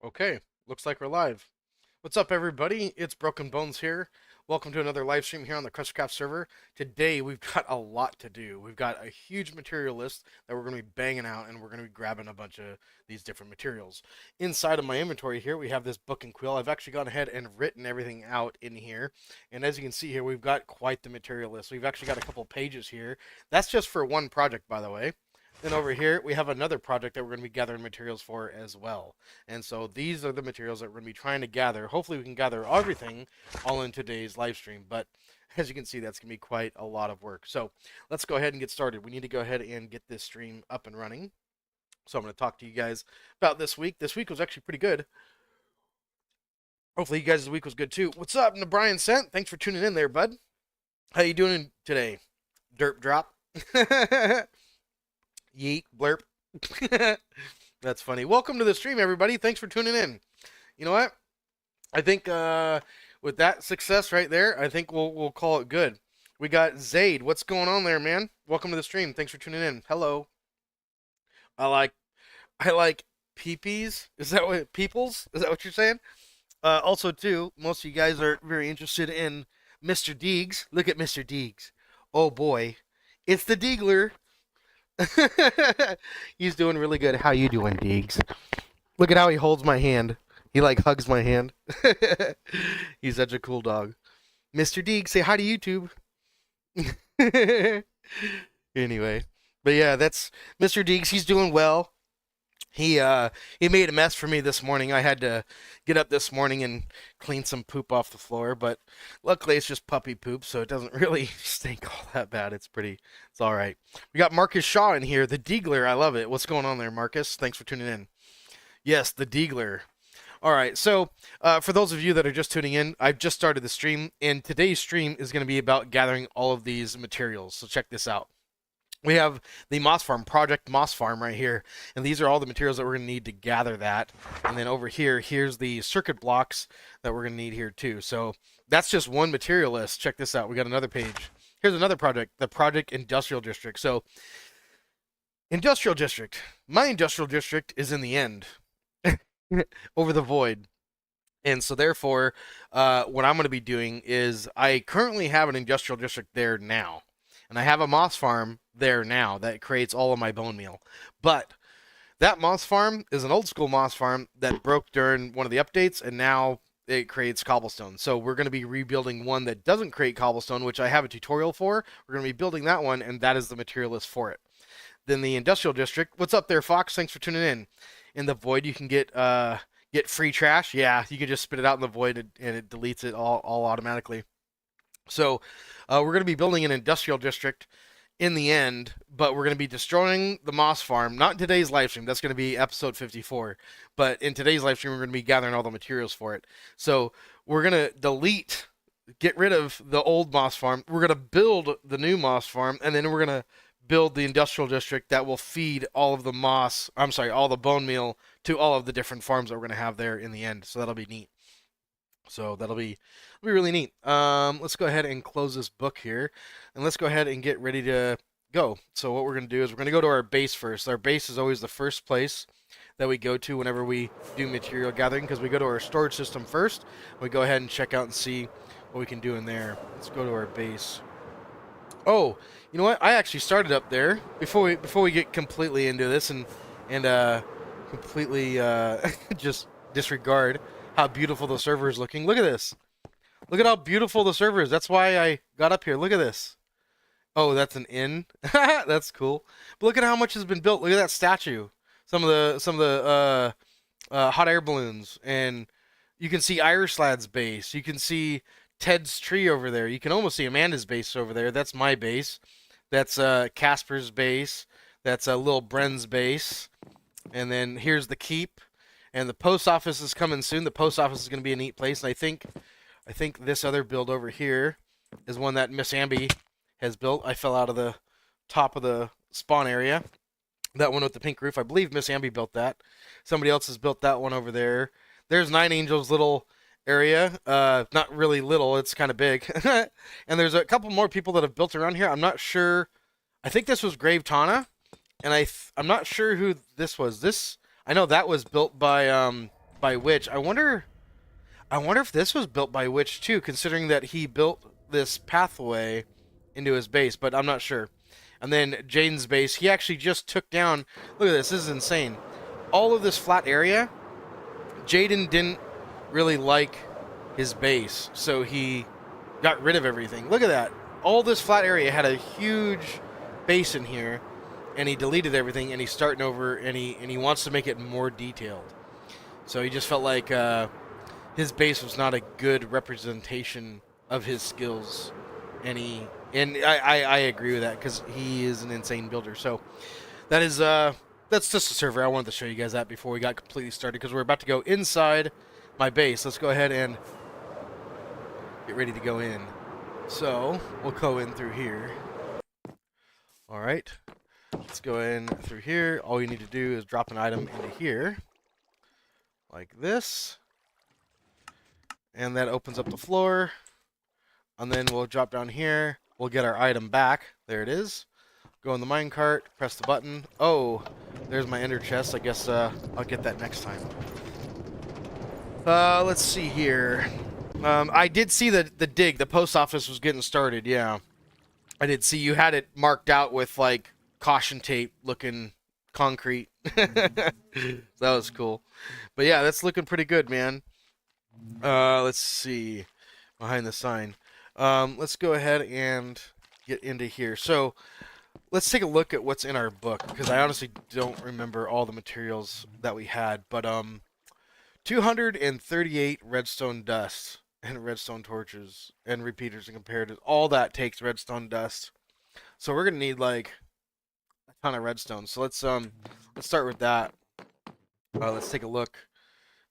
Okay, looks like we're live. What's up, everybody? It's Broken Bones here. Welcome to another live stream here on the KrustyKraft server. Today, we've got a lot to do. We've got a huge material list that we're going to be banging out, and we're going to be grabbing a bunch of these different materials. Inside of my inventory here, we have this book and quill. I've actually gone ahead and written everything out in here. And as you can see here, we've got quite the material list. We've actually got a couple pages here. That's just for one project, by the way. Then over here, we have another project that we're going to be gathering materials for as well. And so these are the materials that we're going to be trying to gather. Hopefully we can gather everything all in today's live stream. But as you can see, that's going to be quite a lot of work. So let's go ahead and get started. We need to go ahead and get this stream up and running. So I'm going to talk to you guys about this week. This week was actually pretty good. Hopefully you guys' week was good too. What's up, Brian Sent? Thanks for tuning in there, bud. How you doing today? Derp drop. Yeet, blurp. That's funny. Welcome to the stream, everybody. Thanks for tuning in. You know what? I think with that success right there, I think we'll call it good. We got Zaid. What's going on there, man? Welcome to the stream. Thanks for tuning in. Hello. I like peepees. Is that what peoples? Is that what you're saying? Also, too, most of you guys are very interested in Mr. Deegs. Look at Mr. Deegs. Oh boy, it's the Deagler. He's doing really good. How you doing, Deegs? Look at how he holds my hand. He like hugs my hand. He's such a cool dog. Mr. Deegs, say hi to YouTube. Anyway, but yeah, that's Mr. Deegs. He's doing well. He made a mess for me this morning. I had to get up this morning and clean some poop off the floor, but luckily it's just puppy poop, so it doesn't really stink all that bad. It's all right. We got Marcus Shaw in here, the Deagler. I love it. What's going on there, Marcus? Thanks for tuning in. Yes, the Deagler. All right, so for those of you that are just tuning in, I've just started the stream, and today's stream is going to be about gathering all of these materials. So check this out. We have the Moss Farm, Project Moss Farm right here, and these are all the materials that we're going to need to gather that. And then over here, here's the circuit blocks that we're going to need here too. So that's just one material list. Check this out. We got another page. Here's another project, the Project Industrial District. So Industrial District. My Industrial District is in the end, over the void. And so therefore, what I'm going to be doing is I currently have an Industrial District there now. And I have a moss farm there now that creates all of my bone meal. But that moss farm is an old school moss farm that broke during one of the updates, and now it creates cobblestone. So we're going to be rebuilding one that doesn't create cobblestone, which I have a tutorial for. We're going to be building that one, and that is the material list for it. Then the industrial district. What's up there, Fox? Thanks for tuning in. In the void, you can get free trash. Yeah, you can just spit it out in the void, and it deletes it all automatically. So we're going to be building an industrial district in the end, but we're going to be destroying the moss farm. Not in today's live stream. That's going to be episode 54. But in today's live stream, we're going to be gathering all the materials for it. So we're going to get rid of the old moss farm. We're going to build the new moss farm, and then we're going to build the industrial district that will feed all of the all the bone meal to all of the different farms that we're going to have there in the end. So that'll be neat. So that'll be really neat. Let's go ahead and close this book here, and let's go ahead and get ready to go. So what we're going to do is we're going to go to our base first. Our base is always the first place that we go to whenever we do material gathering, because we go to our storage system first. We go ahead and check out and see what we can do in there. Let's go to our base. Oh, you know what? I actually started up there before we get completely into this and completely just disregard how beautiful the server is looking. Look at this. Look at how beautiful the server is. That's why I got up here. Look at this. Oh, that's an inn. That's cool. But look at how much has been built. Look at that statue. Some of the hot air balloons, and you can see Irish Lad's base. You can see Ted's tree over there. You can almost see Amanda's base over there. That's my base. That's Casper's base. That's Lil Bren's base. And then here's the keep. And the post office is coming soon. The post office is going to be a neat place. And I think this other build over here is one that Miss Amby has built. I fell out of the top of the spawn area. That one with the pink roof. I believe Miss Amby built that. Somebody else has built that one over there. There's Nine Angels' little area. Not really little. It's kind of big. And there's a couple more people that have built around here. I'm not sure. I think this was Grave Tana. And I'm not sure who this was. I know that was built by by Witch. I wonder if this was built by Witch too, considering that he built this pathway into his base, but I'm not sure. And then Jaden's base, he actually just took down. Look at this. This is insane. All of this flat area, Jaden didn't really like his base, so he got rid of everything. Look at that. All this flat area had a huge base in here, and he deleted everything, and he's starting over, and he wants to make it more detailed. So he just felt like his base was not a good representation of his skills, and I agree with that because he is an insane builder. So that is that's just a server. I wanted to show you guys that before we got completely started because we're about to go inside my base. Let's go ahead and get ready to go in. So we'll go in through here. All right, let's go in through here. All you need to do is drop an item into here, like this, and that opens up the floor. And then we'll drop down here. We'll get our item back. There it is. Go in the minecart, press the button. Oh, there's my ender chest. I guess I'll get that next time. Let's see here. I did see the dig. The post office was getting started. Yeah, I did see you had it marked out with like caution tape looking concrete. That was cool. But yeah, that's looking pretty good, man. Let's see. Behind the sign. Let's go ahead and get into here. So let's take a look at what's in our book because I honestly don't remember all the materials that we had. But 238 redstone dust and redstone torches and repeaters and comparators. All that takes redstone dust. So we're gonna need like a ton of redstone. So let's start with that. Let's take a look.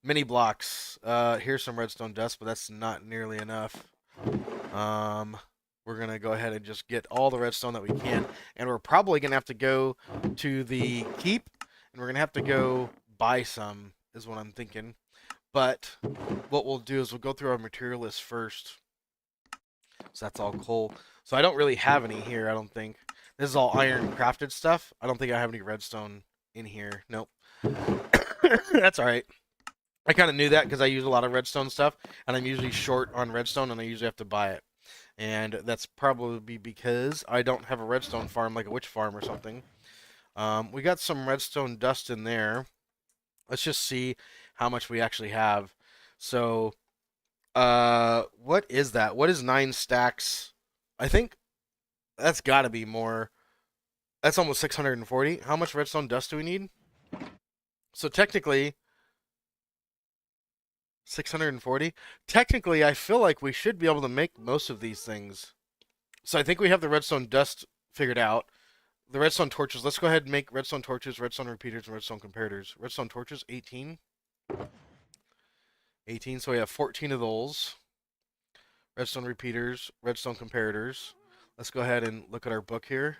Mini blocks. Here's some redstone dust, but that's not nearly enough. We're gonna go ahead and just get all the redstone that we can, and we're probably gonna have to go to the keep, and we're gonna have to go buy some, is what I'm thinking. But what we'll do is we'll go through our material list first. So that's all coal. So I don't really have any here, I don't think. This is all iron crafted stuff. I don't think I have any redstone in here. Nope. That's alright. I kind of knew that because I use a lot of redstone stuff, and I'm usually short on redstone, and I usually have to buy it. And that's probably because I don't have a redstone farm like a witch farm or something. We got some redstone dust in there. Let's just see how much we actually have. So, what is that? What is 9 stacks? I think that's got to be more. That's almost 640. How much redstone dust do we need? So technically, 640. Technically, I feel like we should be able to make most of these things. So I think we have the redstone dust figured out. The redstone torches. Let's go ahead and make redstone torches, redstone repeaters, and redstone comparators. Redstone torches, 18. 18, so we have 14 of those. Redstone repeaters, redstone comparators. Let's go ahead and look at our book here.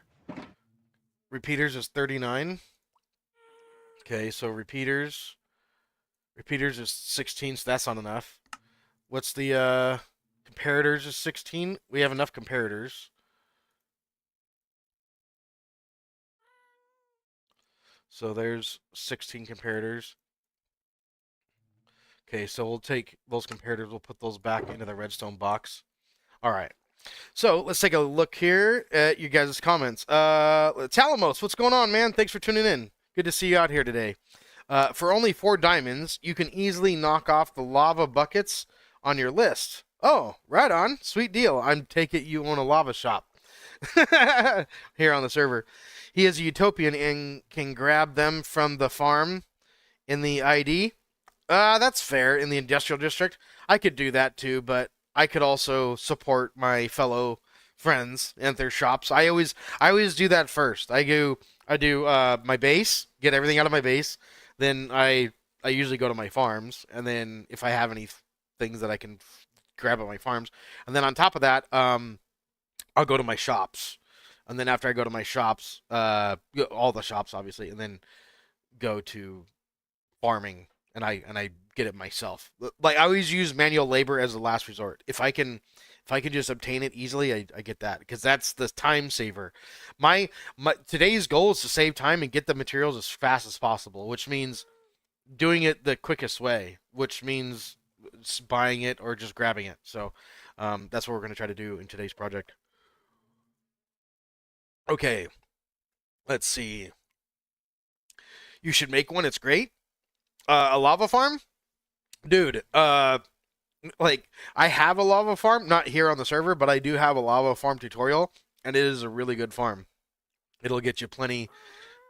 Repeaters is 39. Okay, so repeaters is 16, so that's not enough. What's the comparators is 16? We have enough comparators. So there's 16 comparators. Okay, so we'll take those comparators, we'll put those back into the redstone box. Alright. So let's take a look here at you guys' comments. Talamos, what's going on, man? Thanks for tuning in. Good to see you out here today. For only 4 diamonds, you can easily knock off the lava buckets on your list. Oh, right on. Sweet deal. I take it you own a lava shop here on the server. He is a utopian and can grab them from the farm in the ID. That's fair. In the industrial district, I could do that too, but I could also support my fellow friends and their shops. I always do that first. I do my base, get everything out of my base. Then I usually go to my farms, and then if I have any things that I can grab at my farms, and then on top of that, I'll go to my shops, and then after I go to my shops, all the shops obviously, and then go to farming, and I get it myself. Like I always use manual labor as a last resort. If I can just obtain it easily, I get that because that's the time saver. My today's goal is to save time and get the materials as fast as possible, which means doing it the quickest way, which means buying it or just grabbing it. So that's what we're going to try to do in today's project. Okay, let's see. You should make one. It's great. A lava farm, dude. Like I have a lava farm, not here on the server, but I do have a lava farm tutorial, and it is a really good farm. It'll get you plenty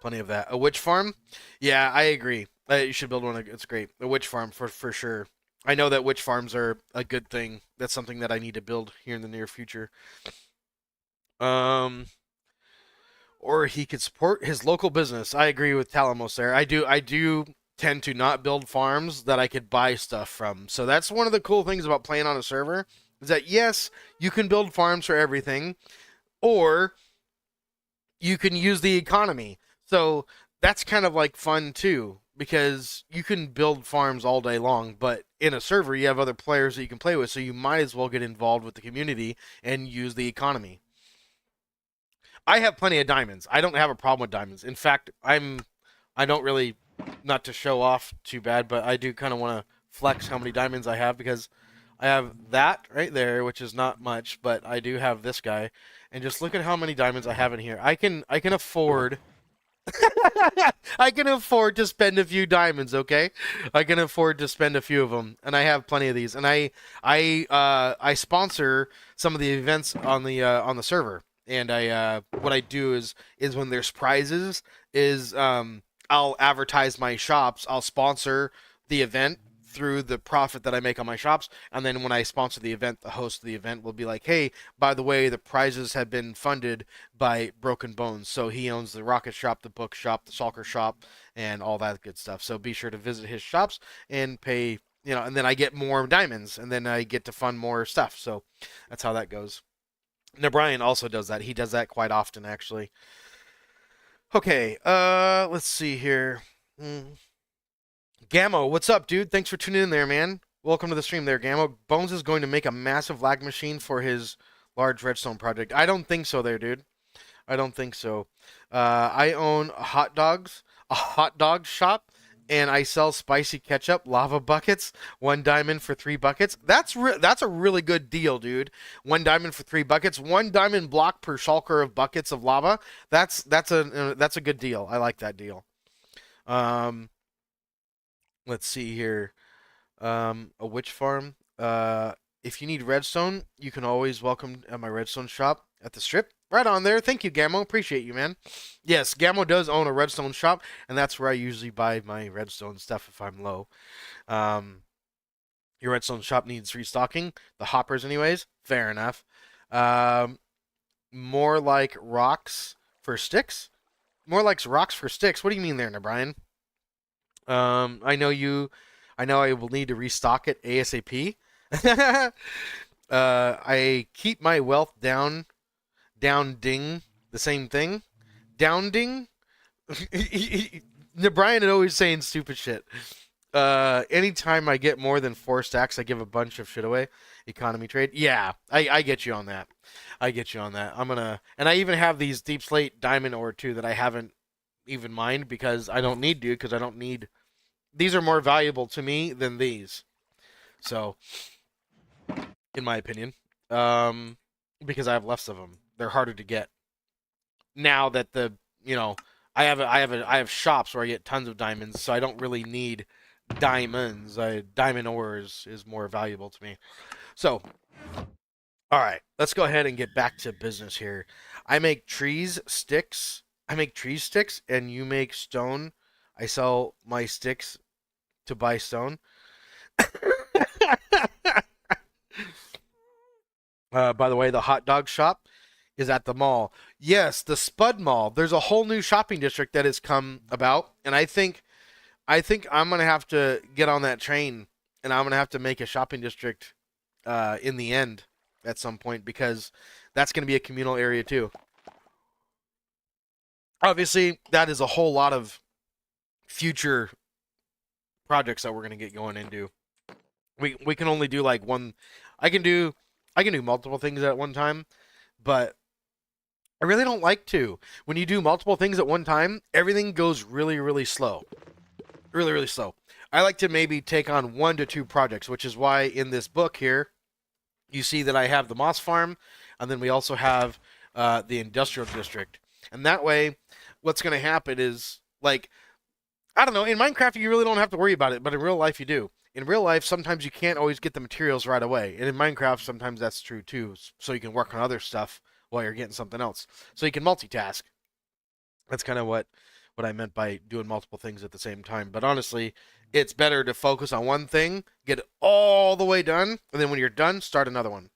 of that. A witch farm, yeah, I agree. You should build one. It's great. A witch farm for sure. I know that witch farms are a good thing. That's something that I need to build here in the near future. Um, or he could support his local business. I agree with Talamos there. I do tend to not build farms that I could buy stuff from. So that's one of the cool things about playing on a server is that yes, you can build farms for everything, or you can use the economy. So that's kind of like fun too because you can build farms all day long, but in a server you have other players that you can play with, so you might as well get involved with the community and use the economy. I have plenty of diamonds. I don't have a problem with diamonds. In fact, I don't really, not to show off too bad, but I do kind of want to flex how many diamonds I have because I have that right there, which is not much, but I do have this guy. And just look at how many diamonds I have in here. I can afford I can afford to spend a few diamonds, okay? I can afford to spend a few of them, and I have plenty of these. And I sponsor some of the events on the server. And I what I do is when there's prizes is I'll advertise my shops. I'll sponsor the event through the profit that I make on my shops, and then when I sponsor the event, the host of the event will be like, "Hey, by the way, the prizes have been funded by Broken Bones." So he owns the rocket shop, the book shop, the soccer shop, and all that good stuff. So be sure to visit his shops and pay, and then I get more diamonds, and then I get to fund more stuff. So that's how that goes. Now Brian also does that. He does that quite often, actually. Okay, let's see here. Gammo, what's up, dude? Thanks for tuning in there, man. Welcome to the stream there, Gammo. Bones is going to make a massive lag machine for his large redstone project. I don't think so there, dude. I don't think so. I own a hot dog shop, and I sell spicy ketchup, lava buckets, 1 diamond for 3 buckets. That's a really good deal, dude. 1 diamond for 3 buckets, 1 diamond block per shulker of buckets of lava. That's a good deal. I like that deal. Um, let's see here. A witch farm. If you need redstone, you can always welcome at my redstone shop at the strip. Right on there. Thank you, Gammo. Appreciate you, man. Yes, Gammo does own a redstone shop, and that's where I usually buy my redstone stuff if I'm low. Um, your redstone shop needs restocking. The hoppers, anyways. Fair enough. Um, more like rocks for sticks. More like rocks for sticks. What do you mean there, Brian? I know you. I know I will need to restock it ASAP. I keep my wealth down, down ding, the same thing. Down ding. Brian is always saying stupid shit. Anytime I get more than 4 stacks, I give a bunch of shit away. Economy trade. Yeah, I get you on that. I get you on that. And I even have these deep slate diamond ore too that I haven't even mined because I don't need to, because I don't need. These are more valuable to me than these. So, in my opinion, um, because I have less of them, they're harder to get. Now that you know, I have shops where I get tons of diamonds, so I don't really need diamonds. Diamond ores is more valuable to me. So, all right, let's go ahead and get back to business here. I make trees sticks. I make tree sticks, and you make stone. I sell my sticks to buy stone. By the way, the hot dog shop is at the mall. Yes, the Spud Mall. There's a whole new shopping district that has come about, and I think I'm gonna have to get on that train, and I'm gonna have to make a shopping district in the end at some point because that's gonna be a communal area too. Obviously, that is a whole lot of future projects that we're gonna get going into. We can only do like one. I can do I can do multiple things at one time, but I really don't like to. When you do multiple things at one time, everything goes really, really slow. Really, really slow. I like to maybe take on 1 to 2 projects, which is why in this book here, you see that I have the moss farm, and then we also have the industrial district. And that way, what's going to happen is, like, I don't know, in Minecraft, you really don't have to worry about it, but in real life, you do. In real life, sometimes you can't always get the materials right away. And in Minecraft, sometimes that's true too. So you can work on other stuff while you're getting something else. So you can multitask. That's kind of what I meant by doing multiple things at the same time. But honestly, it's better to focus on one thing, get it all the way done, and then when you're done, start another one.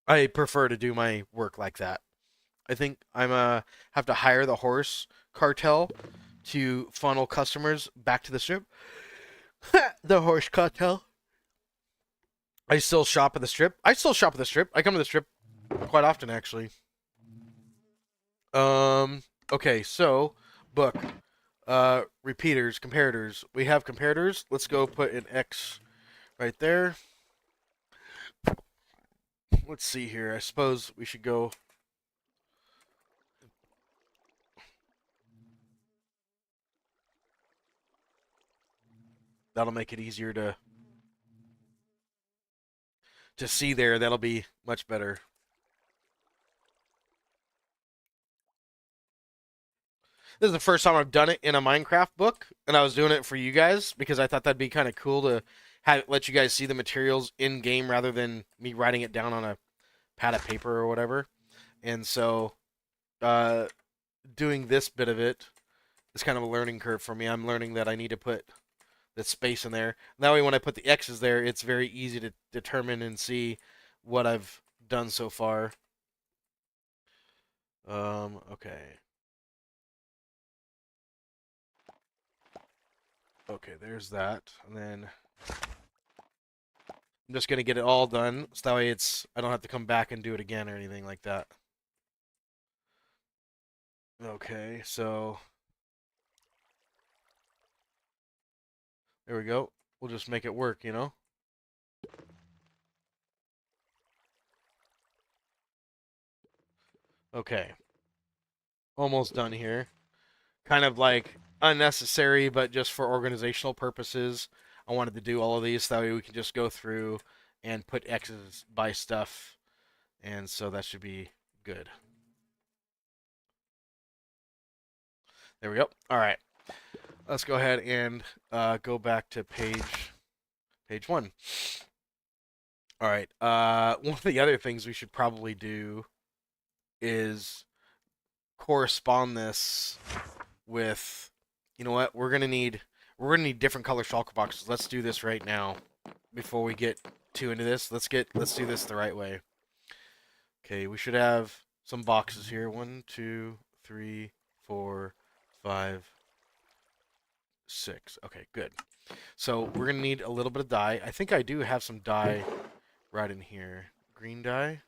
I prefer to do my work like that. I think I'm have to hire the horse cartel to funnel customers back to the strip. The horse cartel. I still shop at the strip. I still shop at the strip. I come to the strip quite often, actually. Okay, so book. Repeaters, comparators. We have comparators. Let's go put an X right there. Let's see here. I suppose we should go. That'll make it easier to see there. That'll be much better. This is the first time I've done it in a Minecraft book, and I was doing it for you guys because I thought that'd be kind of cool to let you guys see the materials in game rather than me writing it down on a pad of paper or whatever. And so, uh, doing this bit of it is kind of a learning curve for me. I'm learning that I need to put the space in there. That way, when I put the X's there, it's very easy to determine and see what I've done so far. Okay. Okay, there's that. And then I'm just gonna get it all done, so that way I don't have to come back and do it again or anything like that. Okay, so there we go. We'll just make it work, you know? Okay. Almost done here. Kind of like unnecessary, but just for organizational purposes, I wanted to do all of these, so that way we can just go through and put X's by stuff, and so that should be good. There we go. All right. Let's go ahead and go back to page 1. All right. One of the other things we should probably do is correspond this with, you know what? We're gonna need different color shulker boxes. Let's do this right now before we get too into this. Let's do this the right way. Okay, we should have some boxes here. 1, 2, 3, 4, 5, 6. Okay, good. So we're gonna need a little bit of dye. I think I do have some dye right in here. Green dye.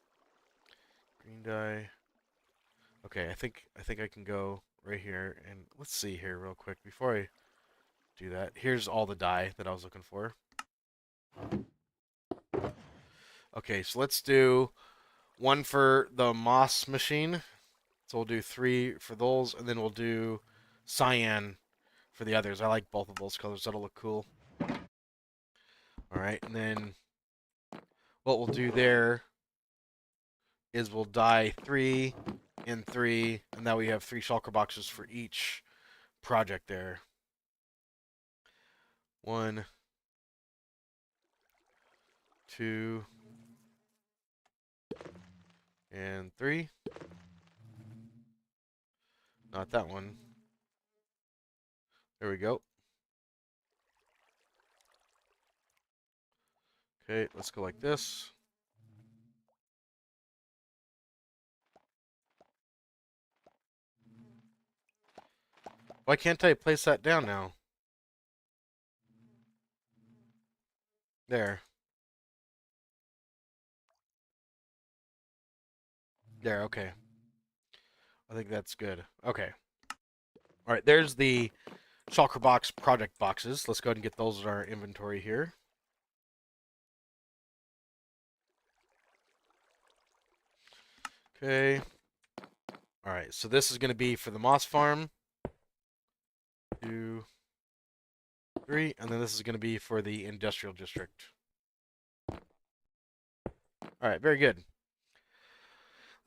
Green dye. Okay, I think I can go right here and let's see here real quick before I do that. Here's all the dye that I was looking for. Okay, so let's do one for the moss machine. So we'll do 3 for those, and then we'll do cyan for the others. I like both of those colors. That'll look cool. All right, and then what we'll do there is we'll dye 3 and 3, and now we have 3 shulker boxes for each project there. 1, 2, and 3. Not that one. There we go. Okay, let's go like this. Why can't I place that down now? There. There, okay. I think that's good. Okay. All right, there's the shulker box project boxes. Let's go ahead and get those in our inventory here. Okay. All right, so this is going to be for the moss farm. 2, 3, and then this is going to be for the industrial district. All right, very good.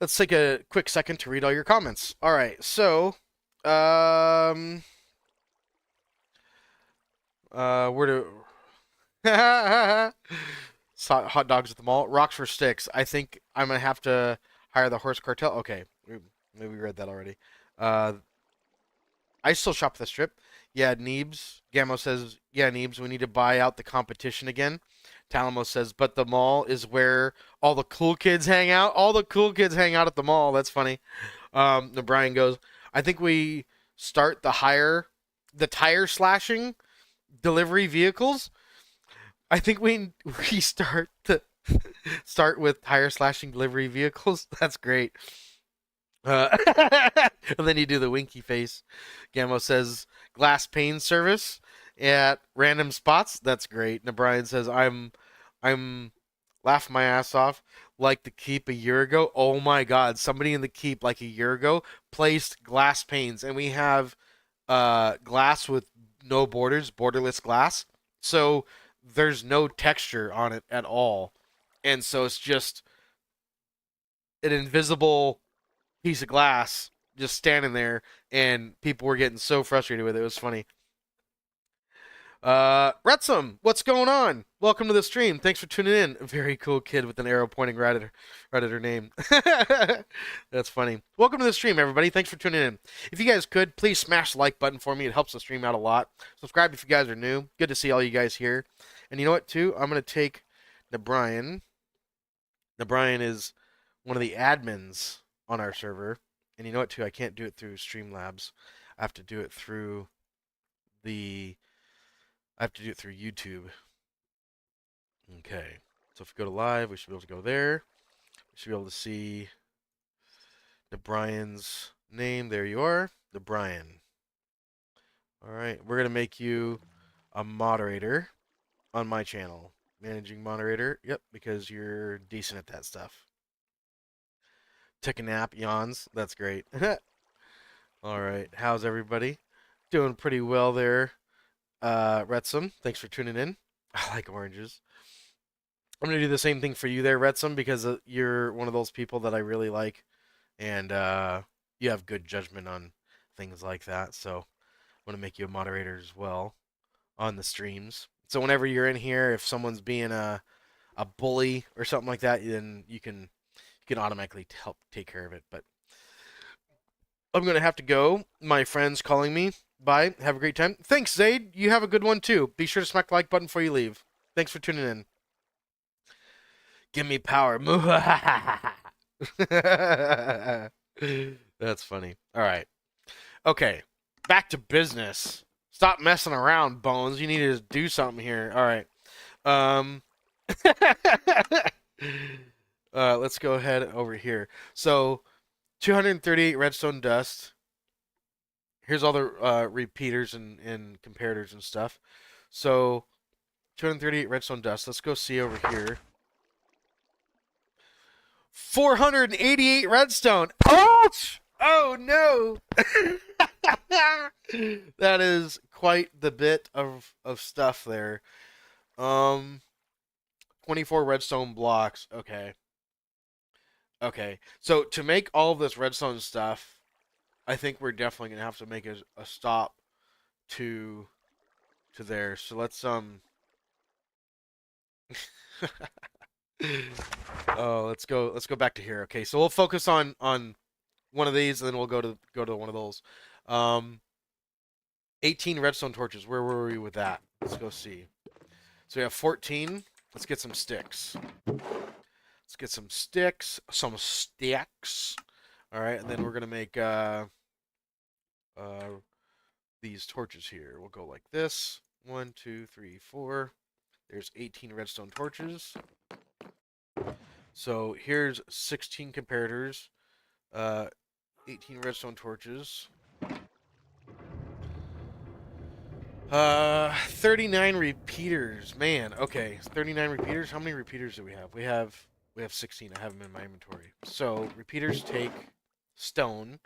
Let's take a quick second to read all your comments. All right, so, where do hot dogs at the mall? Rocks for sticks. I think I'm gonna have to hire the horse cartel. Okay, maybe we read that already. Uh, I still shop at the strip. Yeah, Neebs. Gammo says, yeah, Neebs, we need to buy out the competition again. Talamo says, but the mall is where all the cool kids hang out. All the cool kids hang out at the mall. That's funny. Then Brian goes, I think we start the tire slashing delivery vehicles. I think we start with tire slashing delivery vehicles. That's great. And then you do the winky face. Gammo says glass pane service at random spots. That's great. And Brian says I'm laughing my ass off like the keep a year ago. Oh my god, somebody in the keep like a year ago placed glass panes, and we have glass with no borders, borderless glass. So there's no texture on it at all. And so it's just an invisible piece of glass just standing there, and people were getting so frustrated with it. It was funny. Retsum, what's going on? Welcome to the stream. Thanks for tuning in. A very cool kid with an arrow pointing right at her name. That's funny. Welcome to the stream, everybody. Thanks for tuning in. If you guys could, please smash the like button for me. It helps the stream out a lot. Subscribe if you guys are new. Good to see all you guys here. And you know what, too? I'm going to take Nebrian. Nebrian is one of the admins on our server. And you know what, too? I can't do it through Streamlabs. I have to do it through YouTube. Okay. So if we go to live, we should be able to go there. We should be able to see Nebrian's name. There you are. Nebrian. All right. We're going to make you a moderator on my channel. Managing moderator. Yep, because you're decent at that stuff. Took a nap, yawns. That's great. All right. How's everybody? Doing pretty well there. Retsum, thanks for tuning in. I like oranges. I'm going to do the same thing for you there, Retsum, because you're one of those people that I really like. And you have good judgment on things like that. So I'm going to make you a moderator as well on the streams. So whenever you're in here, if someone's being a bully or something like that, then you can automatically help take care of it. But I'm going to have to go. My friend's calling me. Bye. Have a great time. Thanks, Zaid. You have a good one, too. Be sure to smack the like button before you leave. Thanks for tuning in. Give me power. That's funny. All right. Okay. Back to business. Stop messing around, Bones. You need to do something here. All right. Let's go ahead over here. So, 238 redstone dust. Here's all the repeaters and comparators and stuff. So, 238 redstone dust. Let's go see over here. 488 redstone. Ouch! Oh no! That is quite the bit of stuff there. 24 redstone blocks. Okay. Okay. So to make all of this redstone stuff, I think we're definitely gonna have to make a stop to there. So let's oh, let's go back to here. Okay, so we'll focus on one of these, and then we'll go to one of those. 18 redstone torches. Where were we with that? Let's go see. So we have 14. Let's get some sticks. Let's get some sticks. Some stacks. All right, and then we're gonna make these torches here. We'll go like this. 1, 2, 3, 4. There's 18 redstone torches. So here's 16 comparators, 18 redstone torches, 39 repeaters. Man, okay, 39 repeaters. How many repeaters do we have? We have 16. I have them in my inventory. So repeaters take stone.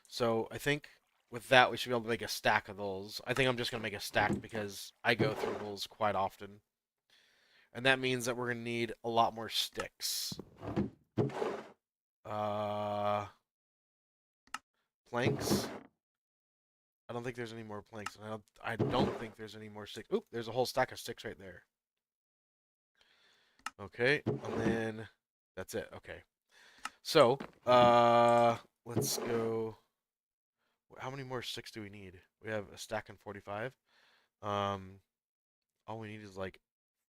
So I think with that, we should be able to make a stack of those. I think I'm just gonna make a stack because I go through those quite often, and that means that we're gonna need a lot more sticks. Uh, planks. I don't think there's any more planks. I don't think there's any more sticks. Oop, there's a whole stack of sticks right there. Okay, and then that's it. Okay. So, let's go. How many more sticks do we need? We have a stack and 45. Um, all we need is like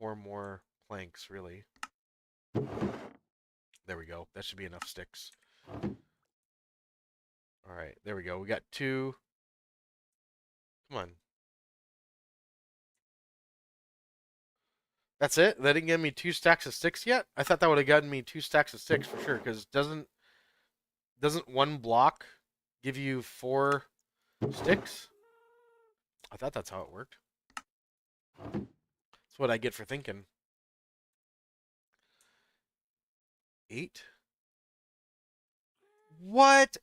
4 more planks, really. There we go. That should be enough sticks. All right, there we go. We got 2. Come on. That's it? That didn't give me 2 stacks of sticks yet? I thought that would have gotten me 2 stacks of sticks for sure, because doesn't one block give you 4 sticks? I thought that's how it worked. That's what I get for thinking. 8? What?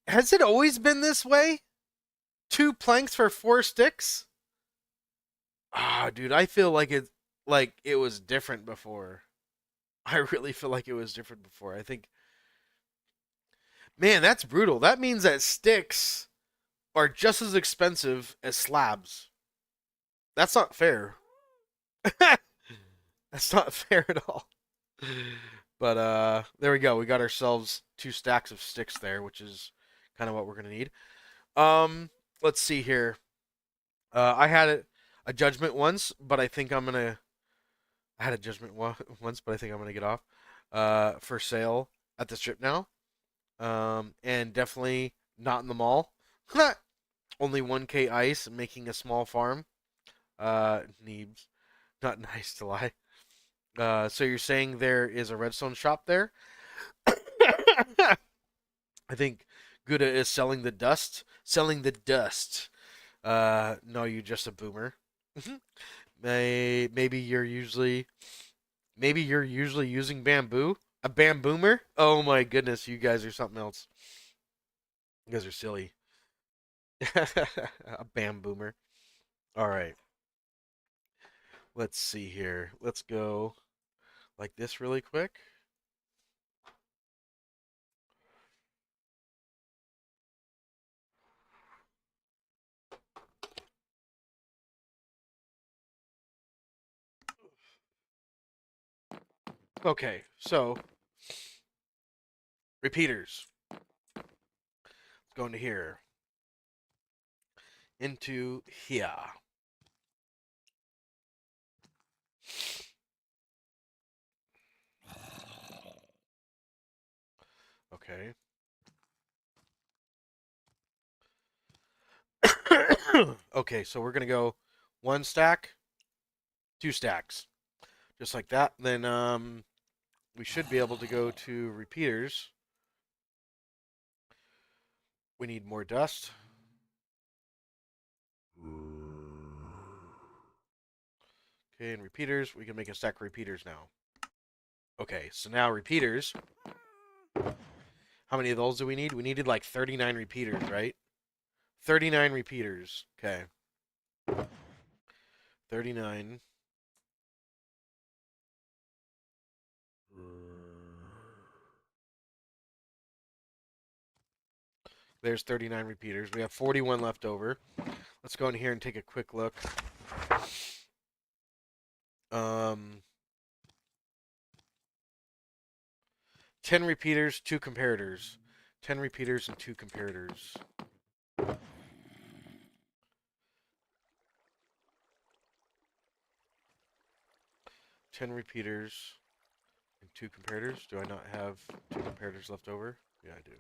Has it always been this way? 2 planks for 4 sticks? Ah, dude, I feel like it was different before. I really feel like it was different before. I think, man, that's brutal. That means that sticks are just as expensive as slabs. That's not fair. That's not fair at all. But there we go. We got ourselves 2 stacks of sticks there, which is kind of what we're gonna need. Um, let's see here. I had a judgment once, but I think I'm gonna. I had a judgment once, but I think I'm gonna get off. For sale at the strip now. And definitely not in the mall. Only 1K ice, making a small farm. Neebs. Not nice to lie. So you're saying there is a redstone shop there? I think Gouda is selling the dust. Selling the dust. No, you're just a boomer. Maybe you're usually using bamboo. A bamboomer? Oh my goodness, you guys are something else. You guys are silly. A bamboomer. All right. Let's see here. Let's go like this really quick. Okay, so repeaters. Let's go into here. Into here. Okay. Okay, so we're gonna go 1 stack, 2 stacks. Just like that. Then we should be able to go to repeaters. We need more dust. Okay, and repeaters. We can make a stack of repeaters now. Okay, so now repeaters. How many of those do we need? We needed like 39 repeaters, right? 39 repeaters. Okay. 39. There's 39 repeaters. We have 41 left over. Let's go in here and take a quick look. Um, 10 repeaters, 2 comparators. 10 repeaters and 2 comparators. 10 repeaters and 2 comparators. Do I not have 2 comparators left over? Yeah, I do.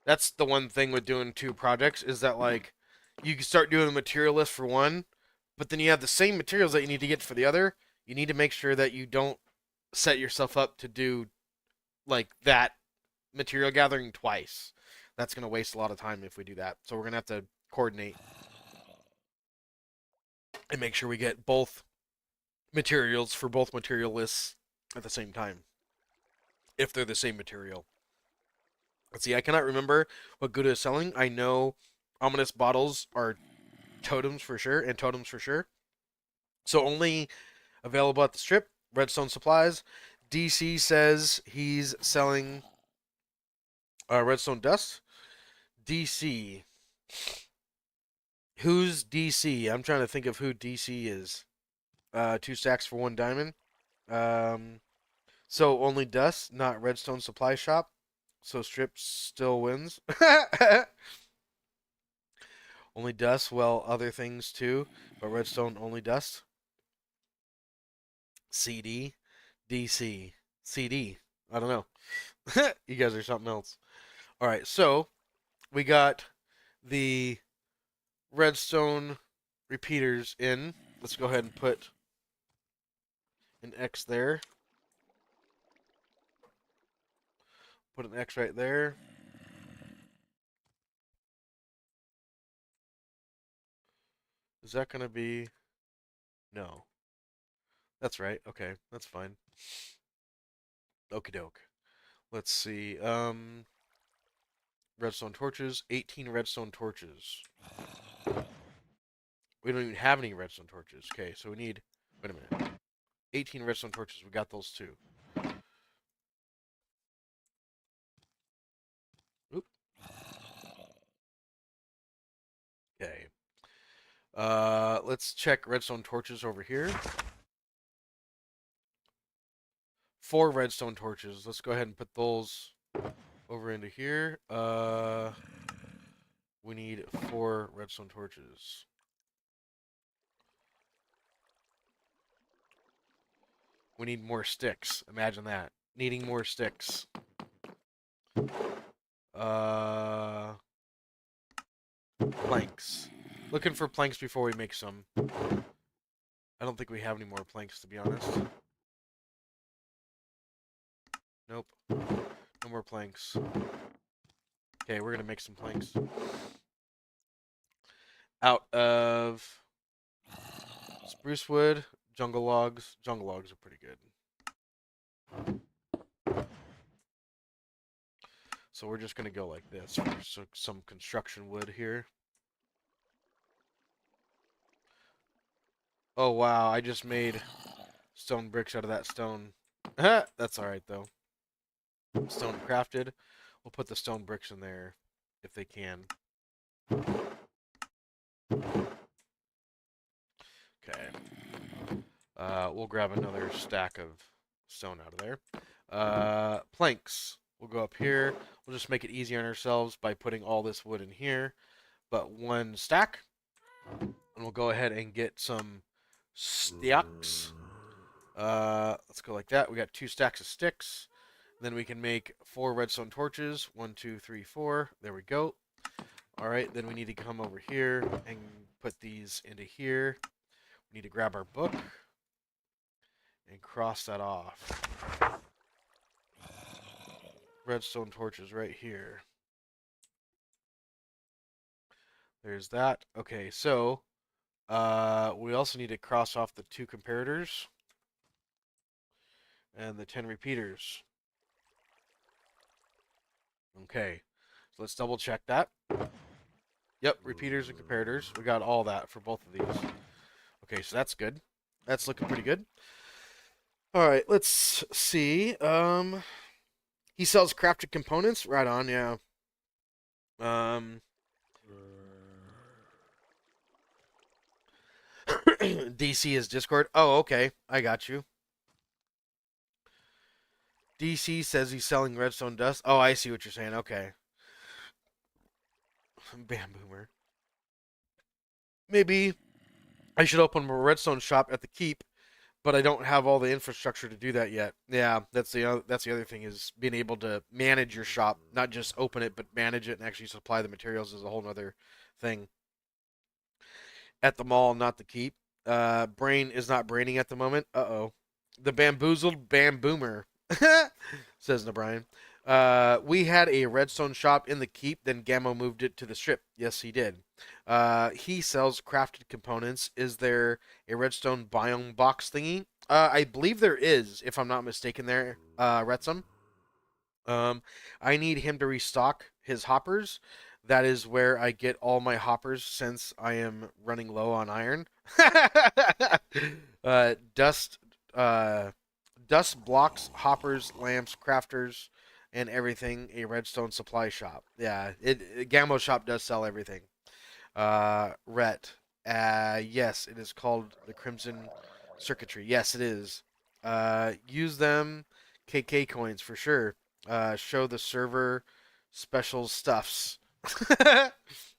That's the one thing with doing 2 projects is that like you can start doing a material list for one, but then you have the same materials that you need to get for the other. You need to make sure that you don't set yourself up to do like that material gathering twice. That's going to waste a lot of time if we do that. So we're going to have to coordinate and make sure we get both materials for both material lists at the same time if they're the same material. Let's see, I cannot remember what Gouda is selling. I know ominous bottles are totems for sure, and totems for sure. So only available at the strip. Redstone supplies. DC says he's selling redstone dust. DC. Who's DC? I'm trying to think of who DC is. 2 stacks for 1 diamond. Um, so only dust, not redstone supply shop. So strip still wins. Only dust, well, other things too, but redstone only dust. CD, DC, CD. I don't know. You guys are something else. All right, so we got the redstone repeaters in. Let's go ahead and put an X there. Put an X right there. Is that going to be... No. That's right. Okay, that's fine. Okie doke. Let's see. Redstone torches. 18 redstone torches. We don't even have any redstone torches. Okay, so we need... Wait a minute. 18 redstone torches. We got those too. Oop. Okay. Let's check redstone torches over here. 4 redstone torches. Let's go ahead and put those over into here. We need 4 redstone torches. We need more sticks. Imagine that. Needing more sticks. Planks. Looking for planks before we make some. I don't think we have any more planks, to be honest. Nope. No more planks. Okay, we're gonna make some planks. Out of spruce wood, jungle logs. Jungle logs are pretty good. So we're just gonna go like this for some construction wood here. Oh wow, I just made stone bricks out of that stone. That's alright though. Stone crafted. We'll put the stone bricks in there if they can. Okay. We'll grab another stack of stone out of there. Planks. We'll go up here. We'll just make it easier on ourselves by putting all this wood in here. But 1 stack. And we'll go ahead and get some sticks. Let's go like that. We got 2 stacks of sticks. Then we can make 4 redstone torches. 1, 2, 3, 4. There we go. Alright, then we need to come over here and put these into here. We need to grab our book and cross that off. Redstone torches right here. There's that. Okay, so we also need to cross off the 2 comparators and the 10 repeaters. Okay, so let's double check that. Yep, repeaters and comparators. We got all that for both of these. Okay, so that's good. That's looking pretty good. All right, let's see. He sells crafted components. Right on, yeah. DC is Discord. Oh, okay. I got you. DC says he's selling redstone dust. Oh, I see what you're saying. Okay. Bamboomer. Maybe I should open a redstone shop at the keep, but I don't have all the infrastructure to do that yet. Yeah, that's the other thing is being able to manage your shop, not just open it, but manage it and actually supply the materials is a whole other thing. At the mall, not the keep. Brain is not braining at the moment. Uh-oh. The bamboozled bamboomer, says Nabrian. We had a redstone shop in the keep, then Gammo moved it to the strip. Yes, he did. He sells crafted components. Is there a redstone biome box thingy? I believe there is, if I'm not mistaken there, Retsum. Um, I need him to restock his hoppers. That is where I get all my hoppers since I am running low on iron. uh, dust, uh, dust blocks, hoppers, lamps, crafters, and everything. A redstone supply shop. Yeah, Gammo shop does sell everything. Rhett. Yes, it is called the Crimson Circuitry. Yes, it is. Use them. KK coins for sure. Show the server special stuffs.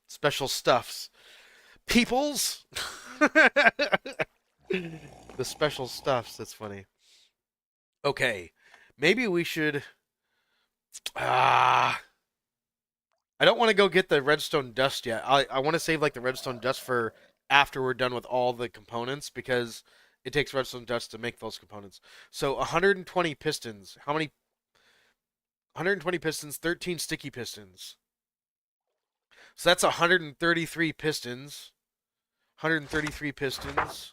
Special stuffs. Peoples? The special stuffs. That's funny. Okay. Maybe we should. Ah. I don't want to go get the redstone dust yet. I want to save like the redstone dust for after we're done with all the components because it takes redstone dust to make those components. So 120 pistons. How many? 120 pistons, 13 sticky pistons. So that's 133 pistons. 133 pistons.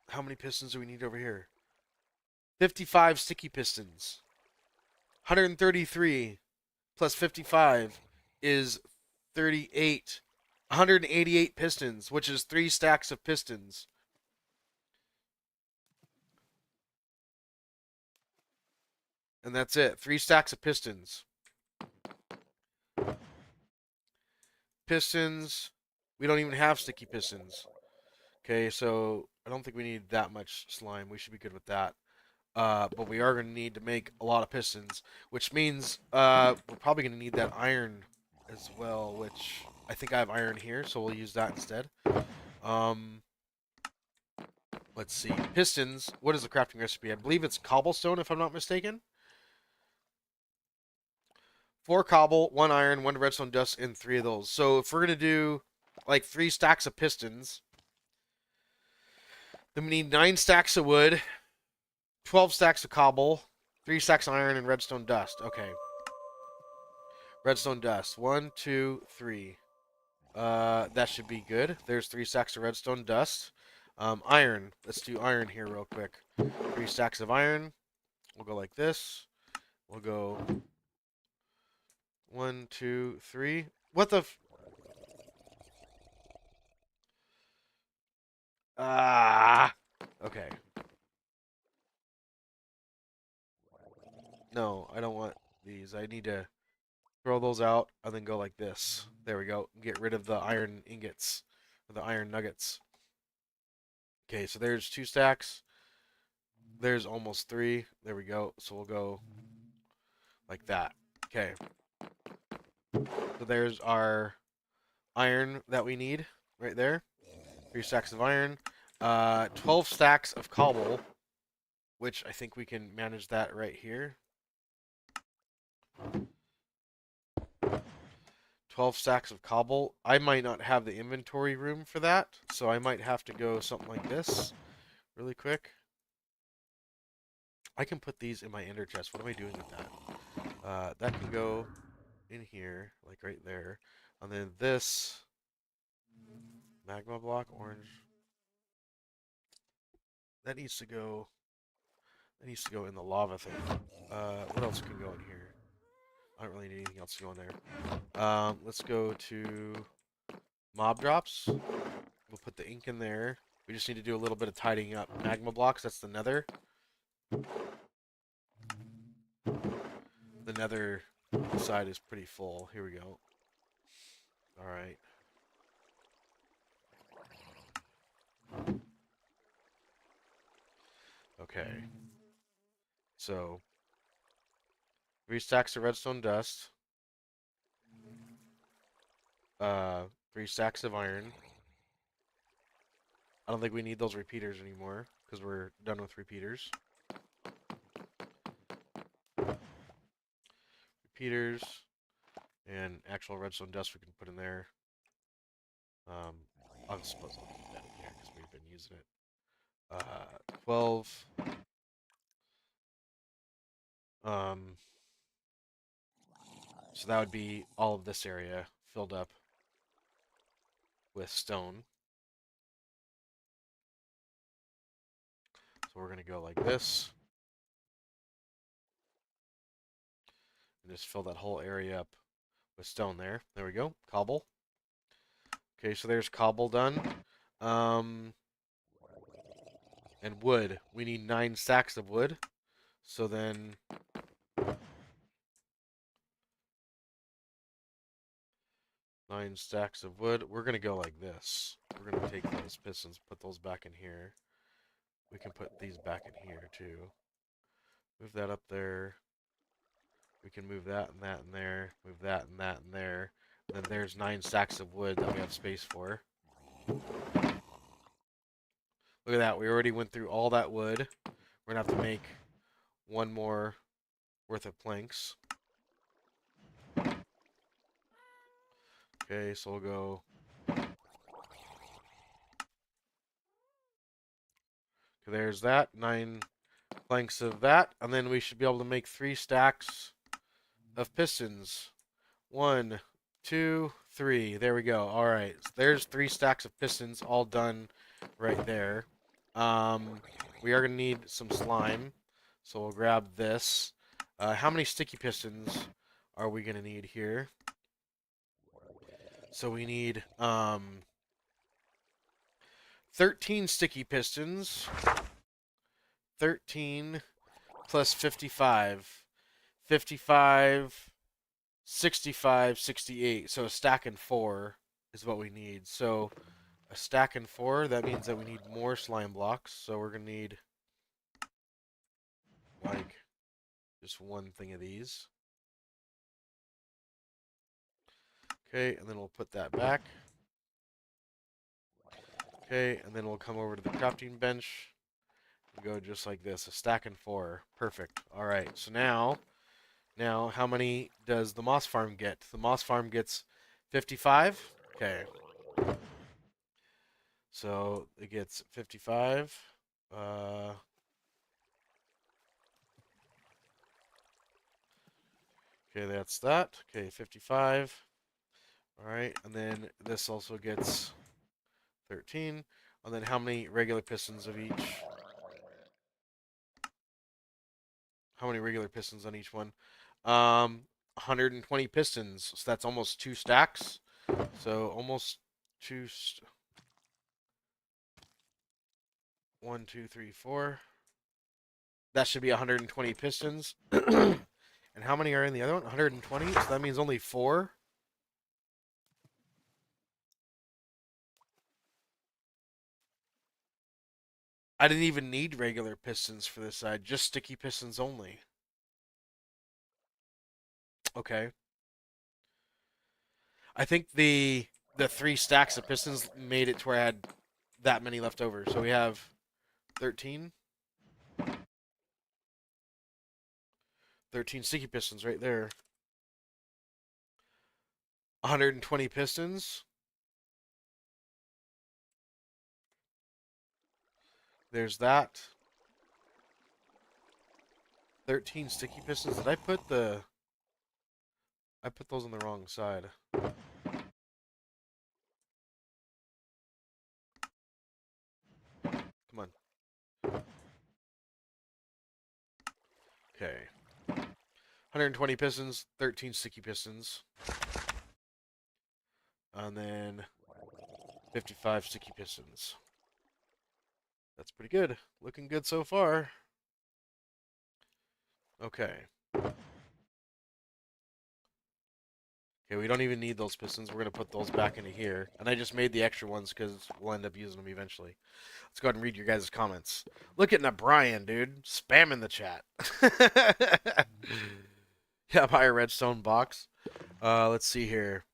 How many pistons do we need over here? 55 sticky pistons. 133 plus 55 is 38. 188 pistons, which is 3 stacks of pistons. And that's it. 3 stacks of pistons. Pistons. We don't even have sticky pistons. Okay, so I don't think we need that much slime. We should be good with that. But we are going to need to make a lot of pistons, which means we're probably going to need that iron as well, which I think I have iron here, so we'll use that instead. Um, let's see. Pistons. What is the crafting recipe? I believe it's cobblestone, if I'm not mistaken. 4 cobble, 1 iron, 1 redstone dust, and 3 of those. So if we're going to do like 3 stacks of pistons, then we need 9 stacks of wood, 12 stacks of cobble, 3 stacks of iron, and redstone dust. Okay. Redstone dust. 1, 2, 3. That should be good. There's 3 stacks of redstone dust. Iron. Let's do iron here real quick. 3 stacks of iron. We'll go like this. We'll go 1, 2, 3. What the? Ah. Okay. No, I don't want these. I need to throw those out and then go like this. There we go. Get rid of the iron ingots, or the iron nuggets. Okay, so there's 2 stacks. There's almost 3. There we go. So we'll go like that. Okay. So there's our iron that we need right there. 3 stacks of iron. 12 stacks of cobble, which I think we can manage that right here. 12 stacks of cobble. I might not have the inventory room for that, so I might have to go something like this really quick. I can put these in my ender chest. What am I doing with that? That can go in here, like right there. And then this magma block, orange. That needs to go. That needs to go in the lava thing. What else can go in here? I don't really need anything else to go in there. Let's go to mob drops. We'll put the ink in there. We just need to do a little bit of tidying up. Magma blocks. That's the nether. The nether side is pretty full. Here we go. All right. Okay. So 3 stacks of redstone dust. 3 stacks of iron. I don't think we need those repeaters anymore because we're done with repeaters. Repeaters and actual redstone dust we can put in there. I suppose I'll keep that in there because we've been using it. 12. Um, so that would be all of this area filled up with stone. So we're going to go like this. And just fill that whole area up with stone there. There we go. Cobble. Okay, so there's cobble done. Um, and wood. We need 9 stacks of wood. So then 9 stacks of wood. We're going to go like this. We're going to take those pistons, put those back in here. We can put these back in here too. Move that up there. We can move that and that in there. Move that and that in there. And then there's 9 stacks of wood that we have space for. Look at that. We already went through all that wood. We're going to have to make one more worth of planks. Okay, so we'll go. There's that. 9 planks of that. And then we should be able to make 3 stacks of pistons. 1, 2, 3. There we go. All right. So there's 3 stacks of pistons all done right there. We are going to need some slime. So we'll grab this. How many sticky pistons are we going to need here? So we need 13 sticky pistons. 13 plus 55. 55, 65, 68. So a stack and 4 is what we need. So a stack and 4, that means that we need more slime blocks. So we're going to need like just 1 thing of these. Okay, and then we'll put that back. Okay, and then we'll come over to the crafting bench and go just like this, a stack and 4. Perfect. All right, so now how many does the moss farm get? The moss farm gets 55. Okay. So it gets 55. Okay, that's that. Okay, 55. All right, and then this also gets 13. And then how many regular pistons of each? How many regular pistons on each one? 120 pistons. So that's almost 2 stacks. So almost 2. 1, 2, 3, 4. That should be 120 pistons. And how many are in the other one? 120. So that means only 4. I didn't even need regular pistons for this side, just sticky pistons only. Okay. I think the 3 stacks of pistons made it to where I had that many left over. So we have 13. 13 sticky pistons right there. 120 pistons. There's that. 13 sticky pistons. Did I put the... I put those on the wrong side. Come on. Okay. 120 pistons, 13 sticky pistons. And then 55 sticky pistons. That's pretty good. Looking good so far. Okay. Okay, we don't even need those pistons. We're going to put those back into here. And I just made the extra ones because we'll end up using them eventually. Let's go ahead and read your guys' comments. Look at Brian, dude. Spamming the chat. Yeah, buy a redstone box. Let's see here.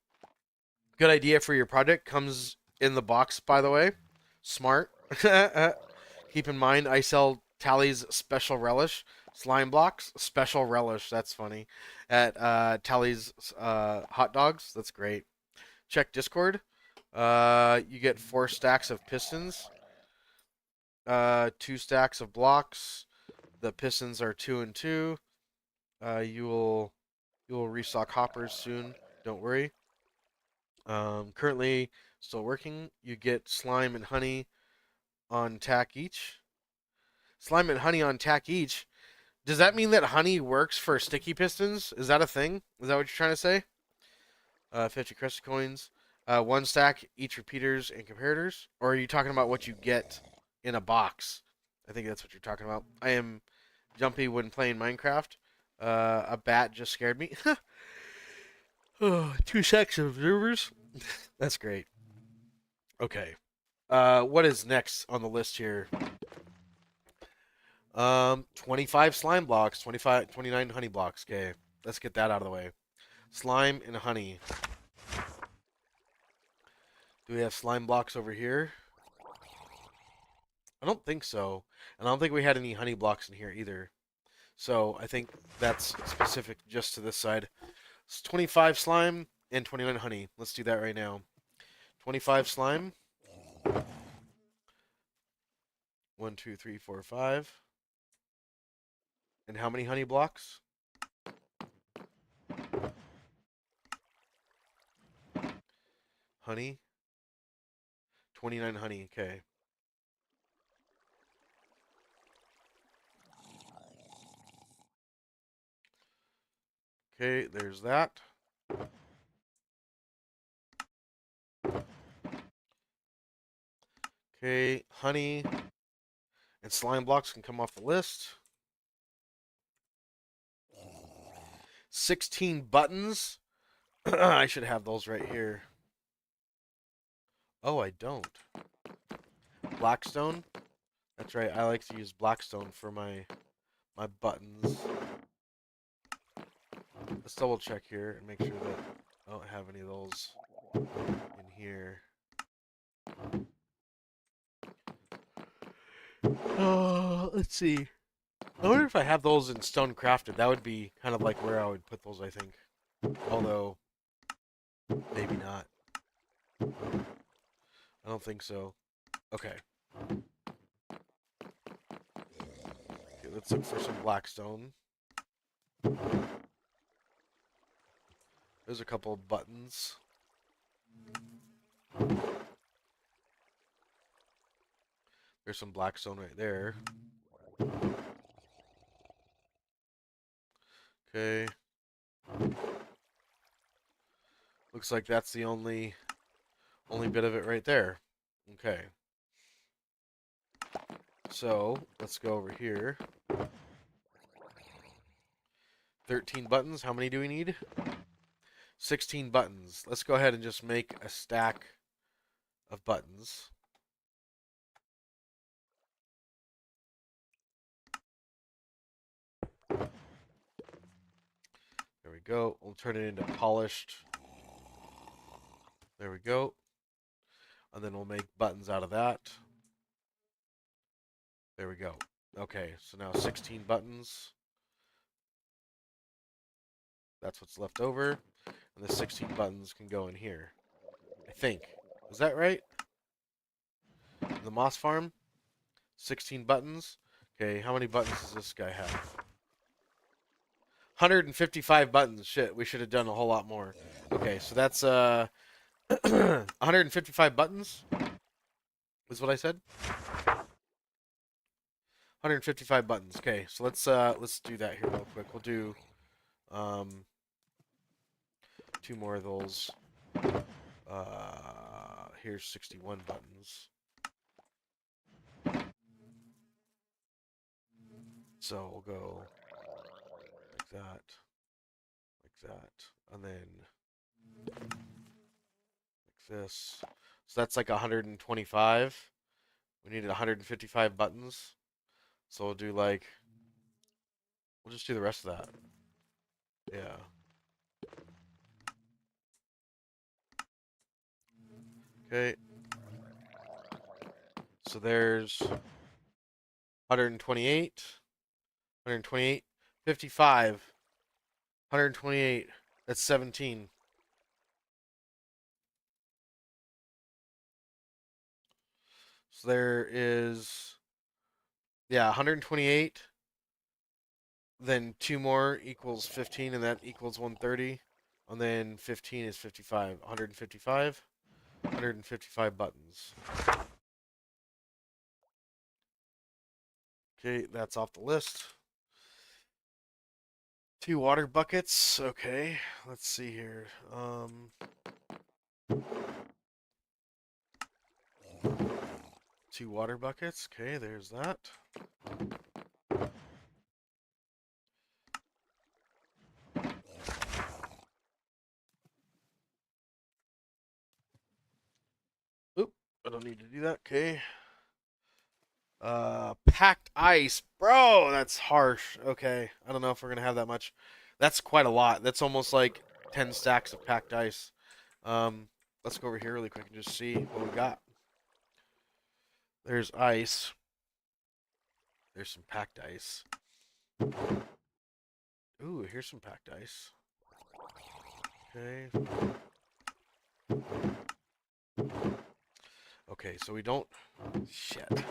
Good idea for your project. Comes in the box, by the way. Smart. Keep in mind, I sell Tally's Special Relish slime blocks. Special Relish, that's funny. At Tally's hot dogs. That's great. Check Discord. You get 4 stacks of pistons. 2 stacks of blocks. The pistons are 2 and 2. You will restock hoppers soon. Don't worry. Currently still working. You get slime and honey on tack each. Slime and honey on tack each. Does that mean that honey works for sticky pistons? Is that a thing? Is that what you're trying to say? 50 Krusty coins. One stack, each repeaters and comparators? Or are you talking about what you get in a box? I think that's what you're talking about. I am jumpy when playing Minecraft. A bat just scared me. Oh, 2 sacks of observers. That's great. Okay. What is next on the list here? 25 slime blocks, 25, 29 honey blocks. Okay, let's get that out of the way. Slime and honey. Do we have slime blocks over here? I don't think so. And I don't think we had any honey blocks in here either. So I think that's specific just to this side. It's 25 slime and 29 honey. Let's do that right now. 25 slime. 1, 2, 3, 4, 5. And how many honey blocks? Honey. 29 honey. Okay. Okay, there's that. Okay, honey and slime blocks can come off the list. 16 buttons. I should have those right here. Oh, I don't. Blackstone. That's right. I like to use Blackstone for my buttons. Let's double check here and make sure that I don't have any of those in here. Oh, let's see. I wonder if I have those in stone crafted. That would be kind of like where I would put those, I think. Although, maybe not. I don't think so. Okay. Okay, let's look for some blackstone. There's a couple of buttons. There's some blackstone right there. Okay. Looks like that's the only bit of it right there. Okay. So, let's go over here. 13 buttons. How many do we need? 16 buttons. Let's go ahead and just make a stack of buttons. There we go. We'll turn it into polished. There we go. And then we'll make buttons out of that. There we go. Okay, so now 16 buttons. That's what's left over. And the 16 buttons can go in here. I think. Is that right? The moss farm? 16 buttons. Okay, how many buttons does this guy have? 155 buttons. Shit, we should have done a whole lot more. Okay, so that's 155 buttons is what I said. 155 buttons. Okay, so let's do that here real quick. We'll do 2 more of those. Here's 61 buttons. So we'll go like that, and then like this. So that's like 125. We needed 155 buttons. So we'll do like, we'll just do the rest of that. Yeah. Okay. So there's 128, 128, 55, 128. That's 17. So there is, yeah, 128. Then 2 more equals 15, and that equals 130. And then 15 is 55. 155. 155 buttons. Okay, that's off the list. 2 water buckets. Okay, let's see here. 2 water buckets. Okay, there's that. Oop, I don't need to do that. Okay. Packed ice. Bro, that's harsh. Okay, I don't know if we're gonna have that much. That's quite a lot. That's almost like 10 stacks of packed ice. Um, let's go over here really quick and just see what we got. There's ice. There's some packed ice. Ooh, here's some packed ice. Okay. Okay, so we don't. Shit.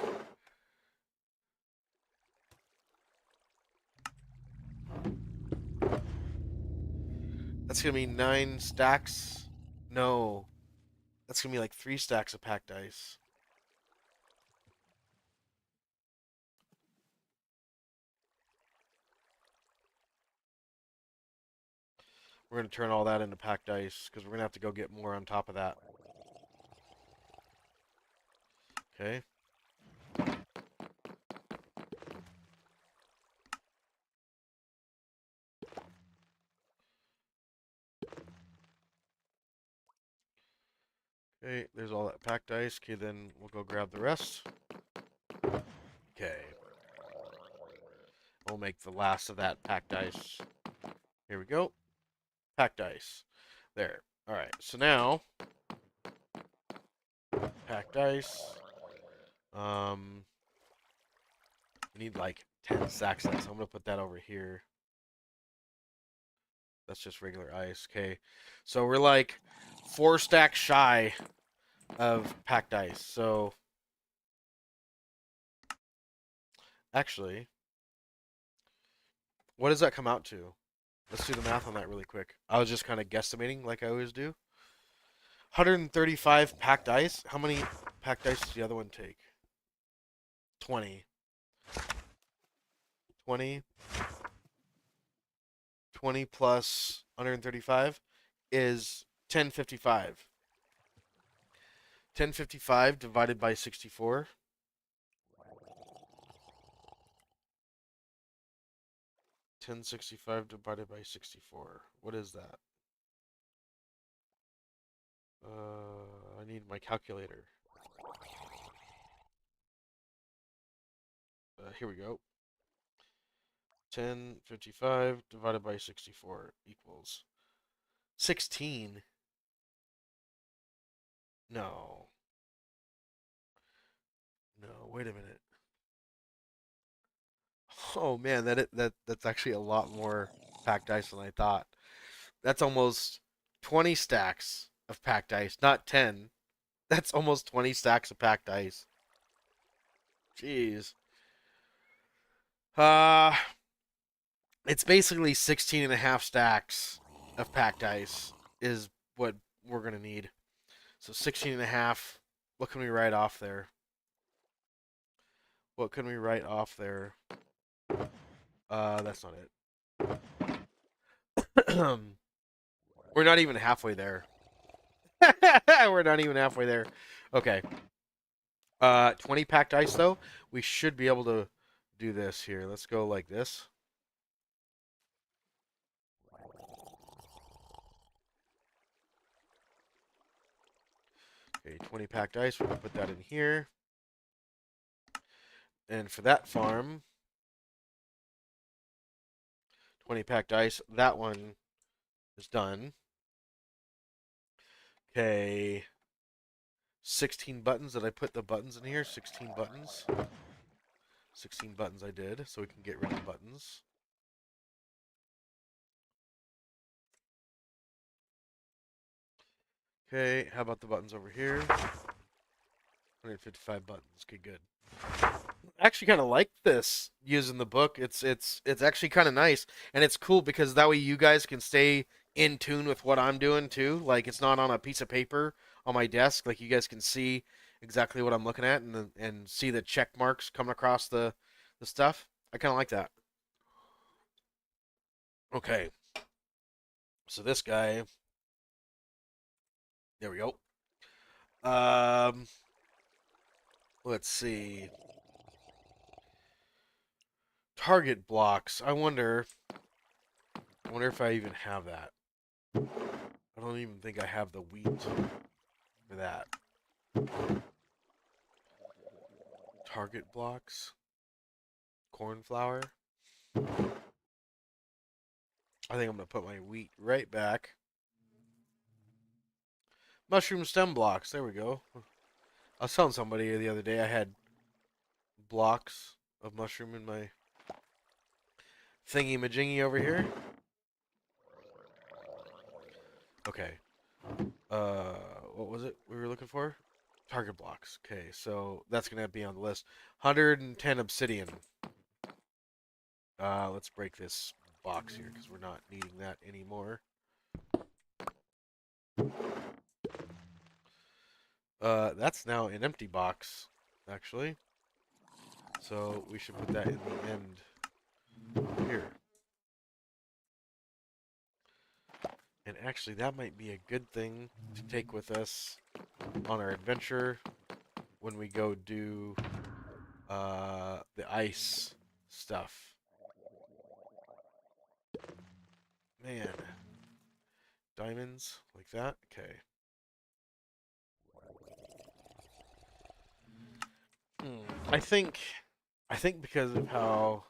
That's gonna be 9 stacks. No, that's gonna be like 3 stacks of packed ice. We're gonna turn all that into packed ice because we're gonna have to go get more on top of that. Okay. Okay, there's all that packed ice. Okay, then we'll go grab the rest. Okay. We'll make the last of that packed ice. Here we go. Packed ice. There. Alright, so now packed ice. We need like 10 stacks of that, so I'm gonna put that over here. That's just regular ice. Okay. So we're like 4 stacks shy of packed ice. So actually, what does that come out to? Let's do the math on that really quick. I was just kind of guesstimating like I always do. 135 packed ice. How many packed ice does the other one take? 20. 20. 20 plus 135 is 1055. 1055 divided by 64. 1065 divided by 64. What is that? I need my calculator. Here we go. 1055 divided by 64 equals 16. No. No, wait a minute. Oh man, that's actually a lot more packed ice than I thought. That's almost 20 stacks of packed ice, not 10. That's almost 20 stacks of packed ice. Jeez. Uh, it's basically 16 and a half stacks of packed ice is what we're going to need. So 16 and a half. What can we write off there? What can we write off there? That's not it. We're not even halfway there. We're not even halfway there. Okay. 20 packed ice though. We should be able to do this here. Let's go like this. Okay, 20 packed ice. We're gonna put that in here. And for that farm, 20 packed ice. That one is done. Okay. 16 buttons. Did I put the buttons in here? 16 buttons. 16 buttons I did, so we can get rid of buttons. Okay, how about the buttons over here? 155 buttons. Okay, good. I actually kind of like this using the book. It's actually kind of nice, and it's cool because that way you guys can stay in tune with what I'm doing too. Like it's not on a piece of paper on my desk. Like you guys can see exactly what I'm looking at and see the check marks coming across the stuff. I kind of like that. Okay. So this guy, there we go. Um, let's see. Target blocks. I wonder if I even have that. I don't even think I have the wheat for that. Target blocks. Corn flour. I think I'm gonna put my wheat right back. Mushroom stem blocks. There we go. I was telling somebody the other day I had blocks of mushroom in my thingy majingy over here. Okay. What was it we were looking for? Target blocks. Okay, so that's gonna be on the list. 110 obsidian. Let's break this box here because we're not needing that anymore. That's now an empty box, actually. So we should put that in the end here. And actually, that might be a good thing to take with us on our adventure when we go do the ice stuff. Man, diamonds like that. Okay. I think, I think because of how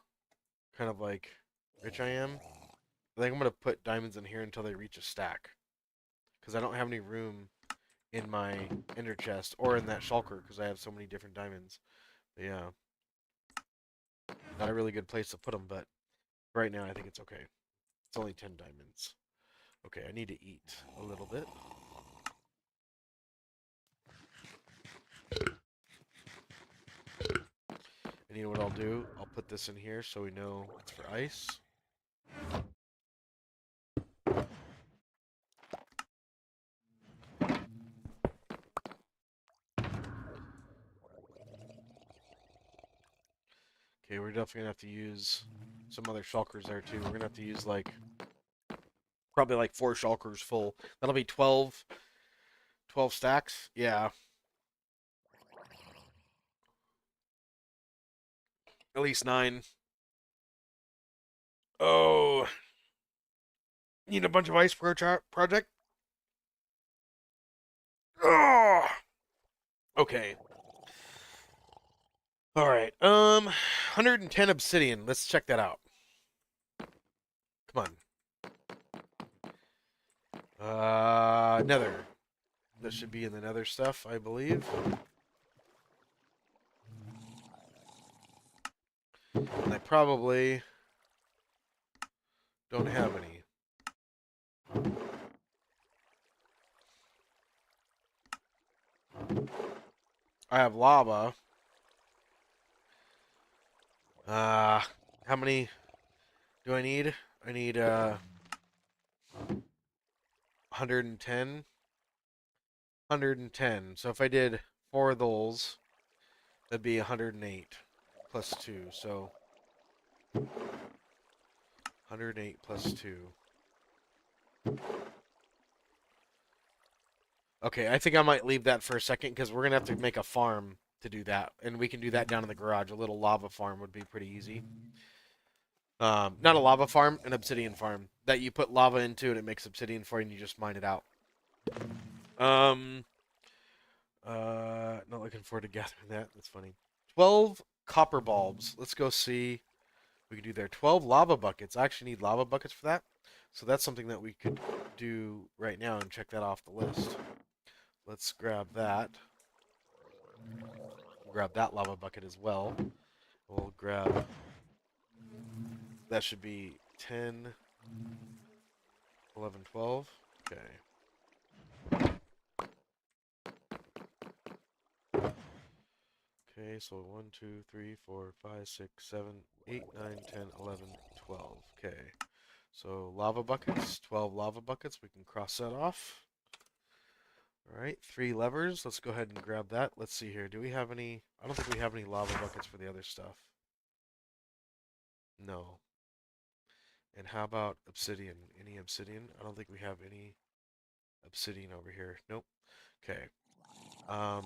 kind of like rich I am, I think I'm gonna put diamonds in here until they reach a stack. Because I don't have any room in my ender chest or in that shulker because I have so many different diamonds. But yeah, not a really good place to put them, but right now I think it's okay. It's only 10 diamonds. Okay, I need to eat a little bit. And you know what I'll do? I'll put this in here so we know it's for ice. Okay, we're definitely gonna have to use some other shulkers there too. We're gonna have to use like probably like 4 shulkers full. That'll be 12 stacks. Yeah, at least 9. Oh, need a bunch of ice project. Oh, okay. All right. 110 obsidian. Let's check that out. Come on. Nether. This should be in the nether stuff, I believe. And I probably don't have any. I have lava. Uh, how many do I need? I need 110. 110. So if I did 4 of those, that'd be 108 plus 2. So 108 plus 2. Okay, I think I might leave that for a second because we're gonna have to make a farm to do that, and we can do that down in the garage. A little lava farm would be pretty easy. Not a lava farm, an obsidian farm that you put lava into and it makes obsidian for you, and you just mine it out. Um, not looking forward to gathering that. That's funny. 12 copper bulbs. Let's go see. We can do there. 12 lava buckets. I actually need lava buckets for that, so that's something that we could do right now and check that off the list. Let's grab that. Grab that lava bucket as well. We'll grab, that should be 10, 11, 12. Okay. Okay, so 1, 2, 3, 4, 5, 6, 7, 8, 9, 10, 11, 12. Okay. So lava buckets, 12 lava buckets. We can cross that off. All right, 3 levers. Let's go ahead and grab that. Let's see here. Do we have any? I don't think we have any lava buckets for the other stuff. No. And how about obsidian? Any obsidian? I don't think we have any obsidian over here. Nope. Okay. Um,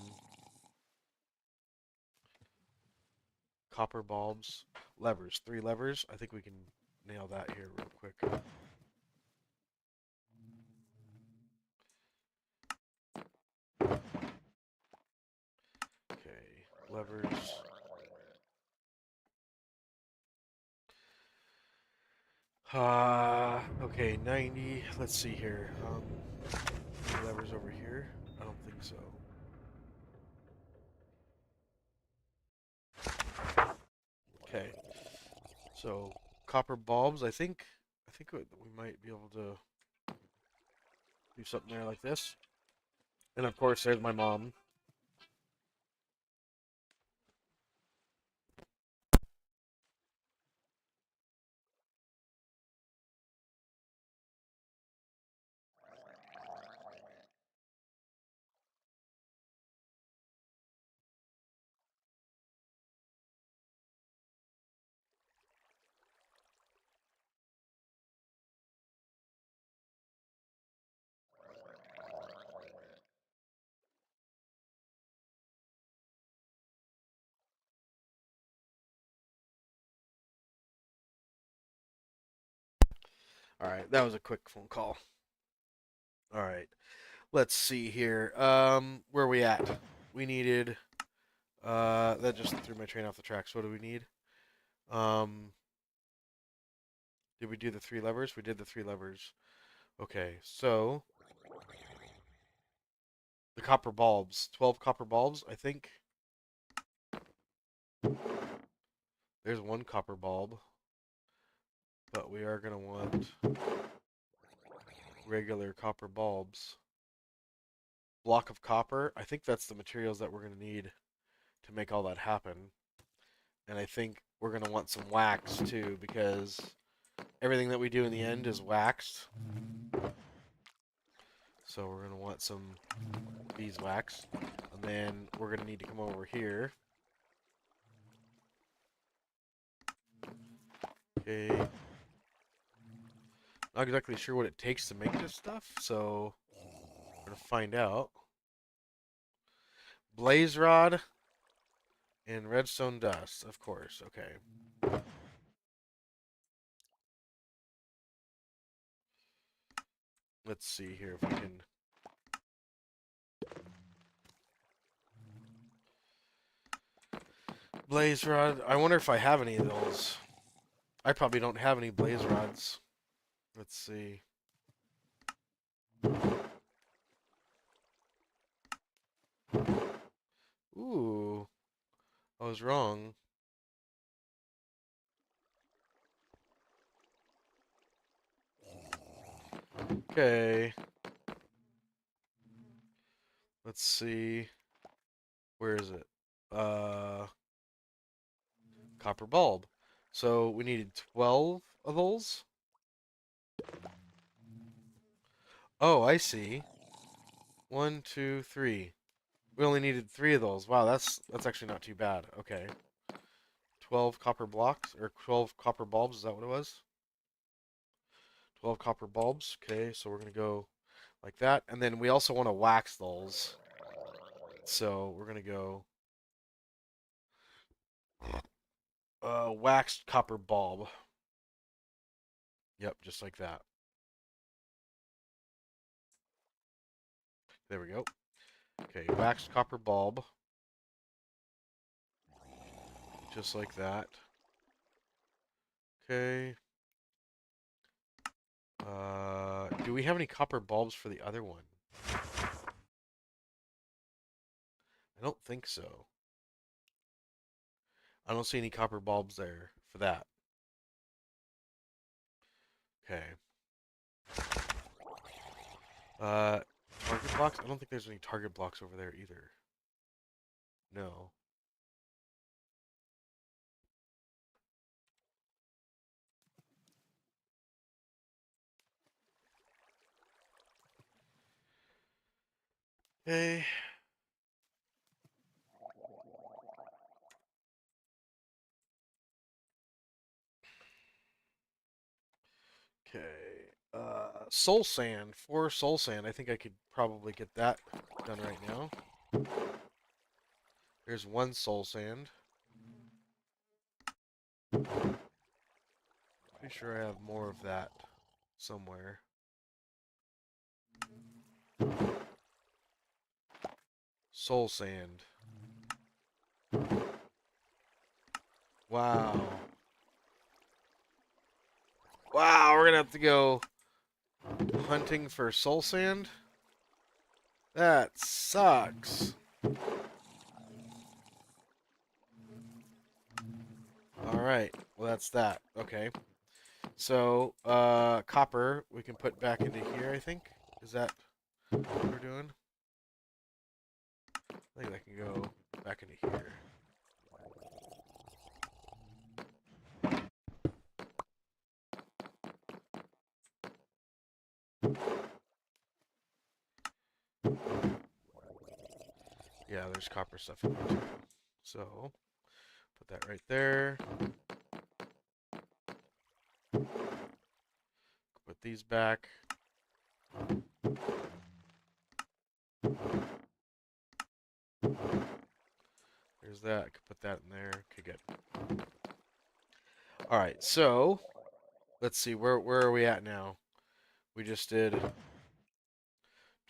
copper bulbs, levers, 3 levers. I think we can nail that here real quick. Okay, levers. Okay, 90. Let's see here. Levers over here? I don't think so. Okay, so copper bulbs. I think we might be able to do something there like this. And of course, there's my mom. All right, that was a quick phone call. All right, let's see here. Where are we at? We needed. That just threw my train off the tracks. What do we need? Um, did we do the 3 levers? We did the 3 levers. Okay, so the copper bulbs. 12 copper bulbs, I think. There's 1 copper bulb, but we are gonna want regular copper bulbs. Block of copper. I think that's the materials that we're gonna need to make all that happen. And I think we're gonna want some wax too, because everything that we do in the end is waxed. So we're gonna want some beeswax. And then we're gonna need to come over here. Okay. Not exactly sure what it takes to make this stuff, so we're gonna find out. Blaze rod and redstone dust, of course. Okay. Let's see here if we can. Blaze rod. I wonder if I have any of those. I probably don't have any blaze rods. Let's see. Ooh, I was wrong. Okay. Let's see. Where is it? Copper bulb. So we needed 12 of those. Oh, I see. 1, 2, 3. We only needed 3 of those. Wow, that's actually not too bad. Okay. 12 copper blocks or 12 copper bulbs. Is that what it was? 12 copper bulbs. Okay, so we're gonna go like that, and then we also want to wax those. So we're gonna go waxed copper bulb. Yep, just like that. There we go. Okay, waxed copper bulb. Just like that. Okay. Do we have any copper bulbs for the other one? I don't think so. I don't see any copper bulbs there for that. Okay. Uh, target blocks? I don't think there's any target blocks over there either. No. Okay. Soul sand. 4 soul sand. I think I could probably get that done right now. There's 1 soul sand. Pretty sure I have more of that somewhere. Soul sand. Wow. Wow, we're gonna have to go hunting for soul sand? That sucks. Alright, well that's that. Okay. So, copper we can put back into here, I think. Is that what we're doing? I think that can go back into here. Yeah, there's copper stuff in there too. So, put that right there. Put these back. There's that. I could put that in there. Okay, good. All right, so let's see. Where are we at now? We just did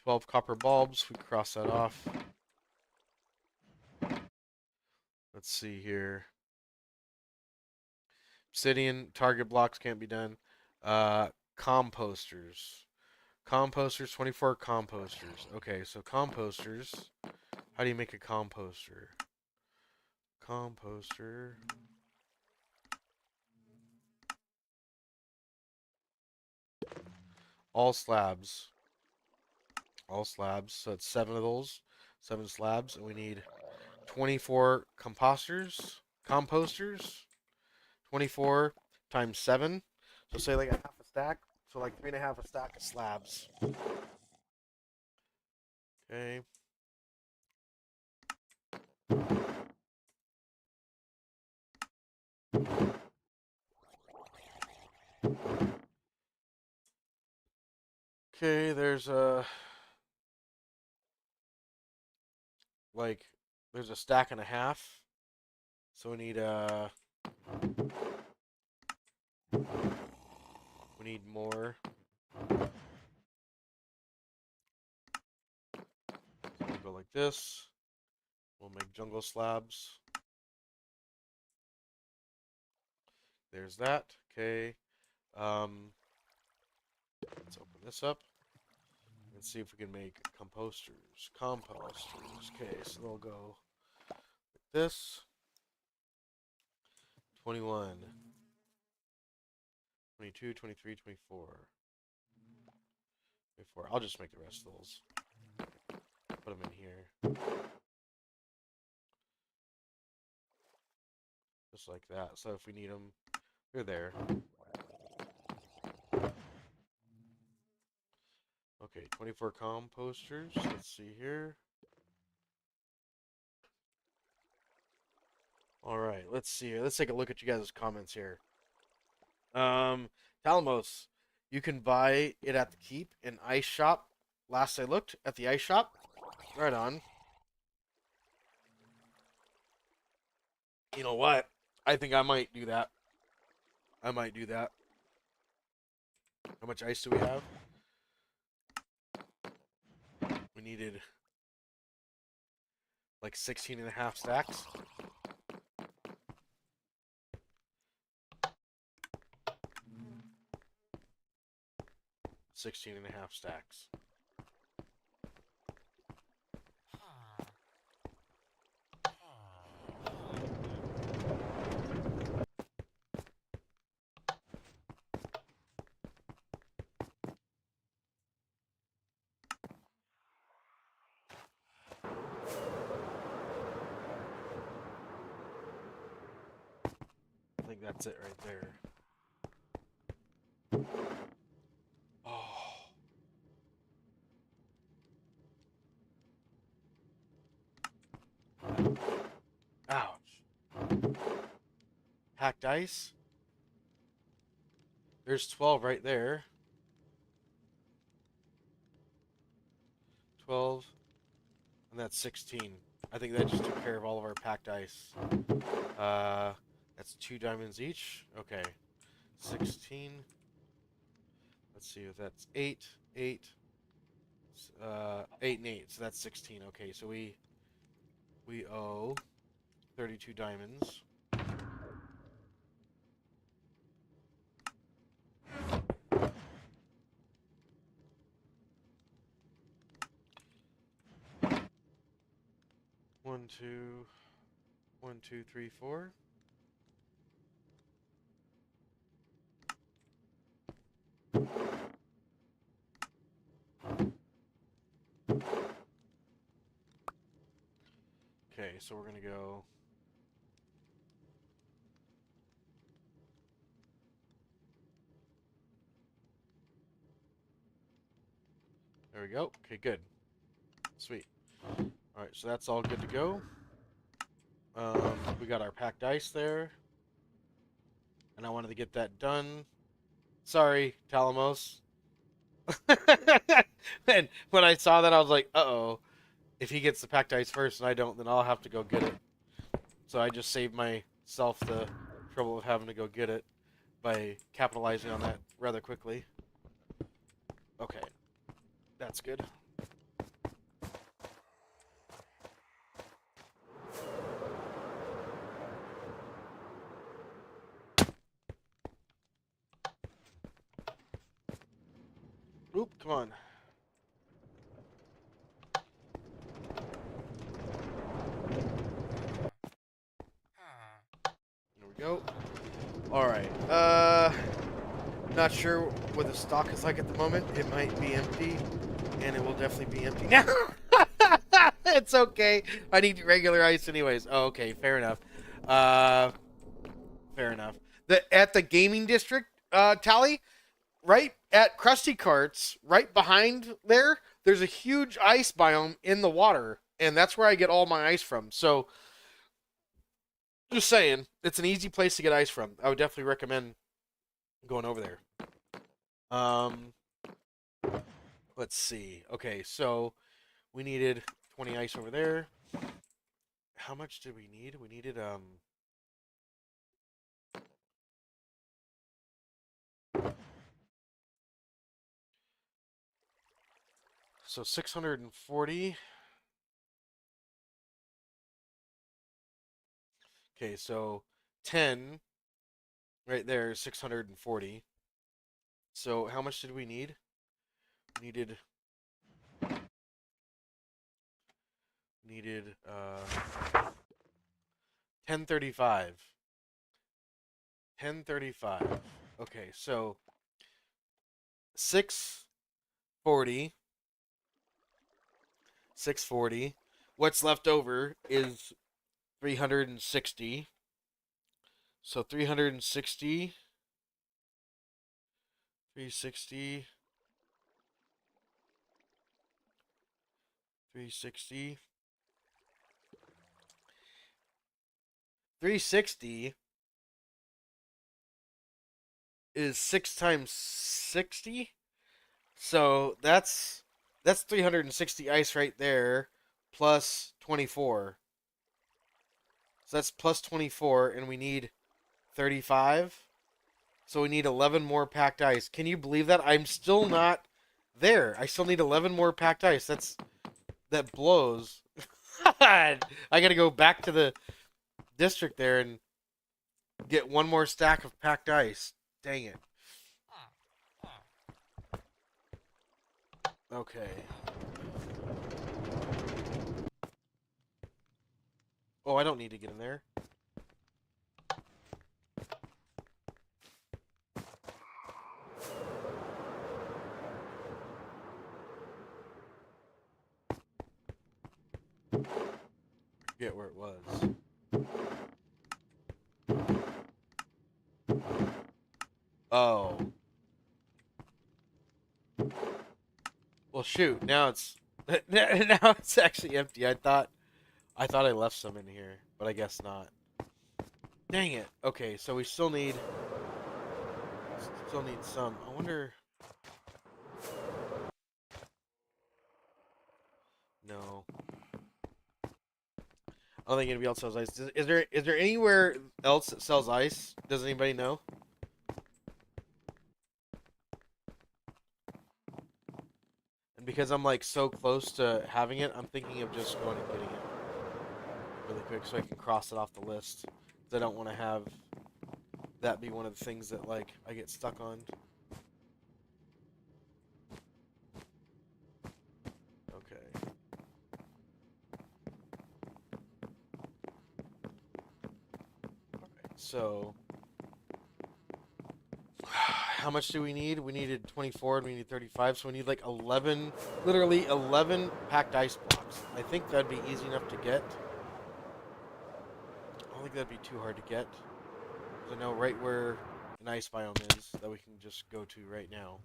12 copper bulbs. We cross that off. Let's see here. Obsidian target blocks can't be done. Composters. Composters, 24 composters. Okay, so composters. How do you make a composter? Composter. All slabs. All slabs. So it's 7 of those. 7 slabs. And we need 24 composters. 24 times 7. So say like a half a stack. So like 3.5 a stack of slabs. Okay. Okay, there's like there's a stack and a half. So we need more. So we'll go like this. We'll make jungle slabs. There's that. Okay. Let's open this up and see if we can make composters. Composters. Okay, so they'll go like this. 21, 22, 23, 24. 24. I'll just make the rest of those. Put them in here. Just like that. So if we need them, they're there. Okay, 24 composters. Let's see here. All right, let's see here. Let's take a look at you guys' comments here. Talamos, you can buy it at the Keep in Ice Shop. Last I looked at the Ice Shop. Right on. You know what? I think I might do that. I might do that. How much ice do we have? We needed like 16 and a half stacks. 16 and a half stacks. I think that's it right there. Oh. Ouch. Hacked ice? There's 12 right there. 12, and that's 16. I think that just took care of all of our packed ice. That's 2 diamonds each. Okay. 16. Let's see if that's 8, 8, 8 and 8. So that's 16. Okay, so we owe 32 diamonds. One, two, 1, 2, 3, 4. Okay, so we're gonna go. There we go. Okay, good. Sweet. Alright, so that's all good to go. We got our packed ice there. And I wanted to get that done. Sorry, Talamos. And when I saw that, I was like, uh-oh. If he gets the packed ice first and I don't, then I'll have to go get it. So I just saved myself the trouble of having to go get it by capitalizing on that rather quickly. Okay. That's good. Oop, come on. There we go. Alright. Not sure what the stock is like at the moment. It might be empty. And it will definitely be empty now. It's okay. I need regular ice anyways. Oh, okay. Fair enough. Fair enough. At the gaming district, Tally, right at Krusty Karts, right behind there, there's a huge ice biome in the water, and that's where I get all my ice from. So, just saying, it's an easy place to get ice from. I would definitely recommend going over there. Let's see. Okay, so we needed 20 ice over there. How much did we need? We needed so 640. Okay, so 10 right there is 640. So how much did we need? We needed 1035. 1035. Okay, so 640. 640. What's left over is 360. So 360. 360. 360. 360 is 6 times 60. So that's 360 ice right there plus 24. So that's plus 24 and we need 35. So we need 11 more packed ice. Can you believe that? I'm still not there. I still need 11 more packed ice. That blows. I got to go back to the district there and get one more stack of packed ice. Dang it. Okay. Oh, I don't need to get in there. Forget where it was. Oh. Well, shoot. Now it's now it's actually empty. I thought I left some in here, but I guess not. Dang it. Okay, so we still need some. I wonder. No. I don't think anybody else sells ice. Is there anywhere else that sells ice? Does anybody know? And because I'm like so close to having it, I'm thinking of just going and getting it really quick so I can cross it off the list. Because I don't want to have that be one of the things that like I get stuck on. Okay. Alright, so how much do we need? We needed 24 and we need 35, so we need like 11, literally 11 packed ice blocks. I think that'd be easy enough to get. I don't think that'd be too hard to get. Because I know right where an ice biome is that we can just go to right now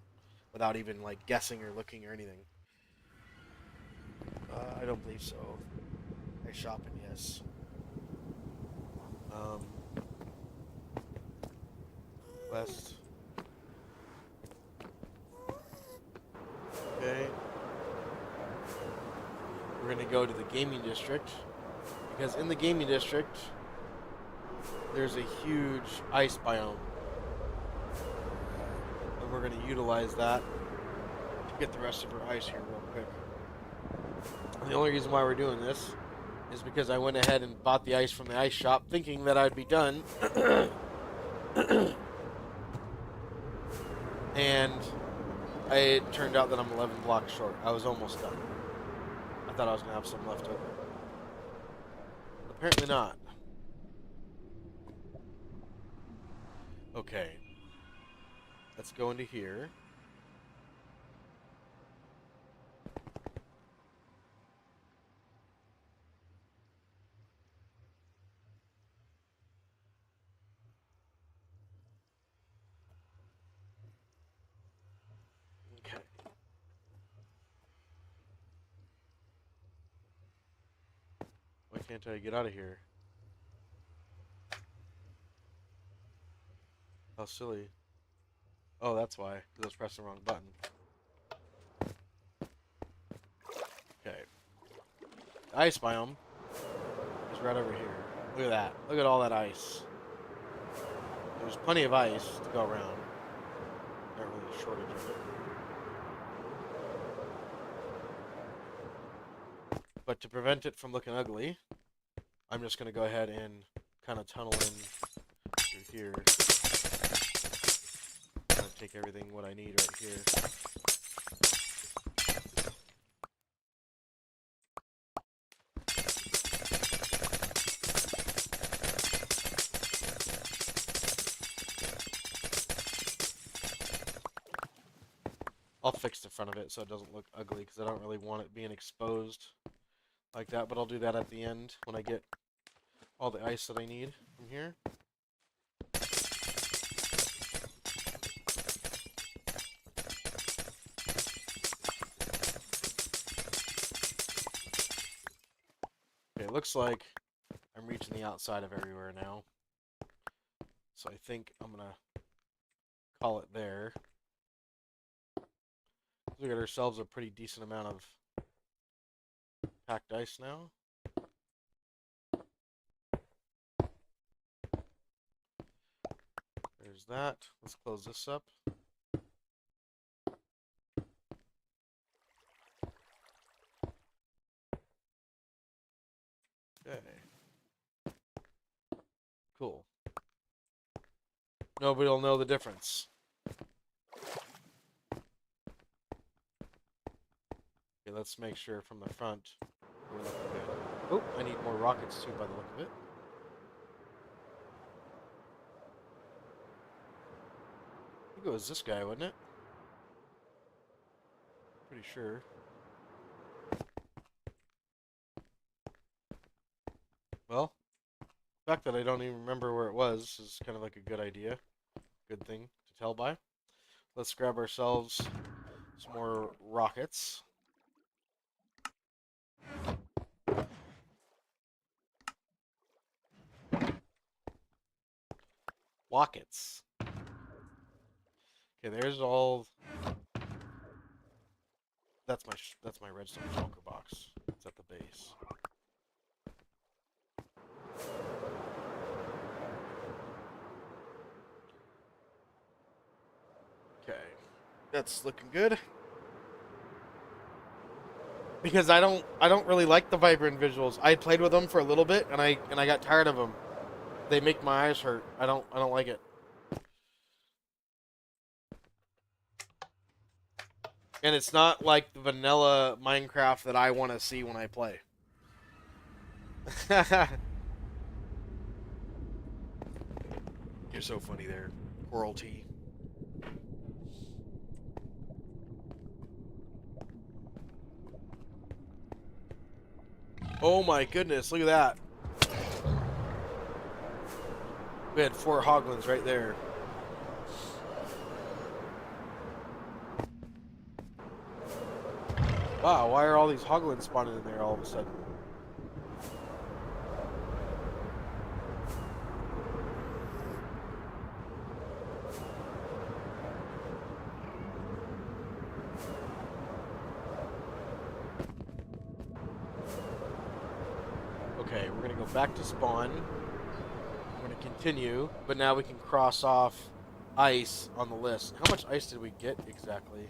without even like guessing or looking or anything. I don't believe so. Ice shopping, yes. West. Okay. We're gonna go to the gaming district because in the gaming district there's a huge ice biome, and we're gonna utilize that to get the rest of our ice here real quick. And the only reason why we're doing this is because I went ahead and bought the ice from the ice shop thinking that I'd be done. And it turned out that I'm 11 blocks short. I was almost done. I thought I was going to have some left over. But apparently not. Okay. Let's go into here. Okay. Why can't I get out of here? How silly. Oh, that's why. Because I was pressing the wrong button. Okay. The ice biome is right over here. Look at that. Look at all that ice. There's plenty of ice to go around. Not really a shortage of it. But to prevent it from looking ugly, I'm just going to go ahead and kind of tunnel in through here. Kind of take everything what I need right here. I'll fix the front of it so it doesn't look ugly because I don't really want it being exposed like that, but I'll do that at the end when I get all the ice that I need from here. Okay, looks like I'm reaching the outside of everywhere now. So I think I'm going to call it there. We got ourselves a pretty decent amount of packed ice now. There's that. Let's close this up. Okay. Cool. Nobody will know the difference. Okay, let's make sure from the front we're looking good. Oh, I need more rockets too by the look of it. I think it was this guy, wasn't it? Pretty sure. Well, the fact that I don't even remember where it was is kind of like a good idea. Good thing to tell by. Let's grab ourselves some more rockets. Rockets. Okay, there's all. That's my redstone shulker box. It's at the base. Okay, that's looking good. Because I don't really like the vibrant visuals. I played with them for a little bit and I got tired of them. They make my eyes hurt. I don't like it. And it's not like the vanilla Minecraft that I want to see when I play. You're so funny there, Coral T. Oh my goodness, look at that. We had 4 hoglins right there. Wow, why are all these hoglins spawning in there all of a sudden? Okay, we're gonna go back to spawn. We're gonna continue, but now we can cross off ice on the list. How much ice did we get exactly?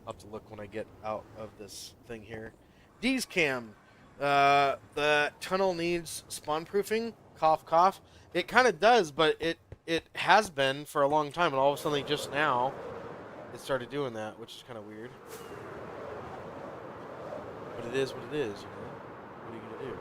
I'll have to look when I get out of this thing here. D's cam. The tunnel needs spawn proofing. Cough, cough. It kind of does, but it has been for a long time, and all of a sudden, just now, it started doing that, which is kind of weird. But it is what it is, you know. What are you gonna do?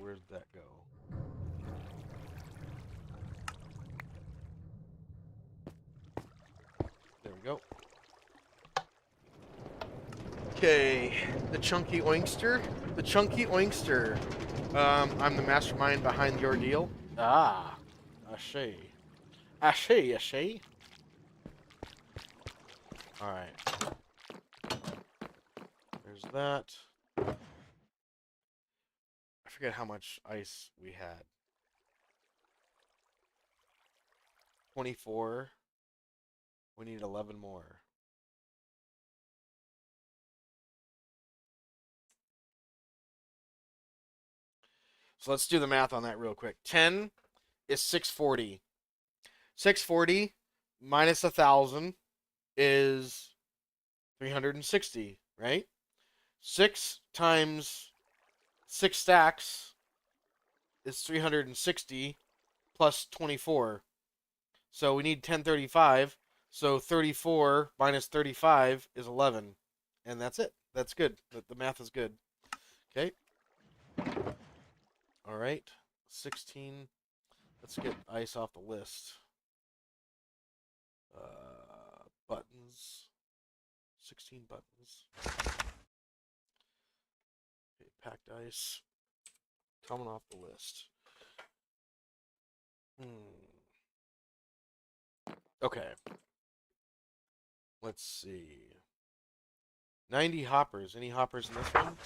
Where'd that go? There we go. Okay, the chunky oinkster. The chunky oinkster. I'm the mastermind behind the ordeal. Ah, ashay. Ashay, ashay. Alright. There's that. I forget how much ice we had. 24. We need 11 more. So let's do the math on that real quick. 10 is 640. 640 minus 1,000 is 360, right? 6 times 6 stacks is 360 plus 24. So we need 1035. So 34 minus 35 is 11. And that's it. That's good. The math is good. Okay. All right. 16. Let's get ice off the list. Buttons. 16 buttons. Okay, packed ice. Coming off the list. Okay. Let's see. 90 hoppers. Any hoppers in this one?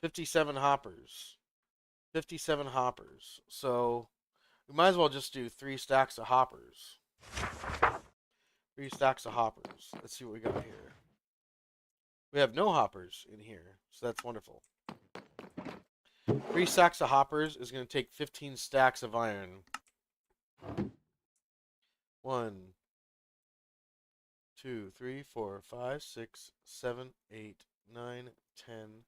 57 hoppers. 57 hoppers. So we might as well just do 3 stacks of hoppers. 3 stacks of hoppers. Let's see what we got here. We have no hoppers in here, so that's wonderful. 3 stacks of hoppers is going to take 15 stacks of iron. 1, 2, 3, 4, 5, 6, 7, 8, 9, 10,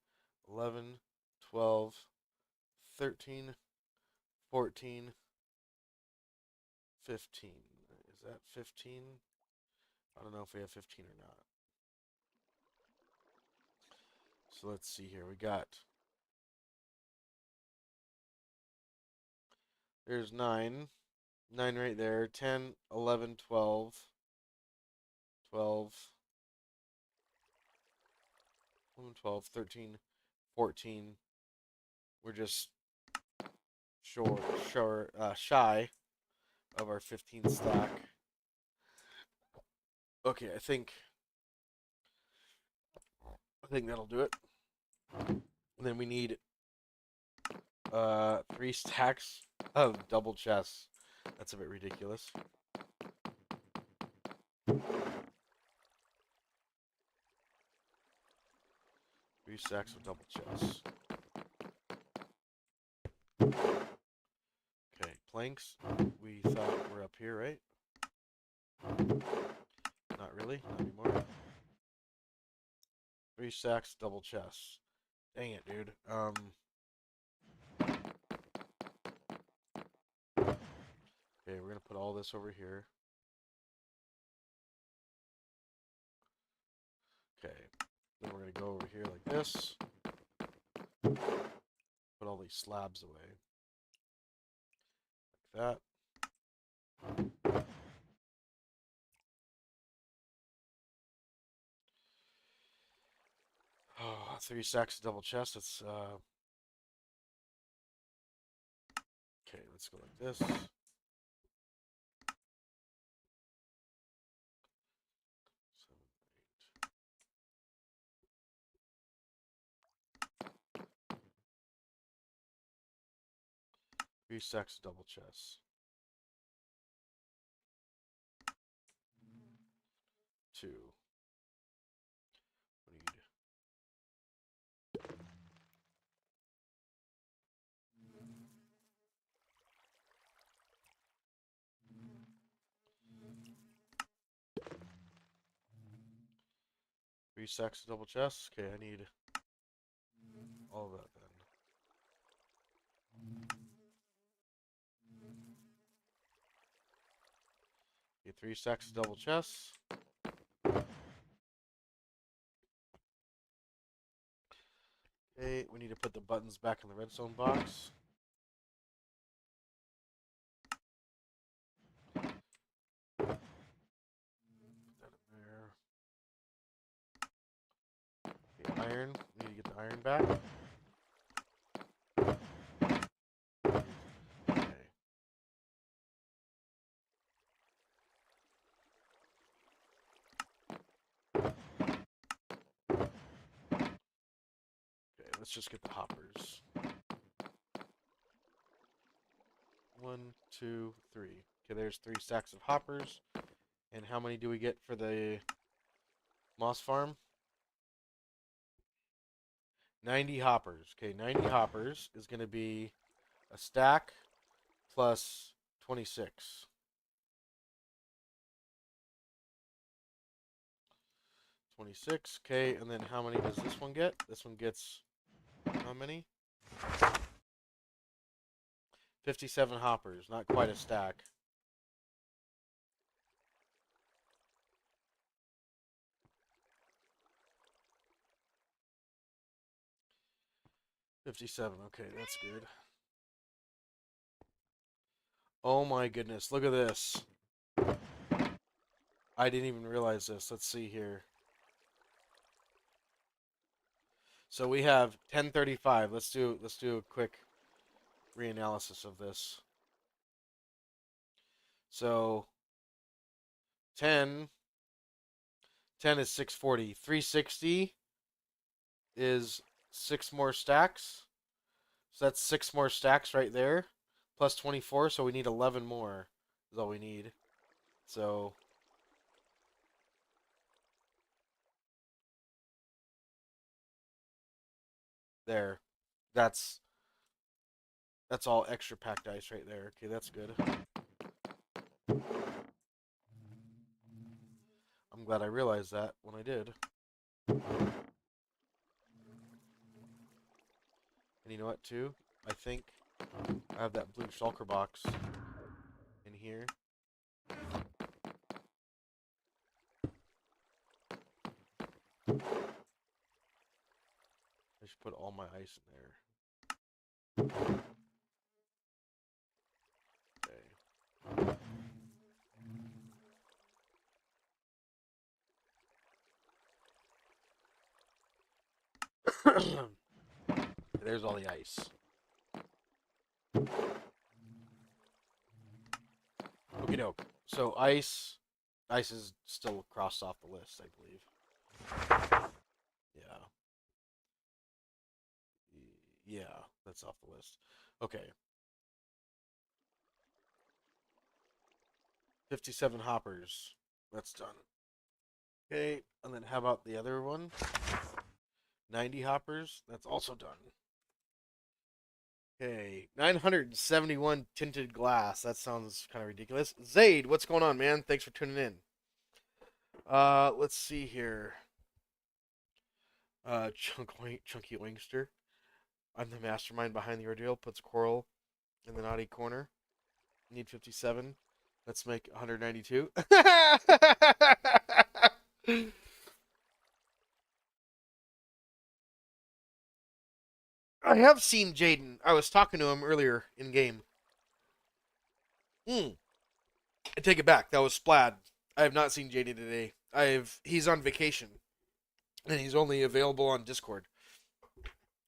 11, 12, 13, 14, 15. Is that 15? I don't know if we have 15 or not. So let's see here. We got... There's 9. 9 right there. 10, 11, 12. 12. 11, 12, 13, 14. We're just shy of our 15 stack. Okay, I think that'll do it. And then we need 3 stacks of double chests. That's a bit ridiculous. 3 stacks of double chests. Okay, planks. We thought were up here, right? Not really, not anymore. 3 stacks, double chests. Dang it, dude. Okay, we're gonna put all this over here. Okay, then we're gonna go over here like this. Put all these slabs away. Like that. Oh, 3 stacks of double chests. It's okay, let's go like this. 3 stacks of double chests. 2. We need 3 stacks of double chests. Okay, I need all of that then. Okay, 3 stacks of double chests. Okay, we need to put the buttons back in the redstone box. Put that in there. Okay, iron. We need to get the iron back. Okay. Okay, let's just get the hoppers. 1, 2, 3. Okay, there's 3 stacks of hoppers. And how many do we get for the moss farm? 90 hoppers. Okay, 90 hoppers is going to be a stack plus 26. 26. Okay, and then how many does this one get? This one gets how many? 57 hoppers. Not quite a stack. $57. Okay, that's good. Oh my goodness, look at this. I didn't even realize this. Let's see here. So we have 1035. Let's do a quick reanalysis of this. So 10 is 640. 360 is 6 more stacks. So that's 6 more stacks right there. Plus 24, so we need 11 more is all we need. So there. That's all extra packed ice right there. Okay, that's good. I'm glad I realized that when I did. And you know what, too? I think I have that blue shulker box in here. I should put all my ice in there. Okay. There's all the ice. Okie doke. So ice is still crossed off the list, I believe. Yeah. Yeah, that's off the list. Okay. 57 hoppers. That's done. Okay, and then how about the other one? 90 hoppers. That's also done. Okay, 971 tinted glass. That sounds kind of ridiculous. Zaid, what's going on, man? Thanks for tuning in. Let's see here. Chunky Wingster. I'm the mastermind behind the ordeal. Puts Coral in the naughty corner. Need 57. Let's make 192. I have seen Jaden. I was talking to him earlier in game. I take it back. That was Splad. I have not seen Jaden today. He's on vacation and he's only available on Discord.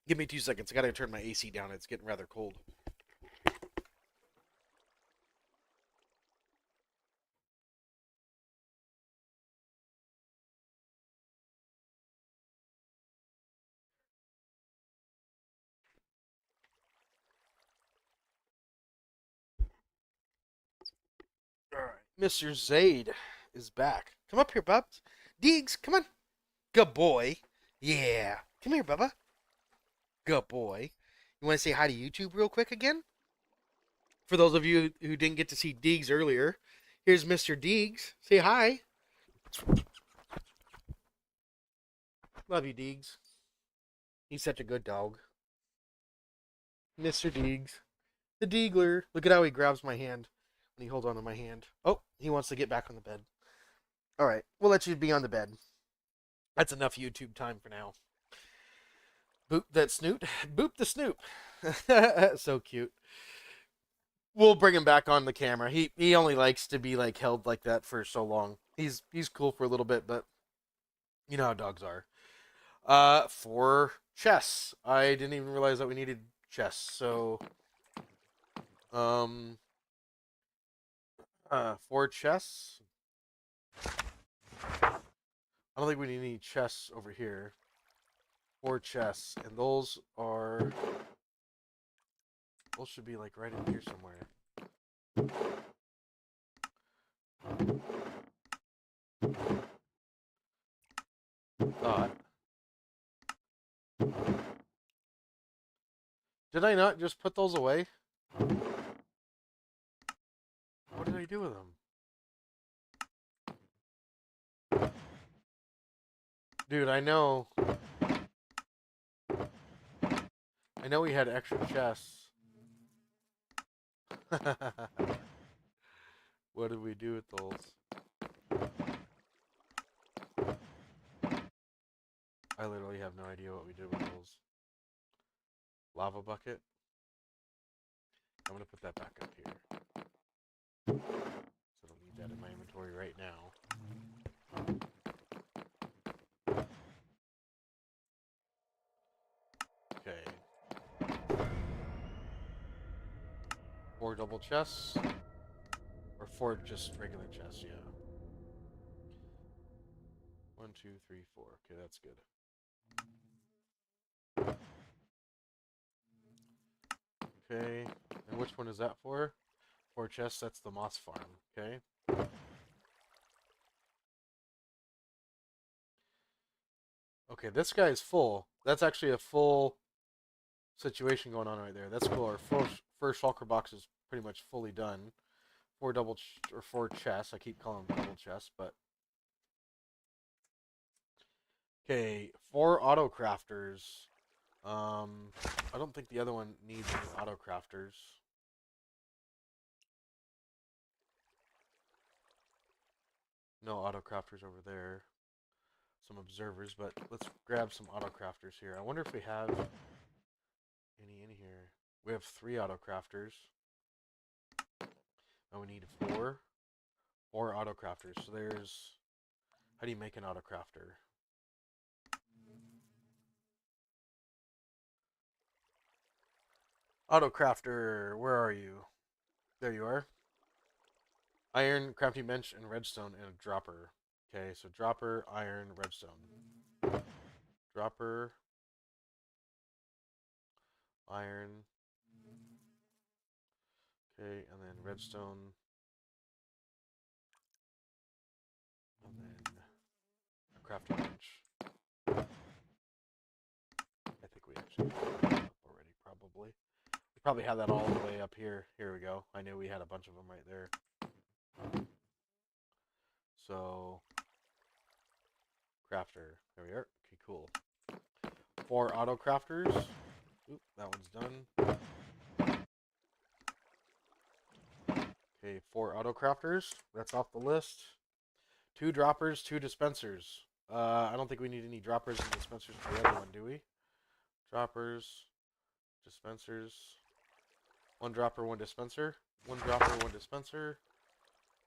Give me 2 seconds. I gotta turn my AC down. It's getting rather cold. All right, Mr. Zaid is back. Come up here, Bubs. Deegs, come on. Good boy. Yeah. Come here, Bubba. Good boy. You want to say hi to YouTube real quick again? For those of you who didn't get to see Deegs earlier, here's Mr. Deegs. Say hi. Love you, Deegs. He's such a good dog. Mr. Deegs. The Deegler. Look at how he grabs my hand when he holds onto my hand. Oh, he wants to get back on the bed. All right, we'll let you be on the bed. That's enough YouTube time for now. Boop that snoot. Boop the snoop. So cute. We'll bring him back on the camera. He only likes to be like held like that for so long. He's cool for a little bit, but you know how dogs are. For chess, I didn't even realize that we needed chess. So, for chess, I don't think we need any chess over here. For chess, and those should be like right in here somewhere. Did I not just put those away? What did I do with them? Dude, I know we had extra chests. What did we do with those? I literally have no idea what we did with those. Lava bucket. I'm gonna put that back up here. So I'll leave that in my inventory right now. Okay. 4 double chests. Or 4 just regular chests, yeah. 1, 2, 3, 4. Okay, that's good. Okay, and which one is that for? 4 chests, that's the moss farm, okay? Okay, this guy is full. That's actually a full situation going on right there. That's cool. Our first shulker box is pretty much fully done. 4 chests. I keep calling them double chests, but okay, 4 auto crafters. I don't think the other one needs any auto crafters. No auto crafters over there. Some observers, but let's grab some auto crafters here. I wonder if we have any in here. We have 3 auto crafters. And we need 4 auto crafters. So there's, how do you make an auto crafter? Auto crafter, where are you? There you are. Iron, crafting bench, and redstone, and a dropper. Okay, so dropper, iron, redstone. Dropper, iron. Okay, and then redstone. And then a crafting bench. I think we actually have that up already, probably. We probably have that all the way up here. Here we go. I knew we had a bunch of them right there. So, crafter. There we are. Okay, cool. 4 auto crafters. Oop, that one's done. Okay, 4 auto crafters. That's off the list. 2 droppers, 2 dispensers. I don't think we need any droppers and dispensers for the other one, do we? Droppers, dispensers. 1 dropper, 1 dispenser. 1 dropper, 1 dispenser.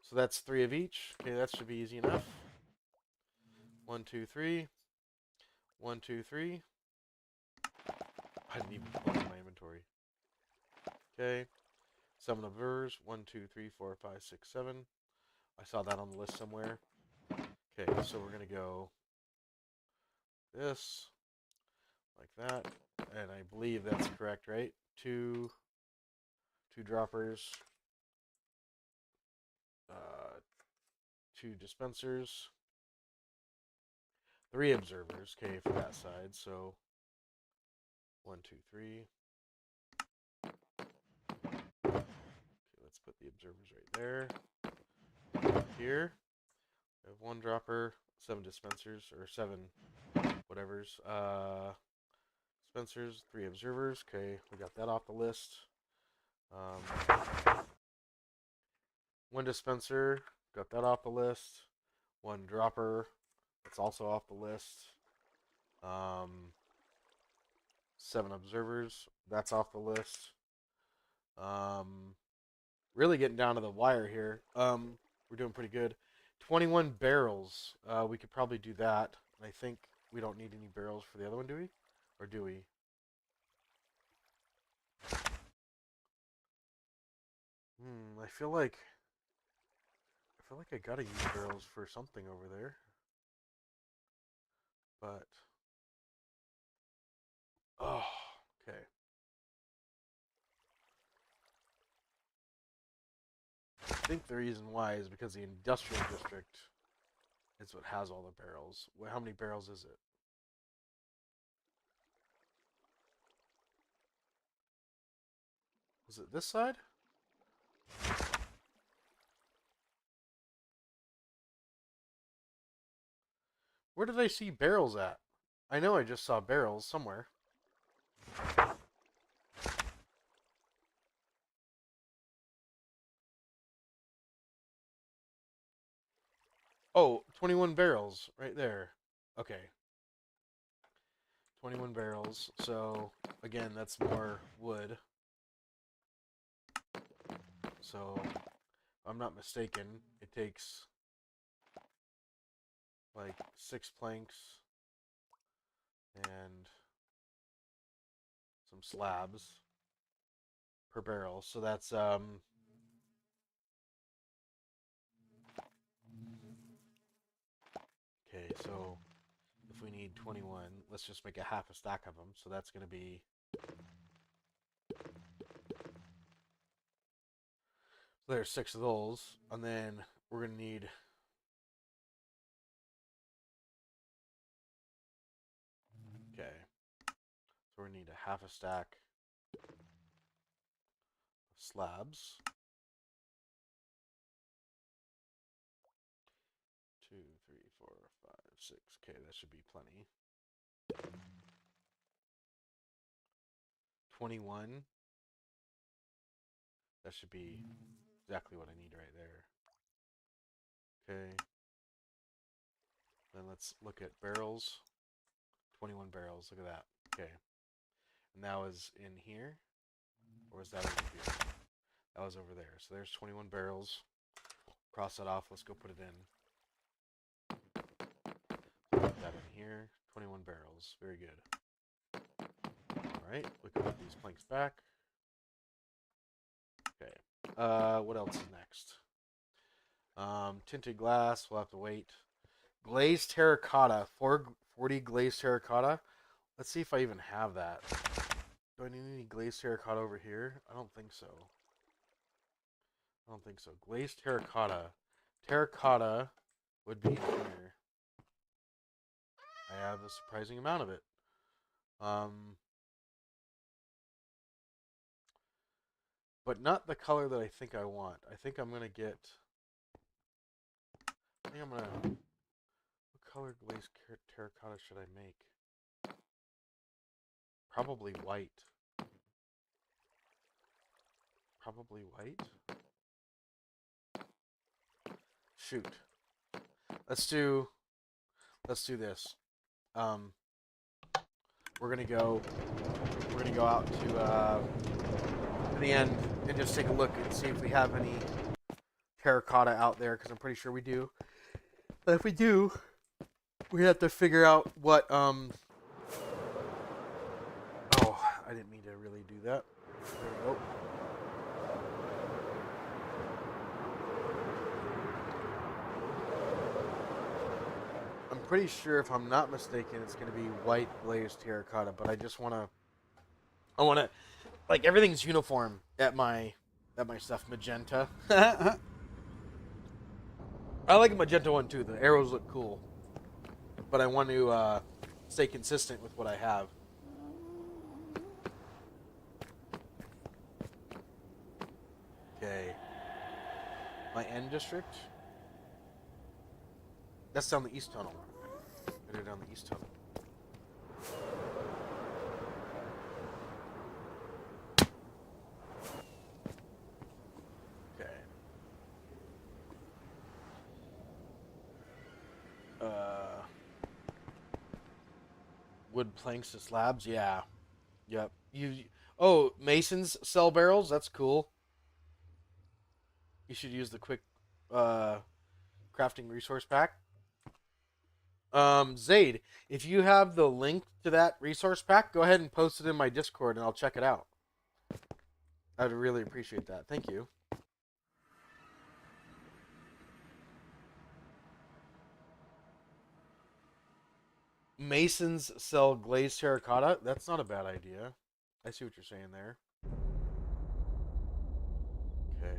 So that's 3 of each. Okay, that should be easy enough. 1, 2, 3. 1, 2, 3. I didn't even look at my inventory. Okay. 7 observers. 1, 2, 3, 4, 5, 6, 7. I saw that on the list somewhere. Okay, so we're going to go this, like that. And I believe that's correct, right? 2 droppers. 2 dispensers. 3 observers, okay, for that side. So 1, 2, 3. Okay, let's put the observers right there. Here, we have 1 dropper, 7 dispensers, or 7 whatevers. Dispensers, 3 observers. Okay, we got that off the list. 1 dispenser, got that off the list. 1 dropper, that's also off the list. 7 observers, that's off the list. Really getting down to the wire here. We're doing pretty good. 21 barrels. We could probably do that. I think we don't need any barrels for the other one, do we? Or do we? I feel like I gotta use barrels for something over there. But oh, okay. I think the reason why is because the industrial district is what has all the barrels. How many barrels is it? Was it this side? Where did I see barrels at? I know I just saw barrels somewhere. Oh, 21 barrels right there. Okay. 21 barrels. So, again, that's more wood. So, if I'm not mistaken, it takes like 6 planks and some slabs per barrel. So that's okay, so if we need 21, let's just make a half a stack of them. So that's going to be there's 6 of those, and then we're going to need okay. So we're going to need a half a stack of slabs. 2, 3, 4, 5, 6. Okay, that should be plenty. 21. That should be exactly what I need right there. Okay. Then let's look at barrels. 21 barrels. Look at that. Okay. And that was in here. Or was that over here? That was over there. So there's 21 barrels. Cross that off. Let's go put it in. Put that in here. 21 barrels. Very good. Alright. We can put these planks back. What else is next? Tinted glass. We'll have to wait. Glazed terracotta. 440 glazed terracotta. Let's see if I even have that. Do I need any glazed terracotta over here? I don't think so. I don't think so. Glazed terracotta. Terracotta would be here. I have a surprising amount of it. But not the color that I think I want. I think I'm gonna get. I think I'm gonna. What color glazed terracotta should I make? Probably white. Probably white. Shoot. Let's do this. We're gonna go out to the end and just take a look and see if we have any terracotta out there, because I'm pretty sure we do. But if we do, we have to figure out what oh, I didn't mean to really do that. There we go. I'm pretty sure, if I'm not mistaken, it's going to be white glazed terracotta, but I want to, like, everything's uniform at my stuff. Magenta. I like a magenta one too. The arrows look cool, but I want to stay consistent with what I have. Okay. My end district. That's down the east tunnel. Better down the east tunnel. Okay. Wood planks to slabs. Yeah. Yep. Oh, masons sell barrels. That's cool. You should use the quick crafting resource pack. Zaid, if you have the link to that resource pack, go ahead and post it in my Discord and I'll check it out. I'd really appreciate that. Thank you. Masons sell glazed terracotta. That's not a bad idea. I see what you're saying there. Okay.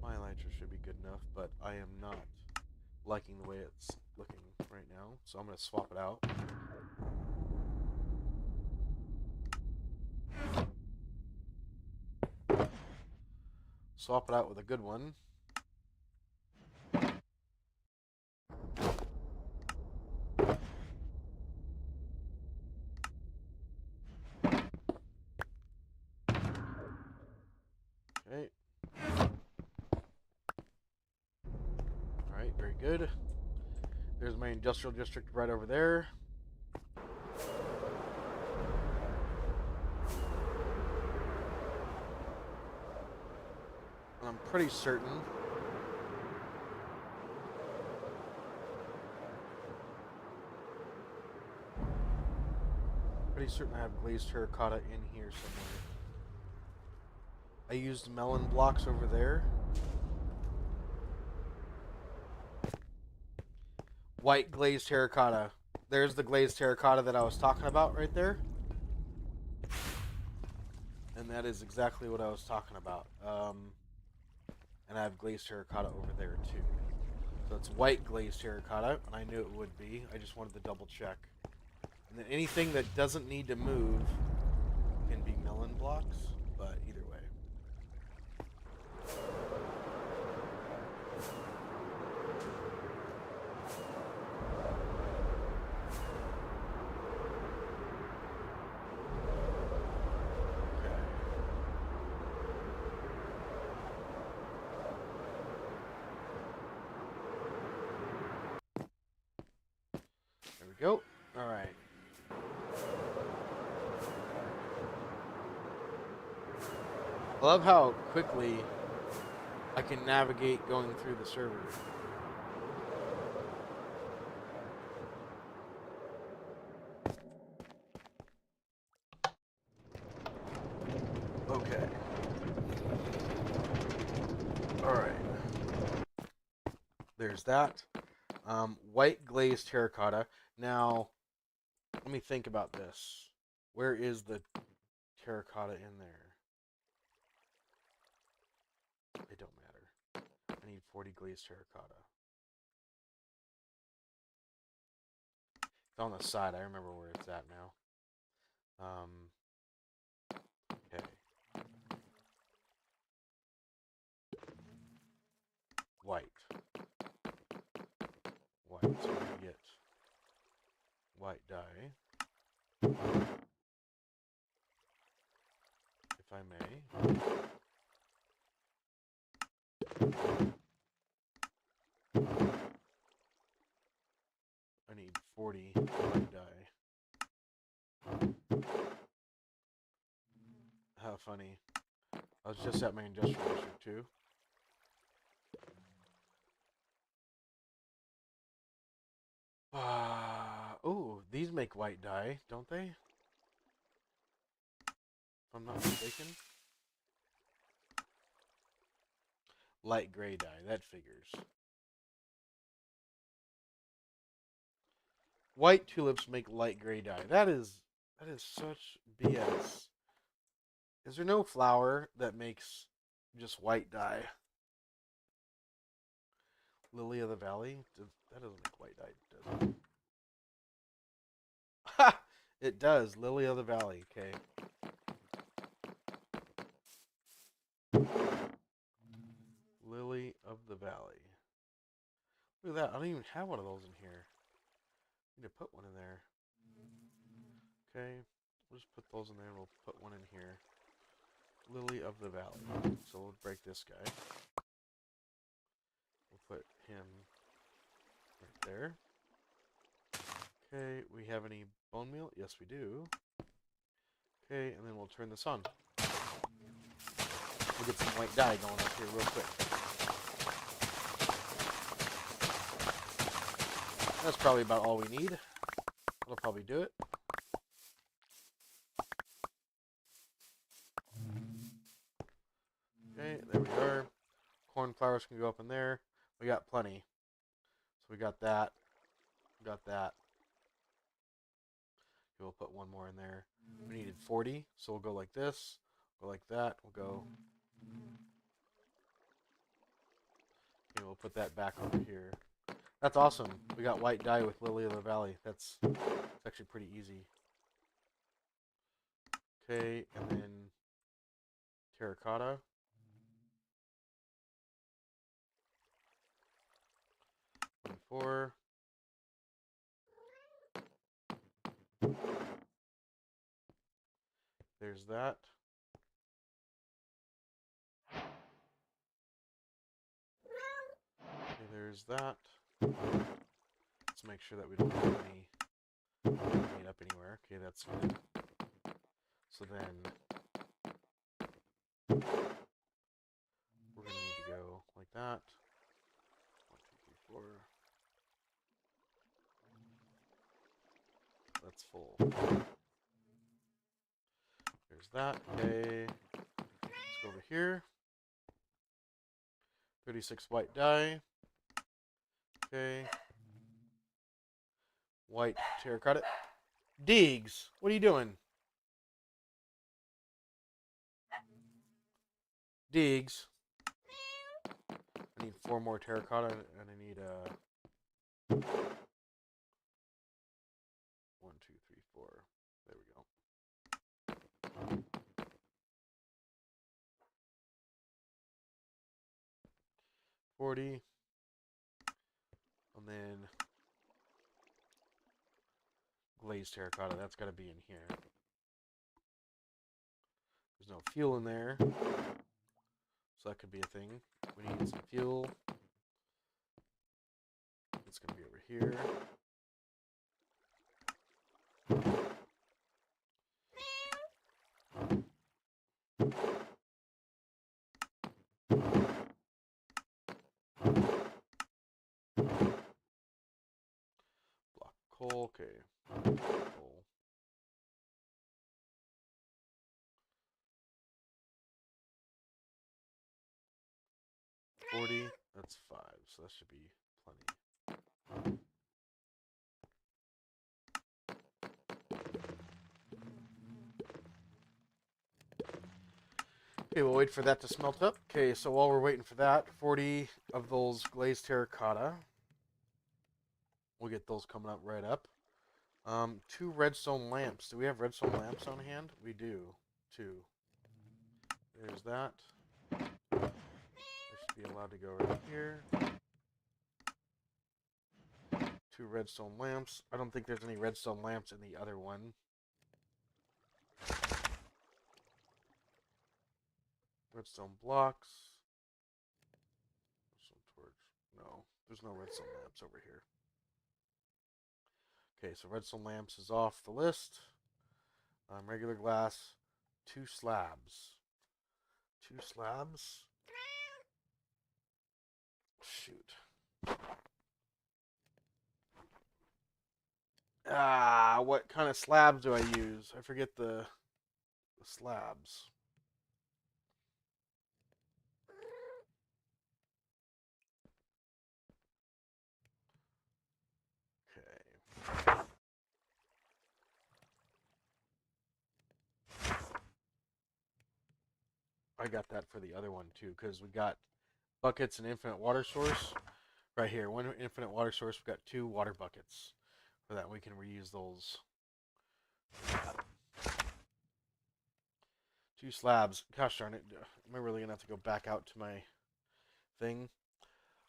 My elytra should be good enough, but I am not liking the way it's looking right now, so I'm going to swap it out. Swap it out with a good one. Okay. Alright, very good. There's my industrial district right over there. And I'm pretty certain I have glazed terracotta in here somewhere. I used melon blocks over there. White glazed terracotta. There's the glazed terracotta that I was talking about right there. And that is exactly what I was talking about. And I have glazed terracotta over there too. So it's white glazed terracotta, and I knew it would be. I just wanted to double check. And then anything that doesn't need to move can be melon blocks, but either way. There we go. All right. I love how quickly I can navigate going through the server. Okay. All right. There's that. White glazed terracotta. Now, let me think about this. Where is the terracotta in there? It don't matter. I need 40 glazed terracotta. It's on the side. I remember where it's at now. Okay. White. White. So we're going to get white dye. If I may. I need 40 white dye. How funny. I was just at my industrial district too. Oh, these make white dye, don't they? If I'm not mistaken. Light gray dye, that figures. White tulips make light gray dye. That is such BS. Is there no flower that makes just white dye? Lily of the Valley? That doesn't make white dye, does it? Ha! It does. Lily of the Valley. Okay. Lily of the Valley. Look at that. I don't even have one of those in here. I need to put one in there. Okay. We'll just put those in there and we'll put one in here. Lily of the Valley. So we'll break this guy. We'll put him right there. Okay, we have any bone meal? Yes, we do. Okay, and then we'll turn this on. We'll get some white dye going up here real quick. That's probably about all we need. That'll probably do it. Okay, there we are. Cornflowers can go up in there. We got plenty. So we got that. We got that. Okay, we'll put one more in there. We needed 40, so we'll go like this. Go like that. We'll go. Okay, we'll put that back over here. That's awesome. We got white dye with Lily of the Valley. That's actually pretty easy. Okay, and then terracotta. Four. There's that. Okay, there's that. Let's make sure that we don't have any made up anywhere. Okay, that's good. So then we're gonna need to go like that. 1, 2, 3, 4. That's full. There's that. Okay. Let's go over here. 36 white dye. Okay. White terracotta. Diggs, what are you doing? Diggs. I need 4 more terracotta, and I need 1, 2, 3, 4. There we go. 40. And then glazed terracotta. That's got to be in here. There's no fuel in there. So that could be a thing. We need some fuel. It's going to be over here. Block coal. Okay. Coal. 40. That's 5, so that should be plenty. Okay, we'll wait for that to smelt up. Okay, so while we're waiting for that, 40 of those glazed terracotta. We'll get those coming up right up. 2 redstone lamps. Do we have redstone lamps on hand? We do. 2. There's that. They should be allowed to go right here. 2 redstone lamps. I don't think there's any redstone lamps in the other one. Redstone blocks. Redstone torch. No, there's no redstone lamps over here. Okay, so redstone lamps is off the list. Regular glass. 2 slabs. 2 slabs. Shoot. What kind of slabs do I use? I forget the slabs. Okay. I got that for the other one too, because we got buckets and infinite water source right here. One infinite water source. We've got 2 water buckets for that. We can reuse those. 2 slabs. Gosh darn it! Am I really gonna have to go back out to my thing?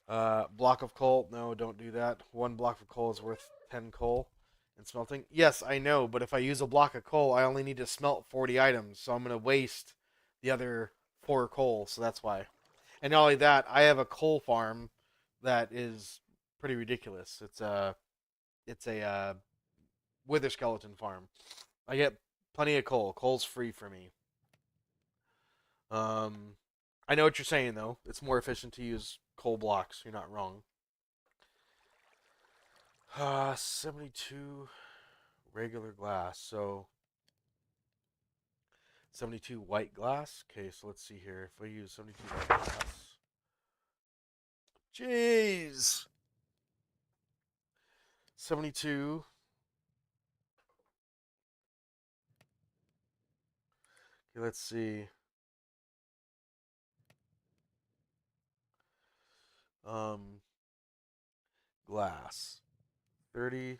Block of coal. No, don't do that. 1 block of coal is worth 10 coal in smelting. Yes, I know, but if I use a block of coal, I only need to smelt 40 items, so I'm gonna waste the other 4 coal. So that's why. And not only that, I have a coal farm that is pretty ridiculous. It's a wither skeleton farm. I get plenty of coal. Coal's free for me. Um, I know what you're saying though. It's more efficient to use coal blocks. You're not wrong. 72 regular glass. So 72 white glass. Okay, so let's see here. If we use 72 white glass. Jeez. 72. Okay, let's see. Um, glass. 30.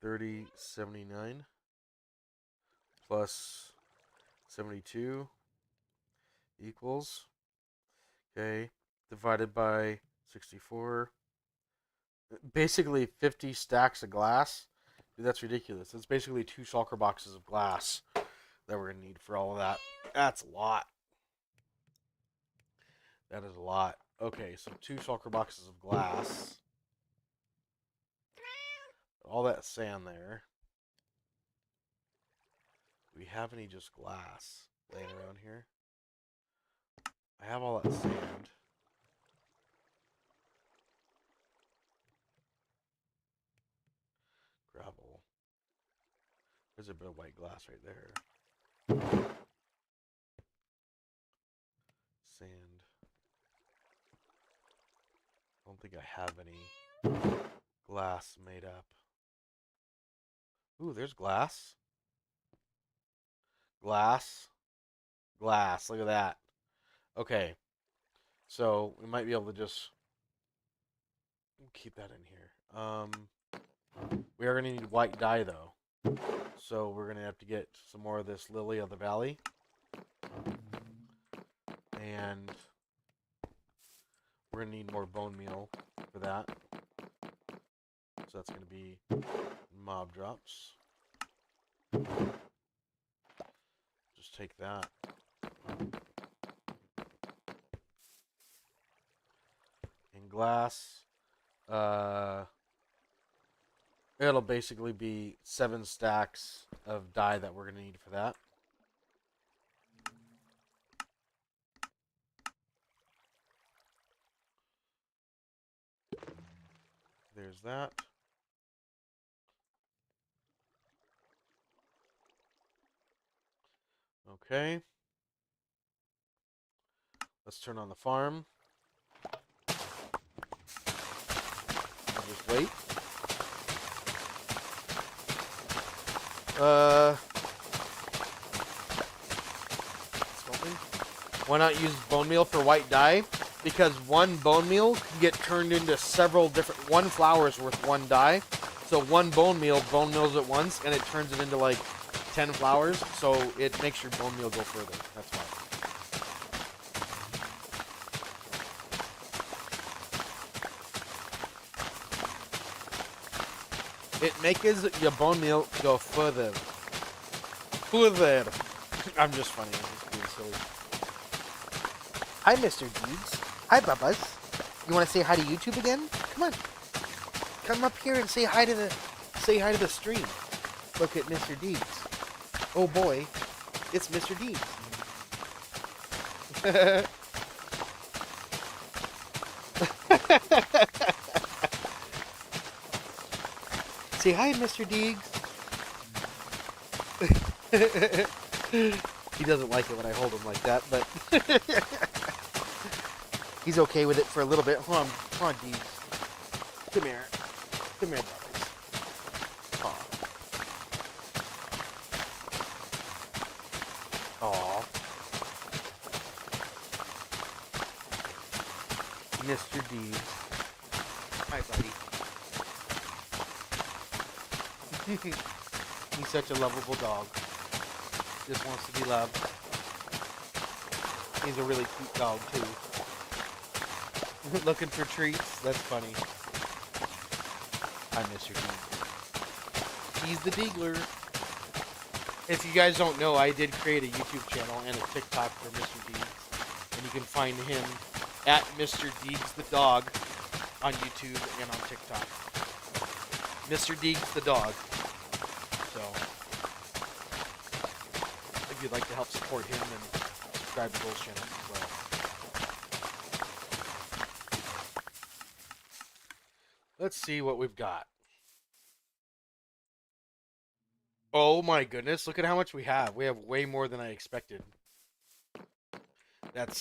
30, 79 plus 72 equals, okay, divided by 64. Basically 50 stacks of glass. Dude, that's ridiculous. It's basically 2 shulker boxes of glass that we're going to need for all of that. That's a lot. That is a lot. Okay, so 2 shulker boxes of glass. All that sand there. Do we have any just glass laying around here? I have all that sand. Gravel. There's a bit of white glass right there. Sand. I don't think I have any glass made up. Ooh, there's glass. Glass. Glass. Look at that. Okay. So we might be able to just keep that in here. We are going to need white dye though. So we're going to have to get some more of this lily of the valley. And we're going to need more bone meal for that. So that's going to be mob drops. Just take that. In glass, it'll basically be 7 stacks of dye that we're going to need for that. There's that. Okay. Let's turn on the farm. I'll just wait. Why not use bone meal for white dye? Because one bone meal can get turned into several different. One flour is worth one dye, so one bone meals at once, and it turns it into like 10 flours. So it makes your bone meal go further. That's why. It makes your bone meal go further. Further. I'm just funny. I'm just being silly. Hi, Mr. Deeds. Hi, Bubbas. You want to say hi to YouTube again? Come on. Come up here and say hi to the stream. Look at Mr. Deeds. Oh boy, it's Mr. Deeds. Say hi, Mr. Deeds. He doesn't like it when I hold him like that, but he's okay with it for a little bit. Come on, Deeds. Come here, brothers. Aw. Mr. Deeds. Hi, buddy. He's such a lovable dog. Just wants to be loved. He's a really cute dog, too. Looking for treats? That's funny. I miss your Deeg. He's the Deegler. If you guys don't know, I did create a YouTube channel and a TikTok for Mr. Deegs. And you can find him at Mr. Deegs the Dog on YouTube and on TikTok. Mr. Deegs the Dog. So, if you'd like to help support him and subscribe to those channels as well. Let's see what we've got. Oh my goodness, look at how much we have. We have way more than I expected. That's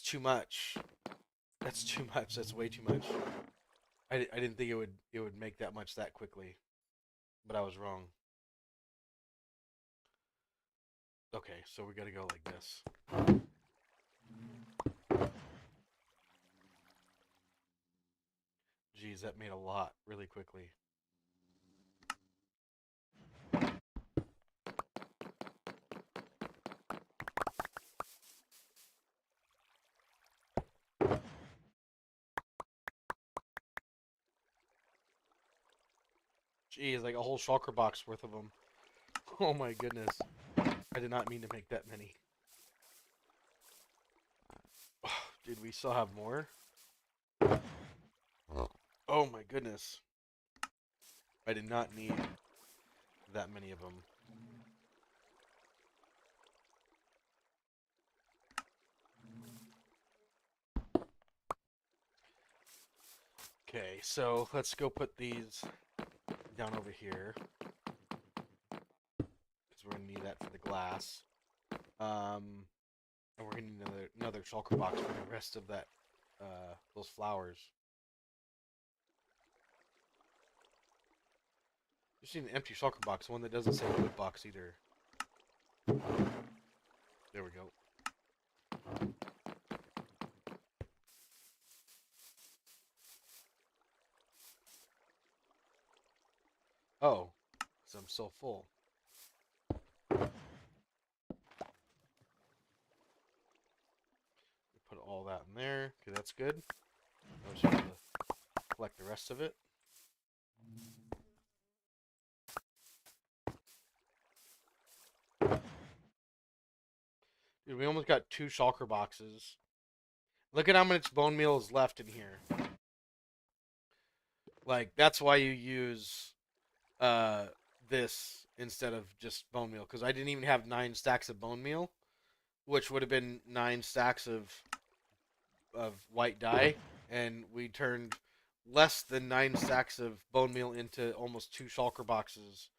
too much. That's too much. That's way too much. I didn't think it would make that much that quickly. But I was wrong. Okay, so we gotta go like this. Geez, that made a lot really quickly. Geez, like a whole shulker box worth of them. Oh my goodness. I did not mean to make that many. Oh, did we still have more? Oh my goodness. I did not need that many of them. Okay, so let's go put these down over here. Because we're going to need that for the glass. And we're going to need another shulker box for the rest of that, those flowers. Just need an empty shulker box, one that doesn't say wood box either. There we go. Oh, because I'm so full. Put all that in there. Okay, that's good. I'm just going to collect the rest of it. Dude, we almost got 2 shulker boxes. Look at how much bone meal is left in here. Like, that's why you use this instead of just bone meal. Because I didn't even have 9 stacks of bone meal, which would have been 9 stacks of white dye. And we turned less than 9 stacks of bone meal into almost 2 shulker boxes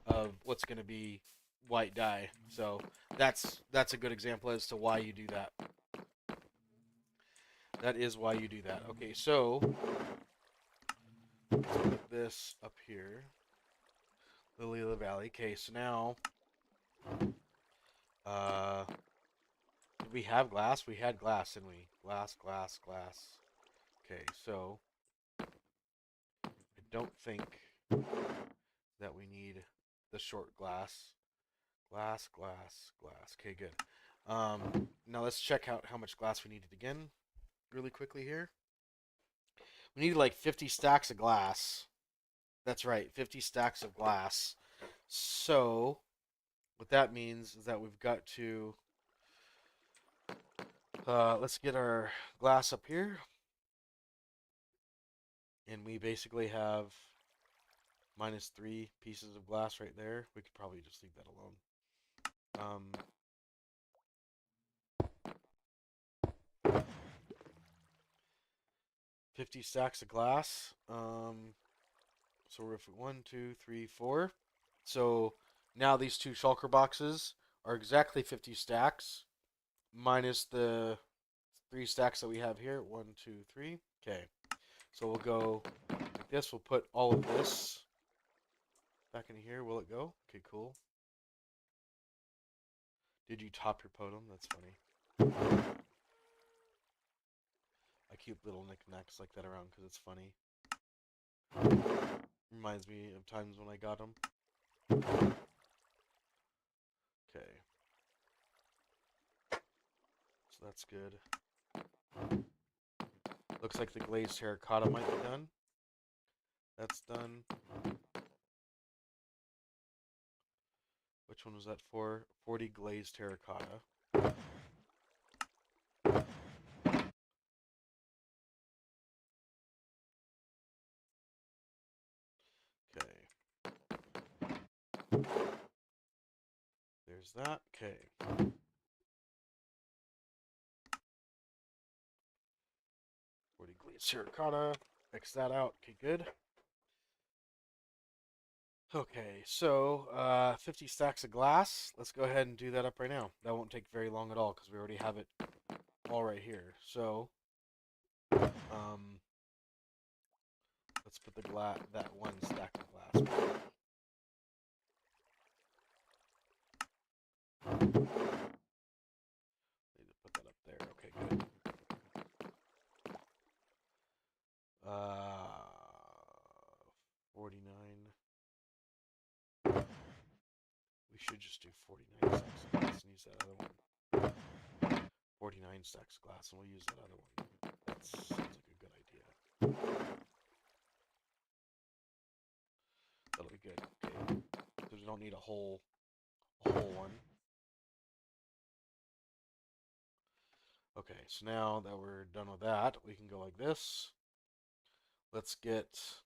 of what's going to be white dye. So that's a good example as to why you do that. That is why you do that. Okay, so let's put this up here. Lily of the Valley. Okay, so now did we have glass? We had glass, didn't we? Glass, glass, glass. Okay, so I don't think that we need the short glass. Glass, glass, glass. Okay, good. Now let's check out how much glass we needed again, really quickly here. We needed like 50 stacks of glass. That's right, 50 stacks of glass. So what that means is that we've got to let's get our glass up here, and we basically have -3 pieces of glass right there. We could probably just leave that alone. 50 stacks of glass. So we're at 1, 2, 3, 4. So now these two shulker boxes are exactly 50 stacks minus the 3 stacks that we have here. 1, 2, 3. Okay. So we'll go like this. We'll put all of this back in here. Will it go? Okay, cool. Did you top your totem? That's funny. I keep little knickknacks like that around because it's funny. Reminds me of times when I got them. Okay. So that's good. Looks like the glazed terracotta might be done. That's done. Which one was that for? 40 glazed terracotta. Okay. There's that. Okay. 40 glazed terracotta. X that out. Okay, good. Okay, so 50 stacks of glass. Let's go ahead and do that up right now. That won't take very long at all because we already have it all right here. So, let's put that one stack of glass. Need to put that up there. Okay, good. Uh, 49. We should just do 49 stacks of glass and use that other one. 49 stacks of glass and we'll use that other one. That sounds like a good idea. That'll be good. Okay. So we don't need a whole one. Okay, so now that we're done with that, we can go like this. Let's get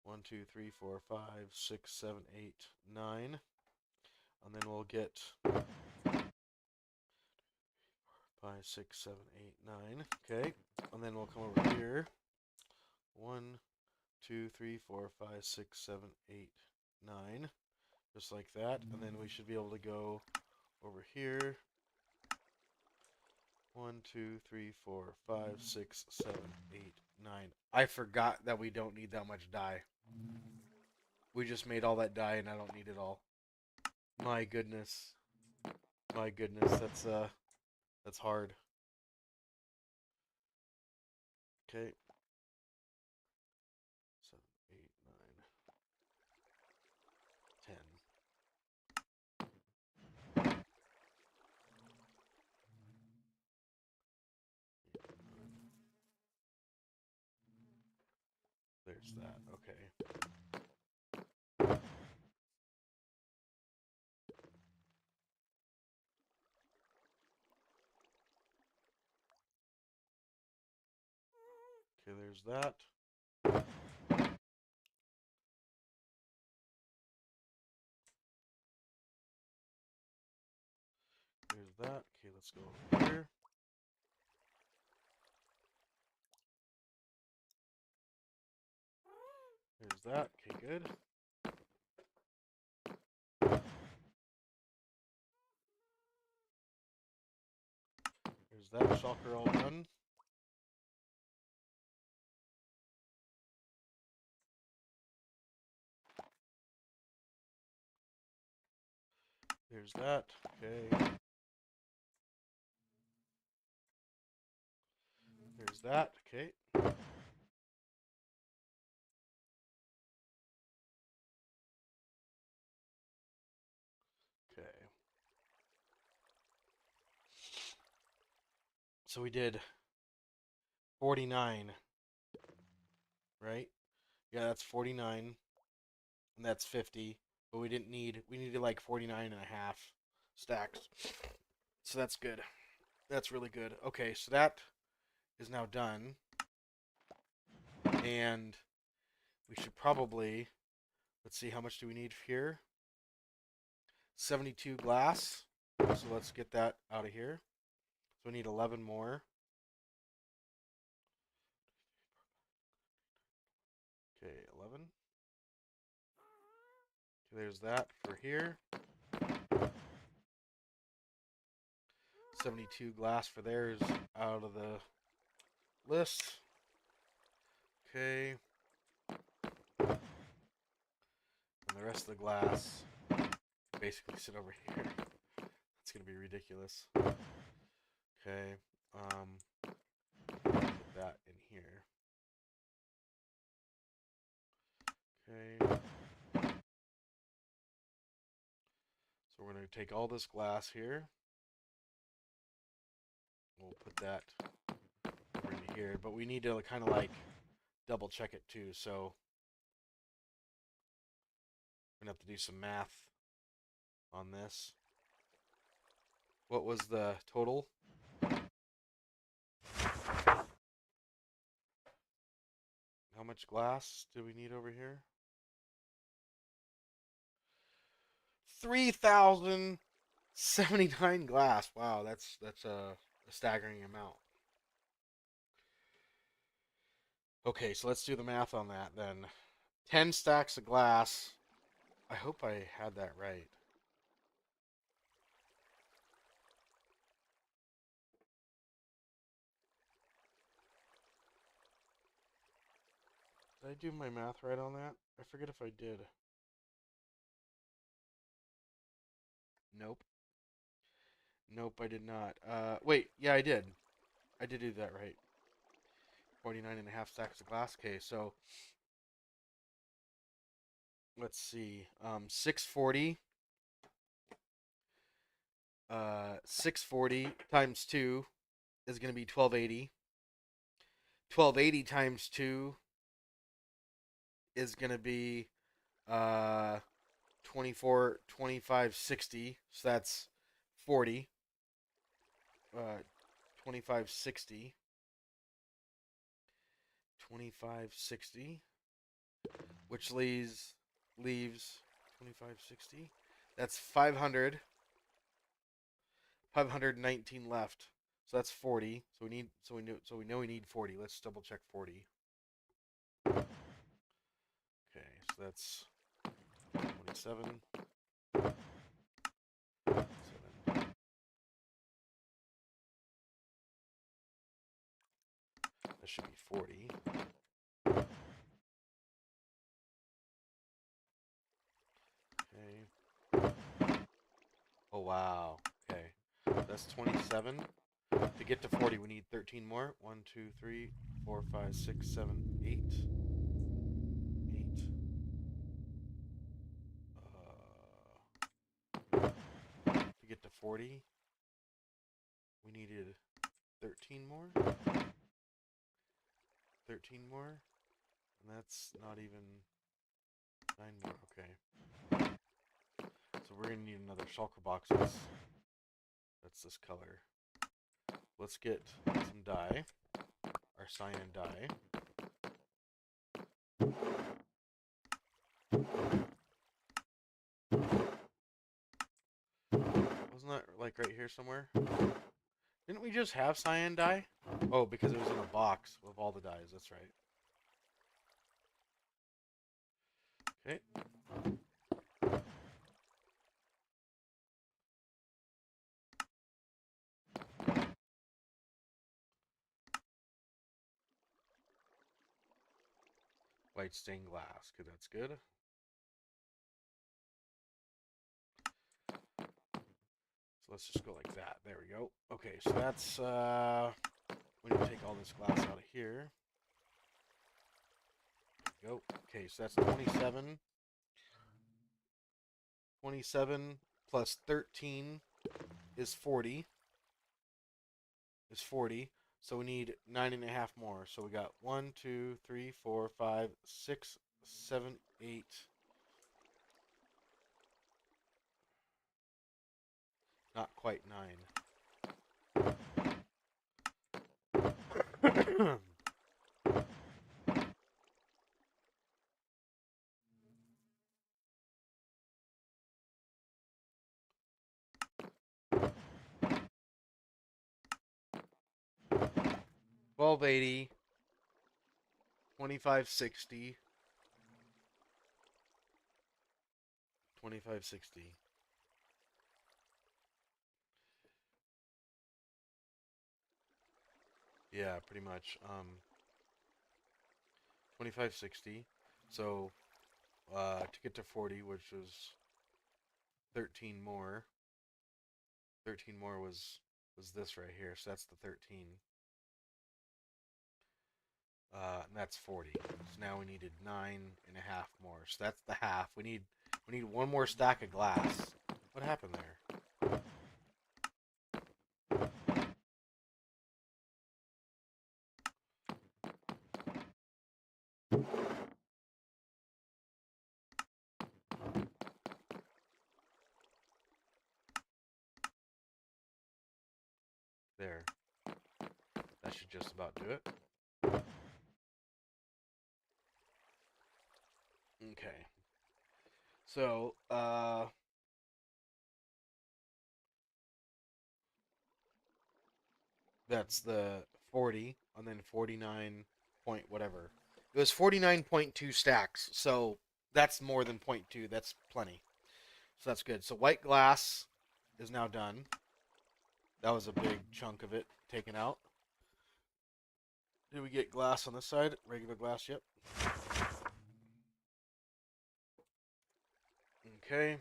1, 2, 3, 4, 5, 6, 7, 8, 9. And then we'll get 5, 6, 7, 8, 9. Okay. And then we'll come over here. 1, 2, 3, 4, 5, 6, 7, 8, 9. Just like that. And then we should be able to go over here. 1, 2, 3, 4, 5, 6, 7, 8, 9. I forgot that we don't need that much dye. We just made all that dye and I don't need it all. My goodness. My goodness, that's hard. Okay. 7, 8, 9, 10. There's that. Okay. Okay, there's that. There's that. Okay, let's go over here. There's that. Okay, good. There's that shulker all done. There's that. Okay. There's that. Okay. Okay. So we did 49, right? Yeah, that's 49, and that's 50. But we needed like 49 and a half stacks. So that's good. That's really good. Okay, so that is now done. And we should probably, let's see, how much do we need here? 72 glass. So let's get that out of here. So we need 11 more. Okay, 11. Okay, there's that for here. 72 glass for there is out of the list. Okay. And the rest of the glass basically sit over here. That's going to be ridiculous. Okay. Put that in here. Okay. So we're going to take all this glass here. We'll put that over into here. But we need to kind of like double check it too. So we're going to have to do some math on this. What was the total? How much glass do we need over here? 3,079 glass. Wow, that's a staggering amount. Okay, so let's do the math on that then. 10 stacks of glass. I hope I had that right. Did I do my math right on that? I forget if I did. Nope. Nope, I did not. Wait, yeah, I did. I did do that right. 49 and a half stacks of glass. Okay, so let's see. 640. 640 times 2 is going to be 1280. 1280 times 2 is going to be 2560. So that's 40. 2560. 2560, which leaves 2560. That's 500. 519 left. So that's 40. So we know we need 40. Let's double check 40. Okay, so that's 27. 7. That should be 40. Okay. Oh wow. Okay. That's 27. To get to 40, we need 13 more. 1, 2, 3, 4, 5, 6, 7, 8. 8. To get to 40, we needed 13 more. 13 more. And that's not even 9 more. Okay. So we're going to need another shulker box. That's this color. Let's get some dye. Our cyan dye. Wasn't that like right here somewhere? Didn't we just have cyan dye? Oh, because it was in a box with all the dyes. That's right. Okay. White stained glass. Okay, that's good. So let's just go like that. There we go. Okay, so that's we need to take all this glass out of here. There we go. Okay, so that's 27. 27 plus 13 is 40. Is 40. So we need 9.5 more. So we got 1, 2, 3, 4, 5, 6, 7, 8. Not quite 9. 1280, 2560, 2560. Yeah, pretty much. 2560. So to get to 40, which was 13 more. 13 more was this right here. So that's the 13. And that's 40. So now we needed 9.5 more. So that's the half. We need one more stack of glass. What happened there? There. That should just about do it. Okay. So, that's the 40, and then 49 point whatever. It was 49.2 stacks, so that's more than 0.2. That's plenty. So that's good. So white glass is now done. That was a big chunk of it taken out. Did we get glass on this side? Regular glass, yep. Okay.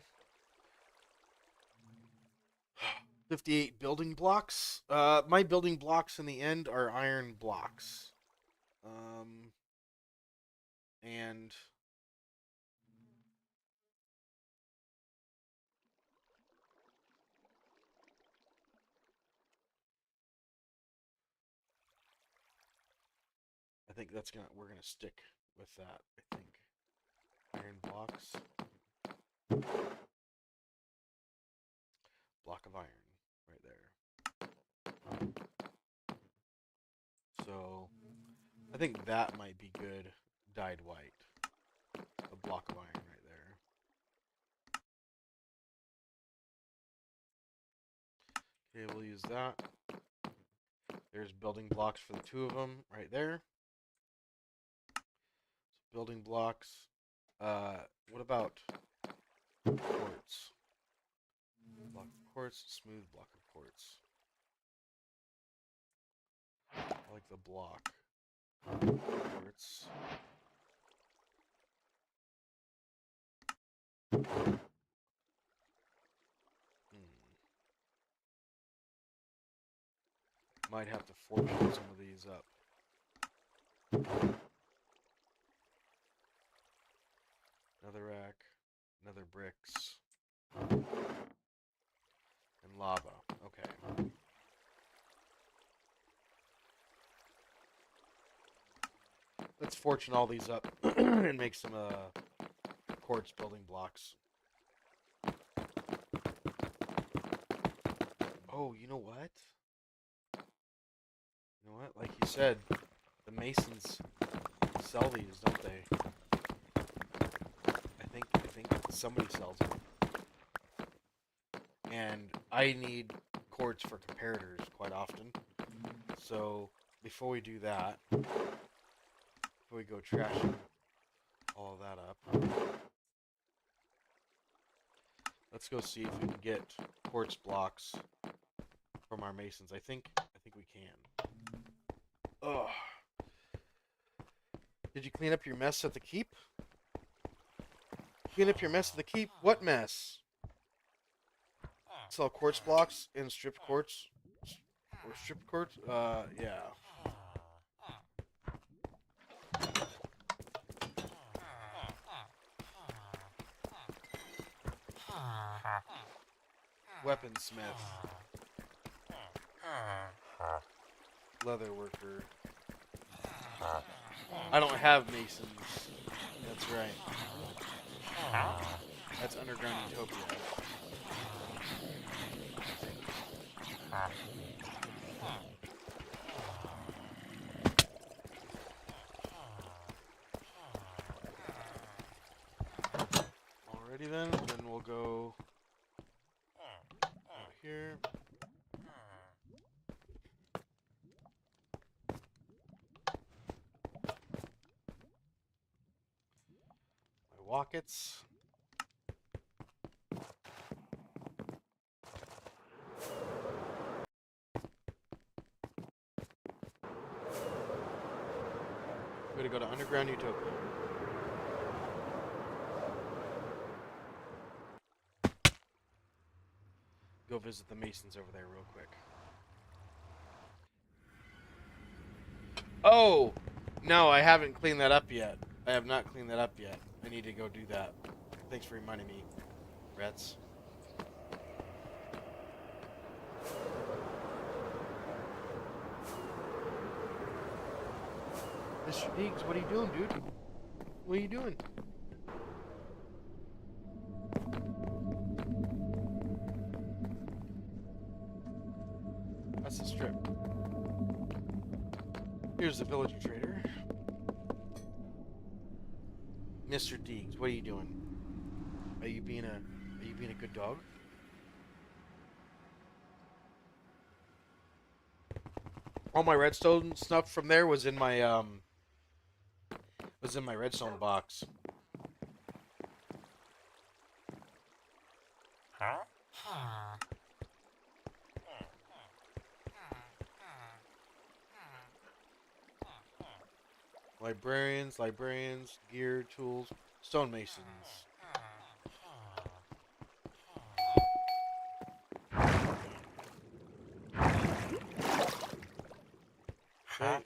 58 building blocks. My building blocks in the end are iron blocks. And I think we're gonna stick with that. I think iron blocks, block of iron, right there. So I think that might be good. Dyed white, a block of iron right there. Okay, we'll use that. There's building blocks for the two of them right there. So building blocks. What about quartz? Block of quartz, smooth block of quartz. I like the block. Quartz. Might have to fortune some of these up. Another rack, another bricks, and lava. Okay. Let's fortune all these up and make some quartz building blocks. Oh, you know what? You know what? Like you said, the masons sell these, don't they? I think somebody sells them. And I need quartz for comparators quite often. So before we do that, before we go trashing all of that up, let's go see if we can get quartz blocks from our masons. I think we can. Ugh. Did you clean up your mess at the keep? Clean up your mess at the keep? What mess? Sell quartz blocks and stripped quartz? Or stripped quartz? Yeah. Weaponsmith. Leather worker. I don't have masons. That's right. That's underground utopia. Alrighty then we'll go out here. My wockets. We're gonna go to underground utopia. Go visit the masons over there real quick. Oh! No, I haven't cleaned that up yet. I have not cleaned that up yet. I need to go do that. Thanks for reminding me, Reds. Mr. Deeks, what are you doing, dude? What are you doing? That's the strip. Here's the villager trader. Mr. Deeks, what are you doing? Are you being a good dog? All my redstone stuff from there was in my redstone box. Librarians, gear, tools, stonemasons. Okay.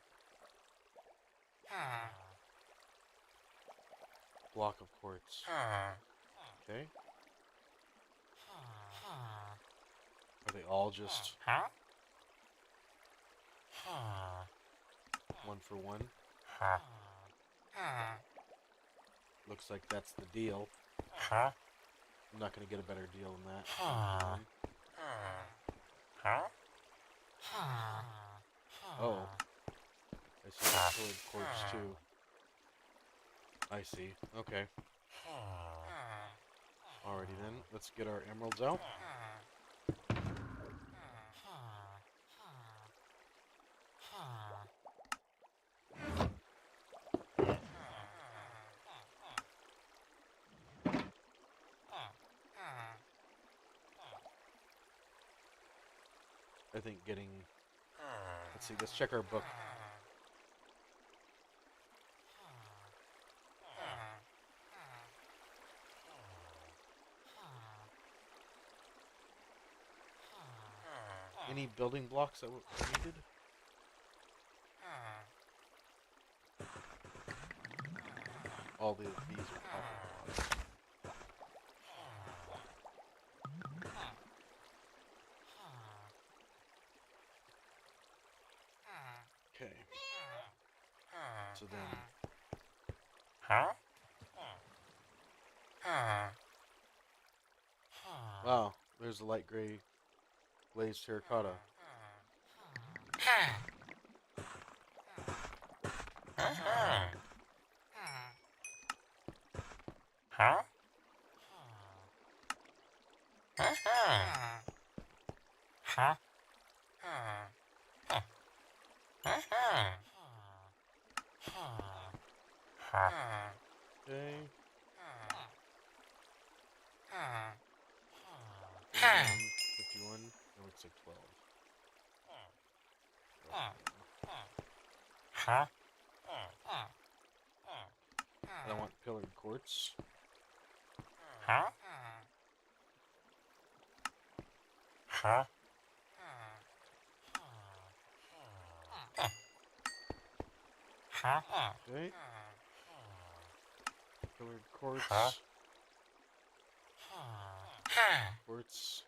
Block of quartz. Okay. Are they all just one for one? Looks like that's the deal. I'm not going to get a better deal than that. Oh. I see the sword quartz too. I see. Okay. Alrighty then. Let's get our emeralds out. I think getting... Let's see, let's check our book. Any building blocks that were needed? All these are blocks. Okay. So then... Wow, there's a light gray glazed terracotta. Okay. 51. That looks like 12. I want pillared quartz. Okay. Pillared quartz. Quartz.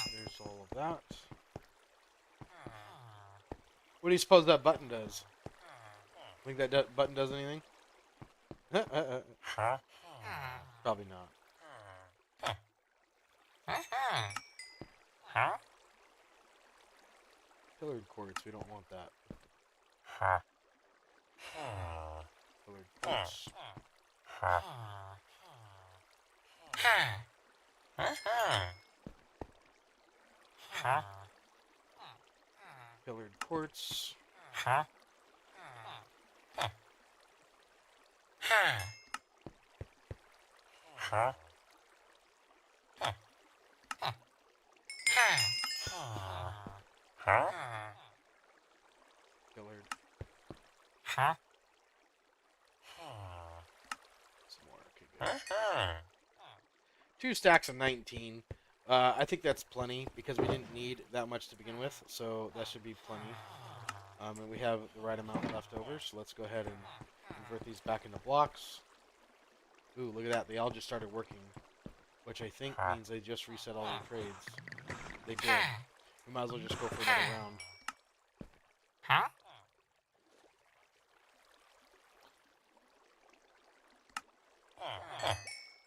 There's all of that. What do you suppose that button does? Think that button does anything? Probably not. Pillared quartz, we don't want that. Pillared quartz. Pillared quartz. Pillared. Some more. Okay, good. 2 stacks of 19. I think that's plenty because we didn't need that much to begin with, so that should be plenty. And we have the right amount left over, so let's go ahead and convert these back into blocks. Ooh, look at that. They all just started working, which I think means they just reset all their trades. They did. We might as well just go for another round.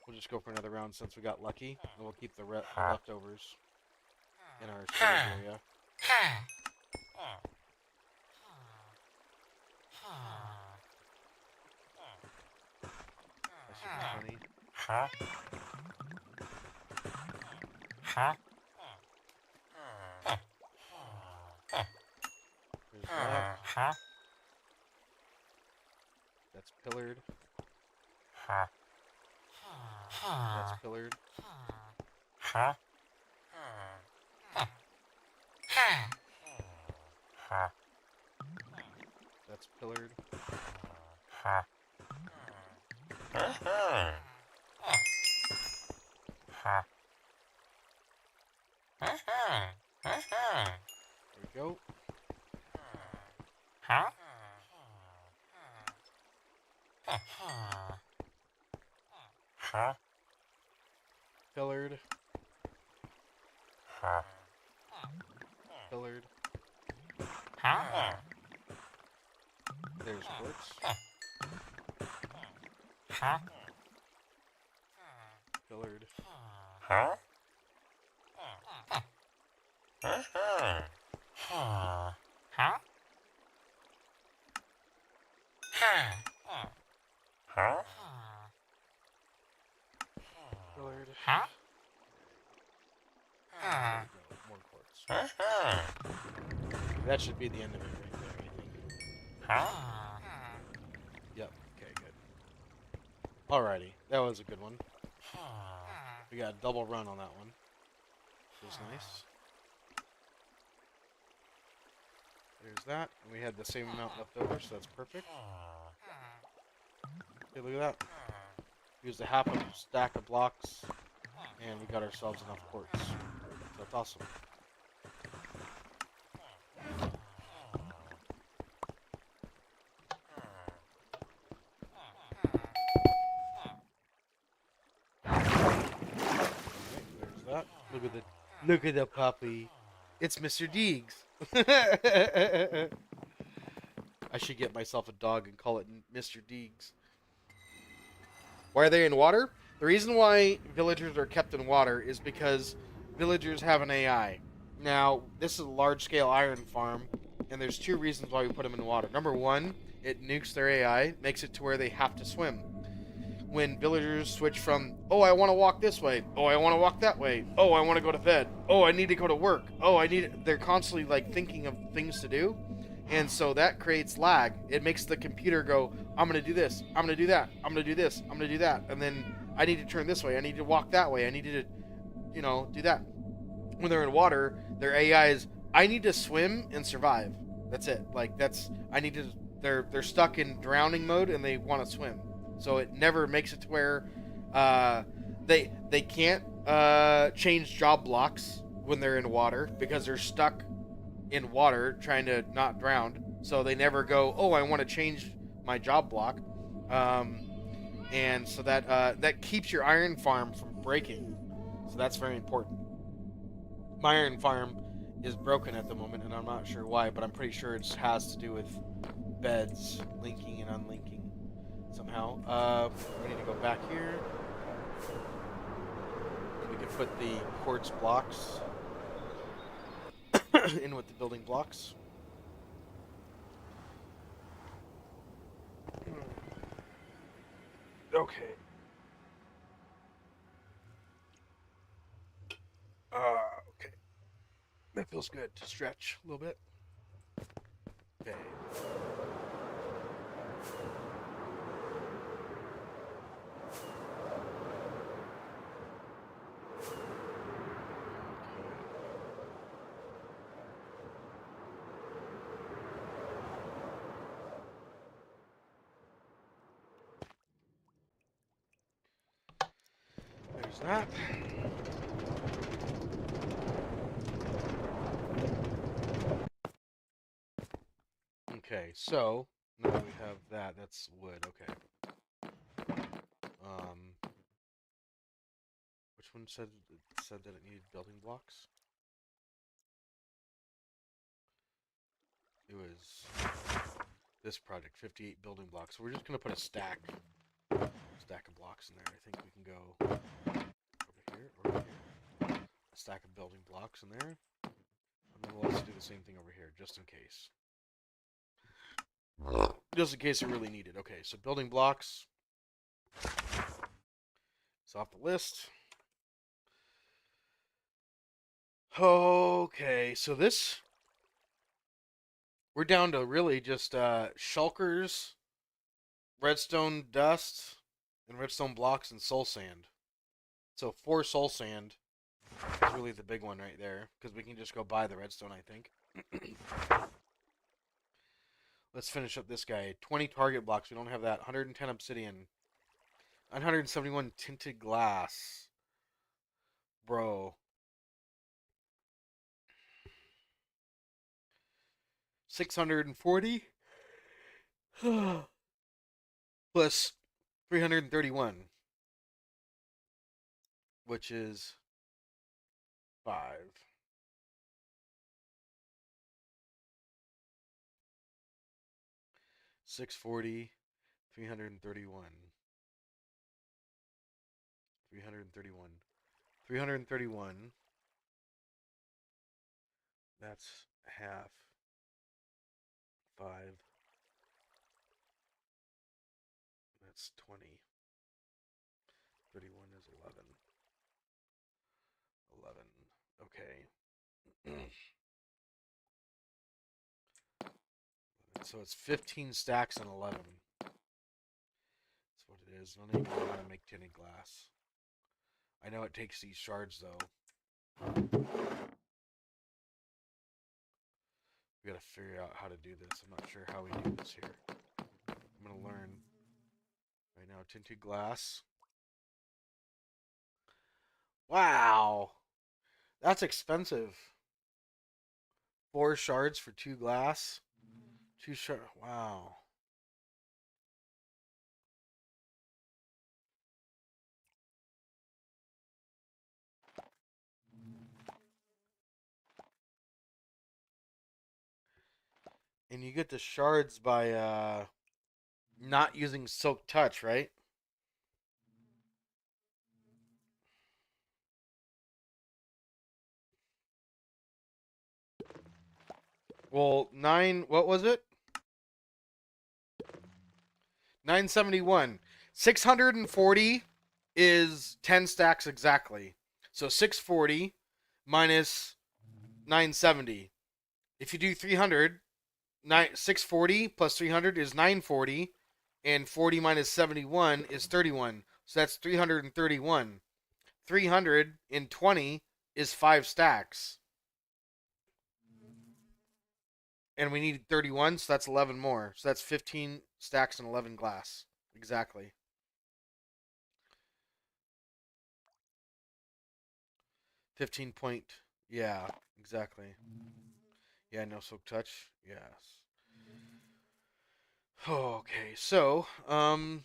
We'll just go for another round since we got lucky, and we'll keep the leftovers in our storage area. That should be funny. There's that. That's pillared. That's pillared. That's pillared. There we go. Pillared. Pillared. There's quartz. Pillared. Pillared. There we go. More quartz. That should be the end of it right there, I think. Yep. Okay, good. Alrighty. That was a good one. We got a double run on that one. Which is nice. There's that. And we had the same amount left over, so that's perfect. Okay, look at that. Used a half a stack of blocks, and we got ourselves enough quartz. So that's awesome. There's that. Look at the puppy. It's Mr. Deegs. I should get myself a dog and call it Mr. Deegs. Why are they in water? The reason why villagers are kept in water is because villagers have an AI. Now, this is a large-scale iron farm, and there's 2 reasons why we put them in water. Number 1, it nukes their AI, makes it to where they have to swim. When villagers switch from, oh, I want to walk this way, oh, I want to walk that way, oh, I want to go to bed, oh, I need to go to work, oh, they're constantly like thinking of things to do, and so that creates lag. It makes the computer go, I'm going to do this, I'm going to do that, I'm going to do this, I'm going to do that, and then I need to turn this way, I need to walk that way, I need to, do that. when they're in water, their AI is, I need to swim and survive. That's it. Like that's I need to. They're stuck in drowning mode and they want to swim. So it never makes it to where uh, they can't change job blocks when they're in water because they're stuck in water trying to not drown. So they never go, oh, I want to change my job block, um, and so that keeps your iron farm from breaking. So that's very important. My iron farm is broken at the moment, and I'm not sure why, but I'm pretty sure it has to do with beds linking and unlinking somehow. We need to go back here. We can put the quartz blocks in with the building blocks. Okay. Okay. That feels good to stretch a little bit. Okay. There's that. Okay, so now we have that. That's wood. Okay. Which one said that it needed building blocks? It was this project, 58 building blocks. So we're just gonna put a stack of blocks in there. I think we can go over here. A stack of building blocks in there, and then we'll also do the same thing over here, just in case. Just in case it really needed. Okay, so building blocks. It's off the list. Okay, so this we're down to really just shulkers, redstone dust, and redstone blocks and soul sand. So 4 soul sand is really the big one right there, because we can just go buy the redstone, I think. Let's finish up this guy. 20 target blocks. We don't have that. 110 obsidian. 171 tinted glass. Bro. 640 plus 331, which is 5. 640, 331. 331. 331. That's half. 5. That's 20. 31 is 11. 11. Okay. So it's 15 stacks and 11. That's what it is. I don't even know how to make tinted glass. I know it takes these shards, though. We gotta figure out how to do this. I'm not sure how we do this here. I'm gonna learn. Right now, tinted glass. Wow! That's expensive. 4 shards for 2 glass. 2 shards. Wow. And you get the shards by not using Silk Touch, right? Well, 9, what was it? 971. 640 is 10 stacks exactly. So 640 minus 970. If you do 300, 640 plus 300 is 940, and 40 minus 71 is 31. So that's 331. 320 is 5 stacks. And we need 31, so that's 11 more. So that's 15 stacks and 11 glass. Exactly. 15 point. Yeah, exactly. Yeah, no silk touch. Yes. Okay, so, let's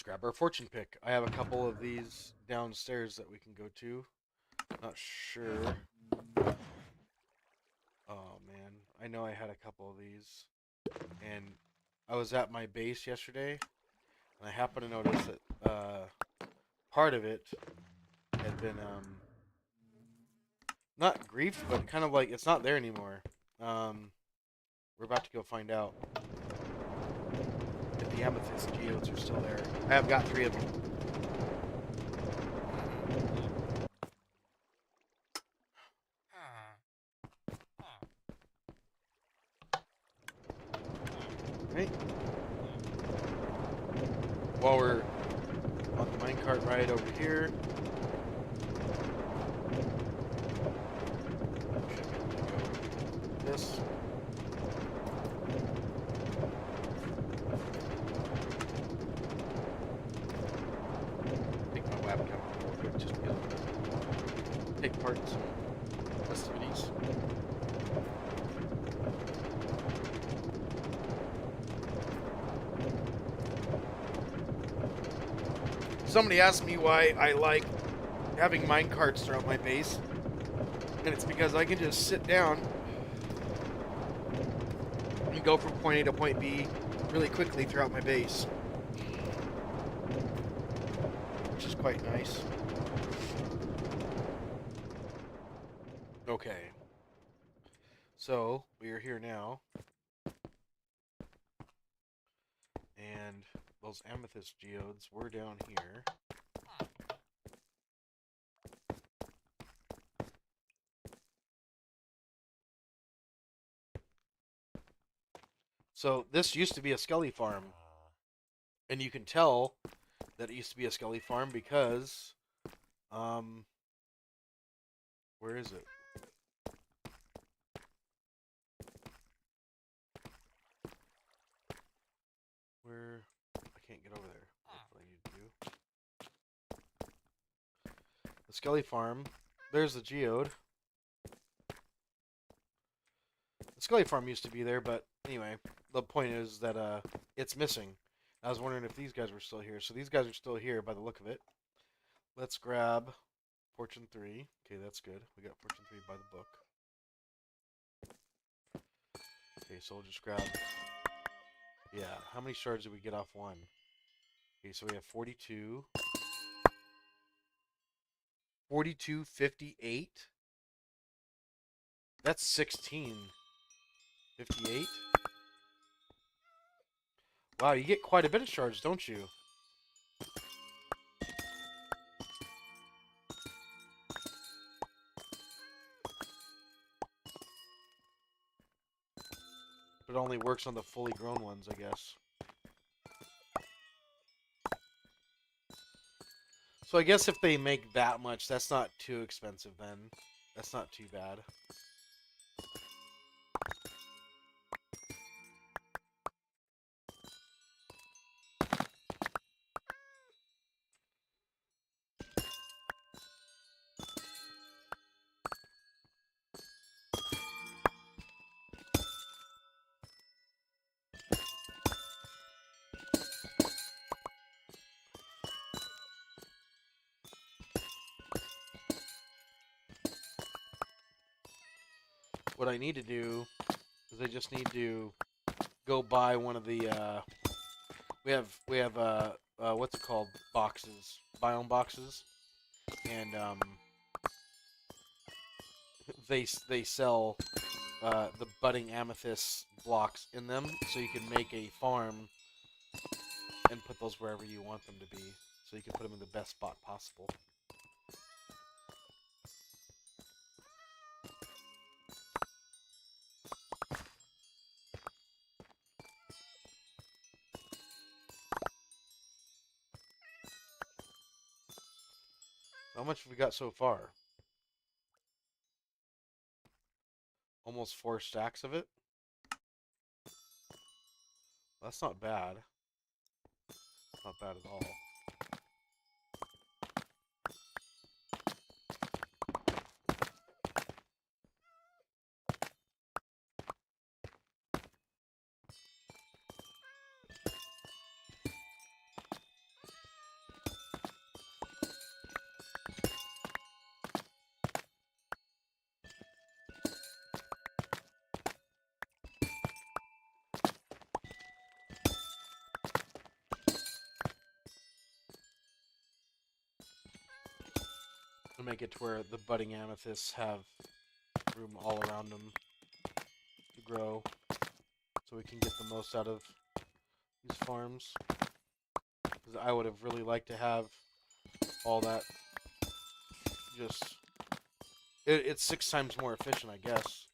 grab our fortune pick. I have a couple of these downstairs that we can go to. Not sure. Oh, man. I know I had a couple of these. And I was at my base yesterday, and I happened to notice that part of it had been not griefed, but kind of like it's not there anymore. We're about to go find out if the amethyst geodes are still there. I have got 3 of them. Right. While we're on the minecart ride over here, should be able to go this. Take my webcam off real quick just because I'm gonna take part in some festivities. Somebody asked me why I like having minecarts throughout my base, and it's because I can just sit down and go from point A to point B really quickly throughout my base, which is quite nice. Okay, so we are here now, and those amethyst geodes were down here. So this used to be a skelly farm, and you can tell that it used to be a skelly farm because, where is it? Where? I can't get over there. That's what I need to do. The skelly farm. There's the geode. The skelly farm used to be there, but anyway, the point is that it's missing. I was wondering if these guys were still here. So these guys are still here by the look of it. Let's grab Fortune 3. Okay, that's good. We got Fortune 3 by the book. Okay, so we'll just grab... Yeah, how many shards did we get off one? Okay, so we have 42. 42, 58. That's 16. 58. Wow, you get quite a bit of shards, don't you? But it only works on the fully grown ones, I guess. So I guess if they make that much, that's not too expensive then. That's not too bad. What I need to do is I just need to go buy one of the we have what's it called, boxes, biome boxes, and they sell the budding amethyst blocks in them, so you can make a farm and put those wherever you want them to be, so you can put them in the best spot possible. How much have we got so far? almost 4 stacks of it. That's not bad. Not bad at all. To make it to where the budding amethysts have room all around them to grow, so we can get the most out of these farms. Because I would have really liked to have all that. Just it's 6 times more efficient, I guess.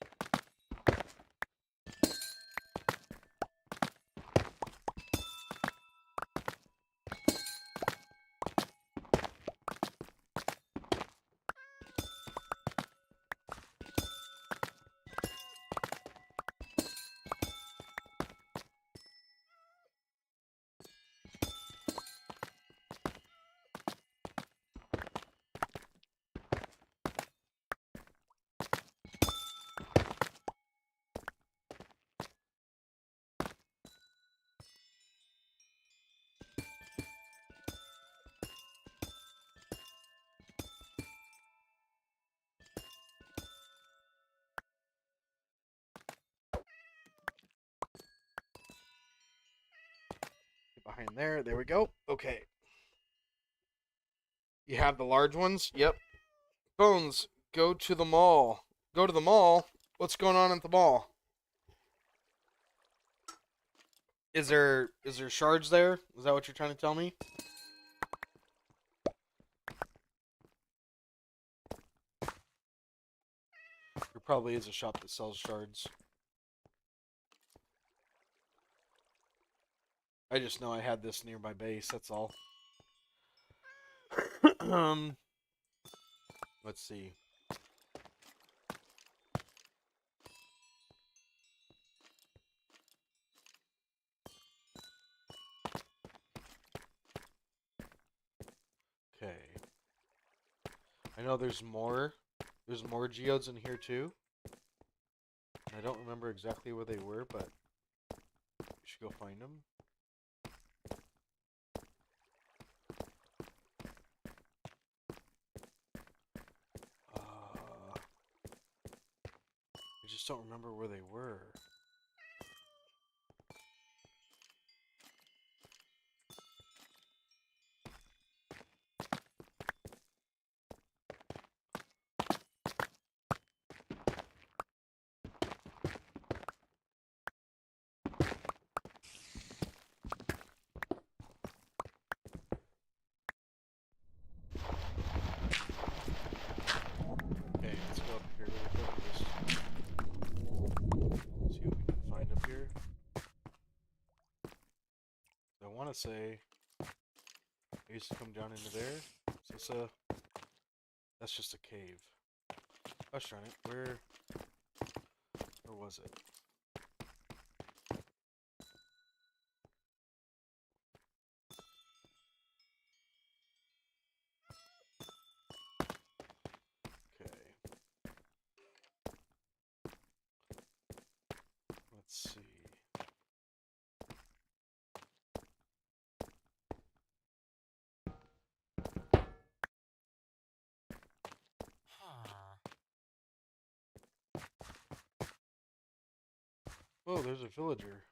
Behind there. There we go. Okay. You have the large ones? Yep. Bones, go to the mall. Go to the mall? What's going on at the mall? Is there shards there? Is that what you're trying to tell me? There probably is a shop that sells shards. I just know I had this near my base, that's all. Let's see. Okay. I know there's more. There's more geodes in here too. I don't remember exactly where they were, but we should go find them. I just don't remember where they were. Okay, let's go up here really quick and just see what we can find up here. I want to say I used to come down into there. So it's that's just a cave. I was trying it. Where was it? Okay. Let's see. Oh, there's a villager.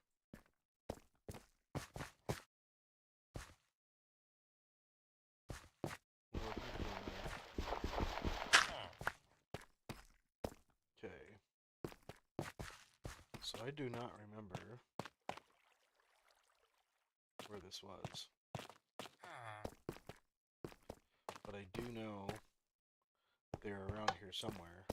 Okay. So I do not remember where this was. But I do know that they're around here somewhere.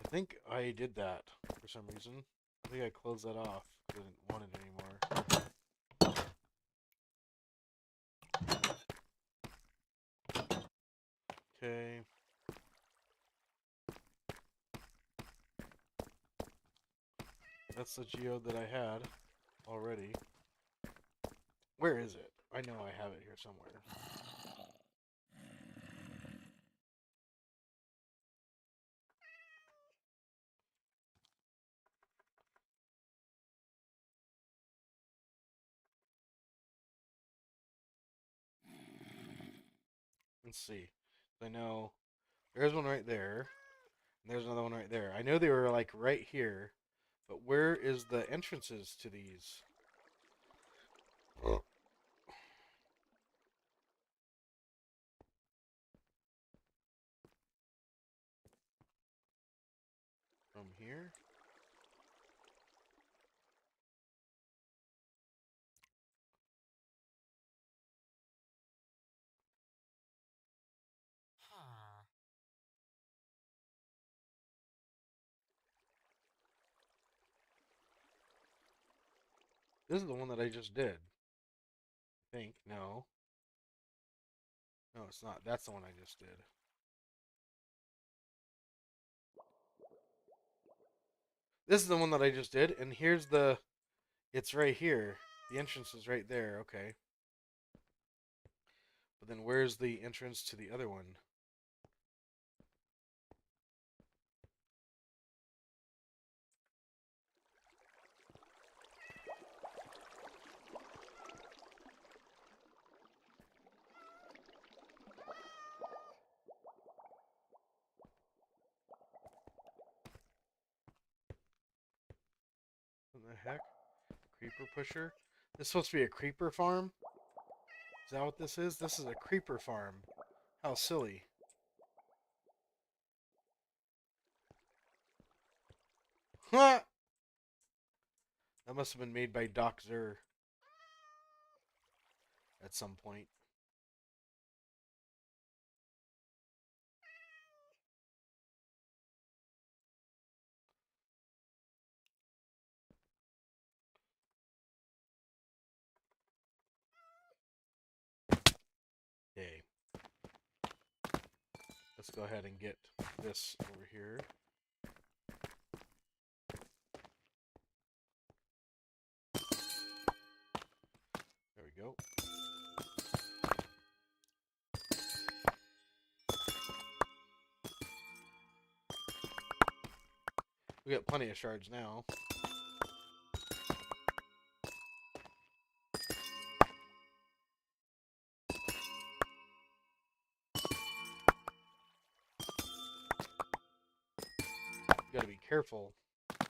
I think I did that for some reason. I think I closed that off. I didn't want it anymore. That's the geode that I had already. Where is it? I know I have it here somewhere. Let's see. I know there's one right there. And there's another one right there. I know they were like right here. But where is the entrances to these? From here? This is the one that I just did. I think. No. No, it's not. That's the one I just did. This is the one that I just did, and here's the... It's right here. The entrance is right there. Okay. But then where's the entrance to the other one? What the heck? Creeper pusher? This is supposed to be a creeper farm? Is that what this is? This is a creeper farm. How silly. Huh! That must have been made by Doc Zer at some point. Okay. Let's go ahead and get this over here. There we go. We got plenty of shards now. You gotta be careful so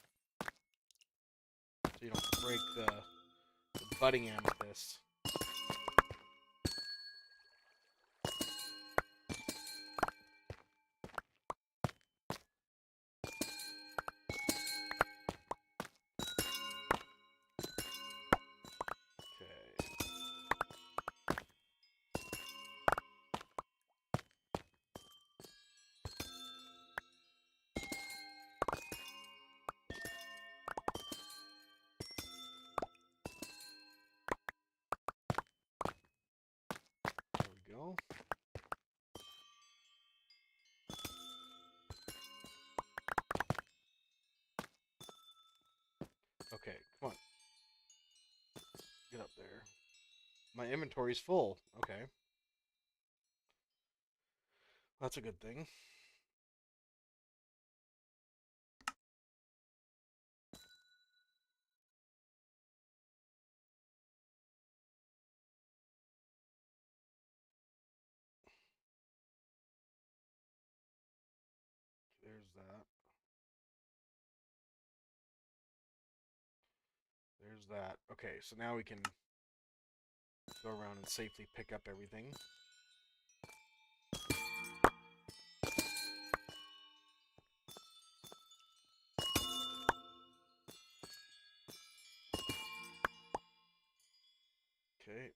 you don't break the budding amethyst. Okay. There we go. Okay, come on. Get up there. My inventory's full. Okay. That's a good thing. There's that. There's that. Okay, so now we can go around and safely pick up everything. Okay.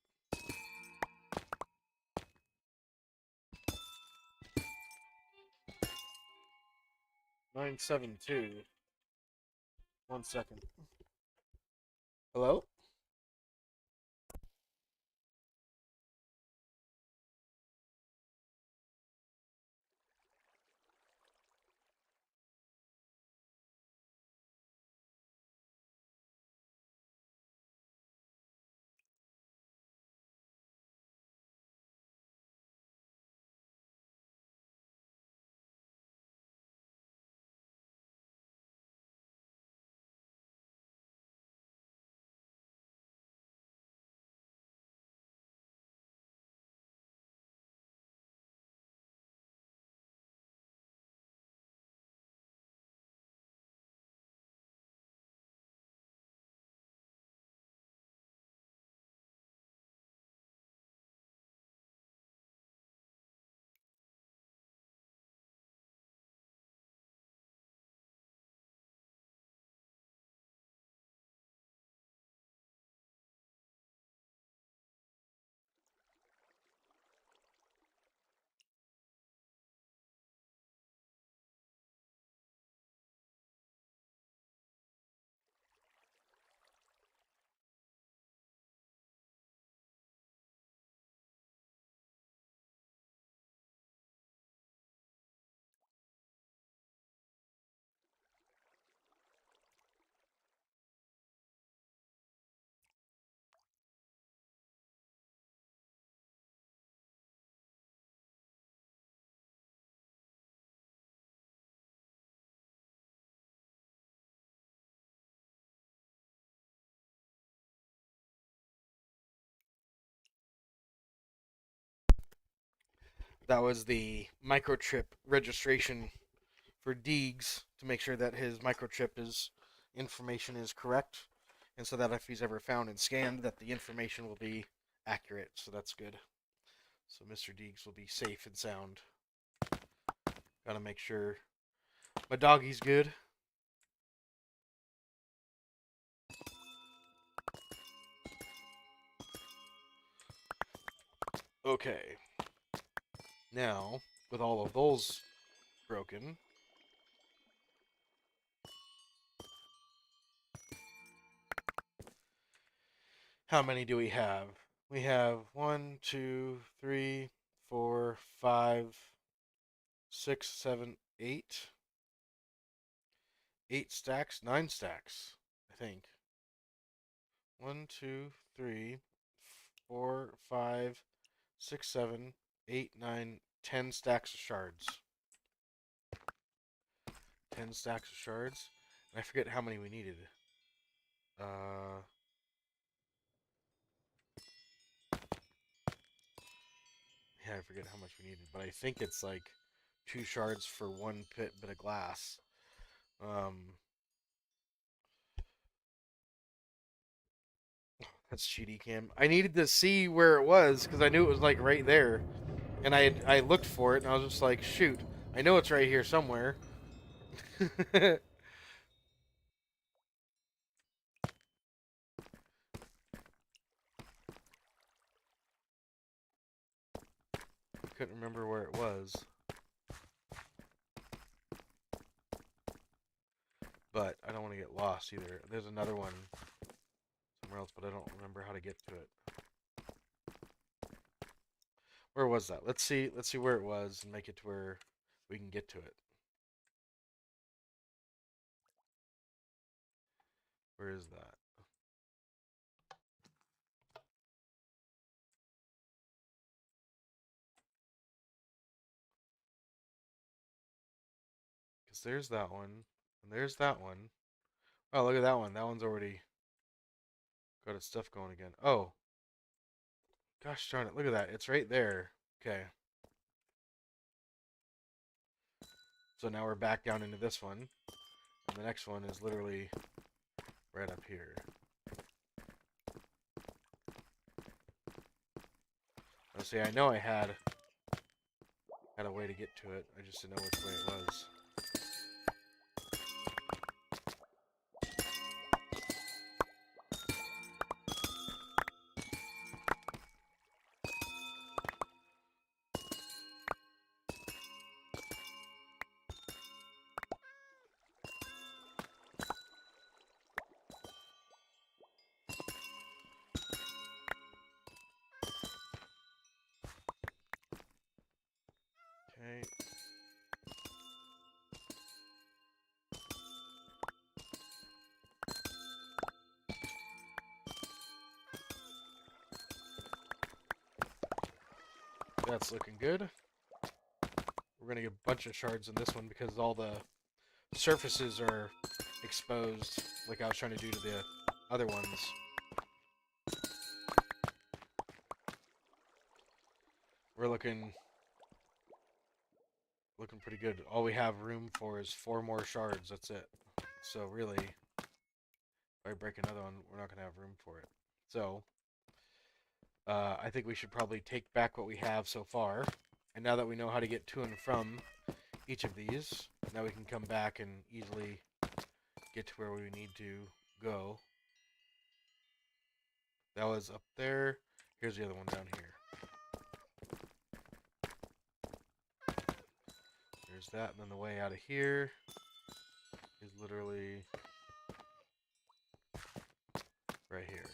Nine 7-2. 1 second. Hello? That was the microchip registration for Deegs to make sure that his microchip is information is correct, and so that if he's ever found and scanned, that the information will be accurate. So that's good. So Mr. Deegs will be safe and sound. Gotta make sure my doggy's good. Okay. Now, with all of those broken, how many do we have? We have 1, 2, 3, 4, 5, 6, 7, 8. 8 stacks, 9 stacks, I think. 1, 2, 3, 4, 5, 6, 7, 8, 9, 10 stacks of shards. 10 stacks of shards. And I forget how many we needed. Uh, yeah, I forget how much we needed, but I think it's like 2 shards for 1 bit of glass. That's cheaty cam. I needed to see where it was because I knew it was like right there, and I looked for it and I was just like, shoot, I know it's right here somewhere. Couldn't remember where it was, but I don't want to get lost either. There's another one somewhere else, but I don't remember how to get to it. Where was that? Let's see where it was and make it to where we can get to it. Where is that? Because there's that one, and there's that one. Oh, look at that one. That one's already got its stuff going again. Oh, gosh darn it. Look at that. It's right there. Okay. So now we're back down into this one. And the next one is literally right up here. Oh, see, I know I had a way to get to it. I just didn't know which way it was. Okay. That's looking good. We're going to get a bunch of shards in this one because all the surfaces are exposed like I was trying to do to the other ones. We're looking pretty good. All we have room for is 4 more shards. That's it. So really, if I break another one, we're not going to have room for it. So I think we should probably take back what we have so far. And now that we know how to get to and from each of these, now we can come back and easily get to where we need to go. That was up there. Here's the other one down here. There's that, and then the way out of here is literally right here.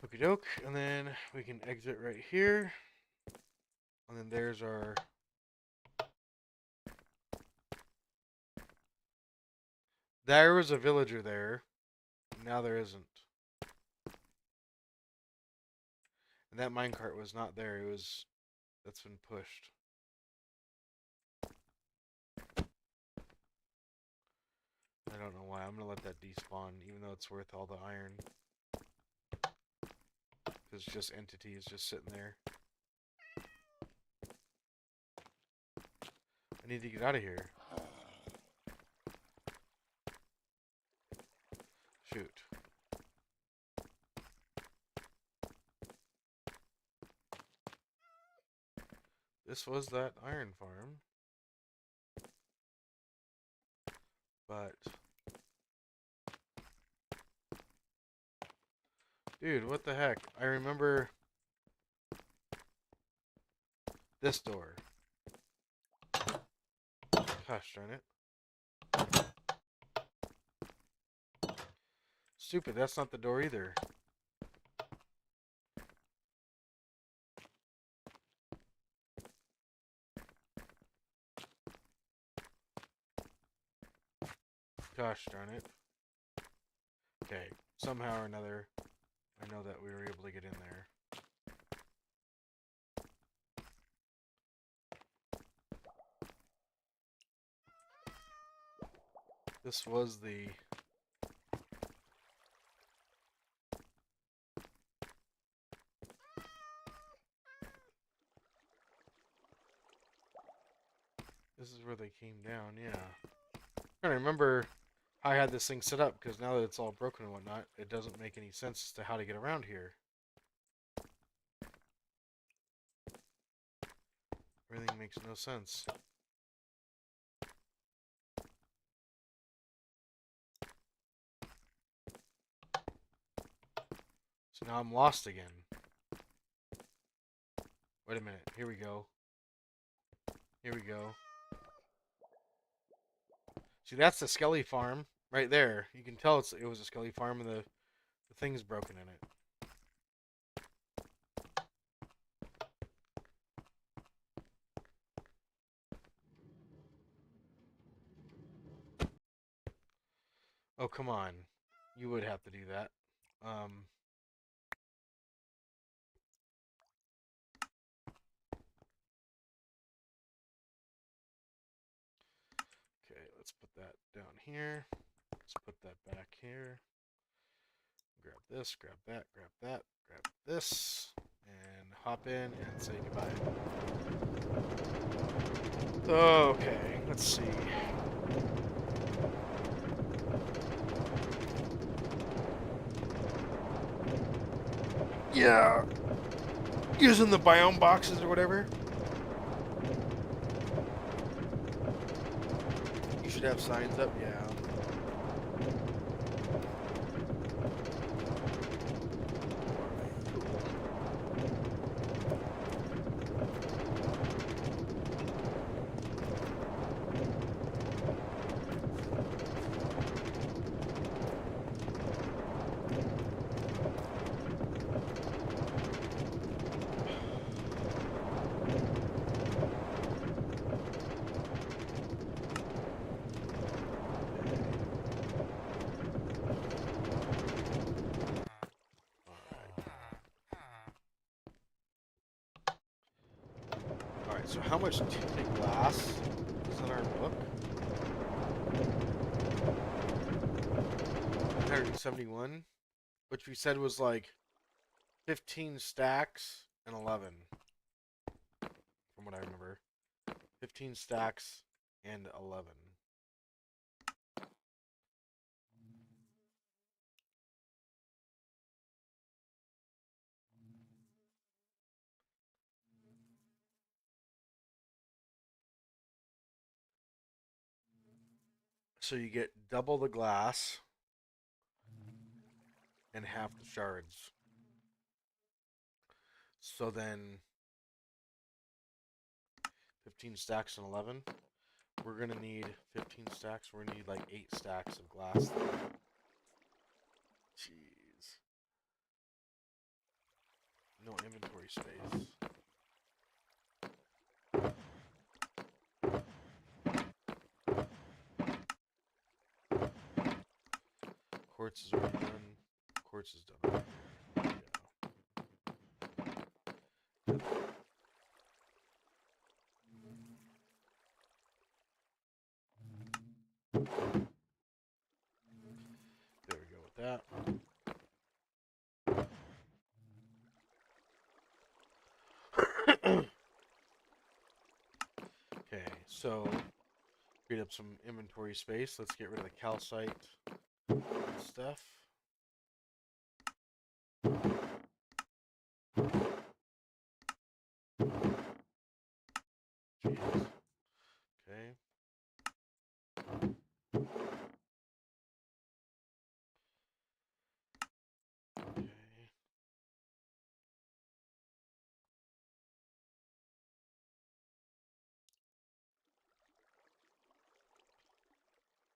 Okie doke, and then we can exit right here. And then there's our... There was a villager there. Now there isn't. And that minecart was not there. It was... That's been pushed. I don't know why. I'm going to let that despawn, even though it's worth all the iron. Because just entity is just sitting there. I need to get out of here. Shoot. This was that iron farm. But... Dude, what the heck? I remember... this door. Gosh darn it. Stupid, that's not the door either. Gosh darn it. Okay, somehow or another, I know that we were able to get in there. This was the... This is where they came down, yeah. I remember how I had this thing set up, because now that it's all broken and whatnot, it doesn't make any sense as to how to get around here. Everything makes no sense. So now I'm lost again. Wait a minute, here we go. Here we go. See, that's the Skelly farm right there. You can tell it was a Skelly farm, and the thing's broken in it. Oh, come on. You would have to do that. Okay, let's put that down here. Let's put that back here. Grab this, grab that, grab this, and hop in and say goodbye. Okay, let's see. Yeah, using the biome boxes or whatever. You should have signs up, yeah. So how much tinted glass is in our book? 171, which we said was like 15 stacks and 11, from what I remember. 15 stacks and 11. So you get double the glass and half the shards. So then 15 stacks and 11. We're going to need 15 stacks. We're going to need like 8 stacks of glass. Jeez. No inventory space. Quartz is already done. Quartz is done. Yeah. There we go with that. So, create up some inventory space. Let's get rid of the calcite stuff. Jeez. Okay. Okay.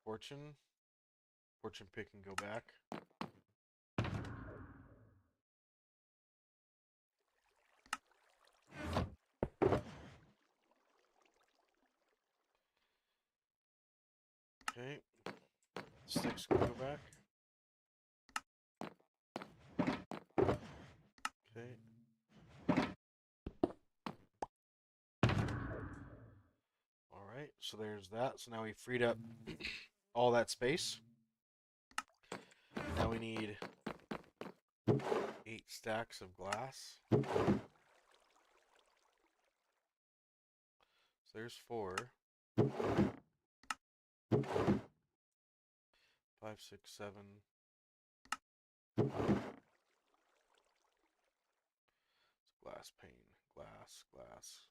Fortune. Fortune pick and go back. Okay. Sticks can go back. Okay. All right. So there's that. So now we freed up all that space. Now we need 8 stacks of glass. So there's 4. 5, 6, 7. It's glass pane. Glass, glass.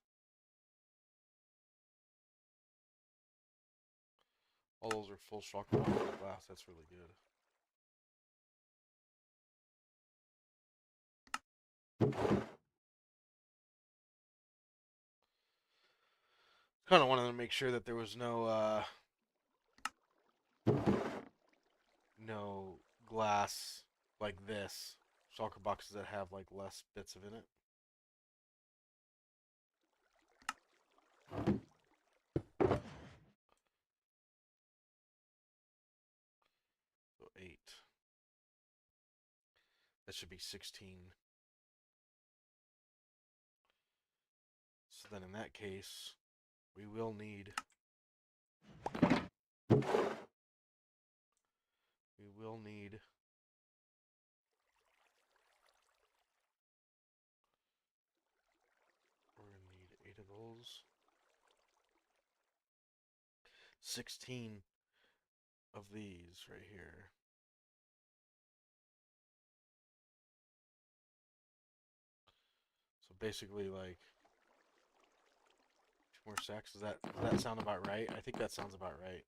All those are full shock boxes of glass. That's really good. Kind of wanted to make sure that there was no glass like this. Shulker boxes that have like less bits of in it. So 8. That should be 16. So then in that case, we will need we're gonna need 8 of those. 16 of these right here. So basically like 2 more stacks. Does that sound about right? I think that sounds about right.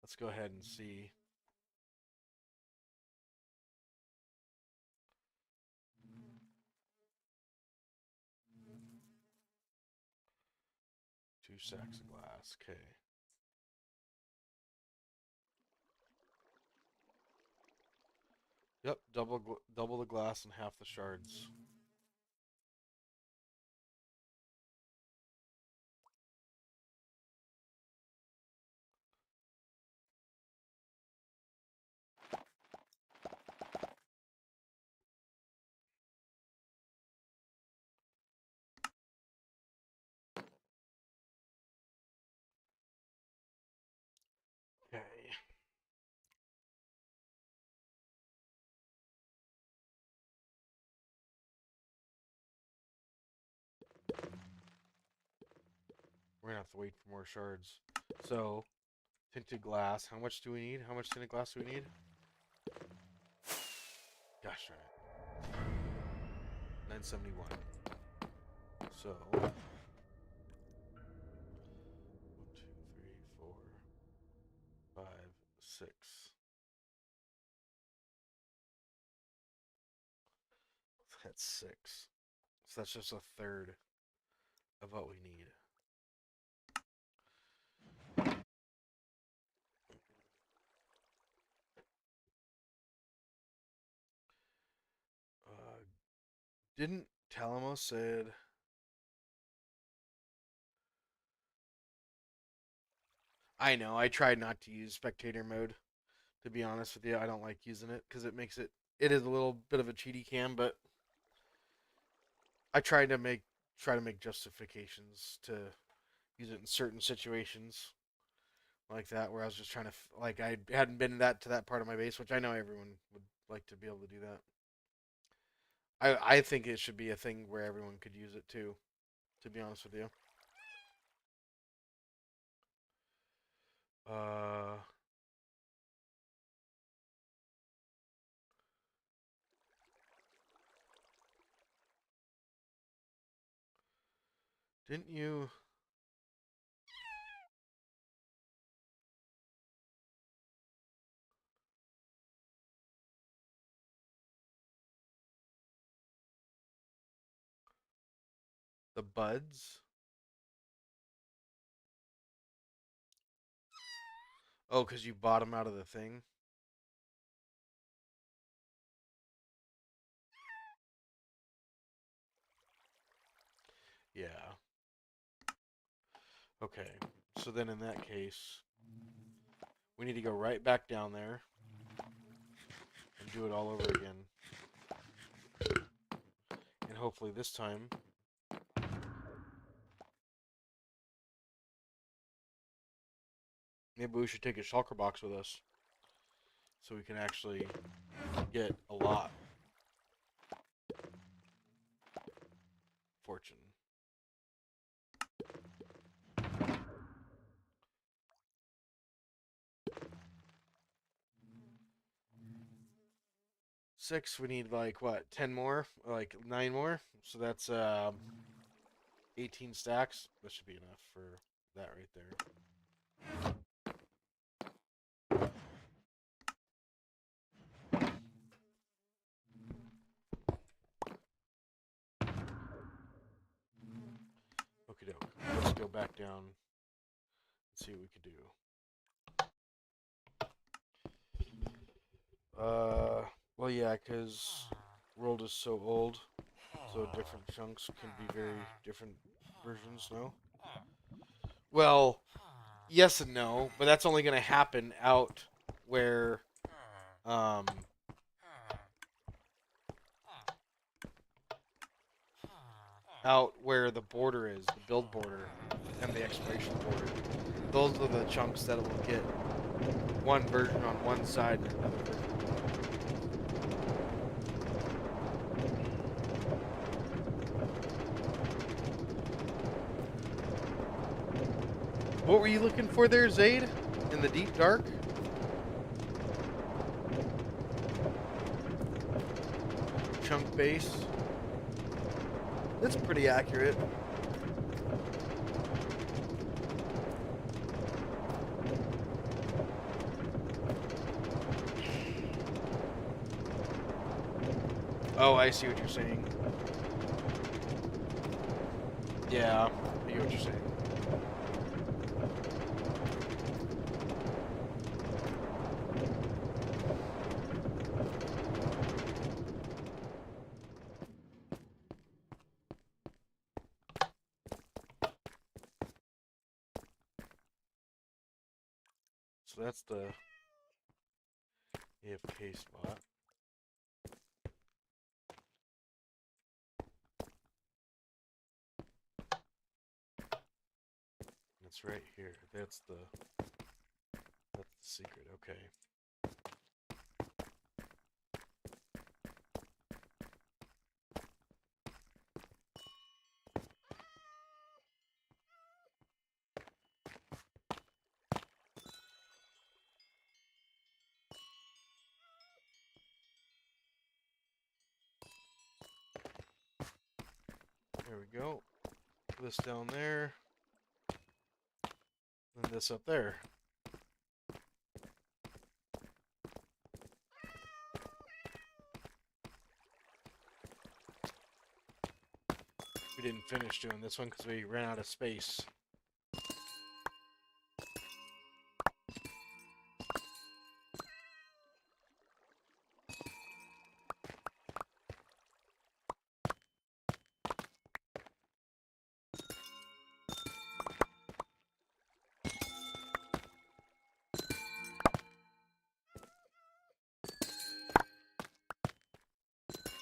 Let's go ahead and see. Two sacks of glass. Okay. Yep, double the glass and half the shards. Okay. We're gonna have to wait for more shards. So, tinted glass. How much do we need? How much tinted glass do we need? Gosh darn it. 971. So, 1, 2, 3, 4, 5, 6. That's 6. So that's just a third of what we need. Didn't Talamos said I know, I tried not to use spectator mode, to be honest with you. I don't like using it because it is a little bit of a cheaty cam, but I try to make justifications to use it in certain situations like that where I was just trying to like I hadn't been to that part of my base, which I know everyone would like to be able to do that. I think it should be a thing where everyone could use it too, to be honest with you. Uh, didn't you? The buds? Oh, because you bought them out of the thing? Yeah. Okay. So then in that case, we need to go right back down there and do it all over again. And hopefully this time, maybe we should take a shulker box with us so we can actually get a lot fortune. Six, we need like what, 10 more? Or like 9 more? So that's 18 stacks. That should be enough for that right there. Okie doke. Let's go back down and see what we could do. Well, yeah, because world is so old, so different chunks can be very different versions, no? Well, yes and no, but that's only going to happen where, um, out where the border is, the build border and the exploration border. Those are the chunks that will get one version on one side and another version. What were you looking for there, Zaid? In the deep dark? Chunk base. That's pretty accurate. Oh, I see what you're saying. Yeah, I get what you're saying. So that's the AFK spot. It's right here. That's the secret. Okay. There we go. This down there. And this up there. We didn't finish doing this one because we ran out of space.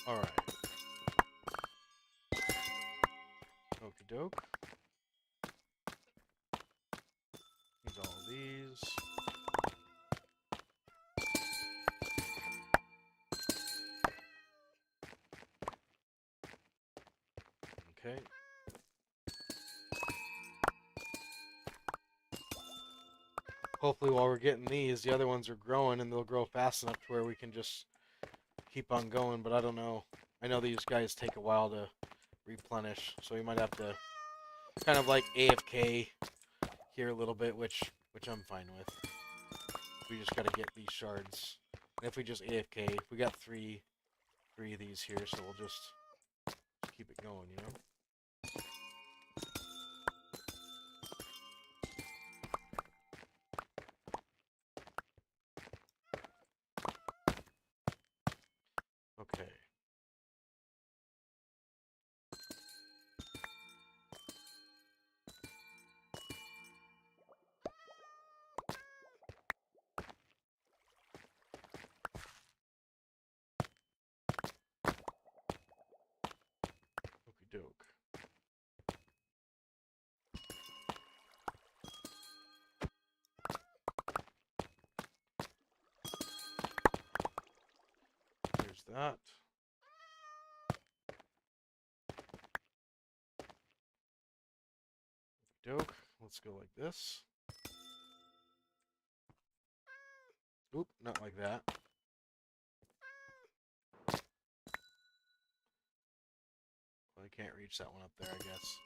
Alright. Okie doke. Need all these. Okay. hopefully while we're getting these, the other ones are growing and they'll grow fast enough to where we can just keep on going, but I don't know. I know these guys take a while to replenish, so we might have to kind of like AFK here a little bit, which I'm fine with. We just gotta get these shards. And if we just AFK, we got three of these here, so we'll just keep it going, you know? Okay. Okie doke. There's that. Okie doke. Let's go like this. Oop, not like that. Well, I can't reach that one up there, I guess.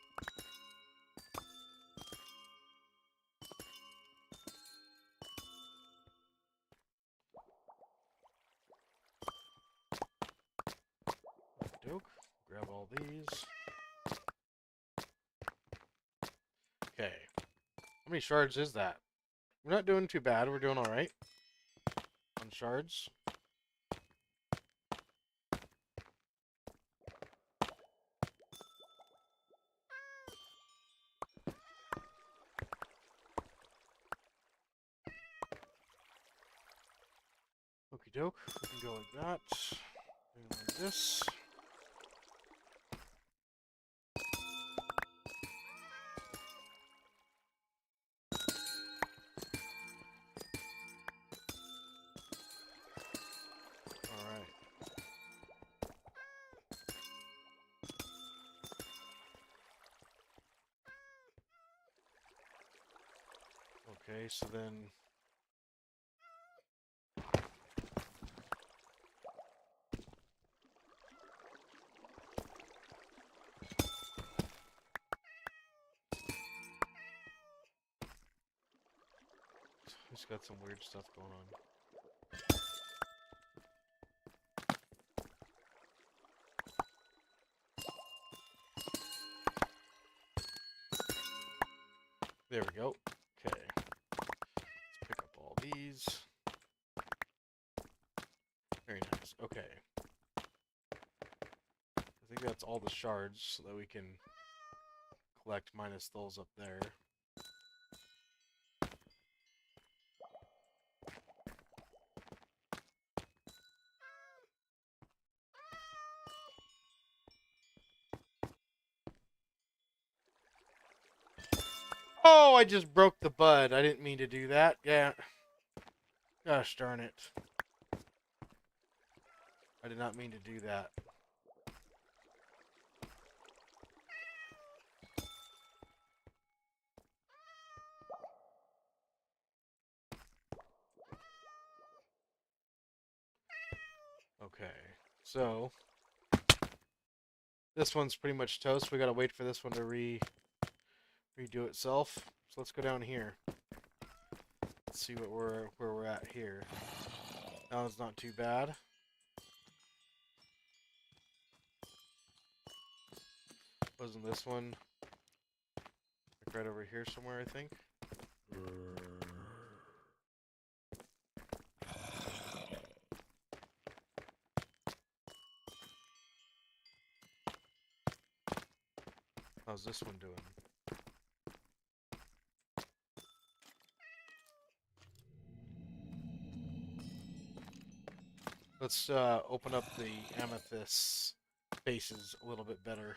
Okie doke. Grab all these. Okay. How many shards is that? We're not doing too bad. We're doing alright on shards. Okie doke. We can go like that. And like this. Alright. Okay, so then he's got some weird stuff going on. There we go. Okay. Let's pick up all these. Very nice. Okay. I think that's all the shards so that we can collect minus those up there. Oh, I just broke the bud. I didn't mean to do that. Yeah. Gosh darn it. I did not mean to do that. Okay. So this one's pretty much toast. We gotta wait for this one to redo itself. So let's go down here. Let's see what where we're at here. That one's not too bad. Wasn't this one like right over here somewhere, I think? How's this one doing? Let's open up the amethyst faces a little bit better.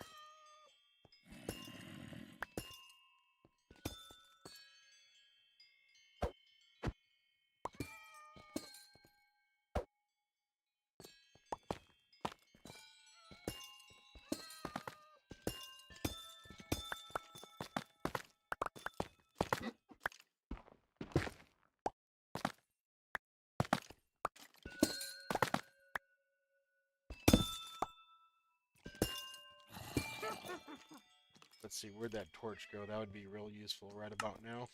Let's see, where'd that torch go? That would be real useful right about now.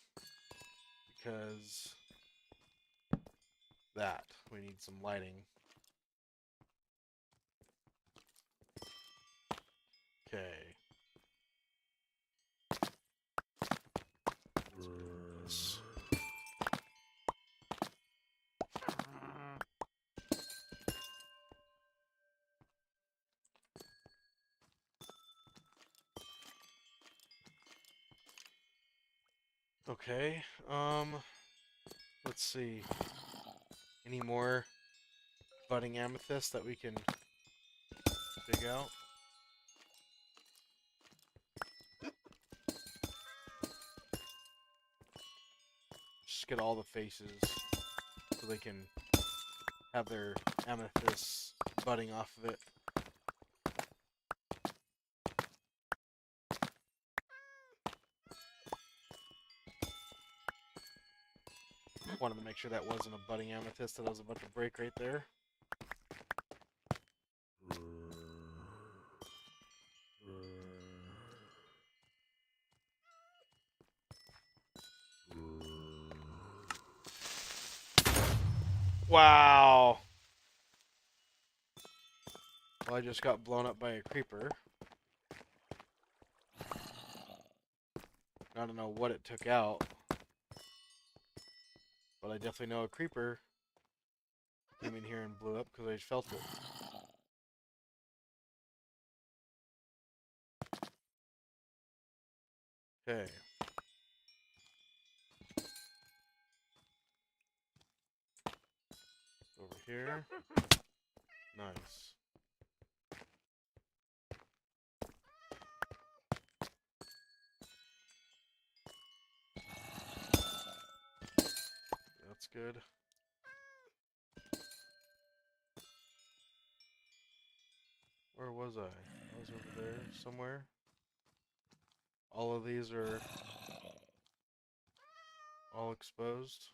Because we need some lighting. Okay. Let's do this. Okay, let's see. Any more budding amethyst that we can dig out? Just get all the faces so they can have their amethysts budding off of it. Wanted to make sure that wasn't a budding amethyst, that was about to break right there. Wow! Well, I just got blown up by a creeper. I don't know what it took out, but I definitely know a creeper came in here and blew up because I felt it. Okay. Over here. Nice. That's good. Where was I? I was over there somewhere. All of these are all exposed.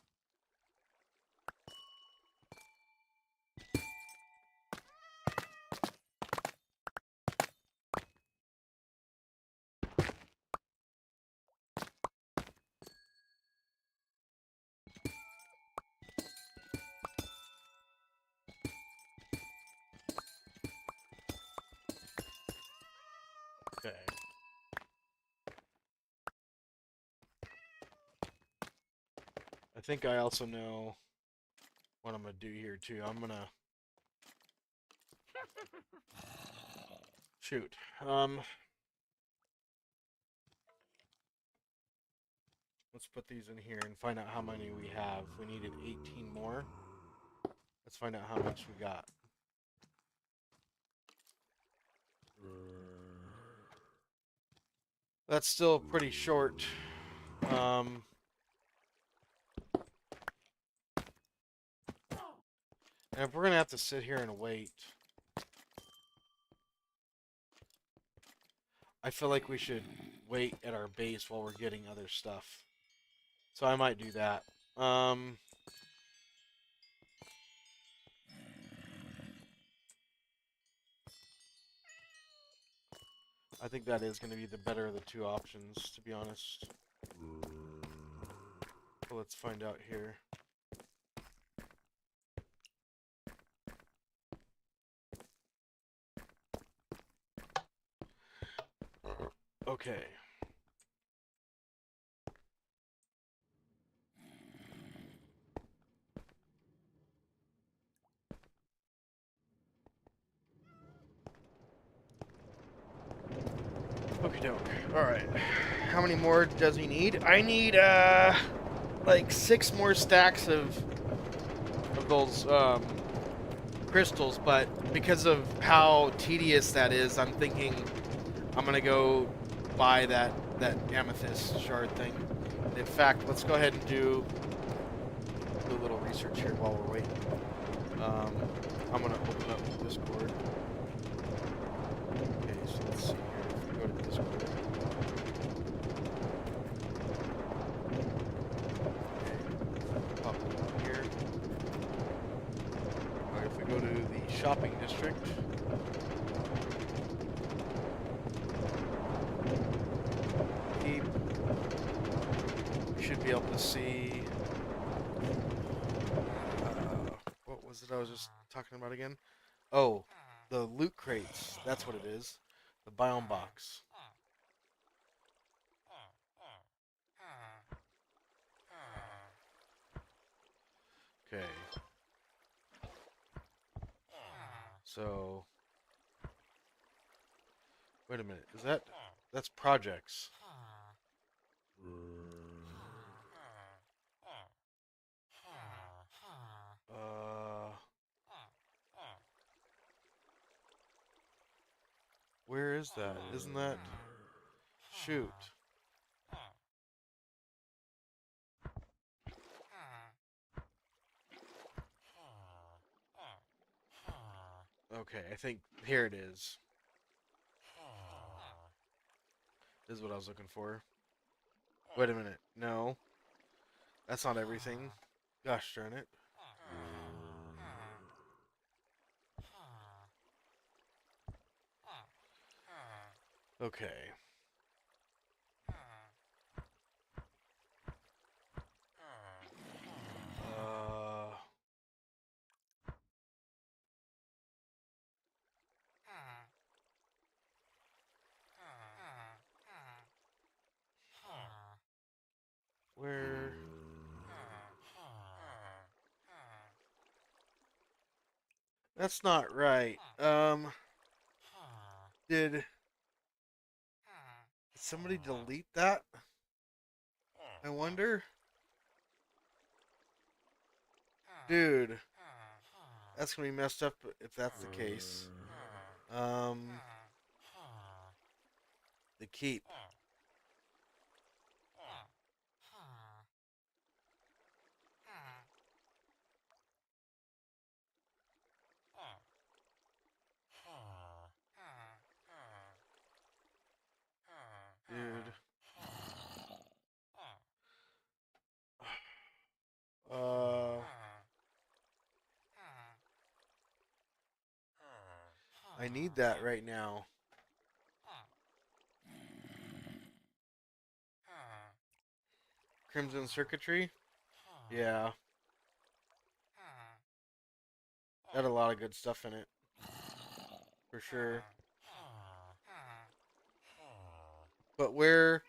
Okay. I think I also know what I'm gonna do here too. I'm gonna shoot. Let's put these in here and find out how many we have. We needed 18 more. Let's find out how much we got. That's still pretty short. And if we're gonna have to sit here and wait, I feel like we should wait at our base while we're getting other stuff. So I might do that. I think that is going to be the better of the two options, to be honest. So let's find out here. Okay. Okie doke. Alright. How many more does he need? I need, like 6 more stacks of those, crystals, but because of how tedious that is, I'm thinking I'm gonna go buy that amethyst shard thing. In fact, let's go ahead and do a little research here while we're waiting. I'm gonna open up Discord. Okay, so let's see here. If we go to Discord. Okay, pop it up here. Alright, if we go to the shopping district. see. What was it I was just talking about again? Oh, the loot crates. That's what it is. The biome box. Okay. So, wait a minute. Is that... That's projects. Uh... Where is that? Isn't that... Shoot. Okay, I think... Here it is. This is what I was looking for. Wait a minute. No. That's not everything. Gosh darn it. Okay. Uh... Where... That's not right. Did somebody delete that? I wonder? Dude. That's gonna be messed up if that's the case. The keep. Dude. I need that right now. Crimson circuitry? Yeah. Got a lot of good stuff in it. For sure. But where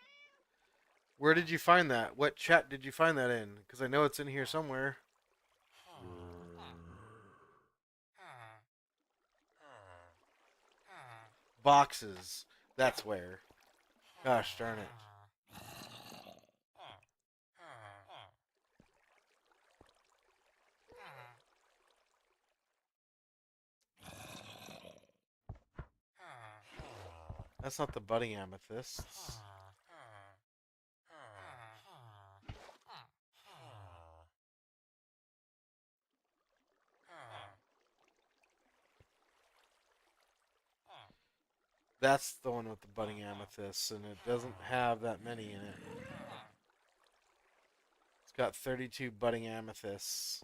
did you find that? What chat did you find that in? Because I know it's in here somewhere. Boxes. That's where. Gosh darn it. That's not the budding amethysts. That's the one with the budding amethysts, and it doesn't have that many in it. It's got 32 budding amethysts.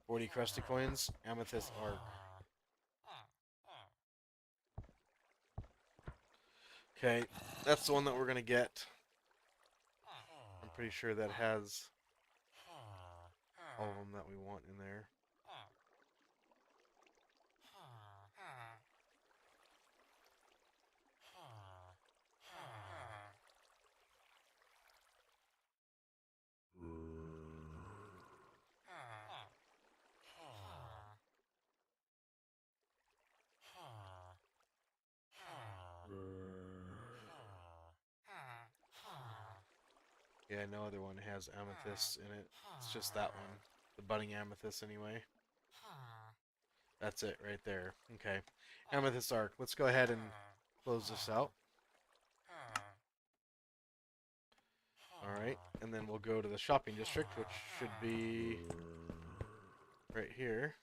40 crusty coins, amethyst arc. Okay, that's the one that we're gonna get. I'm pretty sure that has all of them that we want in there. Yeah, no other one has amethysts in it. It's just that one. The budding amethyst anyway. That's it right there. Okay. Amethyst arc. Let's go ahead and close this out. Alright, and then we'll go to the shopping district, which should be right here.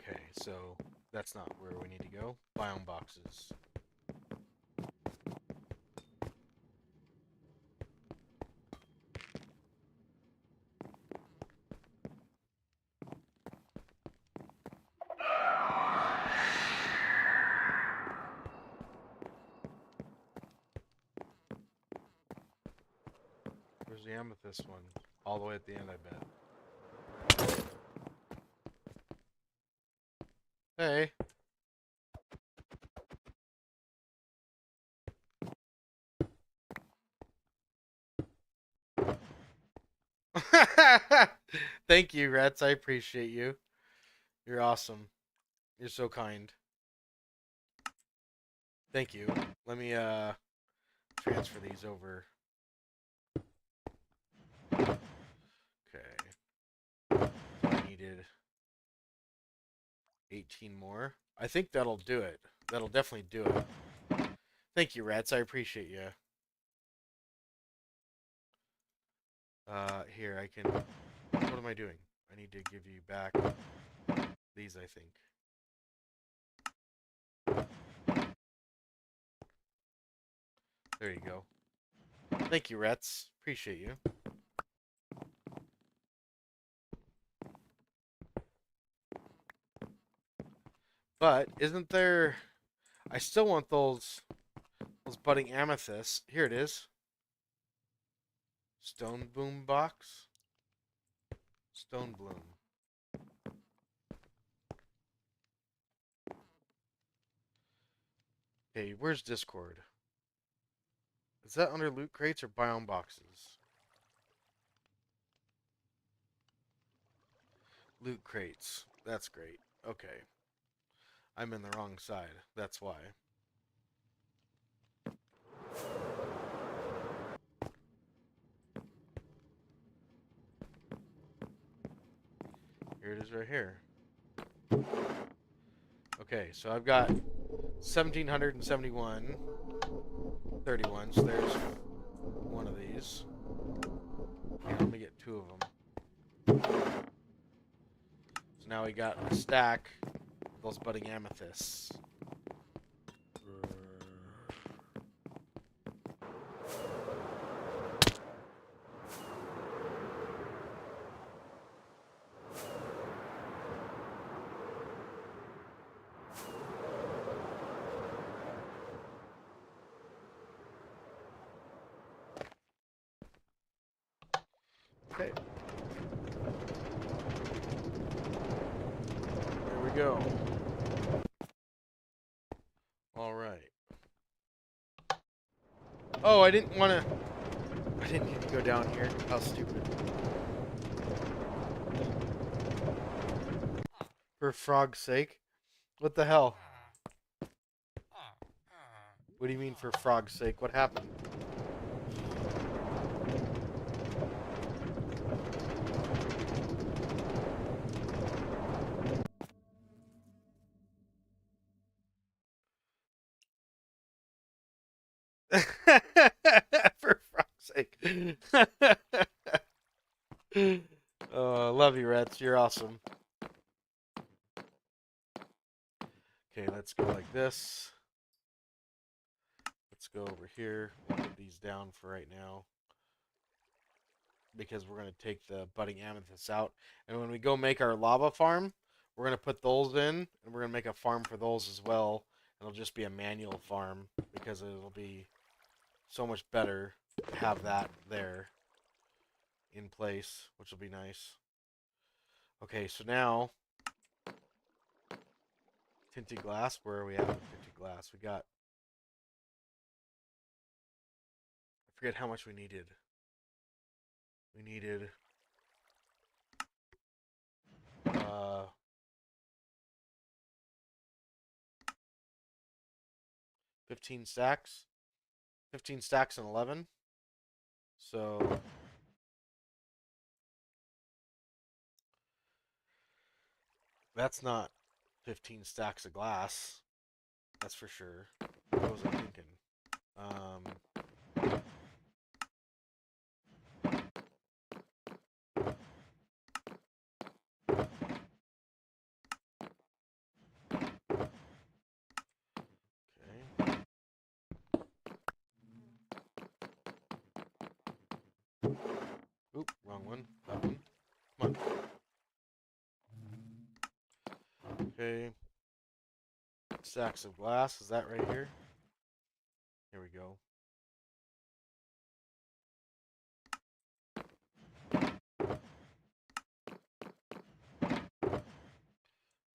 Okay, so that's not where we need to go. biome boxes. Where's the amethyst one? All the way at the end, I bet. Hey. Thank you, Rats. I appreciate you. You're awesome. You're so kind. Thank you. Let me transfer these over. Okay. I needed 18 more. I think that'll do it. That'll definitely do it. Thank you, Rats. I appreciate you. Here, I can... What am I doing? I need to give you back these, I think. There you go. Thank you, Rats. Appreciate you. But, isn't there... I still want those budding amethysts. Here it is. Stone boom box. Stone bloom. Hey, where's Discord? Is that under loot crates or biome boxes? Loot crates. That's great. Okay. I'm in the wrong side. That's why. Here it is right here. Okay, so I've got 1,771. 31, so there's one of these. Here, let me get 2 of them. So now we got a stack of those budding amethysts. Okay. There we go. All right. Oh, I didn't want to... I didn't need to go down here. How stupid. For frog's sake? What the hell? What do you mean for frog's sake? What happened? For frog's sake. Love you, Rats. You're awesome. Okay, let's go like this. Let's go over here. We'll put these down for right now, because we're going to take the budding amethysts out. And when we go make our lava farm, we're going to put those in, and we're going to make a farm for those as well. It'll just be a manual farm, because it'll be so much better to have that there in place, which will be nice. Okay, so now, tinted glass. Where are we at with tinted glass? We got... I forget how much we needed. We needed 15 stacks. 15 stacks and 11. So that's not 15 stacks of glass. That's for sure. What was I thinking? Oop, wrong one. That one. Come on. Okay. Stacks of glass. Is that right here? Here we go.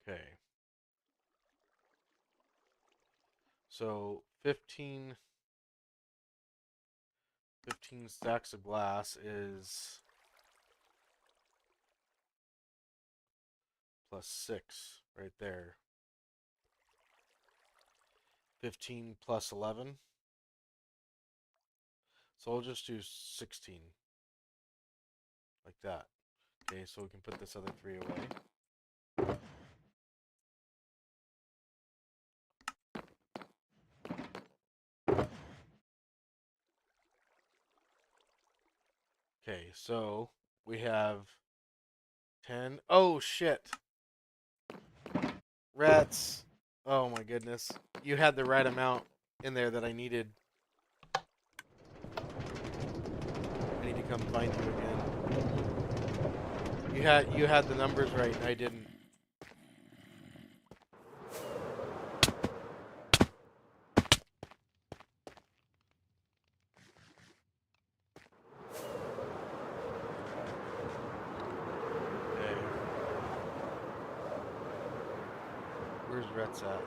Okay. So 15 stacks of glass is plus 6 right there. 15 plus 11. So we'll just do 16. Like that. Okay, so we can put this other 3 away. Okay, so we have 10. Oh, shit. Rats. Oh, my goodness. You had the right amount in there that I needed. I need to come find you again. You had the numbers right, and I didn't. Okay. Where's Rats at?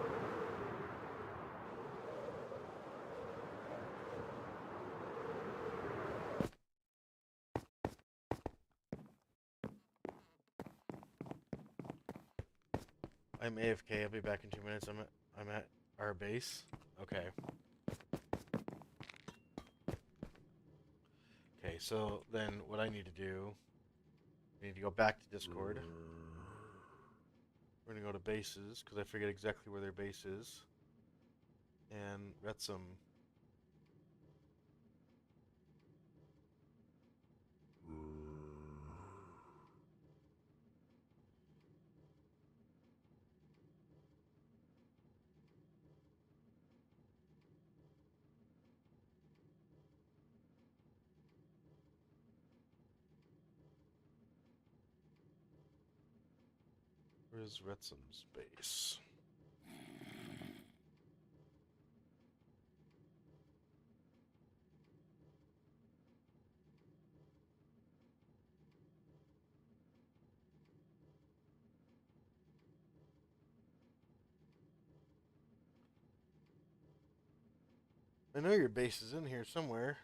I'm AFK. I'll be back in 2 minutes. I'm at our base. Okay. Okay, so then what I need to do, I need to go back to Discord. We're gonna go to bases because I forget exactly where their base is, and let some. Where's Retsum's base? I know your base is in here somewhere.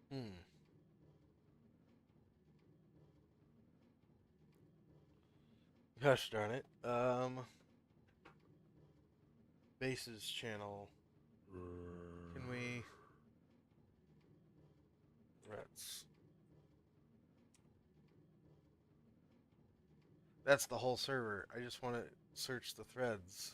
Hmm. Gosh darn it. Bases channel. Can we? Rets. That's the whole server. I just want to search the threads.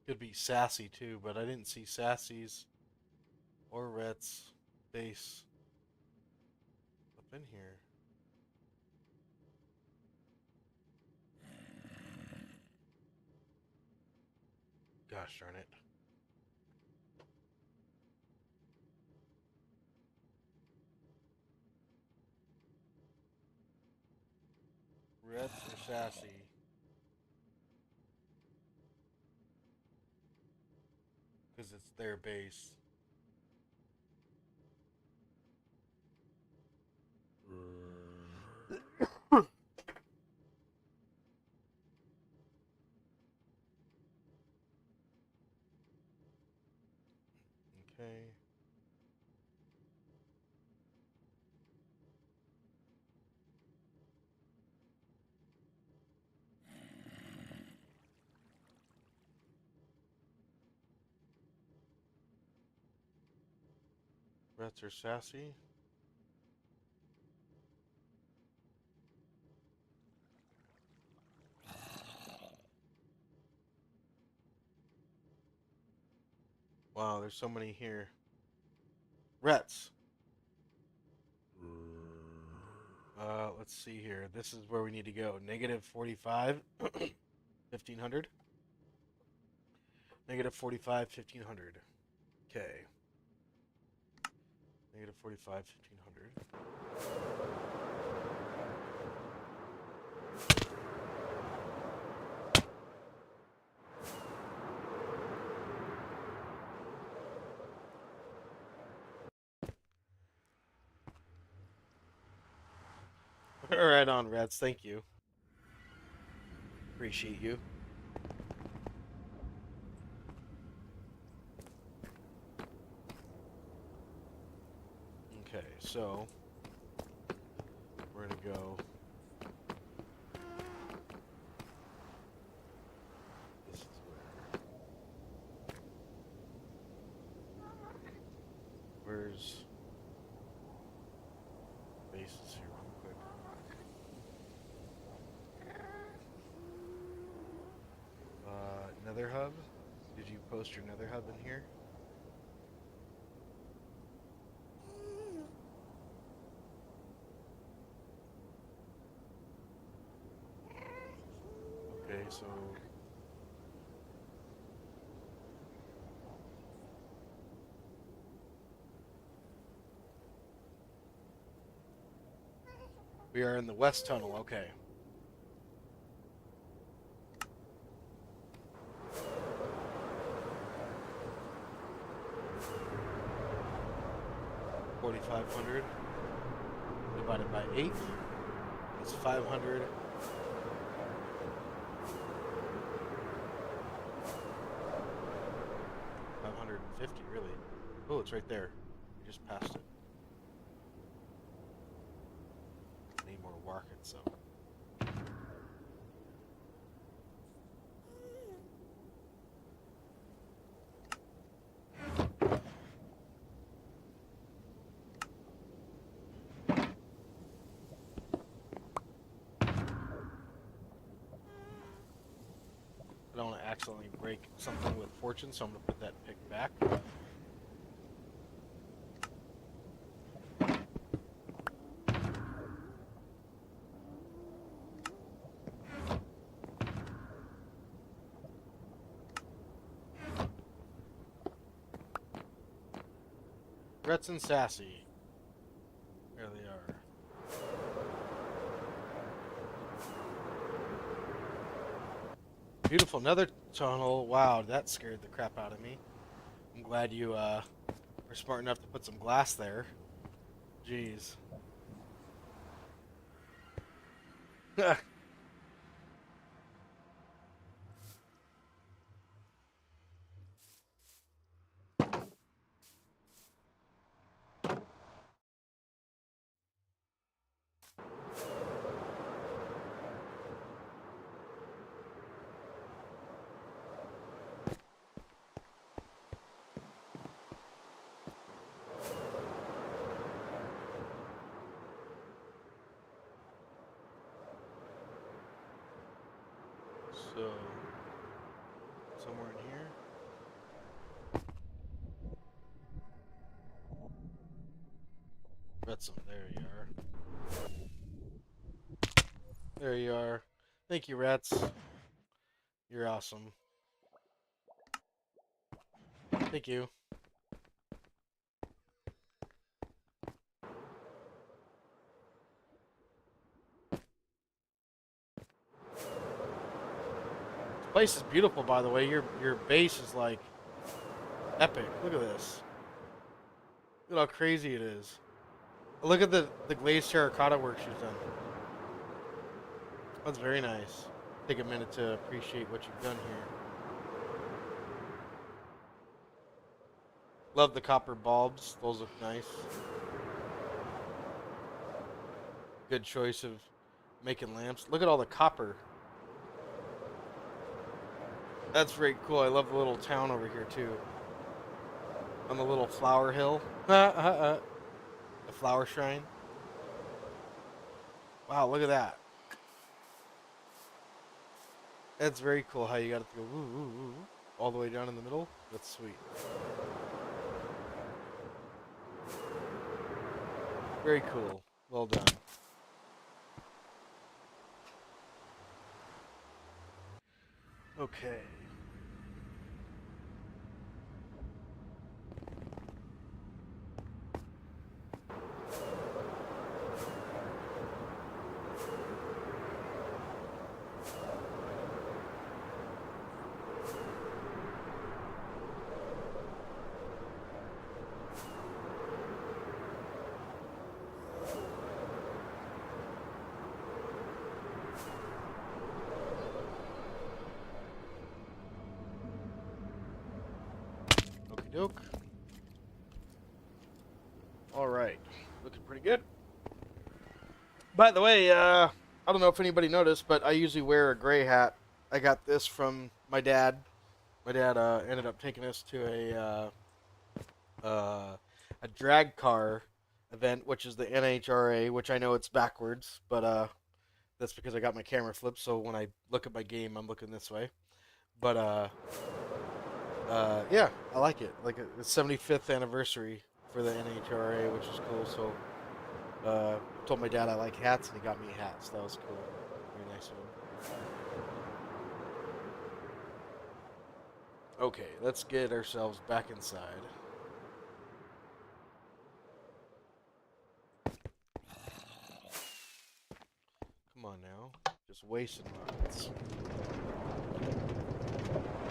Could be Sassy too, but I didn't see Sassy's or Rets base up in here. Gosh darn it. Rets or Sassy? Because it's their base. Okay. Rats are sassy. Wow, there's so many here. Rats. Let's see here. This is where we need to go. Negative 45, 1500. Negative 45, 1500. Okay. Negative 45, 1500. Right on, Rats. Thank you. Appreciate you. Okay, so we're gonna go. This is where. Where's bases here, real quick. Nether hub. Did you post your Nether hub in here? Okay, so we are in the west tunnel. Okay. $4,500 divided by 8 is 500. $550, really. Oh, it's right there. We just passed it. Need more markets, so. I don't want to accidentally break something with fortune, so I'm going to put that pick back. Rats and Sassy. There they are. Beautiful. Another tunnel. Wow, that scared the crap out of me. I'm glad you were smart enough to put some glass there. Jeez. So, somewhere in here. Got some. There you are. There you are. Thank you, Rats. You're awesome. Thank you. This place is beautiful, by the way. Your base is like epic. Look at this. Look at how crazy it is. Look at the glazed terracotta work she's done. That's very nice. Take a minute to appreciate what you've done here. Love the copper bulbs. Those look nice. Good choice of making lamps. Look at all the copper. That's very cool. I love the little town over here too. on the little flower hill. A flower shrine. Wow, look at that. That's very cool how you got it to go woo, woo, woo, all the way down in the middle. That's sweet. Very cool. Well done. Okay. Okie doke. Alright. Looking pretty good. By the way, I don't know if anybody noticed, but I usually wear a gray hat. I got this from my dad. My dad ended up taking us to a drag car event, which is the NHRA, which I know it's backwards, but that's because I got my camera flipped, so when I look at my game, I'm looking this way. But yeah, I like it. Like the 75th anniversary for the NHRA, which is cool. So told my dad I like hats, and he got me a hat. So that was cool. Very nice of him. Okay, let's get ourselves back inside. Come on now, just wasting rockets.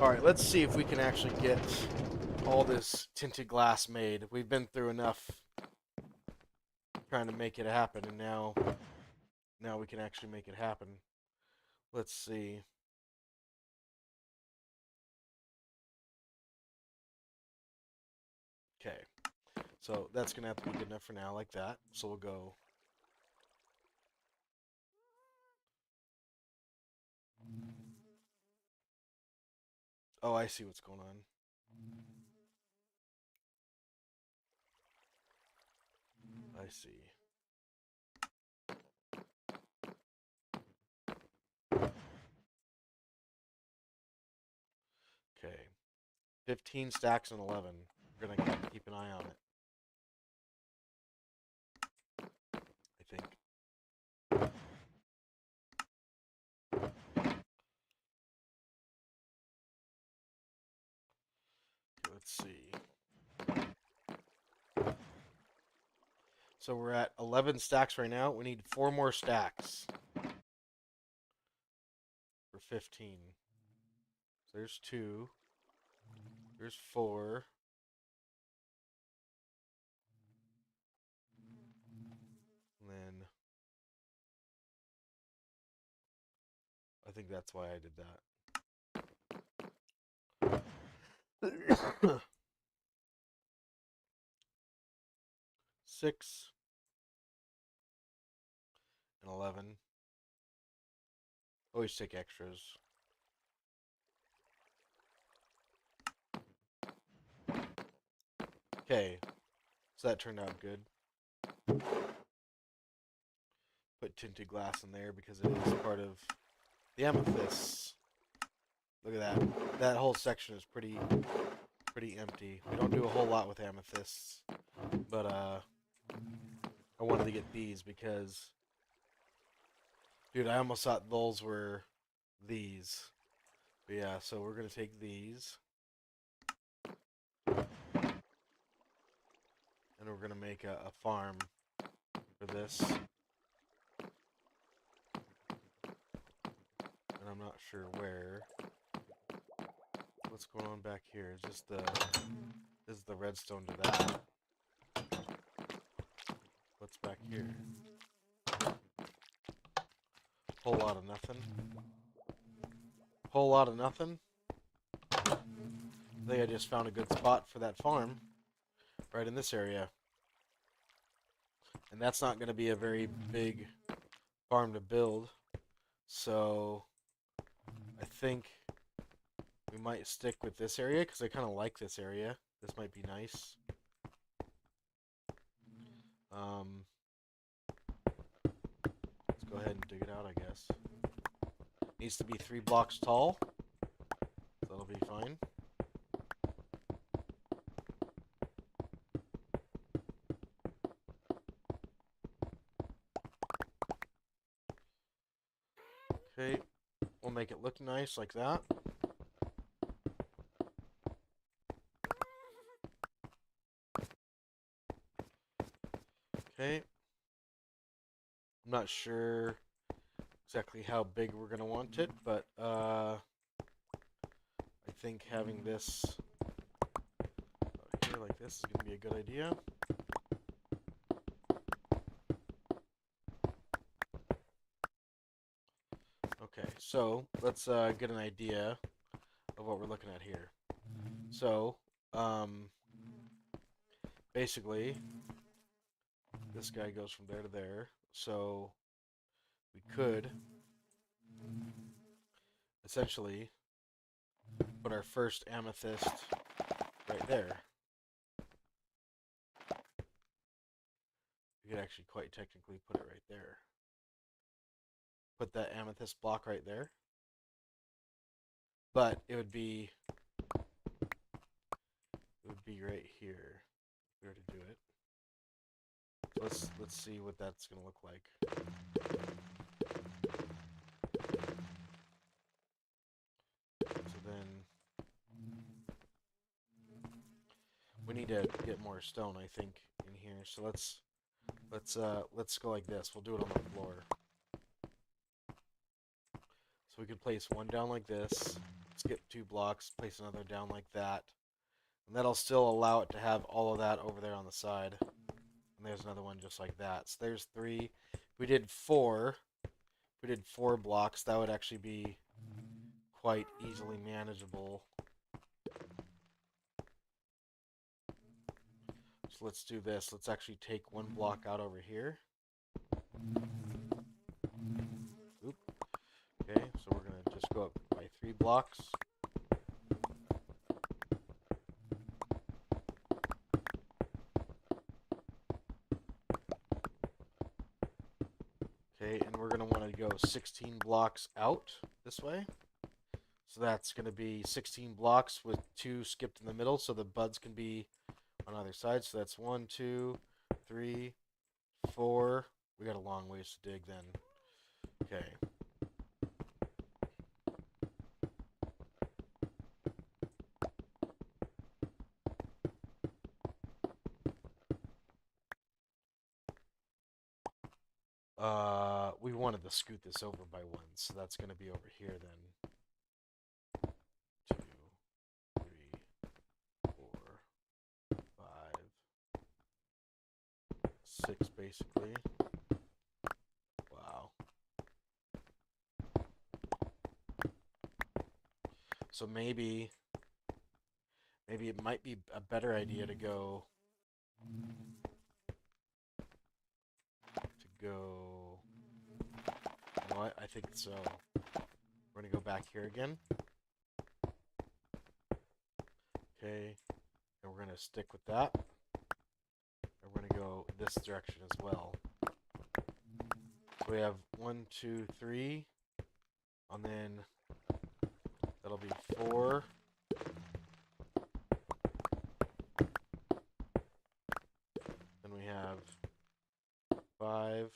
All right, let's see if we can actually get all this tinted glass made. We've been through enough trying to make it happen, and now we can actually make it happen. Let's see. Okay, so that's gonna have to be good enough for now, like that. So we'll go. Oh, I see what's going on. I see. Okay, 15 stacks and 11. We're gonna have to keep an eye on it. I think. Okay, let's see. So we're at 11 stacks right now. We need 4 more stacks for 15. So there's 2. There's 4. And then I think that's why I did that. 6 and 11. Always take extras. Okay, so that turned out good. Put tinted glass in there because it is part of the amethysts. Look at that. That whole section is pretty empty. We don't do a whole lot with amethysts, but I wanted to get these because, dude, I almost thought those were these. But yeah, so we're gonna take these, and we're gonna make a farm for this. And I'm not sure where. What's going on back here? Is this the redstone to that? What's back here? Whole lot of nothing. Whole lot of nothing. I think I just found a good spot for that farm. Right in this area. And that's not going to be a very big farm to build. So I think we might stick with this area because I kind of like this area. This might be nice. Let's go ahead and dig it out, I guess. Needs to be 3 blocks tall. So that'll be fine. Okay, we'll make it look nice like that. Okay. I'm not sure exactly how big we're going to want it, but I think having this here like this is going to be a good idea. Okay, so let's get an idea of what we're looking at here. So, basically, this guy goes from there to there, so we could essentially put our first amethyst right there. We could actually quite technically put it right there. Put that amethyst block right there. But it would be right here if we were to do it. So let's see what that's gonna look like. So then we need to get more stone, I think, in here. So let's go like this. We'll do it on the floor. So we could place one down like this, skip 2 blocks, place another down like that. And that'll still allow it to have all of that over there on the side. And there's another one just like that. So there's 3. If we did 4, blocks, that would actually be quite easily manageable. So let's do this. Let's actually take 1 block out over here. Oop. Okay, so we're going to just go up by 3 blocks. Okay, and we're going to want to go 16 blocks out this way. So that's going to be 16 blocks with 2 skipped in the middle, so the buds can be on either side. So that's 1, 2, 3, 4. We got a long ways to dig then. Okay. We wanted to scoot this over by 1, so that's going to be over here then. 2, 3, 4, 5, 6 basically. Wow. So maybe it might be a better idea to go you know what? I think so. We're gonna go back here again. Okay, and we're gonna stick with that. And we're gonna go this direction as well. So we have 1, 2, 3, and then that'll be 4. Then we have 5.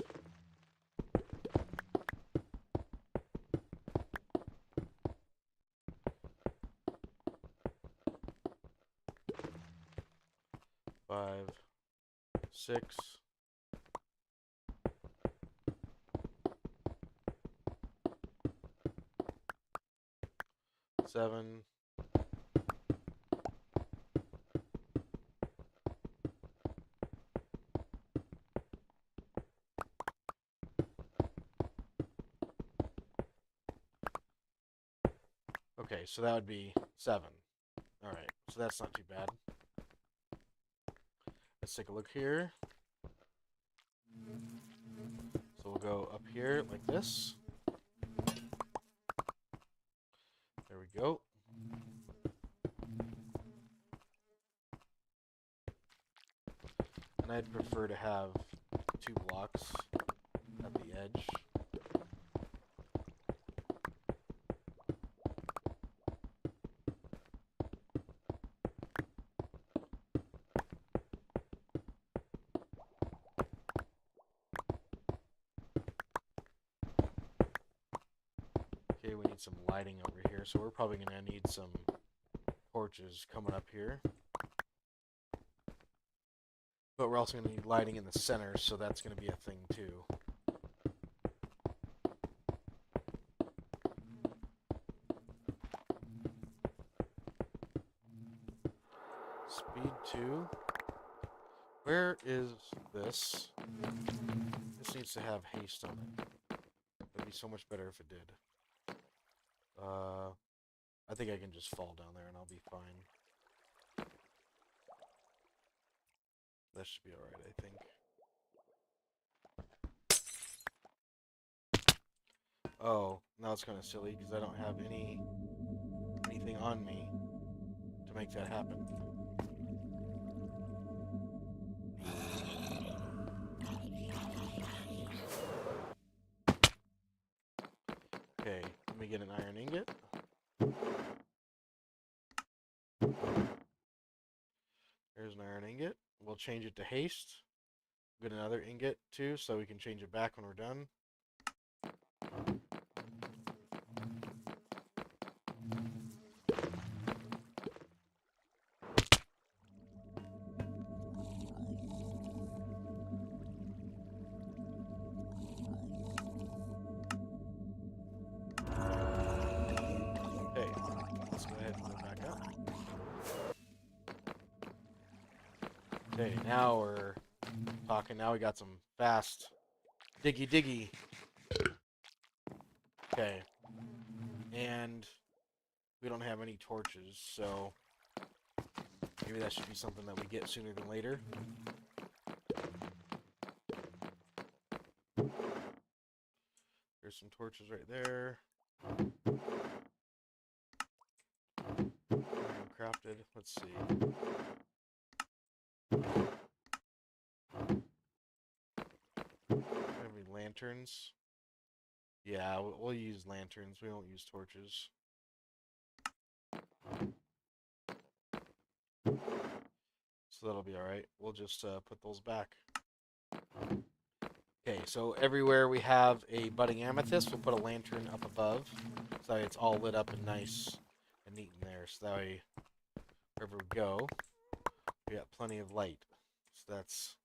Five, 6, 7, 8. Okay, so that would be 7. Alright, so that's not too bad. Let's take a look here. So we'll go up here like this. There we go. And I'd prefer to have 2 blocks at the edge. Okay, we need some lighting over here, so we're probably going to need some torches coming up here. But we're also going to need lighting in the center, so that's going to be a thing too. Speed 2. Where is this? This needs to have haste on it. It'd be so much better if it did. I think I can just fall down there and I'll be fine. That should be alright, I think. Oh, now it's kind of silly because I don't have anything on me to make that happen. Okay, let me get an iron ingot. There's an iron ingot. We'll change it to haste. Get another ingot too, so we can change it back when we're done. Okay, let's go ahead and go back up. Okay, now we're talking. Now we got some fast diggy. Okay. And we don't have any torches, so maybe that should be something that we get sooner than later. There's some torches right there. Crafted. Let's see. Have any lanterns? Yeah, we'll use lanterns. We won't use torches. So that'll be alright. We'll just put those back. Okay, so everywhere we have a budding amethyst, we'll put a lantern up above. So that it's all lit up and nice and neat in there. So that way, wherever we go, we got plenty of light. So that's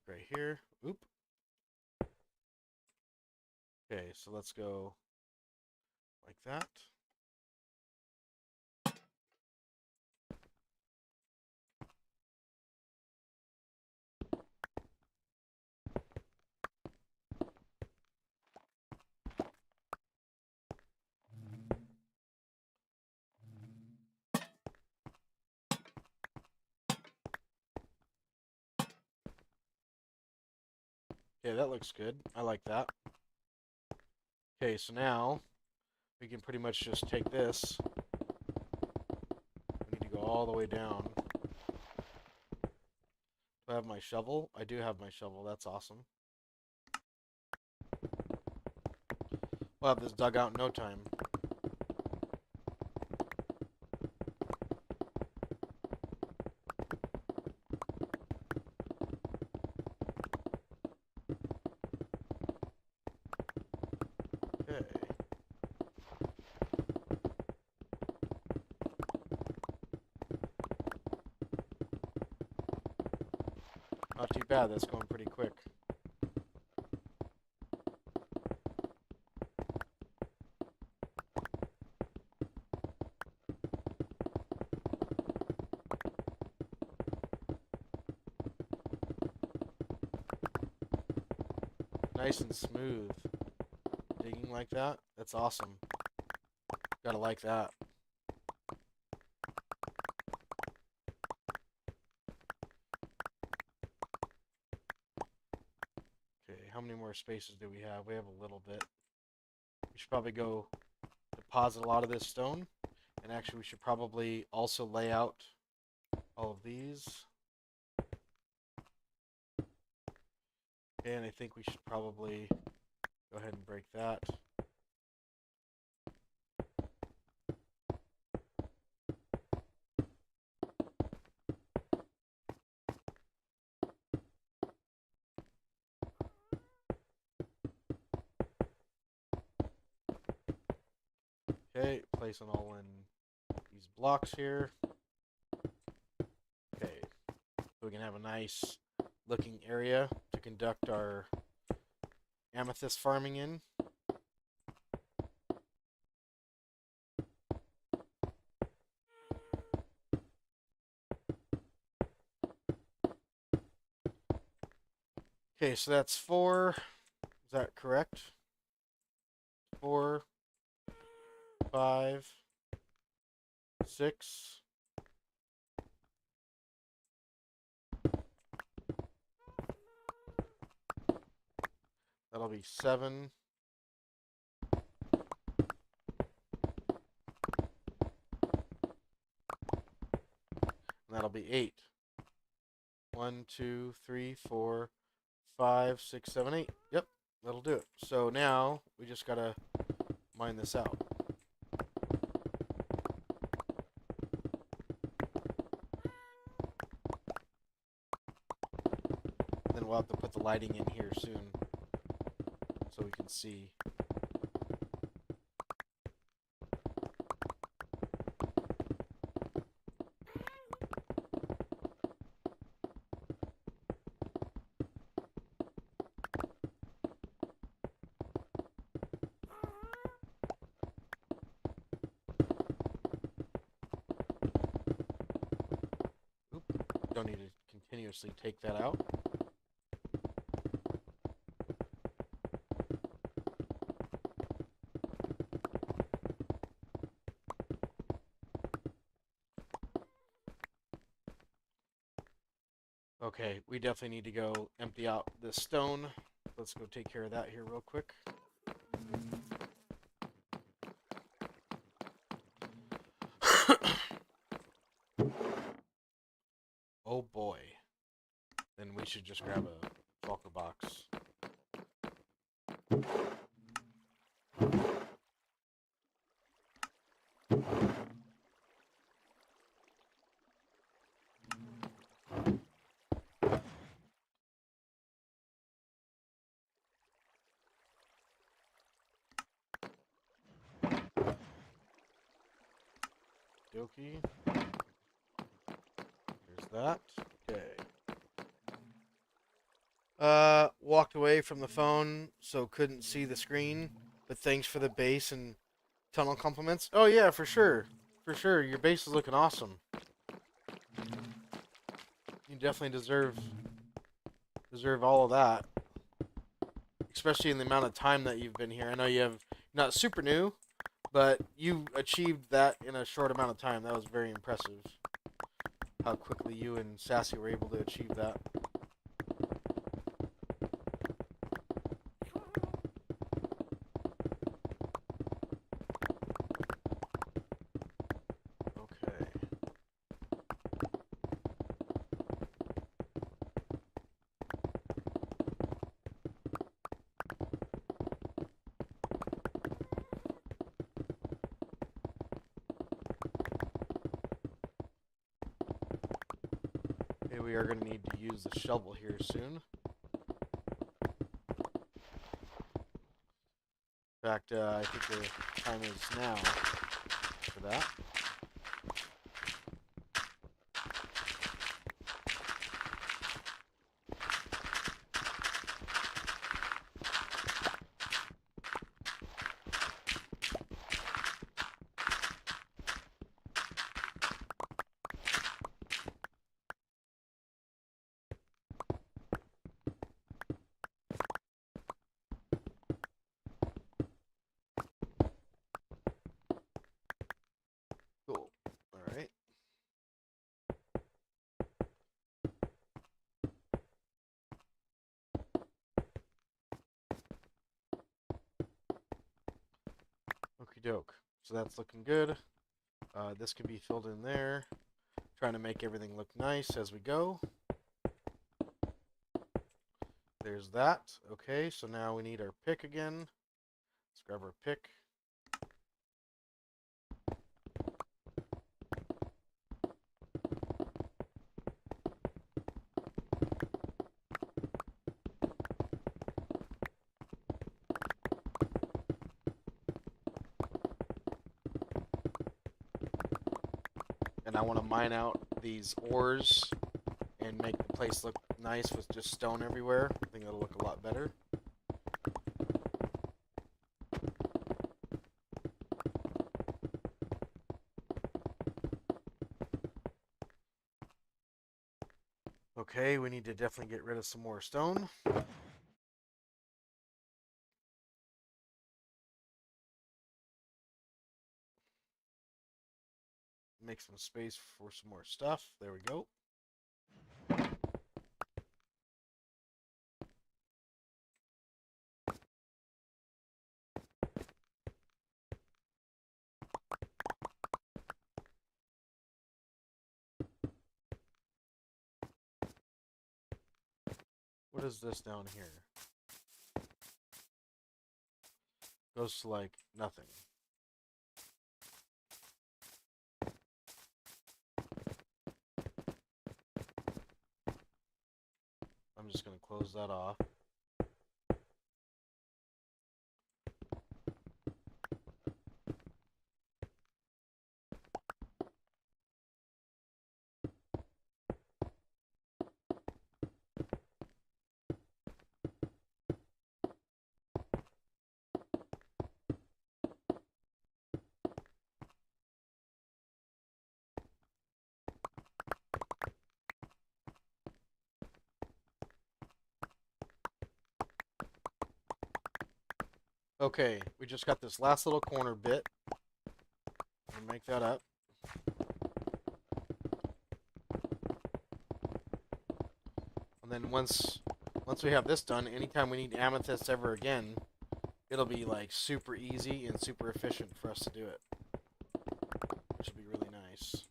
right here. Oop. Okay, so let's go like that. Okay, that looks good. I like that. Okay, so now we can pretty much just take this. We need to go all the way down. Do I have my shovel? I do have my shovel. That's awesome. We'll have this dug out in no time. Okay. Not too bad. That's going pretty quick. Nice and smooth. Digging like that? That's awesome. Gotta like that. Okay, how many more spaces do we have? We have a little bit. We should probably go deposit a lot of this stone. And actually, we should probably also lay out all of these. Okay, and I think we should probably go ahead and break that. Okay, place them all in these blocks here. Okay, so we can have a nice looking area to conduct our amethyst farming in. Okay, so that's 4. Is that correct? 4, 5, 6. That'll be 7. And that'll be 8. 1, 2, 3, 4, 5, 6, 7, 8. Yep, that'll do it. So now we just gotta mine this out. Then we'll have to put the lighting in here soon so we can see. Oop, don't need to continuously take that out. Okay, we definitely need to go empty out this stone. Let's go take care of that here real quick. Oh boy. Then we should just grab a shulker box. Dokie. There's that. Okay. Walked away from the phone, so couldn't see the screen. But thanks for the base and tunnel compliments. Oh yeah, for sure. For sure. Your base is looking awesome. You definitely deserve all of that. Especially in the amount of time that you've been here. I know you're not super new, but you achieved that in a short amount of time. That was very impressive. How quickly you and Sassy were able to achieve that. Okay. Okay, we are going to need to use the shovel here soon. In fact, I think the time is now for that. Cool. Alright. Okie doke. So that's looking good. This can be filled in there. Trying to make everything look nice as we go. There's that. Okay, so now we need our pick again. Let's grab our pick. And I want to mine out these ores and make the place look nice with just stone everywhere. I think that'll look a lot better. Okay, we need to definitely get rid of some more stone. Make some space for some more stuff. There we go. What is this down here? Goes to like nothing. I'm just going to close that off. Okay, we just got this last little corner bit. We'll make that up. And then once we have this done, anytime we need amethyst ever again, it'll be like super easy and super efficient for us to do it. Which will be really nice.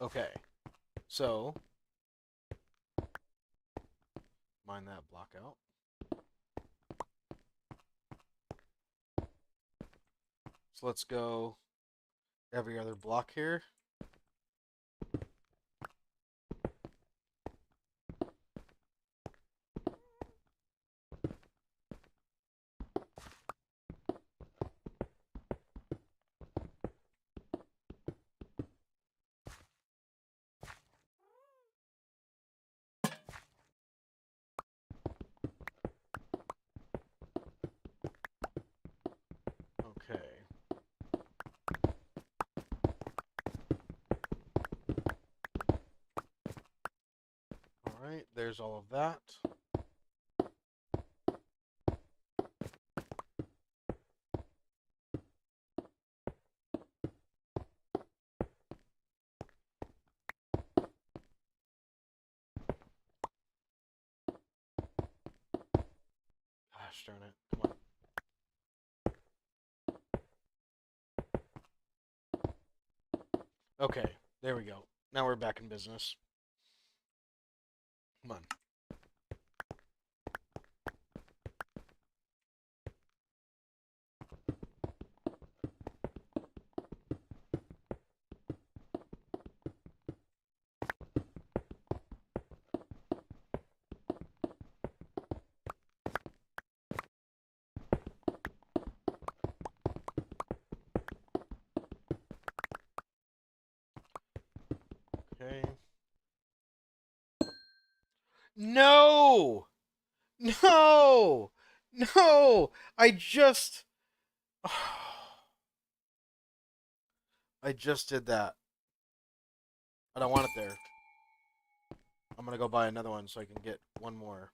Okay, so mine that block out. So let's go every other block here. Okay. Alright, there's all of that. Gosh darn it. Come on. Okay, there we go. Now we're back in business. Come on. Okay. No! No! No! I just did that. I don't want it there. I'm gonna go buy another one so I can get one more.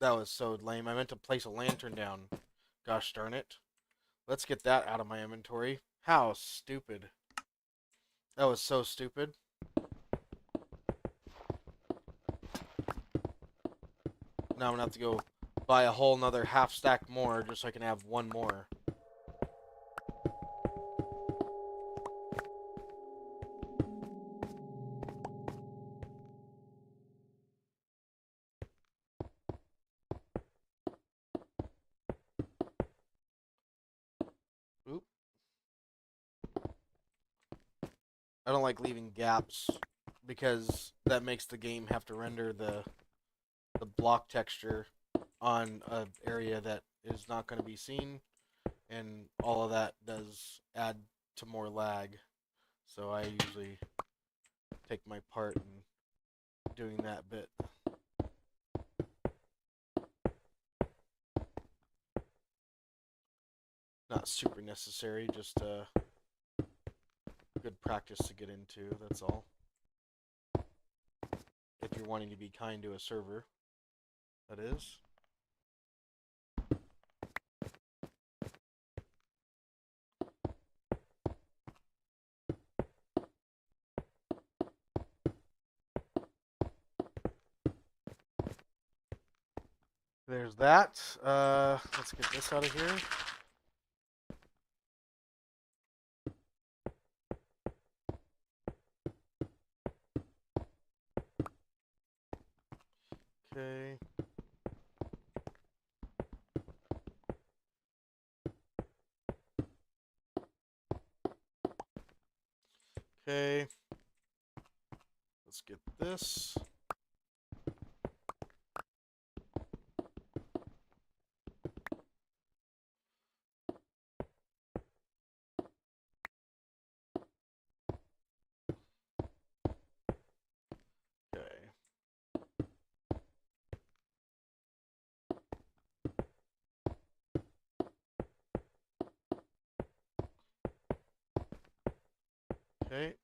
That was so lame. I meant to place a lantern down. Gosh darn it. Let's get that out of my inventory. How stupid. That was so stupid. Now I'm gonna have to go buy a whole nother half stack more just so I can have one more. Oop. I don't like leaving gaps because that makes the game have to render the block texture on an area that is not going to be seen, and all of that does add to more lag. So I usually take my part in doing that bit. Not super necessary, just good practice to get into, that's all. If you're wanting to be kind to a server, that is. There's that. Let's get this out of here. Okay. Okay. Let's get this. Okay. Okay.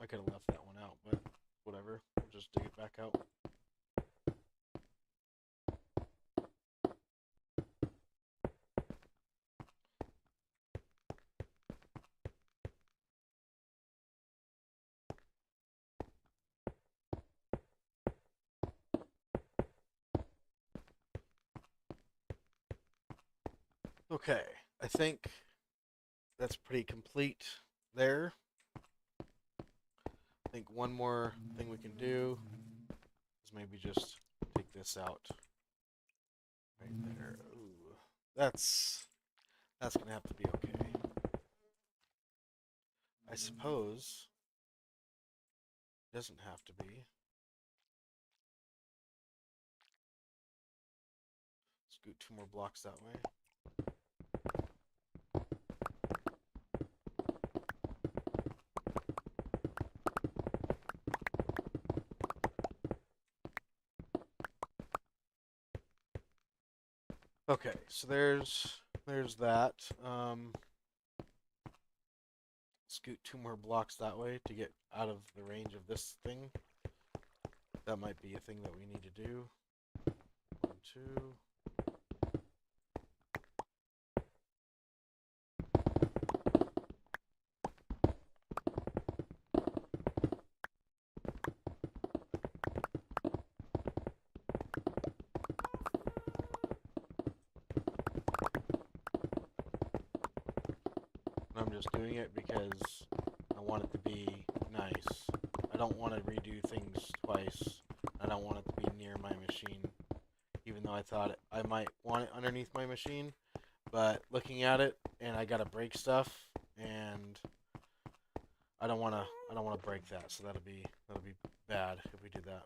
I could have left that one out, but whatever. We'll just dig it back out. Okay, I think that's pretty complete there. I think one more thing we can do is maybe just take this out right there. Ooh, that's gonna have to be okay. I suppose it doesn't have to be. Scoot 2 more blocks that way. Okay, so there's that. Scoot 2 more blocks that way to get out of the range of this thing. That might be a thing that we need to do. 1, 2. I'm just doing it because I want it to be nice. I don't want to redo things twice. I don't want it to be near my machine, even though I thought I might want it underneath my machine. But looking at it, and I gotta break stuff, and I don't wanna break that. So that'll be bad if we do that.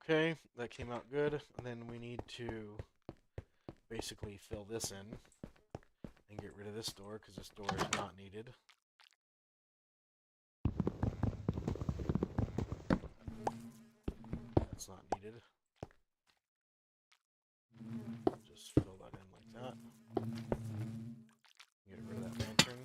Okay, that came out good. And then we need to basically fill this in. And get rid of this door, because this door is not needed. That's not needed. Just fill that in like that. Get rid of that lantern.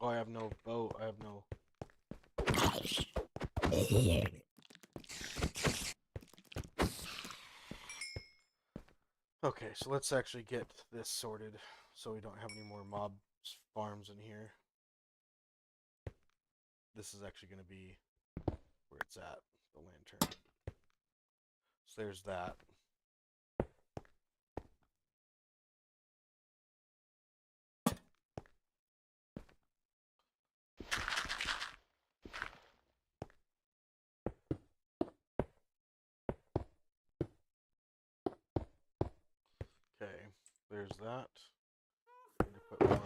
Oh, I have no boat. I have no... Okay, so let's actually get this sorted so we don't have any more mob farms in here. This is actually going to be where it's at, the lantern. So there's that. Okay, there's that. Need to put more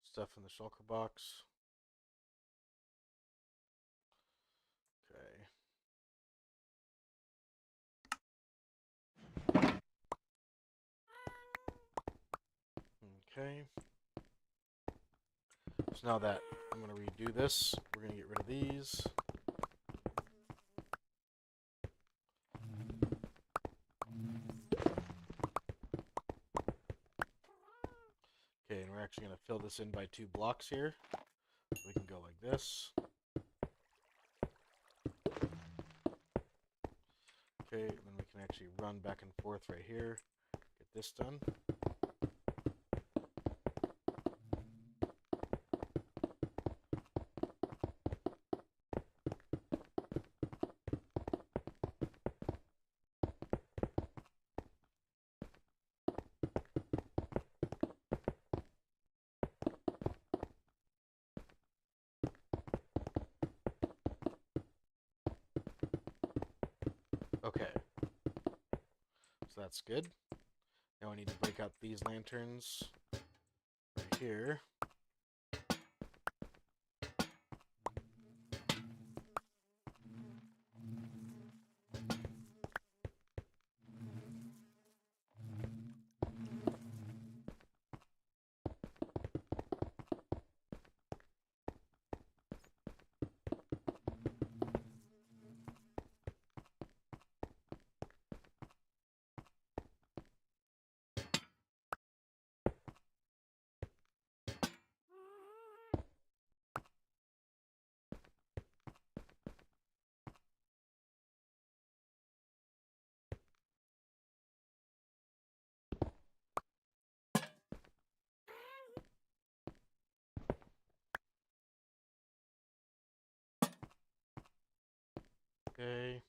stuff in the shulker box. Okay. Okay. So now that I'm going to redo this, we're going to get rid of these. Okay, and we're actually going to fill this in by 2 blocks here. So we can go like this. Okay, and then we can actually run back and forth right here. Get this done. Okay. So that's good. Now I need to break out these lanterns right here. Okay.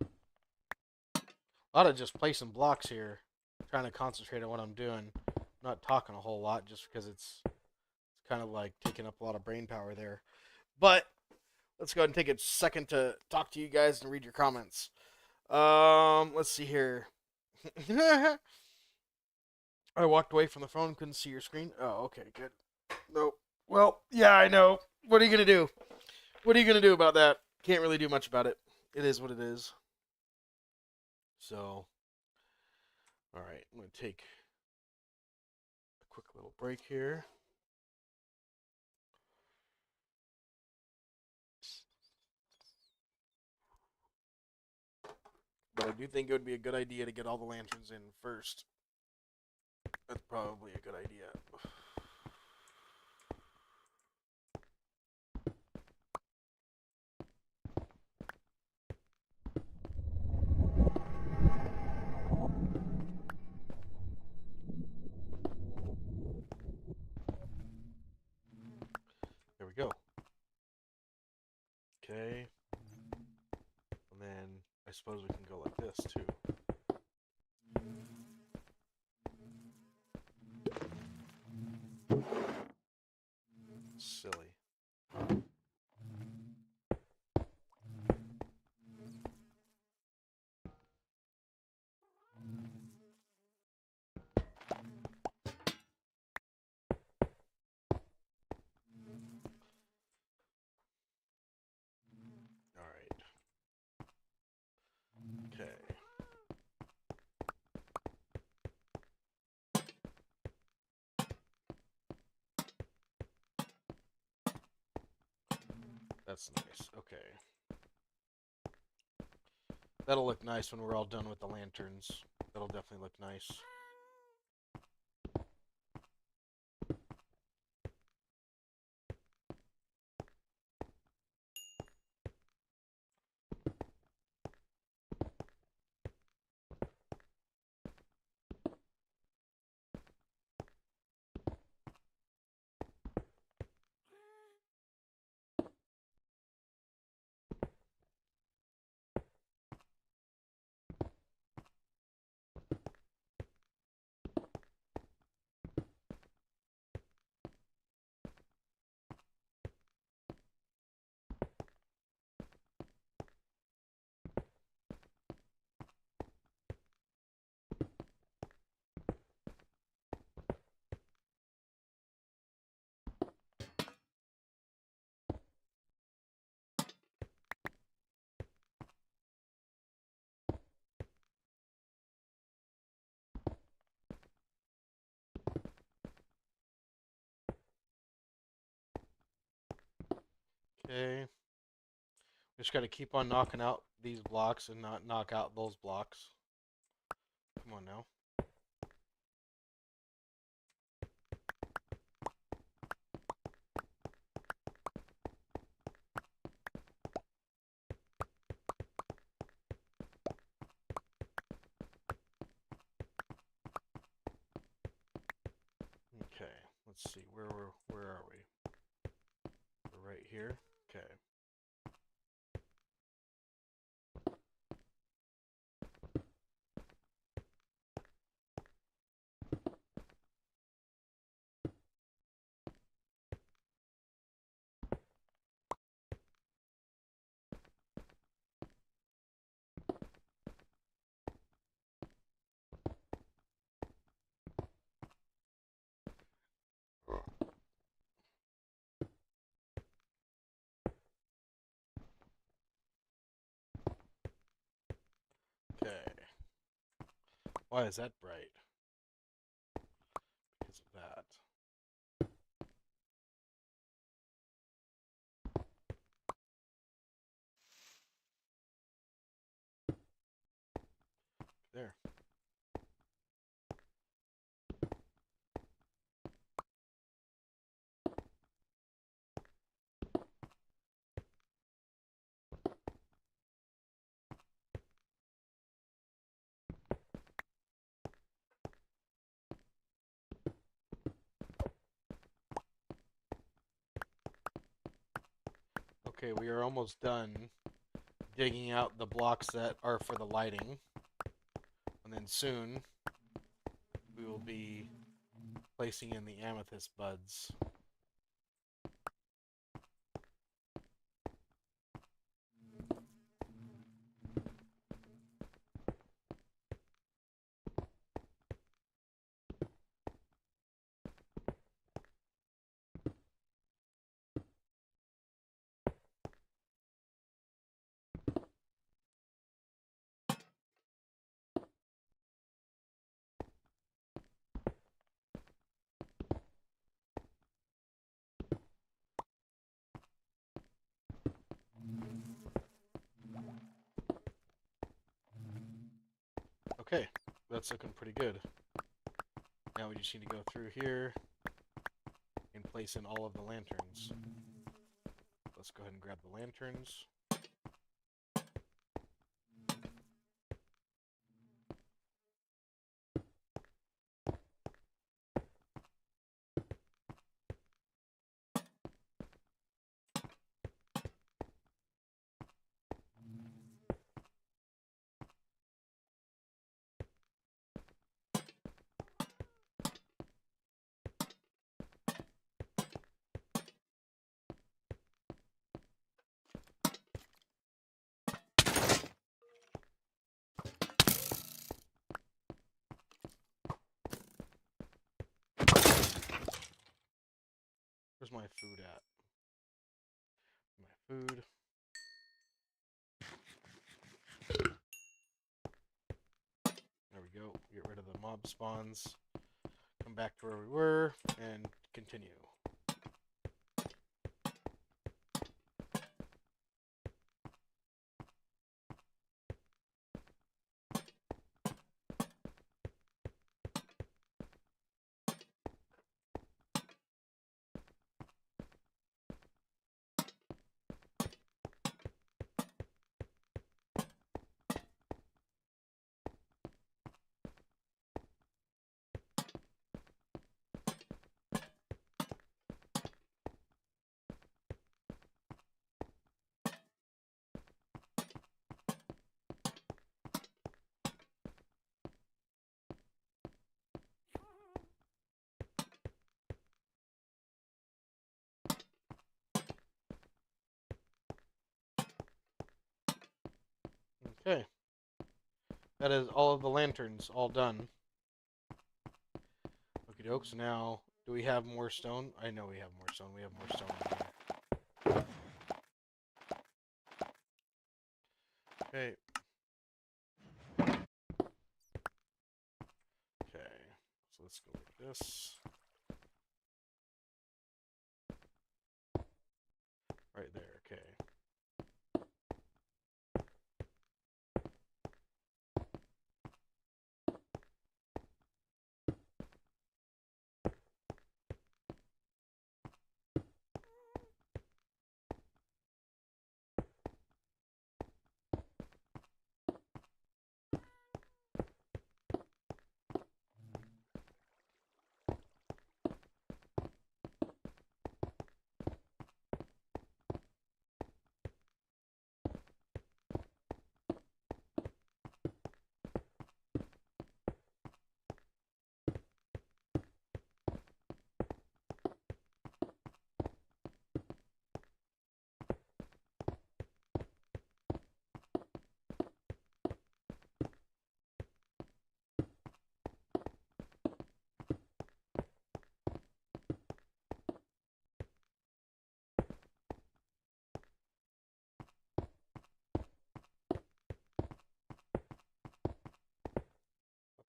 A lot of just placing blocks here. Trying to concentrate on what I'm doing. I'm not talking a whole lot just because it's kind of like taking up a lot of brain power there. But let's go ahead and take a second to talk to you guys and read your comments. Let's see here. I walked away from the phone, couldn't see your screen. Oh, okay, good. Nope. Well, yeah, I know. What are you gonna do? What are you gonna do about that? Can't really do much about it. It is what it is. So, all right, I'm gonna take a quick little break here. But I do think it would be a good idea to get all the lanterns in first. That's probably a good idea. There we go. Okay. And then I suppose we can go like this too. Silly. That's nice. Okay. That'll look nice when we're all done with the lanterns. That'll definitely look nice. Okay. We just got to keep on knocking out these blocks and not knock out those blocks. Come on now. Okay, let's see. Where are we? We're right here. Okay. Okay. Why is that bright? Because of that. There. Okay, we are almost done digging out the blocks that are for the lighting. And then soon we will be placing in the amethyst buds. Okay, that's looking pretty good. Now we just need to go through here and place in all of the lanterns. Let's go ahead and grab the lanterns. Where's my food at? My food. There we go. Get rid of the mob spawns. Come back to where we were and continue. Okay. That is all of the lanterns all done. Okie doke. So now, do we have more stone? I know we have more stone. We have more stone in here. Okay. Okay. So let's go like this. Right there. Okay.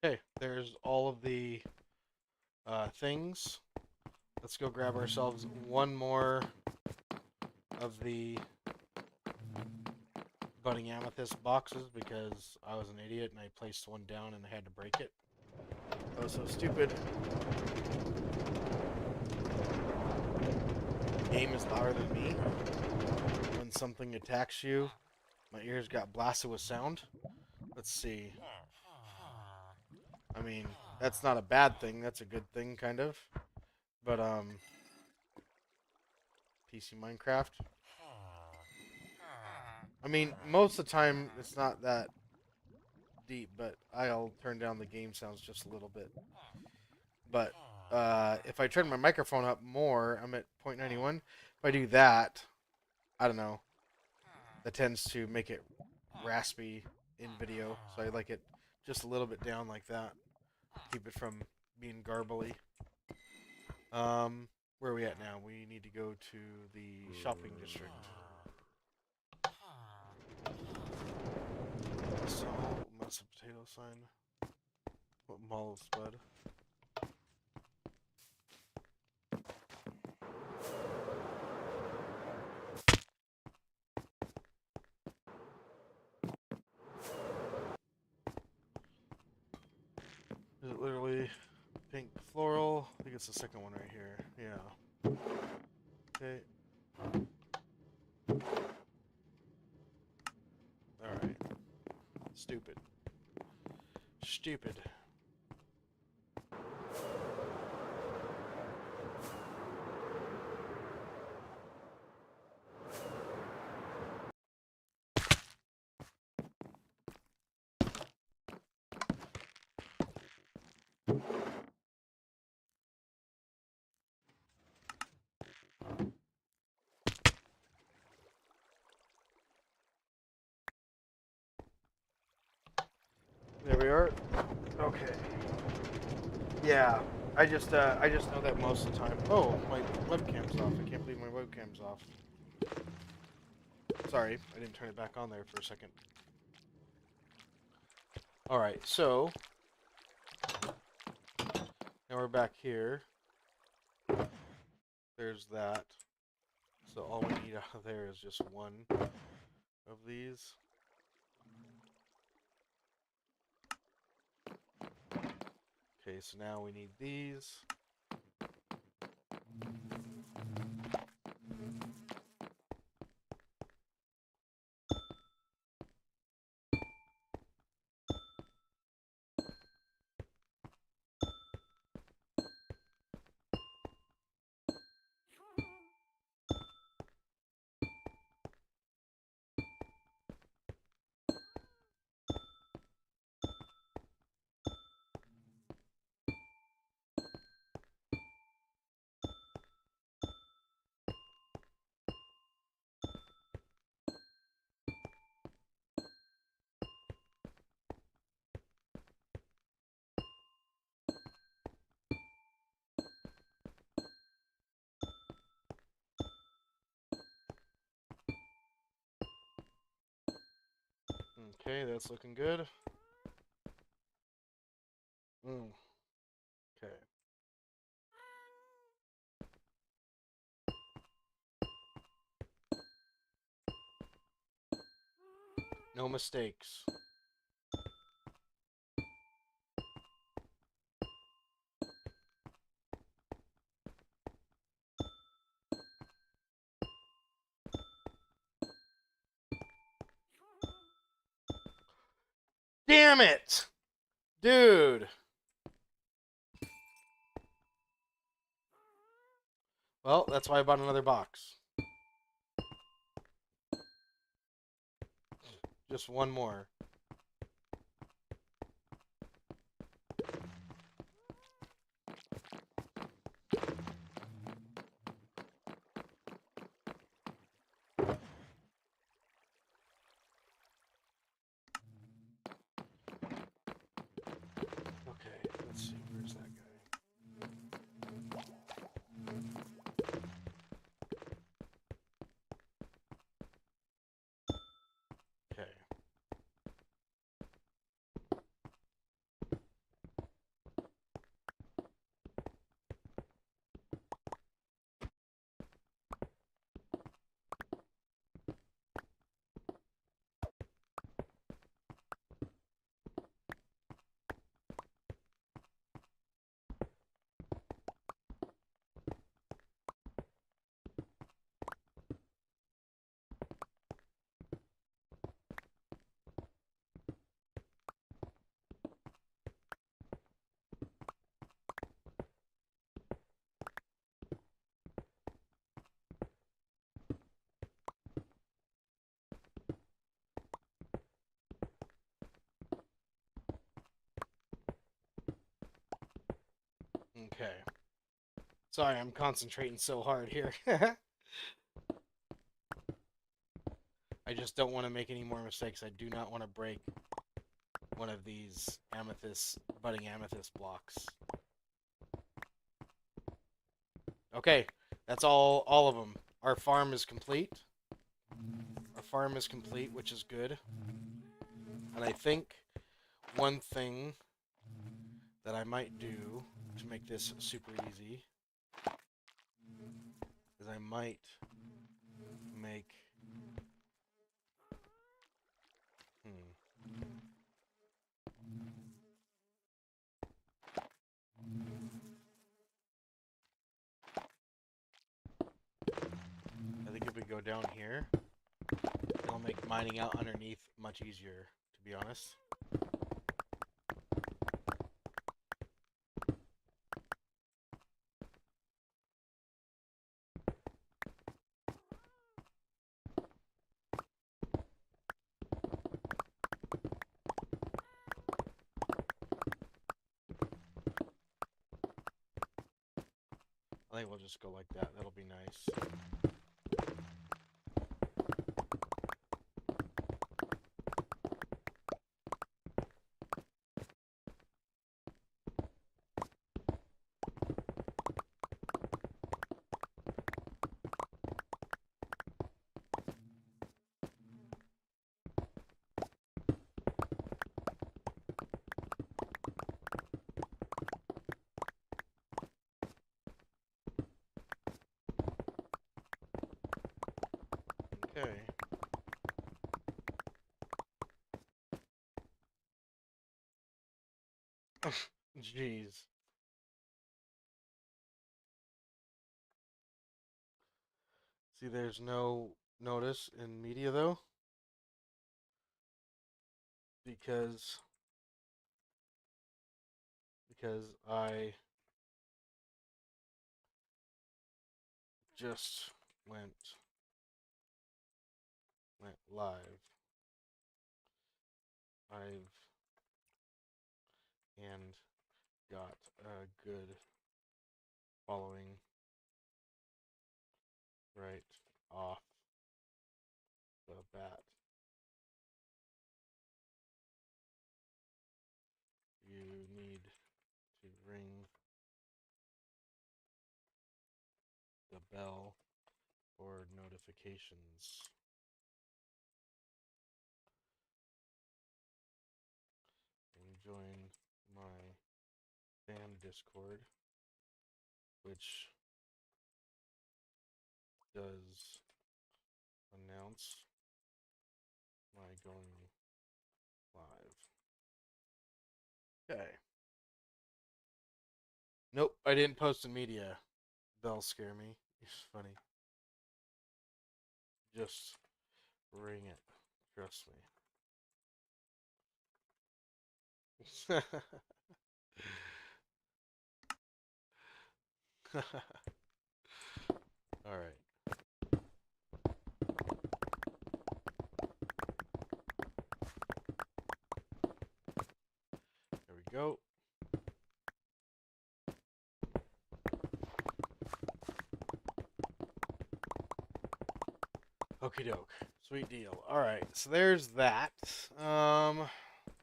Okay. There's all of the things. Let's go grab ourselves one more of the budding amethyst boxes because I was an idiot and I placed one down and I had to break it. I was so stupid. The game is louder than me. When something attacks you, my ears got blasted with sound. Let's see. I mean, that's not a bad thing. That's a good thing, kind of. But, PC Minecraft. I mean, most of the time, it's not that deep, but I'll turn down the game sounds just a little bit. But, if I turn my microphone up more, I'm at 0.91. If I do that, I don't know. That tends to make it raspy in video. So I like it just a little bit down like that. Keep it from being garbly. Where are we at now? We need to go to the shopping district. So, massive potato sign. What mall is bud? Is it literally pink floral? I think it's the second one right here. Yeah. Okay. Alright. Stupid. Stupid. There we are. Okay. Yeah. I just know that most of the time. Oh, my webcam's off. I can't believe my webcam's off. Sorry, I didn't turn it back on there for a second. Alright, so now we're back here. There's that. So all we need out of there is just one of these. Okay, so now we need these. Okay, that's looking good. Okay. No mistakes. Damn it! Dude! Well, that's why I bought another box. Just one more. Okay, let's see. Where's that guy? Okay. Okay. Sorry, I'm concentrating so hard here. I just don't want to make any more mistakes. I do not want to break one of these budding amethyst blocks. Okay, that's all of them. Our farm is complete. Our farm is complete, which is good. And I think one thing that I might do to make this super easy is I might make... I think if we go down here, it'll make mining out underneath much easier, to be honest. I think we'll just go like that. That'll be nice. Okay. Jeez. See, there's no notice in media, though, because I just went live. I've and got a good following right off the bat. You need to ring the bell for notifications. Spam Discord, which does announce my going live. Okay. Nope, I didn't post in media. They'll scare me. It's funny. Just ring it. Trust me. All right. There we go. Okie doke. Sweet deal. All right. So there's that.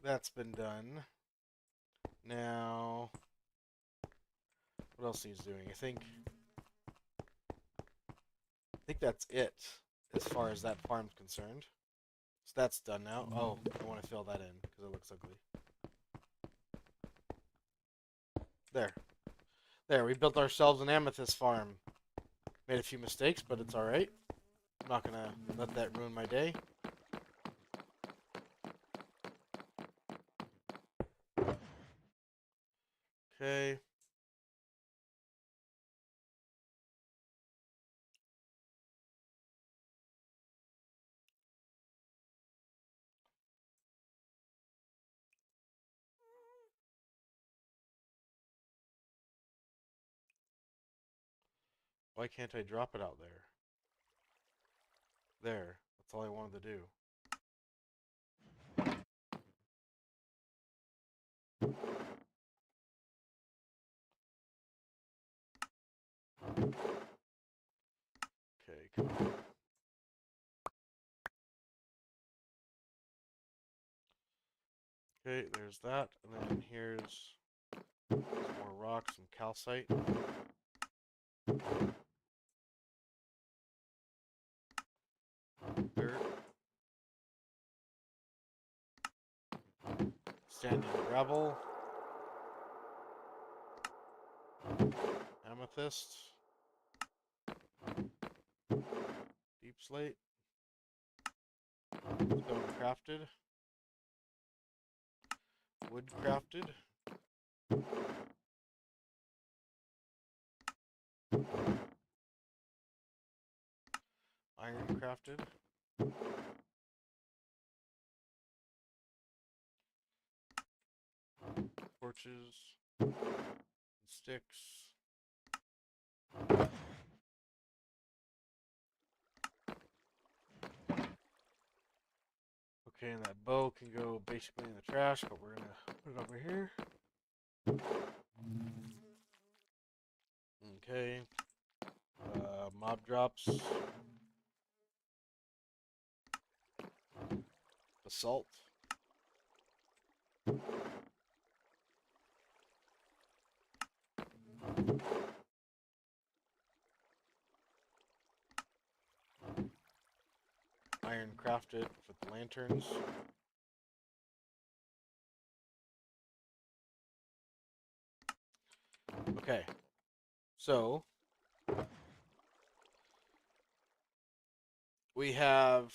That's been done. Now, what else he's doing? I think that's it as far as that farm's concerned. So that's done now. Oh, I want to fill that in because it looks ugly. There. There, we built ourselves an amethyst farm. Made a few mistakes, but it's alright. I'm not gonna let that ruin my day. Okay. Why can't I drop it out there? There. That's all I wanted to do. Okay, come on. Okay, there's that. And then here's some more rocks, some calcite. Dirt. Standing gravel. Amethyst. Deep slate. Stone crafted. Wood crafted. Iron crafted. Torches. Sticks. Okay, and that bow can go basically in the trash, but we're gonna put it over here. Okay. Mob drops. Basalt. Iron crafted with the lanterns. Okay. So we have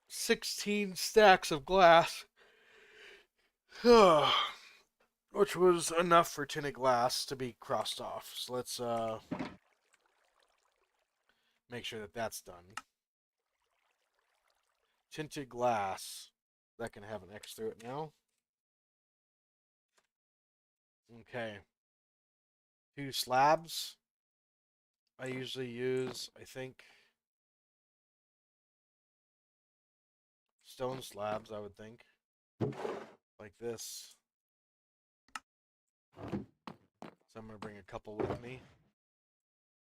16 stacks of glass. Which was enough for tinted glass to be crossed off. So let's make sure that that's done. Tinted glass. That can have an X through it now. Okay. 2 slabs. I usually use, I think, stone slabs, I would think. Like this. So I'm going to bring a couple with me.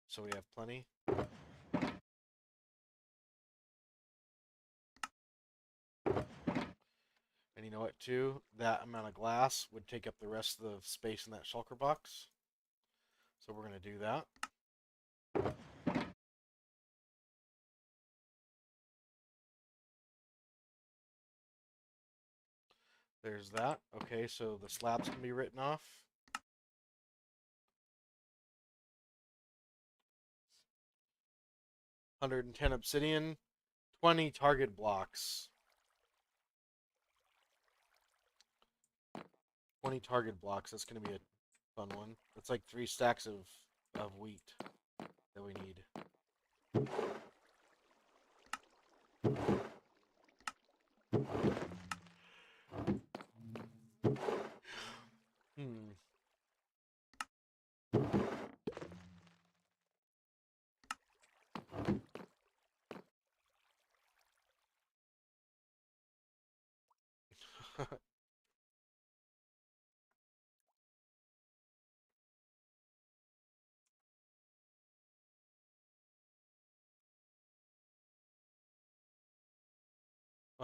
So we have plenty. And you know what, too? That amount of glass would take up the rest of the space in that shulker box. So we're going to do that. There's that. Okay, so the slabs can be written off. 110 obsidian, 20 target blocks. 20 target blocks. That's going to be a fun one. That's like 3 stacks of wheat that we need. Hmm.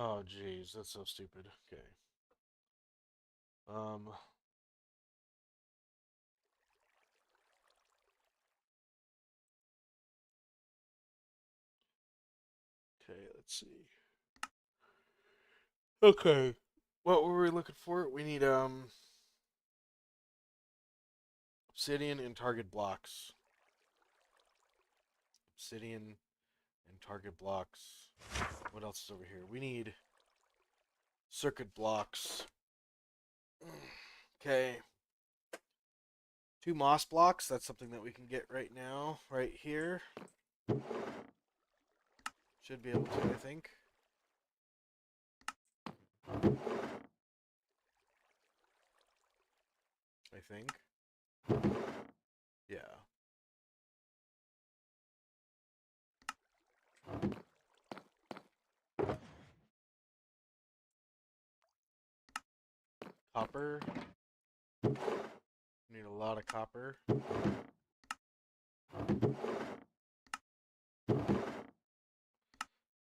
Oh, jeez, that's so stupid. Okay. Um. Okay, let's see. Okay. What were we looking for? We need obsidian and target blocks. Obsidian and target blocks. What else is over here? We need circuit blocks. Okay. 2 moss blocks. That's something that we can get right now, right here. Should be able to, I think. I think. Yeah. Copper. Need a lot of copper.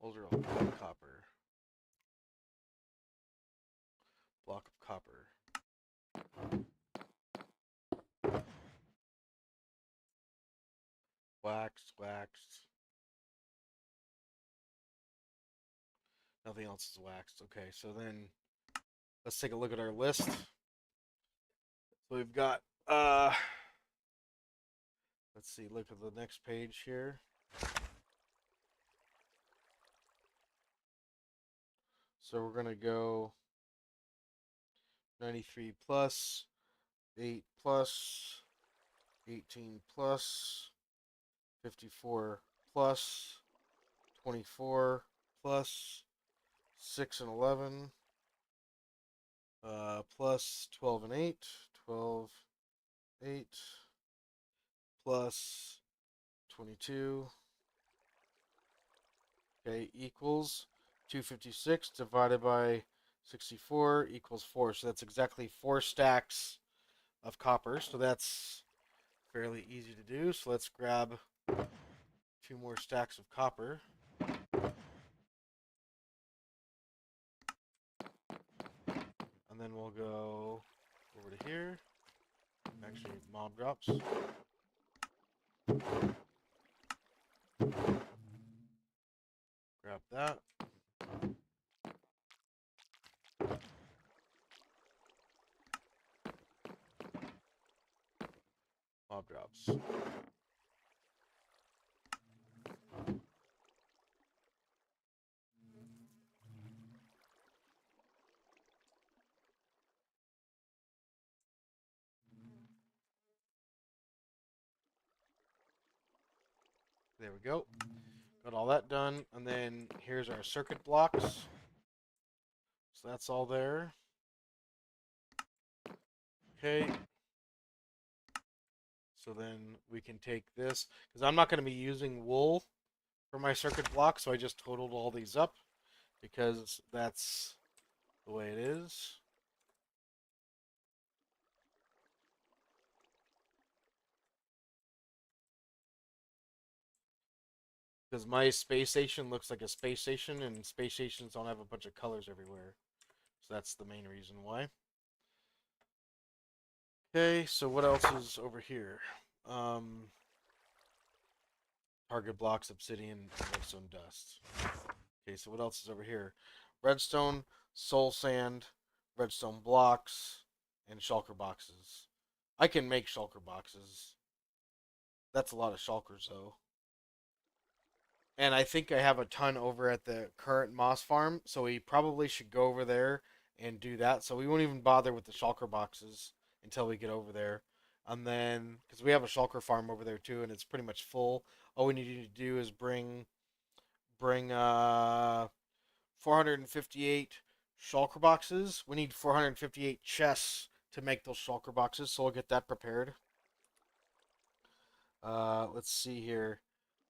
Those are all copper. Block of copper. Waxed. Nothing else is waxed. Okay, so then let's take a look at our list. So we've got let's see, look at the next page here. So we're gonna go 93 plus, 8 plus, 18 plus, 54 plus, 24 plus, 6 and 11, plus 12 and 8, 12, 8, plus 22, okay, equals 256 divided by 64 equals 4. So that's exactly 4 stacks of copper. So that's fairly easy to do. So let's grab 2 more stacks of copper. And then we'll go over to here. Actually, mob drops. Grab that. Mob drops. There we go. Got all that done. And then here's our circuit blocks. So that's all there. Okay. So then we can take this, because I'm not going to be using wool for my circuit block, so I just totaled all these up, because that's the way it is. Because my space station looks like a space station, and space stations don't have a bunch of colors everywhere. So that's the main reason why. Okay, so what else is over here? Target blocks, obsidian, and redstone dust. Okay, so what else is over here? Redstone, soul sand, redstone blocks, and shulker boxes. I can make shulker boxes. That's a lot of shulkers, though. and I think I have a ton over at the current moss farm, so we probably should go over there and do that. So we won't even bother with the shulker boxes until we get over there. And then, because we have a shulker farm over there too, and it's pretty much full. All we need to do is bring 458 shulker boxes. We need 458 chests to make those shulker boxes, so we'll get that prepared. Let's see here.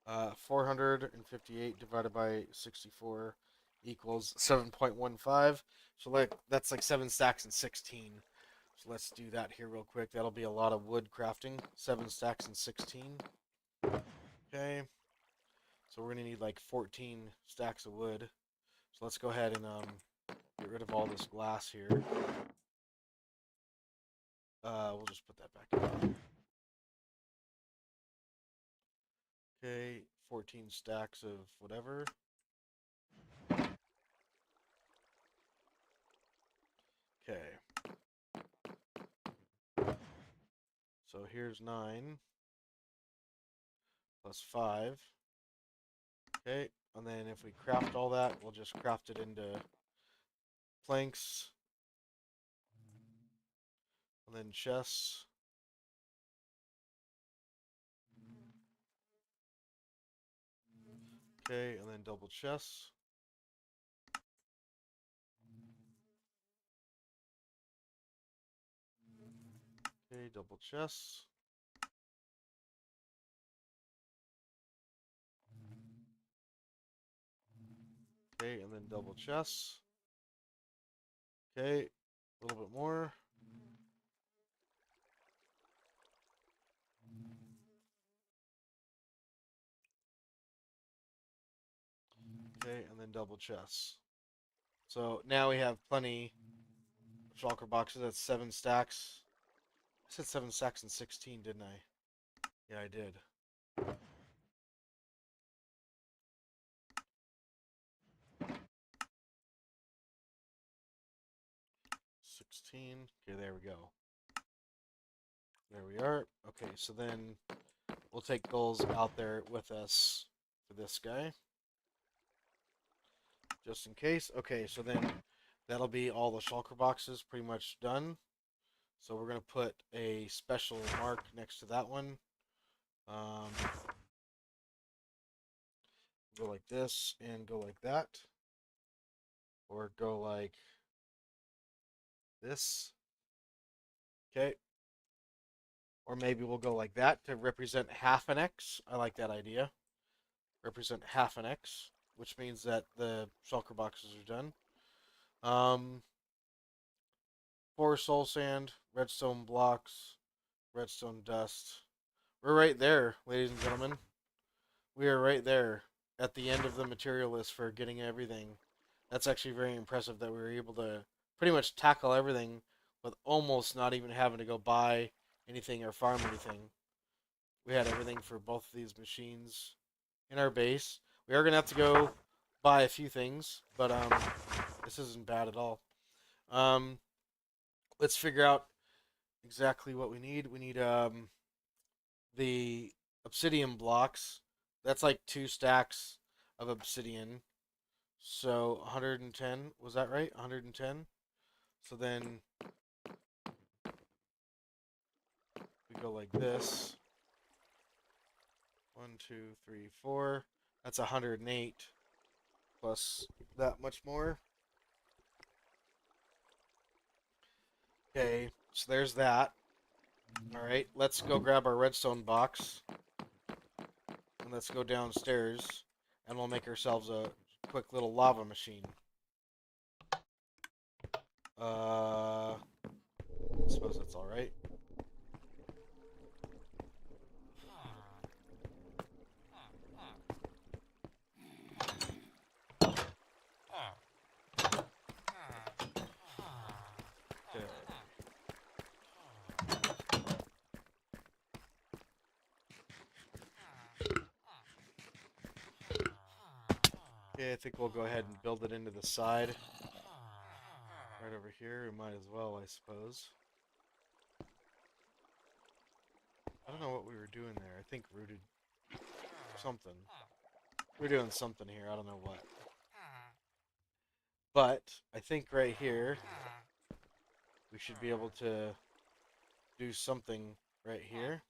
458 divided by 64 equals 7.15. So like that's like 7 stacks and 16. So let's do that here real quick. That'll be a lot of wood crafting. 7 stacks and 16. Okay. So we're gonna need like 14 stacks of wood. So let's go ahead and get rid of all this glass here. We'll just put that back in. Okay, 14 stacks of whatever. Okay. So here's 9 plus 5. Okay, and then if we craft all that, we'll just craft it into planks. And then chests. Okay, and then double chests. Okay, double chests. Okay, and then double chests. Okay, a little bit more. Okay, and then double chests. So now we have plenty of shulker boxes. That's 7 stacks. I said 7 stacks and 16, didn't I? Yeah, I did. 16. Okay, there we go. There we are. Okay, so then we'll take those out there with us for this guy. Just in case. Okay, so then that'll be all the shulker boxes pretty much done. So we're going to put a special mark next to that one. Go like this and go like that. Or go like this. Okay. Or maybe we'll go like that to represent half an X. I like that idea. Represent half an X, which means that the shulker boxes are done. 4 soul sand, redstone blocks, redstone dust. We're right there, ladies and gentlemen. We are right there at the end of the material list for getting everything. That's actually very impressive that we were able to pretty much tackle everything with almost not even having to go buy anything or farm anything. We had everything for both of these machines in our base. We are gonna have to go buy a few things, but this isn't bad at all. Um, let's figure out exactly what we need. We need the obsidian blocks. That's like 2 stacks of obsidian. So 110, was that right? 110. So then we go like this. 1, 2, 3, 4. That's 108 plus that much more. Okay, so there's that. All right, let's go grab our redstone box. And let's go downstairs. And we'll make ourselves a quick little lava machine. I suppose that's alright. Okay. Okay, I think we'll go ahead and build it into the side. Right over here, we might as well, I suppose. I don't know what we were doing there. I think rooted something. We're doing something here. I don't know what. But I think right here we should be able to do something right here.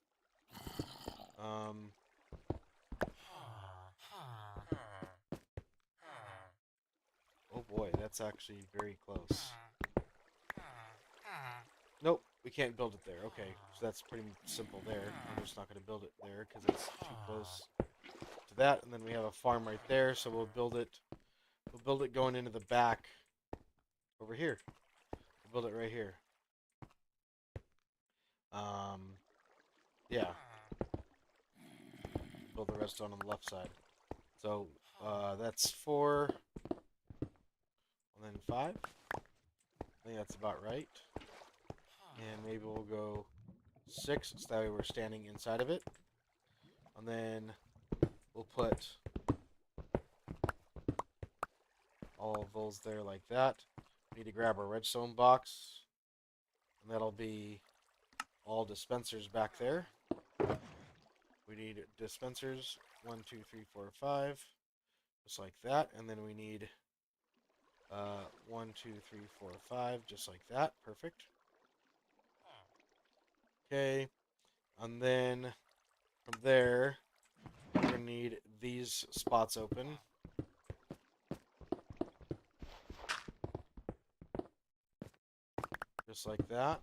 Oh boy, that's actually very close. Nope, we can't build it there. Okay, so that's pretty simple there. I'm just not going to build it there because it's too close to that. And then we have a farm right there, so we'll build it. We'll build it going into the back over here. We'll build it right here. Yeah, build the redstone on the left side. So that's 4, and then 5. I think that's about right. And maybe we'll go 6, so that way we're standing inside of it. And then we'll put all of those there like that. We need to grab our redstone box, and that'll be all dispensers back there. We need dispensers 1, 2, 3, 4, 5, just like that. And then we need 1, 2, 3, 4, 5, just like that. Perfect. Okay, and then from there, we're gonna need these spots open. Just like that.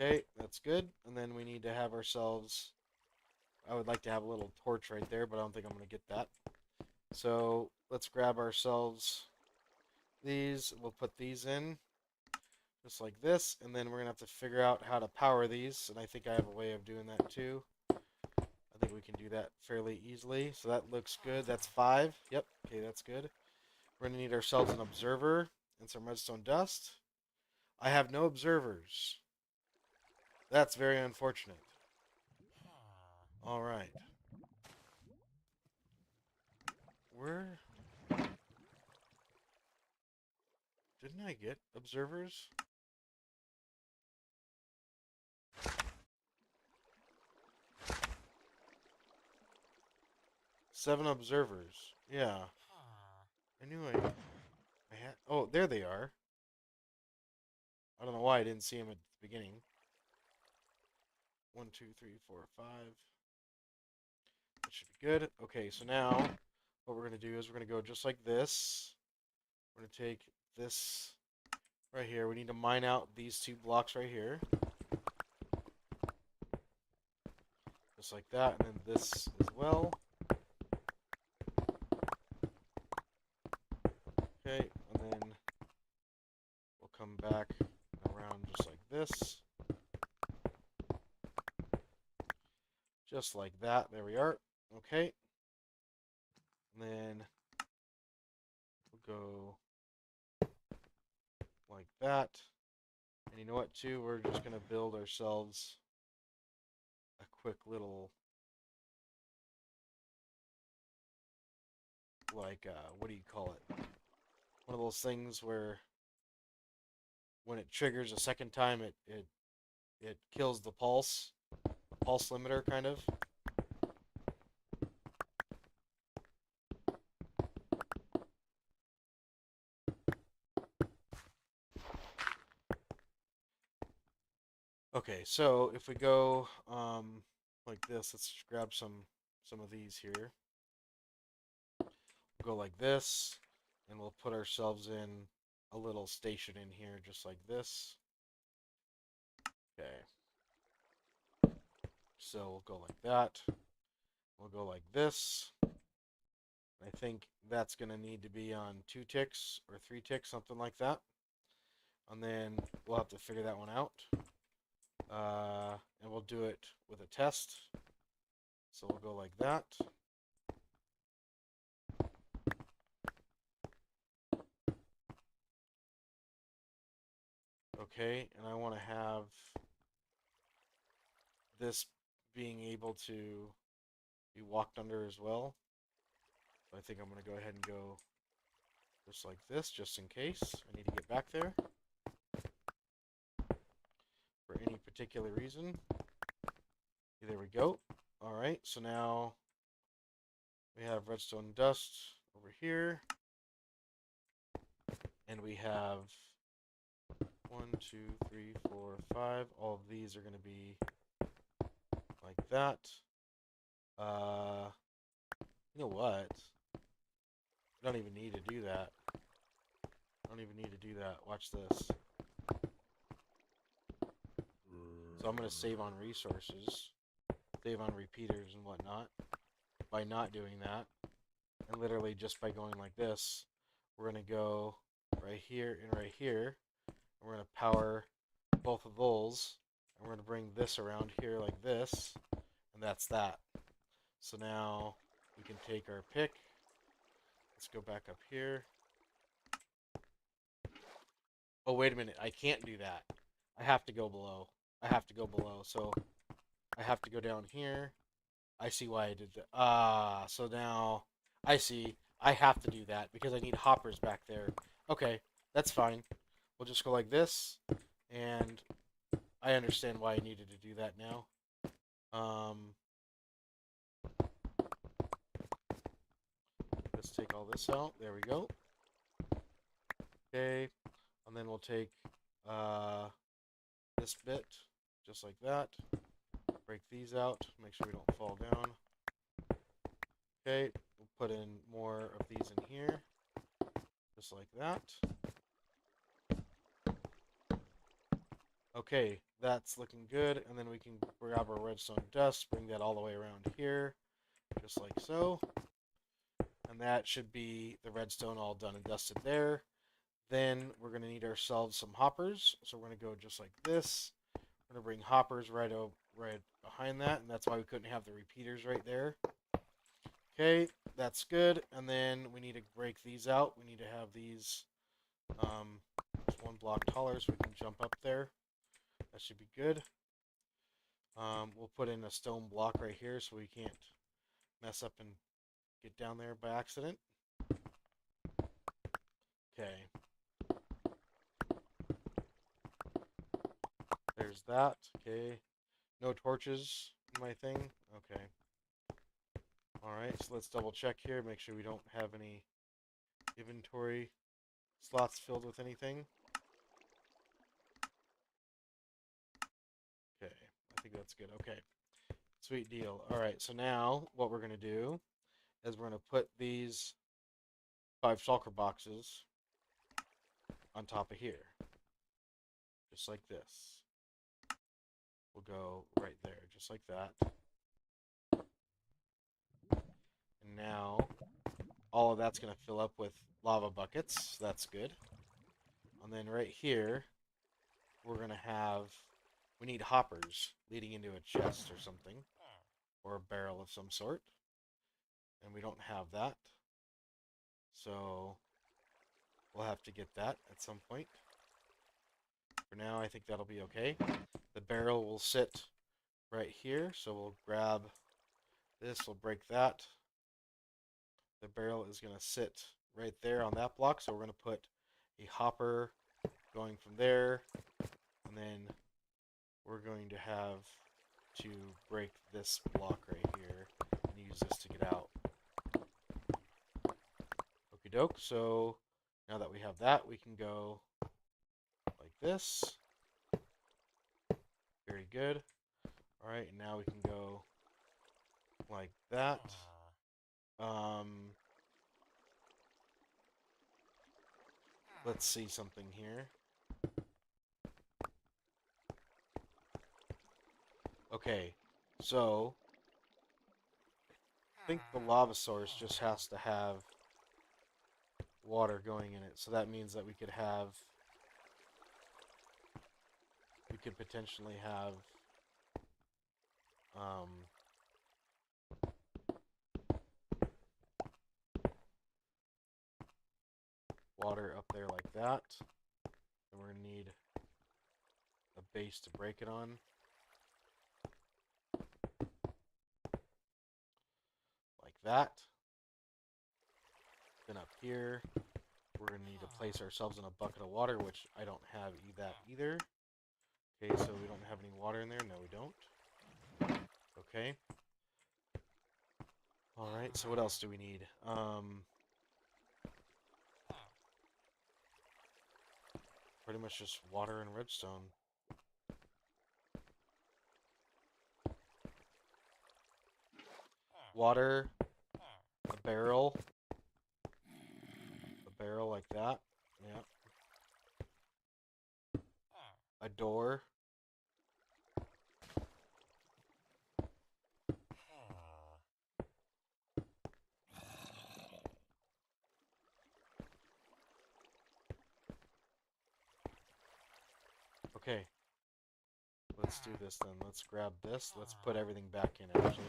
Okay, that's good. And then we need to have ourselves... I would like to have a little torch right there, but I don't think I'm going to get that. So let's grab ourselves these. We'll put these in just like this. And then we're going to have to figure out how to power these. And I think I have a way of doing that too. I think we can do that fairly easily. So that looks good. That's 5. Yep. Okay, that's good. We're going to need ourselves an observer and some redstone dust. I have no observers. That's very unfortunate. All right. Where... Didn't I get observers? Seven observers. Yeah. I knew I had... Oh, there they are. I don't know why I didn't see them at the beginning. 1, 2, 3, 4, 5. That should be good. Okay, so now what we're going to do is we're going to go just like this. We're going to take this right here. We need to mine out these 2 blocks right here. Just like that. And then this as well. Okay, and then we'll come back around just like this. Just like that. There we are. Okay. And then we'll go like that. And you know what, too? We're just going to build ourselves a quick little, like, what do you call it? One of those things where when it triggers a second time, it kills the pulse. A pulse limiter, kind of. Okay, so if we go like this, let's grab some of these here. We'll go like this, and we'll put ourselves in a little station in here, just like this. Okay. So we'll go like that. We'll go like this. I think that's going to need to be on 2 ticks or 3 ticks, something like that. And then we'll have to figure that one out. And we'll do it with a test. So we'll go like that. Okay, and I want to have this being able to be walked under as well. So I think I'm going to go ahead and go just like this, just in case I need to get back there for any particular reason. There we go. Alright, so now we have redstone dust over here. And we have 1, 2, 3, 4, 5. All of these are going to be like that. You know what? I don't even need to do that. I don't even need to do that. Watch this. So I'm going to save on resources, save on repeaters and whatnot by not doing that. And literally just by going like this, we're going to go right here and right here. And we're going to power both of those. And we're going to bring this around here like this. And that's that. So now we can take our pick. Let's go back up here. Oh, wait a minute. I can't do that. I have to go below. I have to go below. So I have to go down here. I see why I did that. So now I see. I have to do that because I need hoppers back there. Okay, that's fine. We'll just go like this. And I understand why I needed to do that now. Let's take all this out. There we go. Okay, and then we'll take this bit, just like that. Break these out, make sure we don't fall down. Okay, we'll put in more of these in here, just like that. Okay, that's looking good, and then we can grab our redstone dust, bring that all the way around here, just like so. And that should be the redstone all done and dusted there. Then we're going to need ourselves some hoppers, so we're going to go just like this. We're going to bring hoppers right behind that, and that's why we couldn't have the repeaters right there. Okay, that's good. And then we need to break these out. We need to have these just 1 block taller so we can jump up there. That should be good. We'll put in a stone block right here so we can't mess up and get down there by accident. Okay. There's that. Okay. No torches in my thing. Okay. Alright, so let's double check here. Make sure we don't have any inventory slots filled with anything. Okay, I think that's good. Okay, sweet deal. Alright, so now what we're going to do is we're going to put these 5 shulker boxes on top of here. Just like this. We'll go right there, just like that. And now all of that's going to fill up with lava buckets. That's good. And then right here, we're going to have, we need hoppers leading into a chest or something, or a barrel of some sort. And we don't have that. So we'll have to get that at some point. For now, I think that'll be okay. The barrel will sit right here, so we'll grab this, we'll break that. The barrel is going to sit right there on that block, so we're going to put a hopper going from there, and then we're going to have to break this block right here and use this to get out. Okie doke, so now that we have that, we can go like this. Very good. Alright, and now we can go like that. Let's see something here. Okay, so I think the lava source just has to have water going in it. So that means that we could potentially have water up there like that. And we're going to need a base to break it on. Like that. Then up here, we're going to need to place ourselves in a bucket of water, which I don't have that either. Okay, so we don't have any water in there. No, we don't. Okay. Alright, so what else do we need? Pretty much just water and redstone. Water, a barrel like that. Yeah. A door. Okay. Let's do this then. Let's grab this. Let's put everything back in actually.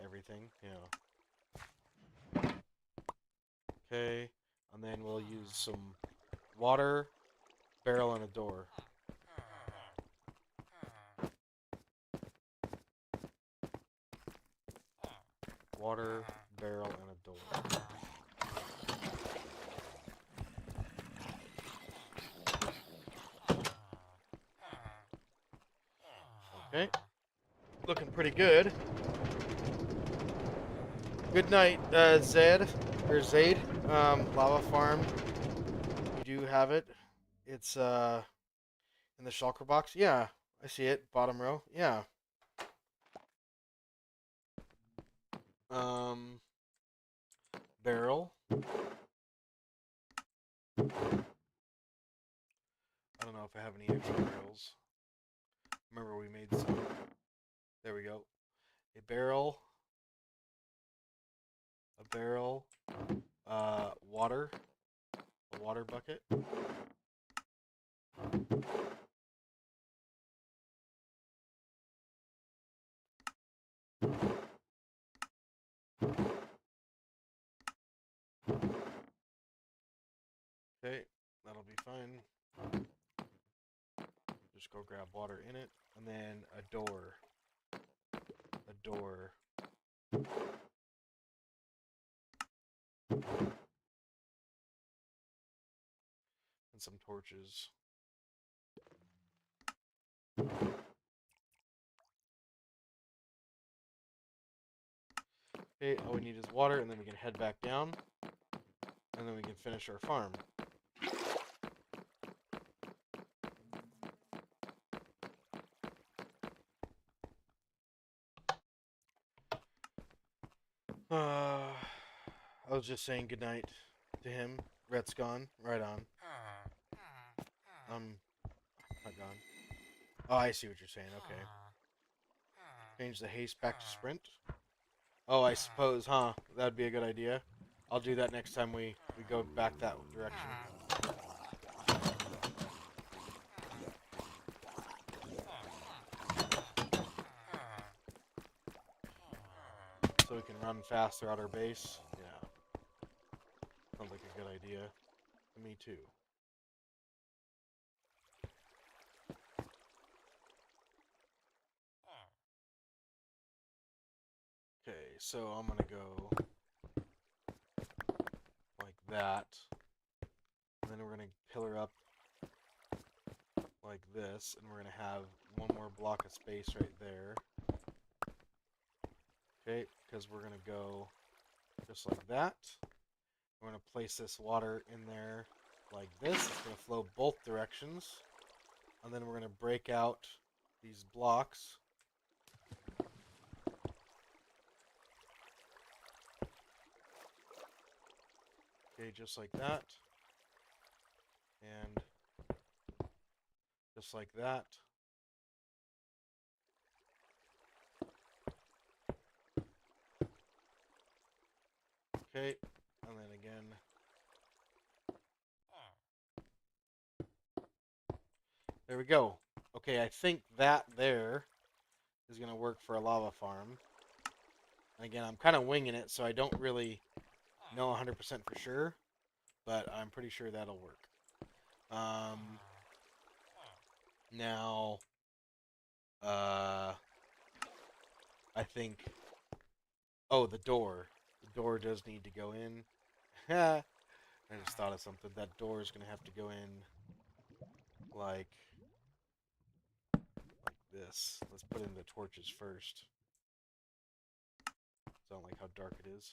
Everything, yeah. Okay. And then we'll use some water, barrel, and a door. Water, barrel, and a door. Okay. Looking pretty good. Good night, Zed. Or Zaid. Lava farm. You do have it. It's, in the shulker box. Yeah, I see it. Bottom row. Yeah. Barrel. I don't know if I have any extra barrels. Remember we made some. There we go. A barrel. A barrel. Water. A water bucket. Okay, that'll be fine. Just go grab water in it. And then a door. A door. And some torches. Okay, all we need is water, and then we can head back down. And then we can finish our farm. I was just saying goodnight to him. Rhett's gone. Right on. Not gone. Oh, I see what you're saying. Okay. Change the haste back to sprint. Oh, I suppose, huh? That'd be a good idea. I'll do that next time we go back that direction. So we can run fast throughout our base. Yeah. Sounds like a good idea. Me too. Okay, so I'm gonna go like that. And then we're gonna pillar up like this, and we're gonna have one more block of space right there. Okay, because we're gonna go just like that. We're gonna place this water in there like this. It's gonna flow both directions. And then we're gonna break out these blocks. Okay, just like that. And just like that. Okay, and then again. There we go. Okay, I think that there is going to work for a lava farm. And again, I'm kind of winging it, so I don't really know 100% for sure, but I'm pretty sure that'll work. Now, I think, oh, the door. The door does need to go in. I just thought of something. That door is going to have to go in like this. Let's put in the torches first. So I don't like how dark it is.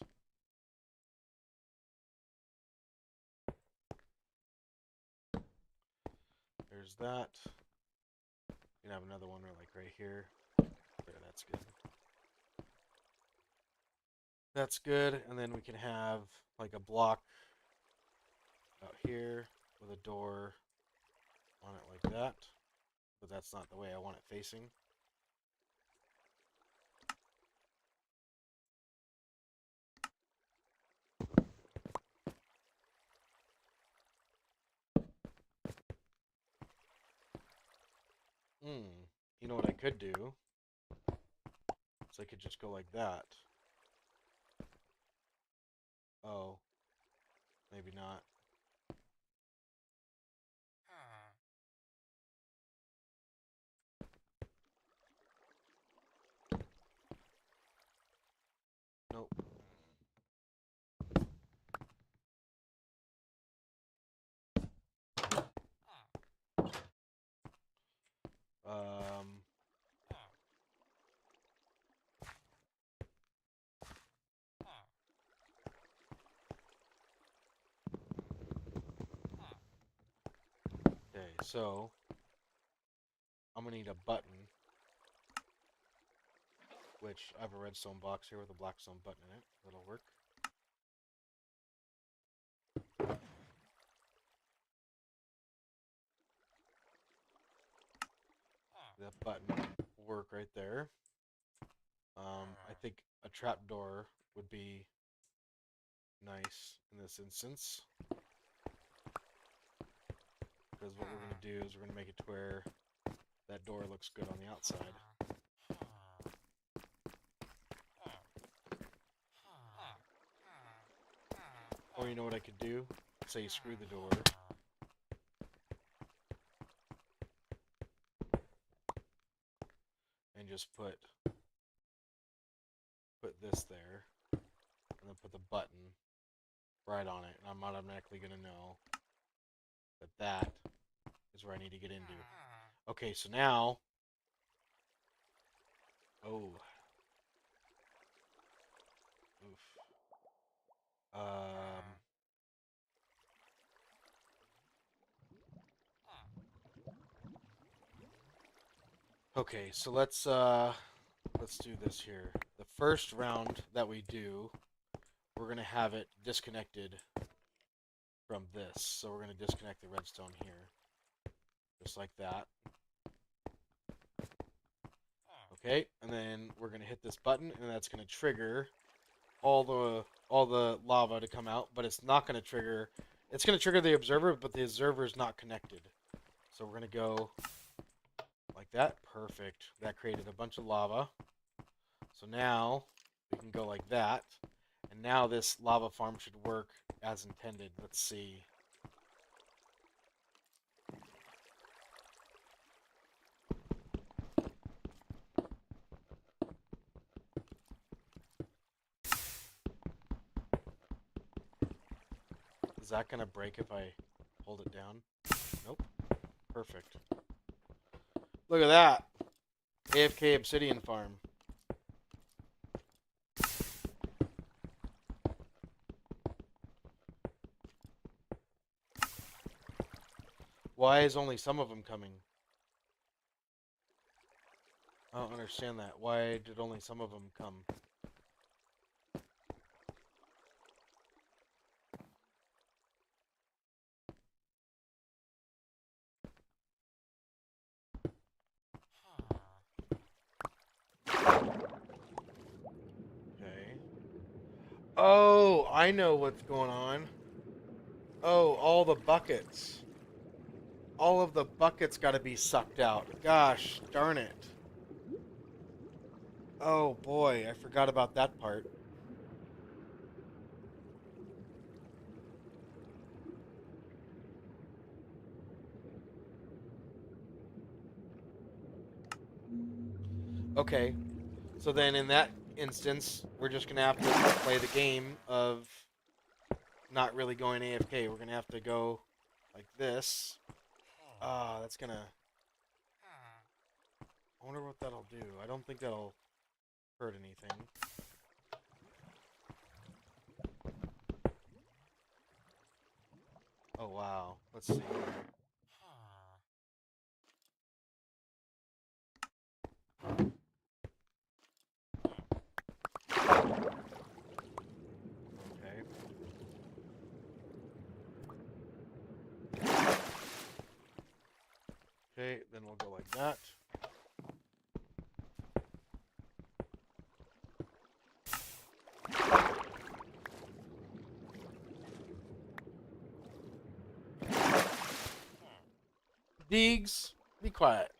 There's that. You can have another one like right here. There, that's good. That's good. And then we can have like a block out here with a door on it like that. But that's not the way I want it facing. You know what I could do? So I could just go like that. Oh. Maybe not. Nope. Okay, so I'm gonna need a button, which I have a redstone box here with a blackstone button in it. That'll work. That button will work right there. I think a trapdoor would be nice in this instance. Because what we're going to do is we're going to make it to where that door looks good on the outside. Or you know what I could do? Say screw the door. And just put this there. And then put the button right on it. And I'm automatically going to know that that is where I need to get into. Okay, so now... Oh. Oof. Okay, so let's do this here. The first round that we do, we're gonna have it disconnected from this. So we're gonna disconnect the redstone here, just like that. Okay, and then we're gonna hit this button, and that's gonna trigger all the lava to come out. But it's not gonna trigger. It's gonna trigger the observer, but the observer is not connected. So we're gonna go like that. Perfect. That created a bunch of lava. So now we can go like that. And now this lava farm should work as intended. Let's see. Is that going to break if I hold it down? Nope. Perfect. Look at that. AFK obsidian farm. Why is only some of them coming? I don't understand that. Why did only some of them come? Okay. Oh, I know what's going on. Oh, all the buckets. All of the buckets got to be sucked out. Gosh, darn it. Oh boy, I forgot about that part. Okay, so then in that instance, we're just going to have to play the game of not really going AFK. We're going to have to go like this. Ah, that's going to... I wonder what that'll do. I don't think that'll hurt anything. Oh, wow. Let's see here. Okay. Okay, then we'll go like that. Deegs, be quiet.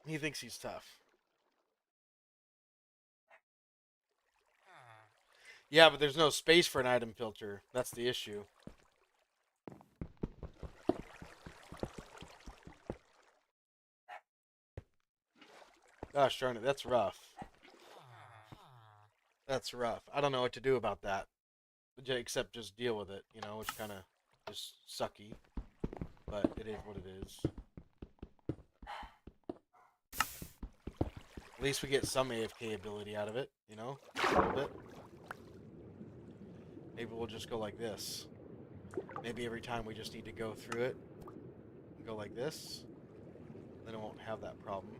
He thinks he's tough. Yeah, but there's no space for an item filter. That's the issue. Gosh darn it, that's rough. That's rough. I don't know what to do about that. Except just deal with it, you know, which kind of is sucky. But it is what it is. At least we get some AFK ability out of it, you know? A little bit. Maybe we'll just go like this. Maybe every time we just need to go through it and go like this. Then it won't have that problem.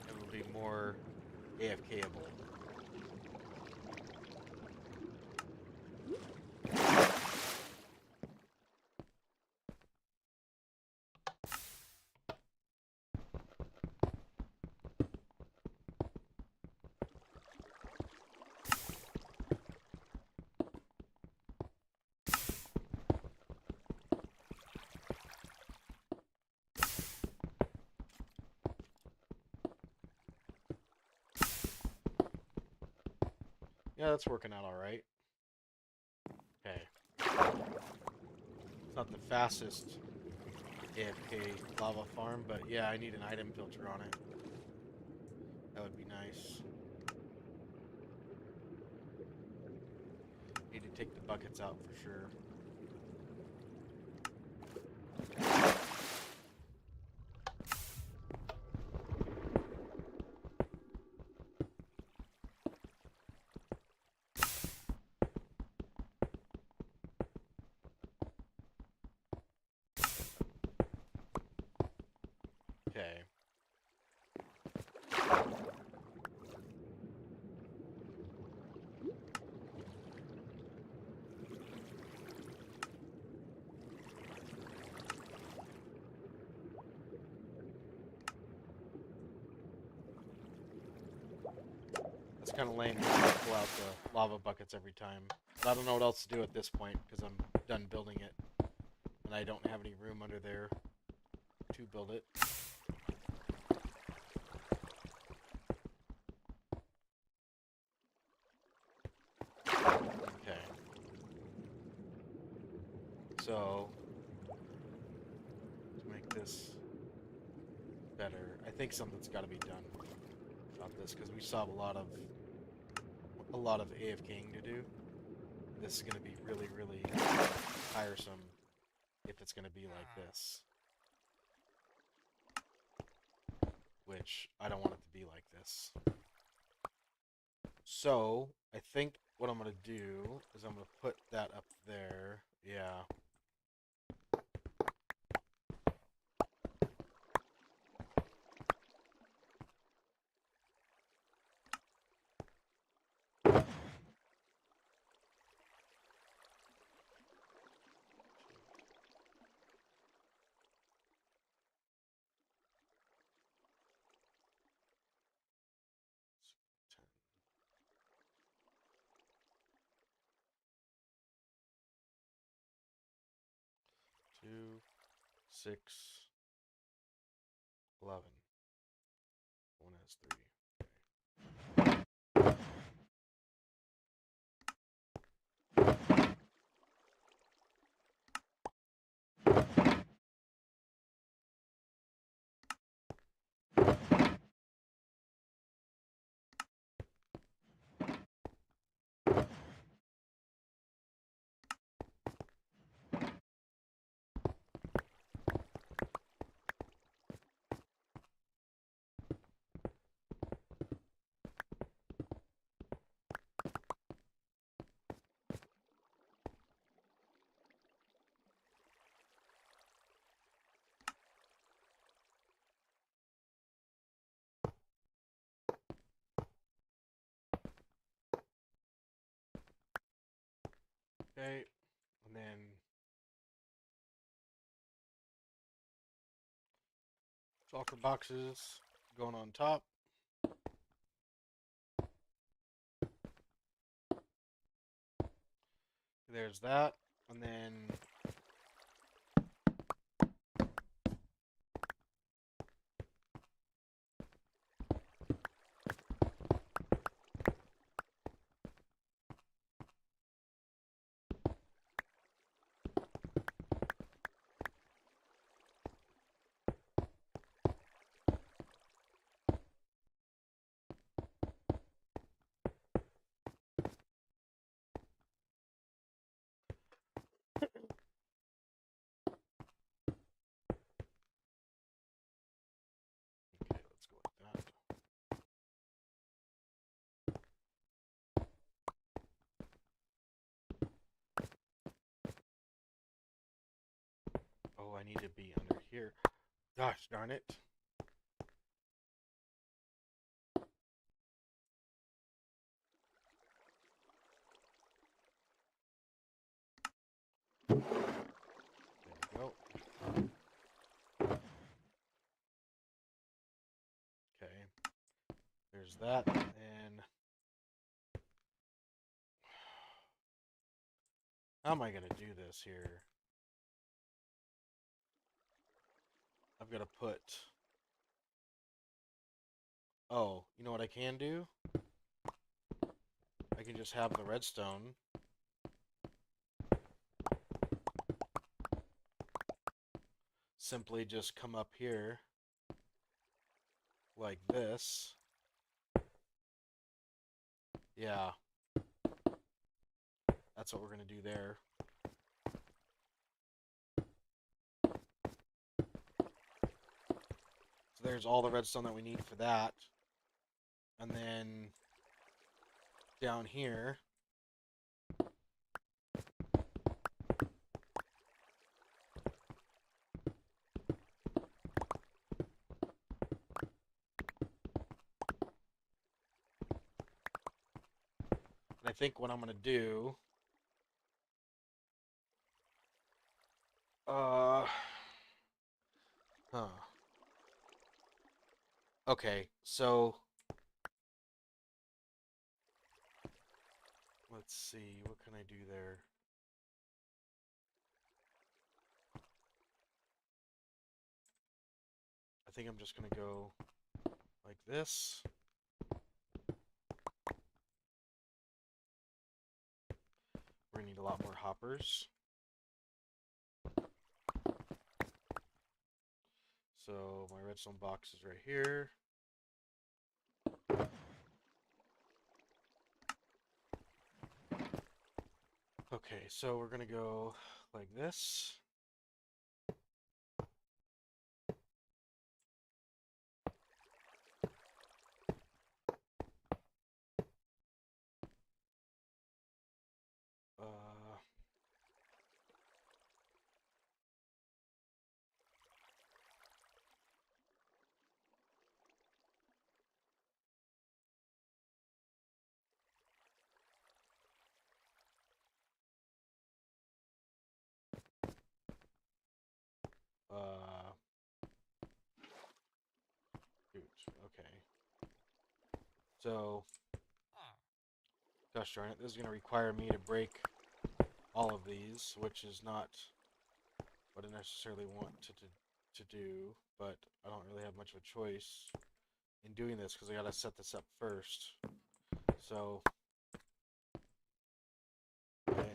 It will be more AFK-able. Yeah, that's working out alright. Okay. It's not the fastest AFK lava farm, but yeah, I need an item filter on it. That would be nice. Need to take the buckets out for sure. Okay. That's kind of lame to pull out the lava buckets every time. But I don't know what else to do at this point because I'm done building it. And I don't have any room under there to build it. Okay. So, to make this better, I think something's got to be done about this because we still have a lot of AFKing to do. This is going to be really, really tiresome if it's going to be like this. Which, I don't want it to be like this. So, I think what I'm going to do is I'm going to put that up there. Yeah. Two, 6, 11. One has 3. Okay, and then chocolate boxes going on top. There's that, and then okay, let's go like that. Oh, I need to be under here. Gosh darn it. There we go. Okay. There's that, and how am I gonna do this here? I've got to put... Oh, you know what I can do? I can just have the redstone. Simply just come up here like this. Yeah. That's what we're going to do there. So there's all the redstone that we need for that. And then down here, and I think what I'm going to do... Huh. Okay, so... Let's see, what can I do there? I think I'm just going to go like this. We're going to need a lot more hoppers. So my redstone box is right here. Okay, so we're going to go like this. Shoot, okay. So, gosh darn it, this is going to require me to break all of these, which is not what I necessarily want to do, but I don't really have much of a choice in doing this because I got to set this up first. So, okay.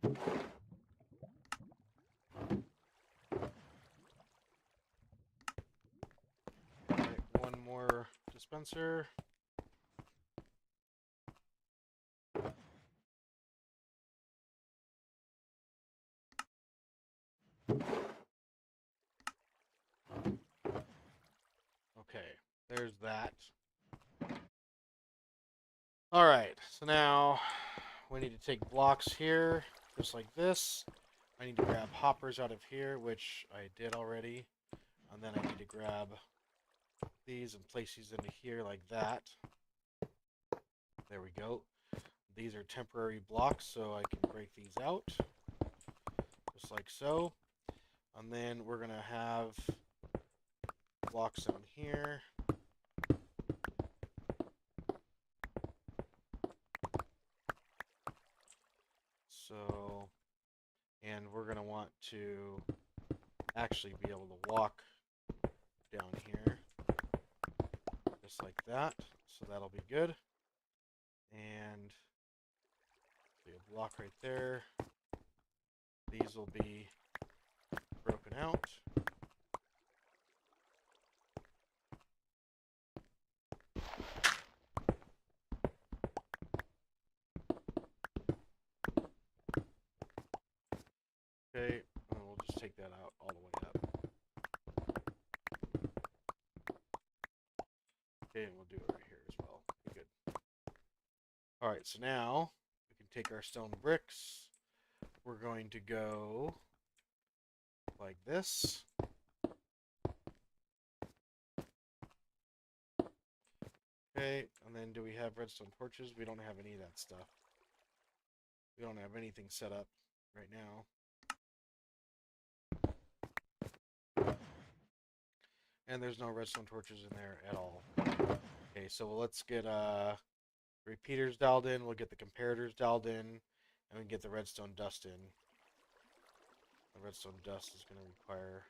Alright, one more dispenser. Okay, there's that. Alright, so now we need to take blocks here, just like this. I need to grab hoppers out of here, which I did already. And then I need to grab these and place these into here like that. There we go. These are temporary blocks, so I can break these out. Just like so. And then we're going to have blocks down here. So, and we're going to want to actually be able to walk down here. Just like that. So that'll be good. And a block right there. These will be broken out. Okay, and we'll just take that out all the way up. Okay, and we'll do it right here as well. Good. Alright, so now we can take our stone bricks. We're going to go like this. Okay, and then do we have redstone torches? We don't have any of that stuff. We don't have anything set up right now. And there's no redstone torches in there at all. Okay, so let's get repeaters dialed in. We'll get the comparators dialed in. And we can get the redstone dust in. The redstone dust is going to require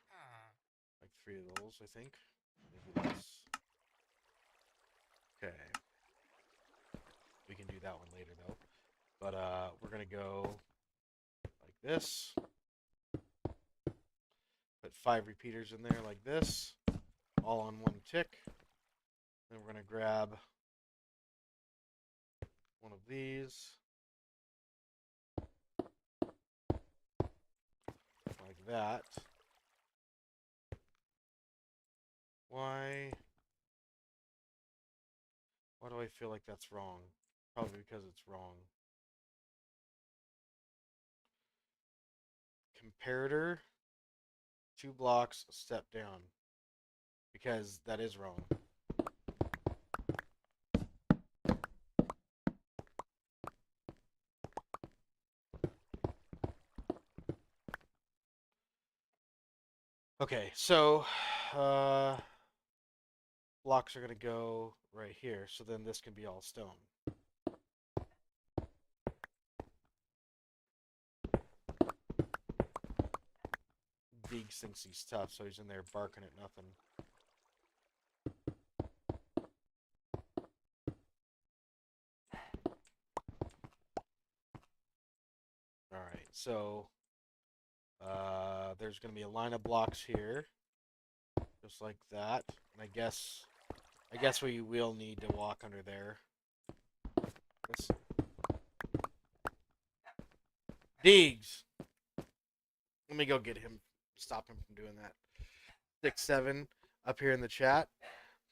like 3 of those, I think. Maybe this. Okay. We can do that one later, though. But we're going to go like this. Put 5 repeaters in there like this. All on one tick. Then we're going to grab one of these. Like that. Why do I feel like that's wrong? Probably because it's wrong. Comparator, 2 blocks, a step down. Because that is wrong. Okay, so blocks are going to go right here. So then this can be all stone. Deegs thinks he's tough, so he's in there barking at nothing. Alright, so there's going to be a line of blocks here. Just like that. And I guess we will need to walk under there. Deegs! Let me go get him. Stop him from doing that. 6-7 up here in the chat.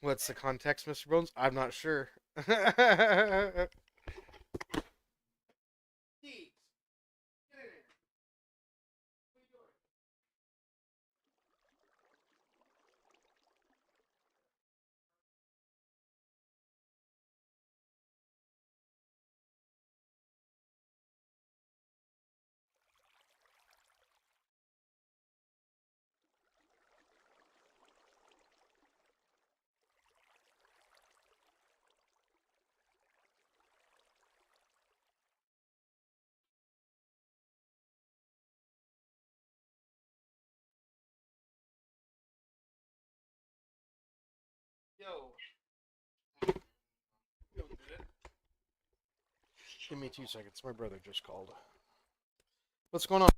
What's the context, Mr. Bones? I'm not sure. Yo. Give me 2 seconds. My brother just called. What's going on?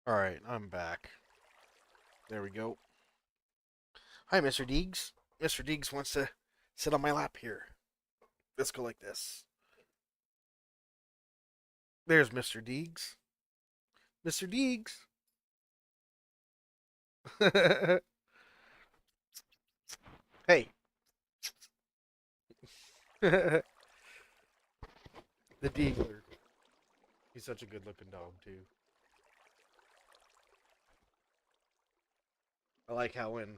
Alright, I'm back. There we go. Hi, Mr. Deegs. Mr. Deegs wants to sit on my lap here. Let's go like this. There's Mr. Deegs. Mr. Deegs. Hey. The Deegler. He's such a good looking dog, too. I like how when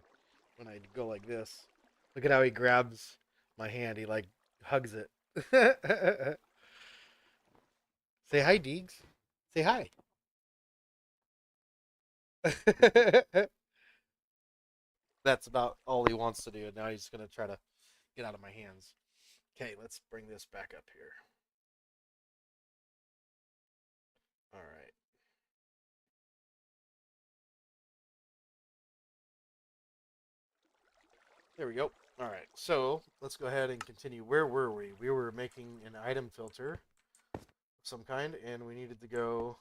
I go like this, look at how he grabs my hand. He like hugs it. Say hi, Deegs. Say hi. That's about all he wants to do. And now he's gonna try to get out of my hands. Okay, let's bring this back up here. All right. There we go. All right. So let's go ahead and continue. Where were we? We were making an item filter of some kind, and we needed to go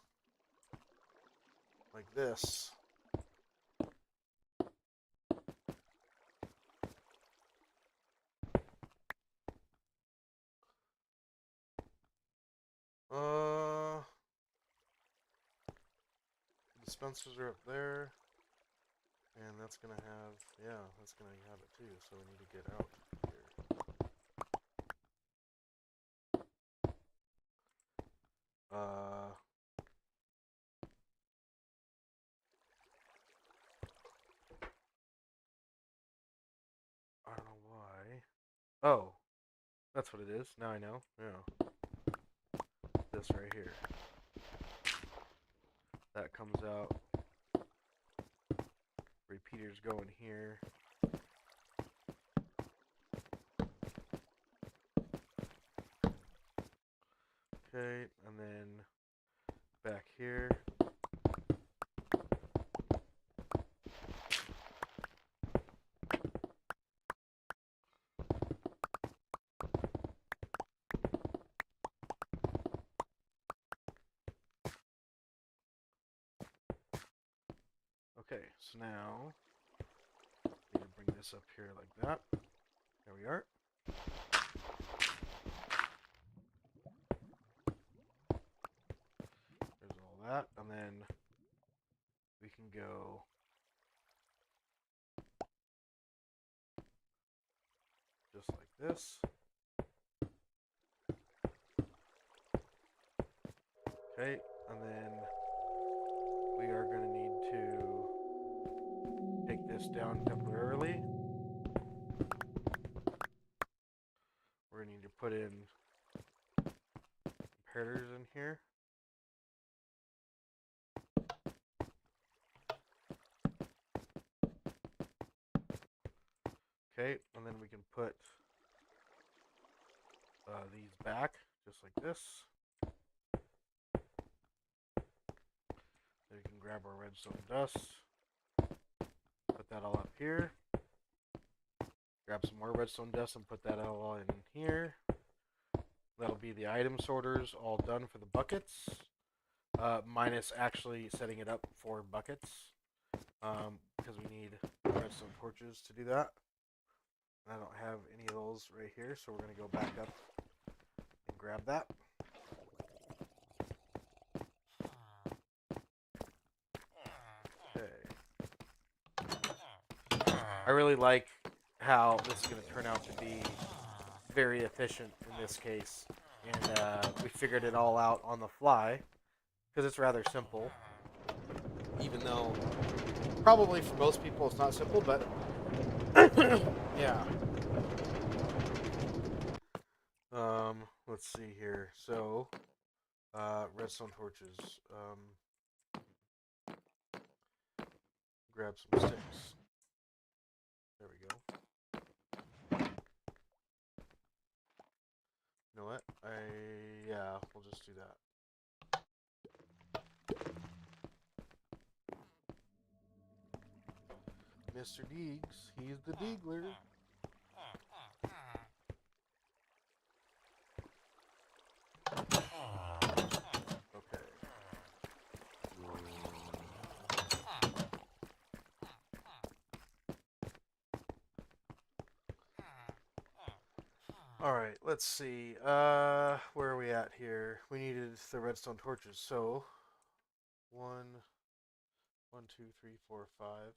like this. Dispensers are up there. And that's gonna have, yeah, that's gonna have it too, so we need to get out here. I don't know why. Oh, that's what it is. Now I know. Yeah. This right here. That comes out. Repeaters go in here. Okay, and then back here. Okay, so now we need to bring this up here like that. There we are. There's all that, and then we can go just like this. Okay, and then we are going to need to take this down temporarily. We're going to need to put in comparators in here. Okay, and then we can put these back just like this. Then we can grab our redstone dust, put that all up here. Grab some more redstone dust and put that all in here. That'll be the item sorters all done for the buckets, minus actually setting it up for buckets, because we need redstone torches to do that. I don't have any of those right here, so we're going to go back up and grab that. Okay. I really like how this is going to turn out to be very efficient in this case. And we figured it all out on the fly, because it's rather simple. Even though probably for most people it's not simple, but yeah. Let's see here. So, redstone torches. Grab some sticks. There we go. You know what? Yeah, we'll just do that. Mr. Deegs, he's the Deegler. Okay. Alright, let's see. Where are we at here? We needed the redstone torches. So, one, one, two, three, four, five.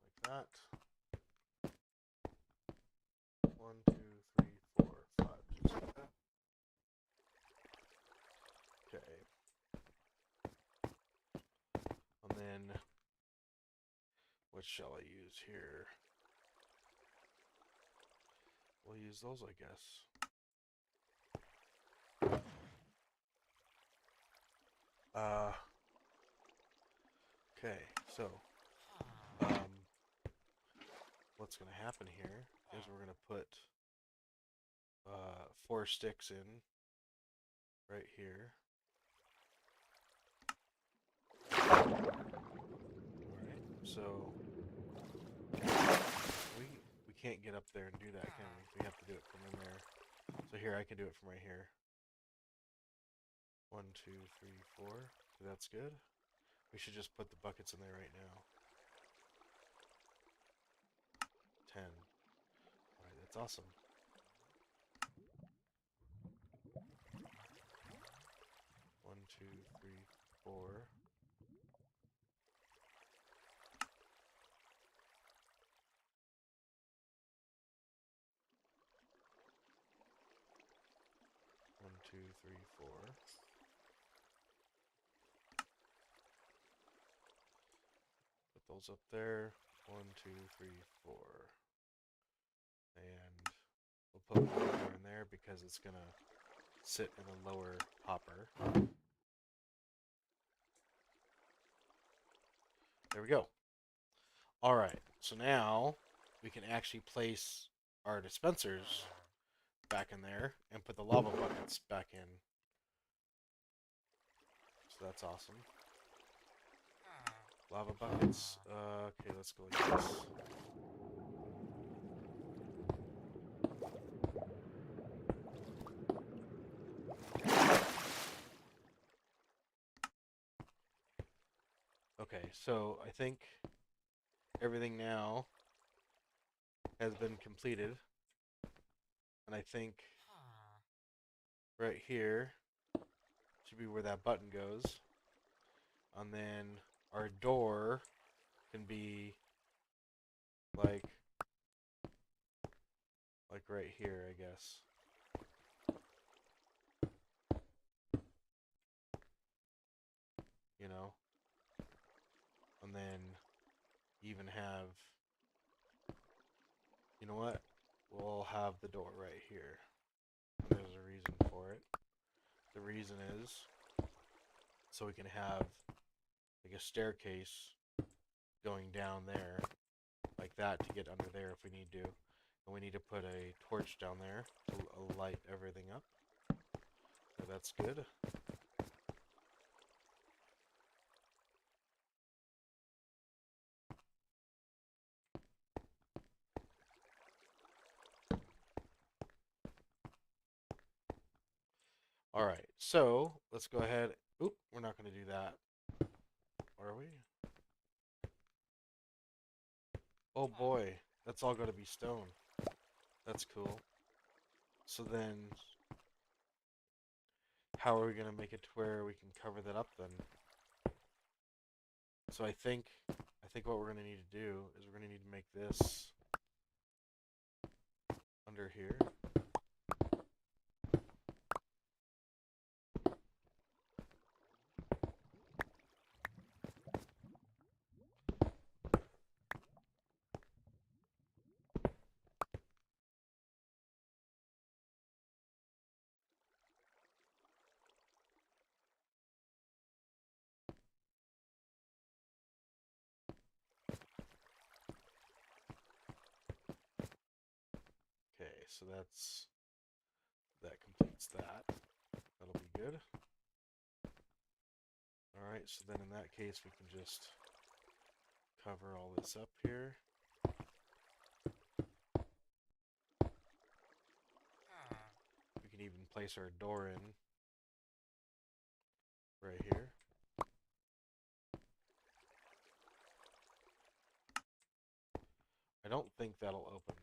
Like that. One, two, three, four, five. Just like that. Okay. And then, what shall I use here? We'll use those, I guess. Okay, so, what's going to happen here is we're going to put 4 sticks in right here. Alright, so we can't get up there and do that, can we? We have to do it from in there. So here, I can do it from right here. 1, 2, 3, 4. So that's good. We should just put the buckets in there right now. 10. Alright, that's awesome. One, two, three, 4. One, two, three, 4. Put those up there. 1, 2, 3, 4. And we'll put one more in there because it's gonna sit in the lower hopper. There we go. Alright, so now we can actually place our dispensers back in there and put the lava buckets back in. So that's awesome. Lava buckets. Okay, let's go like this. Okay, so I think everything now has been completed. And I think right here should be where that button goes. And then our door can be like right here, I guess. You know? And then even have, you know what? We'll have the door right here. And there's a reason for it. The reason is so we can have like a staircase going down there like that to get under there if we need to. And we need to put a torch down there to light everything up. So that's good. Alright, so let's go ahead. Oop, we're not going to do that. Are we? Oh boy, that's all going to be stone. That's cool. So then, how are we going to make it to where we can cover that up then? So I think what we're going to need to do is we're going to need to make this under here. Okay, so that completes that. That'll be good. Alright, so then in that case we can just cover all this up here. We can even place our door in right here. I don't think that'll open.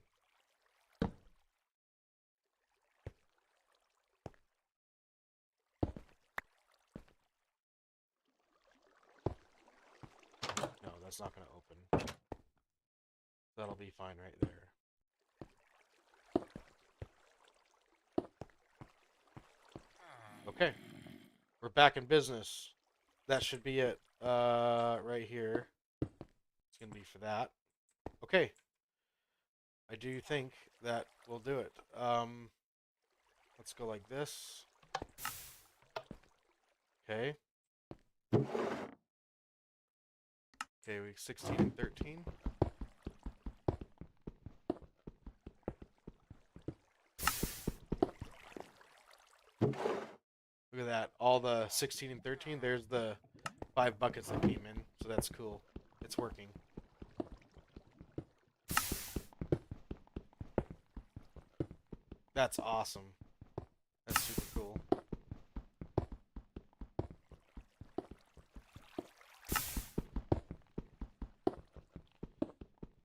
That's not going to open. That'll be fine right there. Okay. We're back in business. That should be it. Right here. It's going to be for that. Okay. I do think that will do it. Let's go like this. Okay. Okay, week 16 and 13. Look at that. All the 16 and 13, there's the 5 buckets that came in. So that's cool. It's working. That's awesome. That's super cool.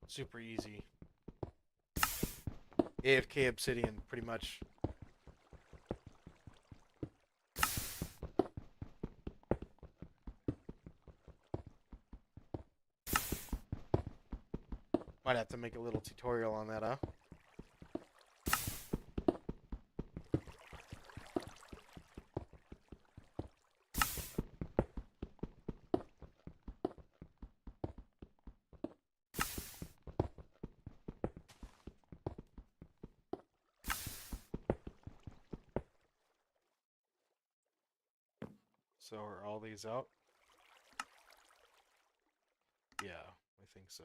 Super easy. AFK obsidian, pretty much. Might have to make a little tutorial on that, huh? So are all these out? Yeah, I think so.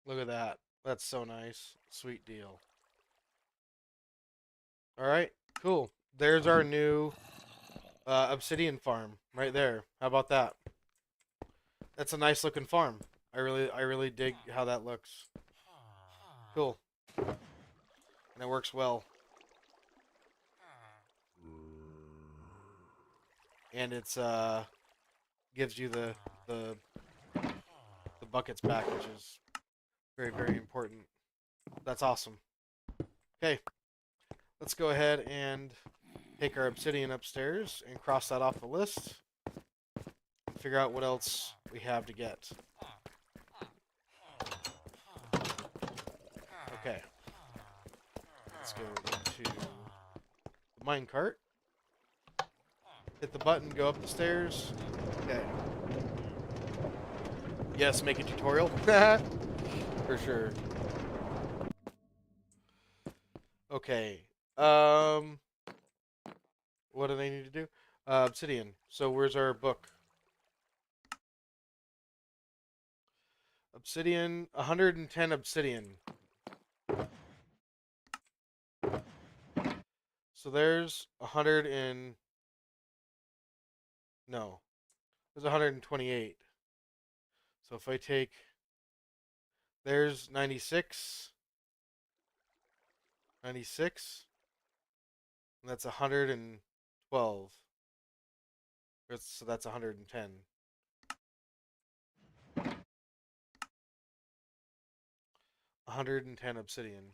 Look at that. That's so nice. Sweet deal. Alright, cool. There's our new obsidian farm right there. How about that? That's a nice looking farm. I really dig how that looks. Cool. And it works well. And it's gives you the buckets back, which is very important. That's awesome. Okay. Let's go ahead and take our obsidian upstairs and cross that off the list. And figure out what else we have to get. Okay. Let's go into the minecart. Hit the button, go up the stairs. Okay. Yes, make a tutorial. For sure. Okay. What do they need to do? Obsidian. So where's our book? Obsidian, 110 obsidian. So there's 100 and... No. There's 128. So if I take... There's 96. 96. And that's 112. So that's 110. 110 obsidian.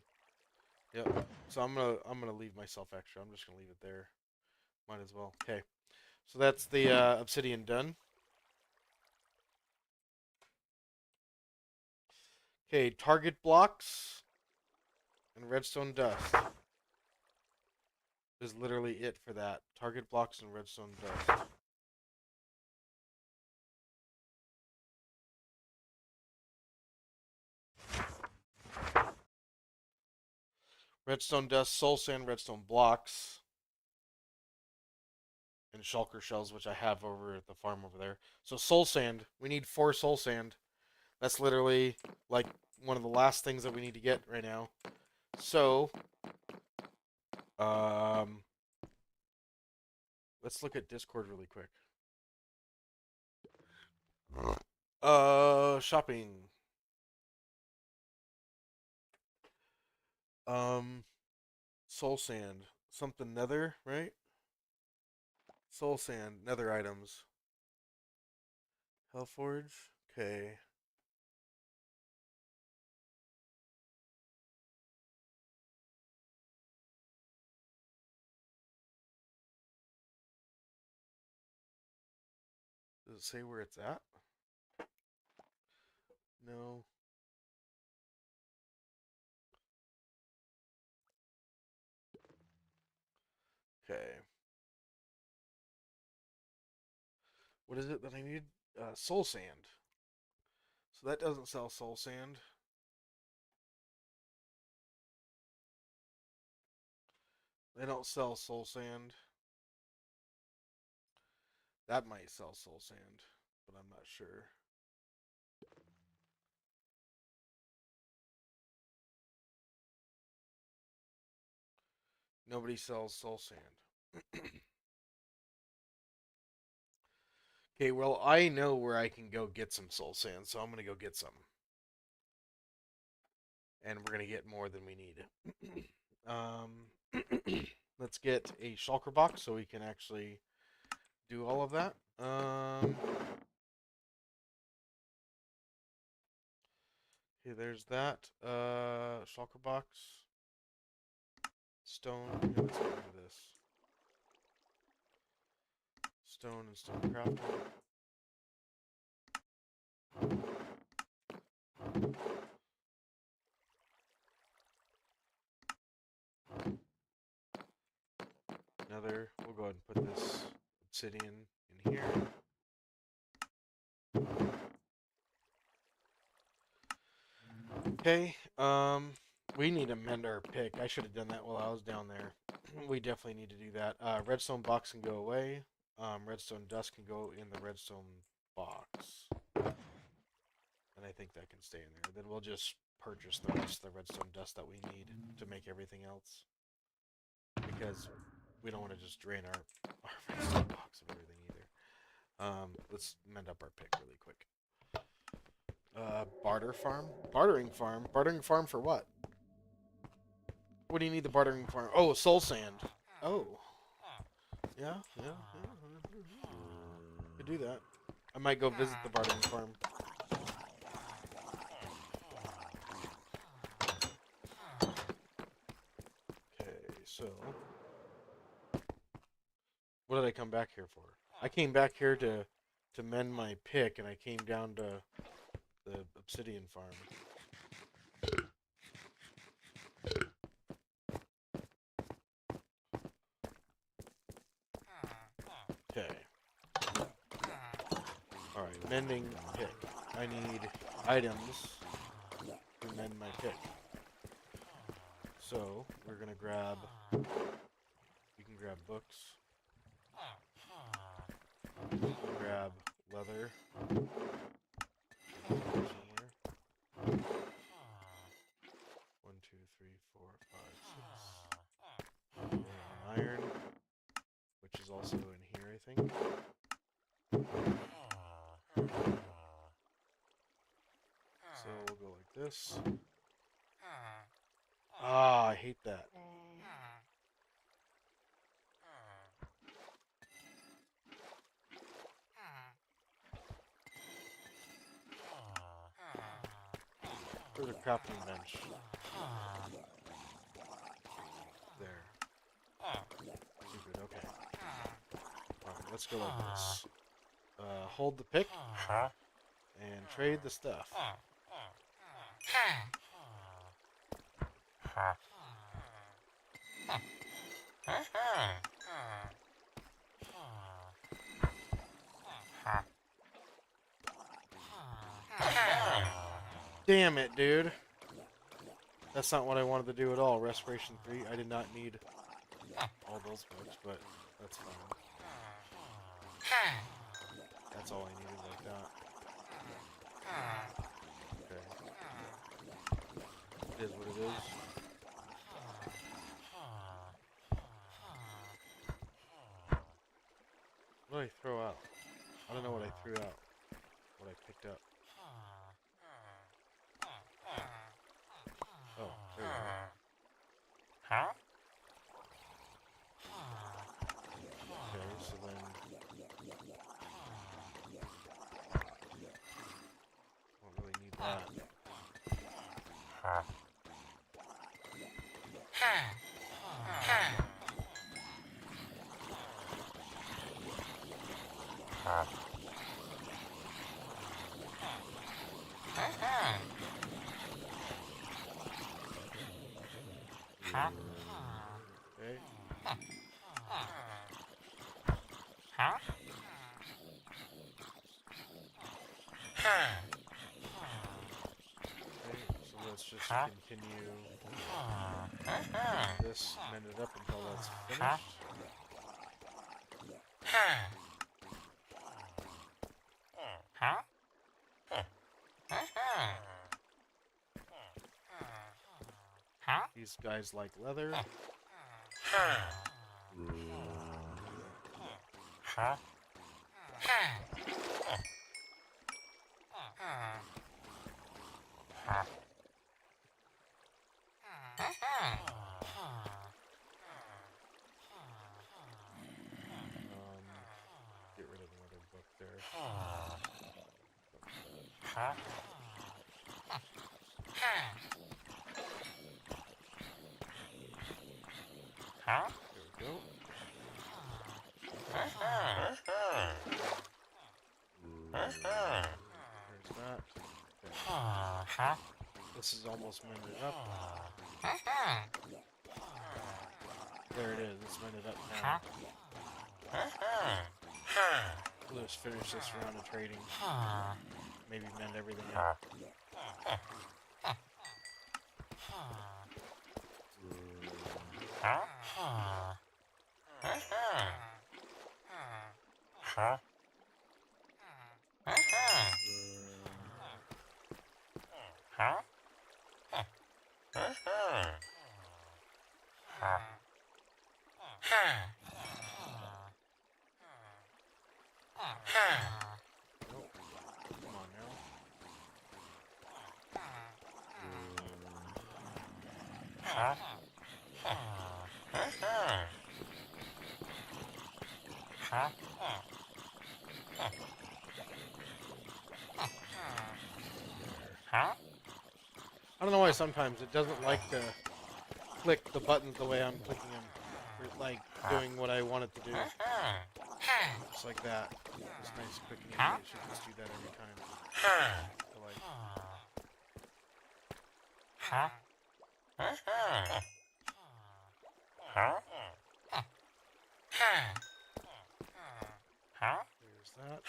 Yep. So I'm gonna leave myself extra. I'm just gonna leave it there. Might as well. Okay. So that's the obsidian done. Okay, target blocks and redstone dust is literally it for that. Target blocks and redstone dust. Redstone dust, soul sand, redstone blocks, and shulker shells, which I have over at the farm over there. So soul sand, we need 4 soul sand. That's literally like one of the last things that we need to get right now. So, let's look at Discord really quick. Shopping. Soul sand, something nether, right? Soul sand, nether items. Hellforge. Okay. Does it say where it's at? No. Okay. What is it that I need? Soul sand. So that doesn't sell soul sand. They don't sell soul sand. That might sell soul sand, but I'm not sure. Nobody sells soul sand. Okay, well, I know where I can go get some soul sand, so I'm going to go get some. And we're going to get more than we need. Let's get a shulker box so we can actually do all of that. Okay, there's that. Shulker box. Stone. Yeah, let's get rid of this. Stone and stone crafting. Another. We'll go ahead and put this obsidian in here. Okay. We need to mend our pick. I should have done that while I was down there. We definitely need to do that. Redstone box can go away. Redstone dust can go in the redstone box. And I think that can stay in there. Then we'll just purchase the rest of the redstone dust that we need to make everything else. Because we don't want to just drain our redstone box of everything either. Let's mend up our pick really quick. Barter farm? Bartering farm? Bartering farm for what? What do you need the bartering farm? Oh, soul sand. Oh. Yeah. Could do that. I might go visit the bartering farm. Okay, so what did I come back here for? I came back here to mend my pick, and I came down to the obsidian farm. Okay. Alright, mending pick. I need items to mend my pick. So, we're gonna grab... You can grab books. You can grab leather. Somewhere. 1, 2, 3, 4, 5, 6. And iron, which is also in here, I think. So we'll go like this. Ah, I hate that. There's a crafting bench. There. Stupid, okay. Alright, let's go like this. Hold the pick. And trade the stuff. Damn it, dude. That's not what I wanted to do at all. Respiration 3, I did not need all those books, but that's fine. That's all I needed like that. Okay. It is what it is. What did I throw out? I don't know what I threw out. What I picked up. Oh, there we go. Okay, so then that. Okay. Okay, so let's just continue this mended up until that's finished. These guys like leather. Get rid of another book there. There we go. There's that. Okay. This is almost mended up. There it is. It's mended up now. We'll just finish this round of trading. Maybe mend everything up. Nope. Come on now. I don't know why sometimes it doesn't like to click the buttons the way I'm clicking them. Or like doing what I want it to do. Just like that. It's nice quick and easy. It should just do that every time. So like... There's that.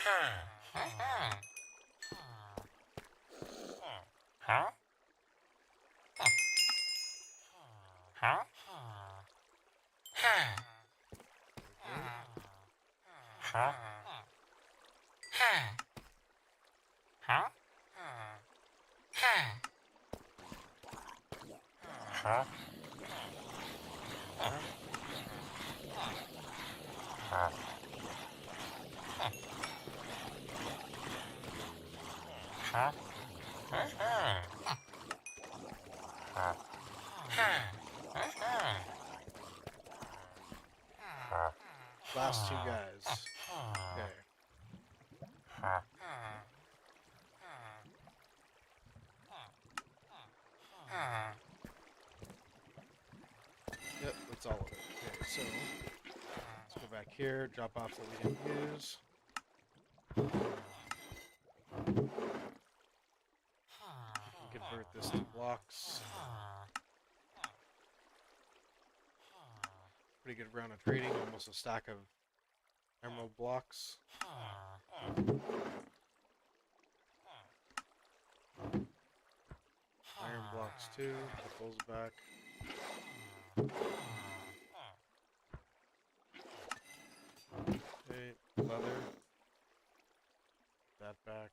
Last two guys. Okay. Yep, that's all of it. Okay, so let's go back here, drop off what we didn't use. Convert this to blocks. Pretty good round of trading, almost a stack of emerald blocks. Iron blocks too, put those back. Okay, leather. Put that back.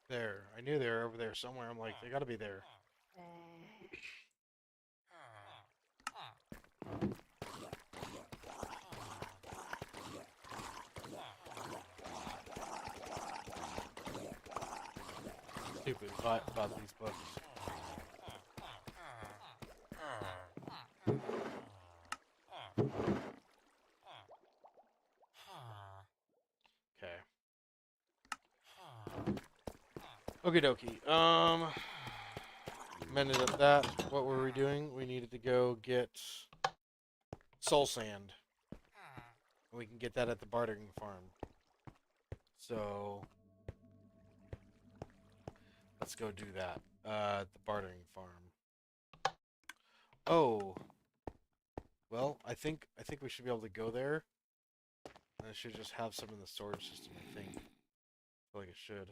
There. I knew they were over there somewhere. I'm like, they gotta be there. Stupid bought these books. Okie dokie. Mended up that. What were we doing? We needed to go get soul sand. We can get that at the bartering farm. So let's go do that. At the bartering farm. Oh. Well, I think we should be able to go there. I should just have some in the storage system, I think. I feel like it should.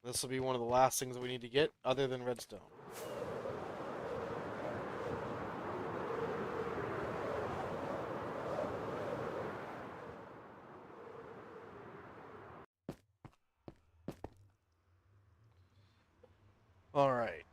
This will be one of the last things that we need to get, other than redstone. Alright.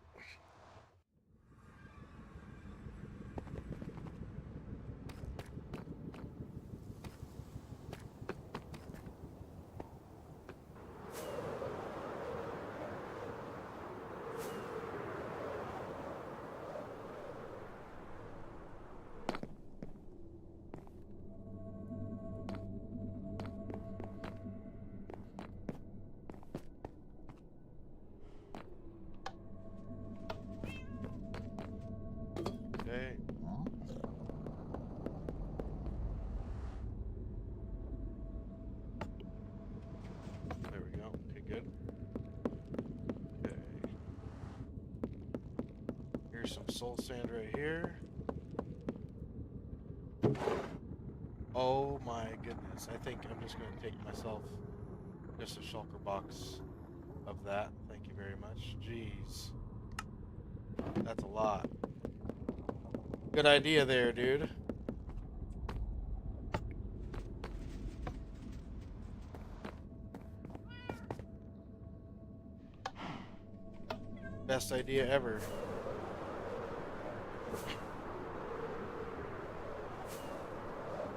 Okay. There we go. Okay, good. Okay. Here's some soul sand right here. Oh my goodness. I think I'm just going to take myself just a shulker box of that. Thank you very much. Jeez. That's a lot. Good idea there, dude. Best idea ever.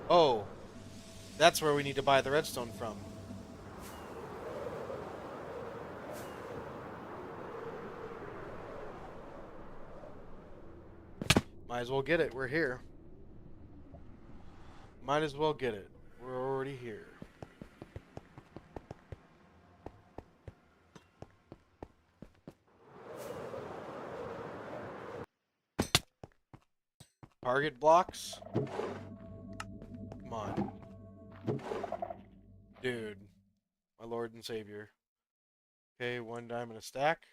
Oh, that's where we need to buy the redstone from. Might as well get it. We're here. Might as well get it. We're already here. Target blocks? Come on. Dude. My lord and savior. Okay, 1 diamond a stack.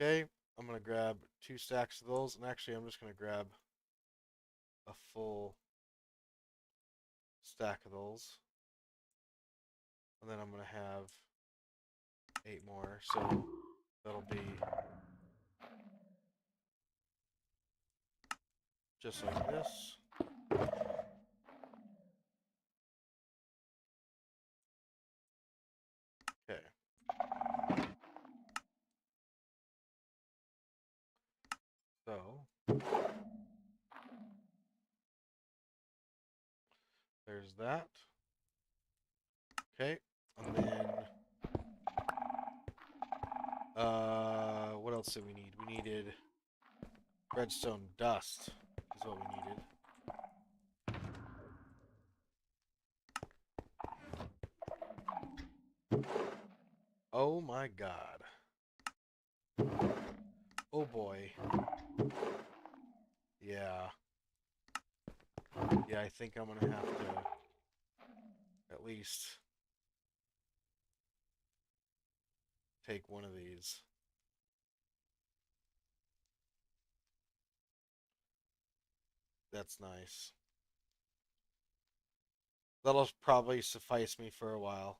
Okay, I'm going to grab 2 stacks of those. And actually, I'm just going to grab a full stack of those. And then I'm going to have 8 more. So that'll be just like this. Okay. So there's that. Okay. And then what else did we need? We needed redstone dust is what we needed. Oh my god. Oh boy. Yeah. Yeah, I think I'm gonna have to at least take one of these. That's nice. That'll probably suffice me for a while.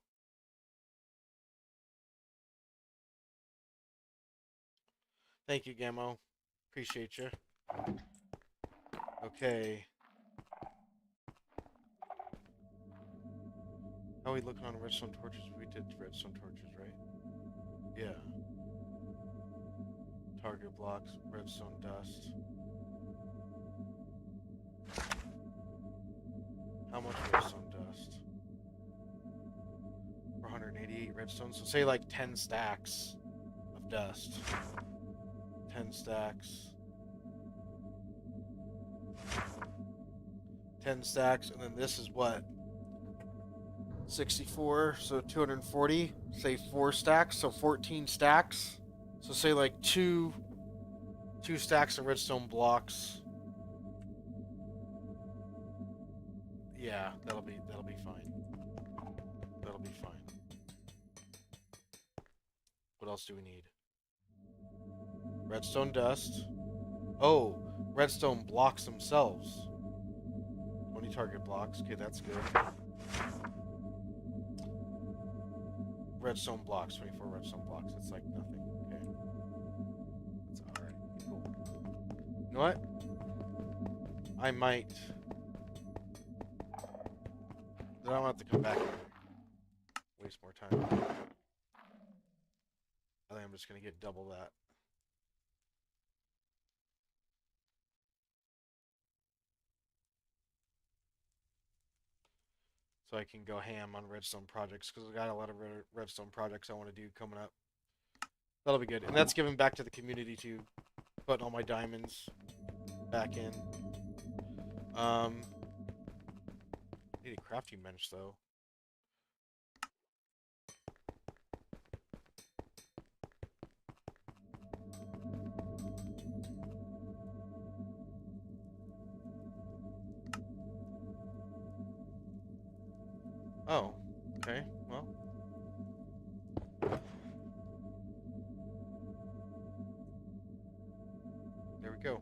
Thank you, Gammo. Appreciate you. Okay. How are we looking on redstone torches? We did redstone torches, right? Yeah. Target blocks, redstone dust. How much redstone dust? 488 redstone. So say like 10 stacks of dust. 10 stacks. 10 stacks, and then this is what? 64, so 240. Say 4 stacks, so 14 stacks. So say like two stacks of redstone blocks. Yeah, that'll be fine. That'll be fine. What else do we need? Redstone dust. Oh, redstone blocks themselves. 20 target blocks. Okay, that's good. Redstone blocks. 24 redstone blocks. That's like nothing. Okay. That's alright. Cool. You know what? I might. Then I don't have to come back and waste more time. I think I'm just going to get double that. So I can go ham on redstone projects, because I got a lot of redstone projects I want to do coming up. That'll be good. And that's giving back to the community too. Putting all my diamonds back in. Need a crafting bench though. Oh, okay. Well, there we go.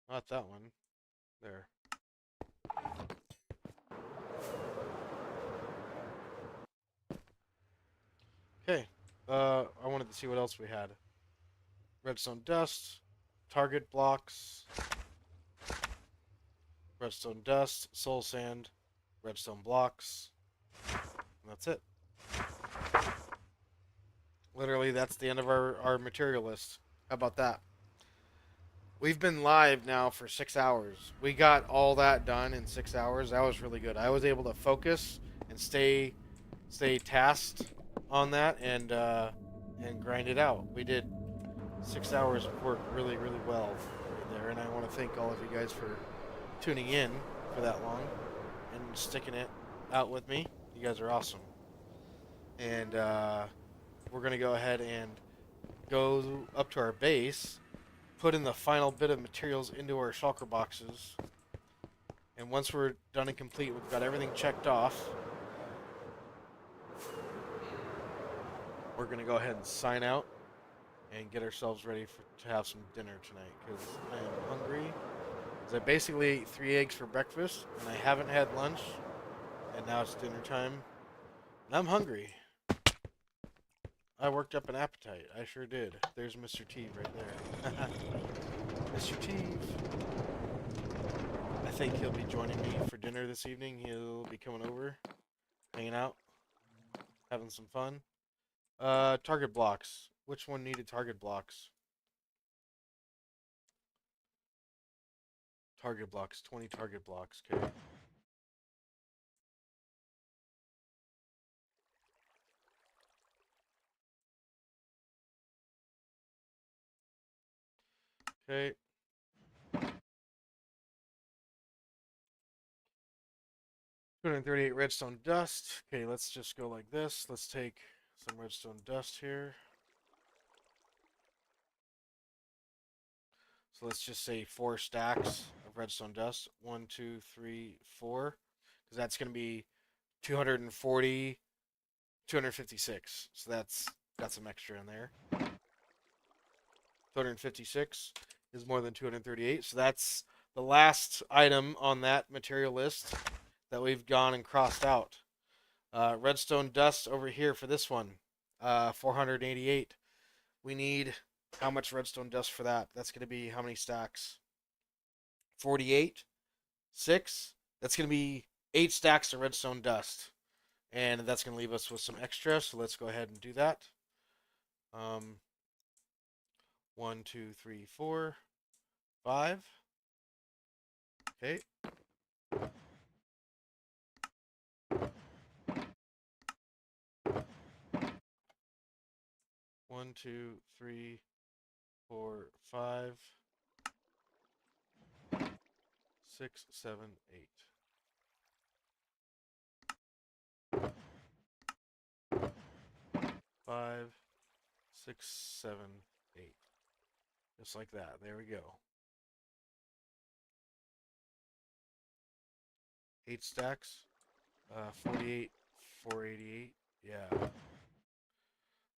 Not that one. There. Okay. I wanted to see what else we had. Redstone dust, target blocks, redstone dust, soul sand, redstone blocks, and that's it. Literally, that's the end of our material list. How about that? We've been live now for 6 hours. We got all that done in 6 hours. That was really good. I was able to focus and stay tasked on that and grind it out. We did 6 hours of work really well right there, and I want to thank all of you guys for tuning in for that long and sticking it out with me. You guys are awesome. And we're gonna go ahead and go up to our base, put in the final bit of materials into our shulker boxes, and once we're done and complete, we've got everything checked off. We're gonna go ahead and sign out and get ourselves ready to have some dinner tonight, because I am hungry. Because I basically ate 3 eggs for breakfast, and I haven't had lunch, and now it's dinner time, and I'm hungry. I worked up an appetite. I sure did. There's Mr. T right there. Mr. T. I think he'll be joining me for dinner this evening. He'll be coming over, hanging out, having some fun. Target blocks. Which one needed target blocks? Target blocks. 20 target blocks. Okay. Okay. 238 redstone dust. Okay, let's just go like this. Let's take some redstone dust here. So let's just say 4 stacks of redstone dust. 1, 2, 3, 4. Because that's going to be 240, 256. So that's got some extra in there. 256 is more than 238. So that's the last item on that material list that we've gone and crossed out. Redstone dust over here for this one. 488. We need how much redstone dust for that? That's going to be how many stacks? 48. 6. That's going to be 8 stacks of redstone dust. And that's going to leave us with some extra. So let's go ahead and do that. 1, 2, 3, 4, 5. Okay. 1, 2, 3, 4, 5, 6, 7, 8. 5, 6, 7, 8. Just like that. There we go. 8 stacks. 48, 488. Yeah.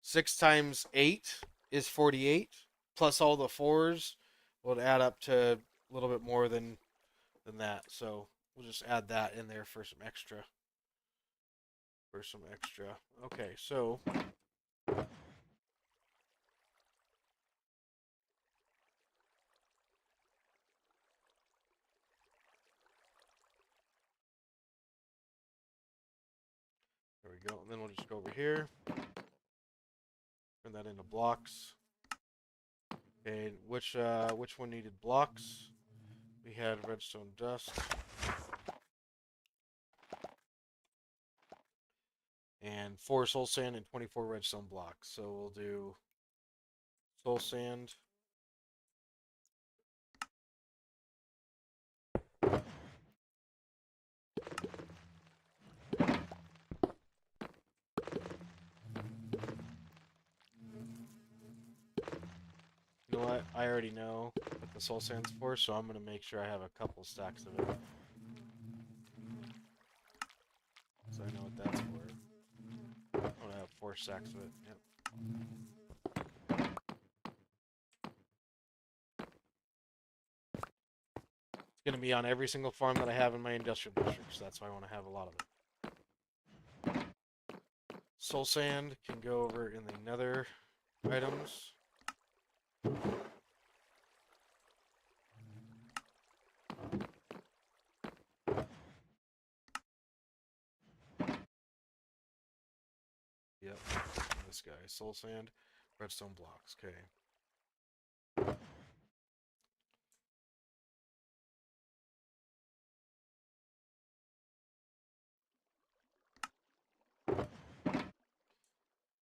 6 times 8 is 48. Plus all the 4s will add up to a little bit more than that. So we'll just add that in there for some extra. Okay, so there we go. And then we'll just go over here. Turn that into blocks. Okay, which one needed blocks? We had redstone dust. And 4 soul sand and 24 redstone blocks. So we'll do soul sand. You know what? I already know what the soul sand's for, so I'm going to make sure I have a couple stacks of it. So I know what that's for. I'm going to have 4 stacks of it. Yep. It's going to be on every single farm that I have in my industrial district, so that's why I want to have a lot of it. Soul sand can go over in the nether items. Yep, this guy, soul sand, redstone blocks. Okay.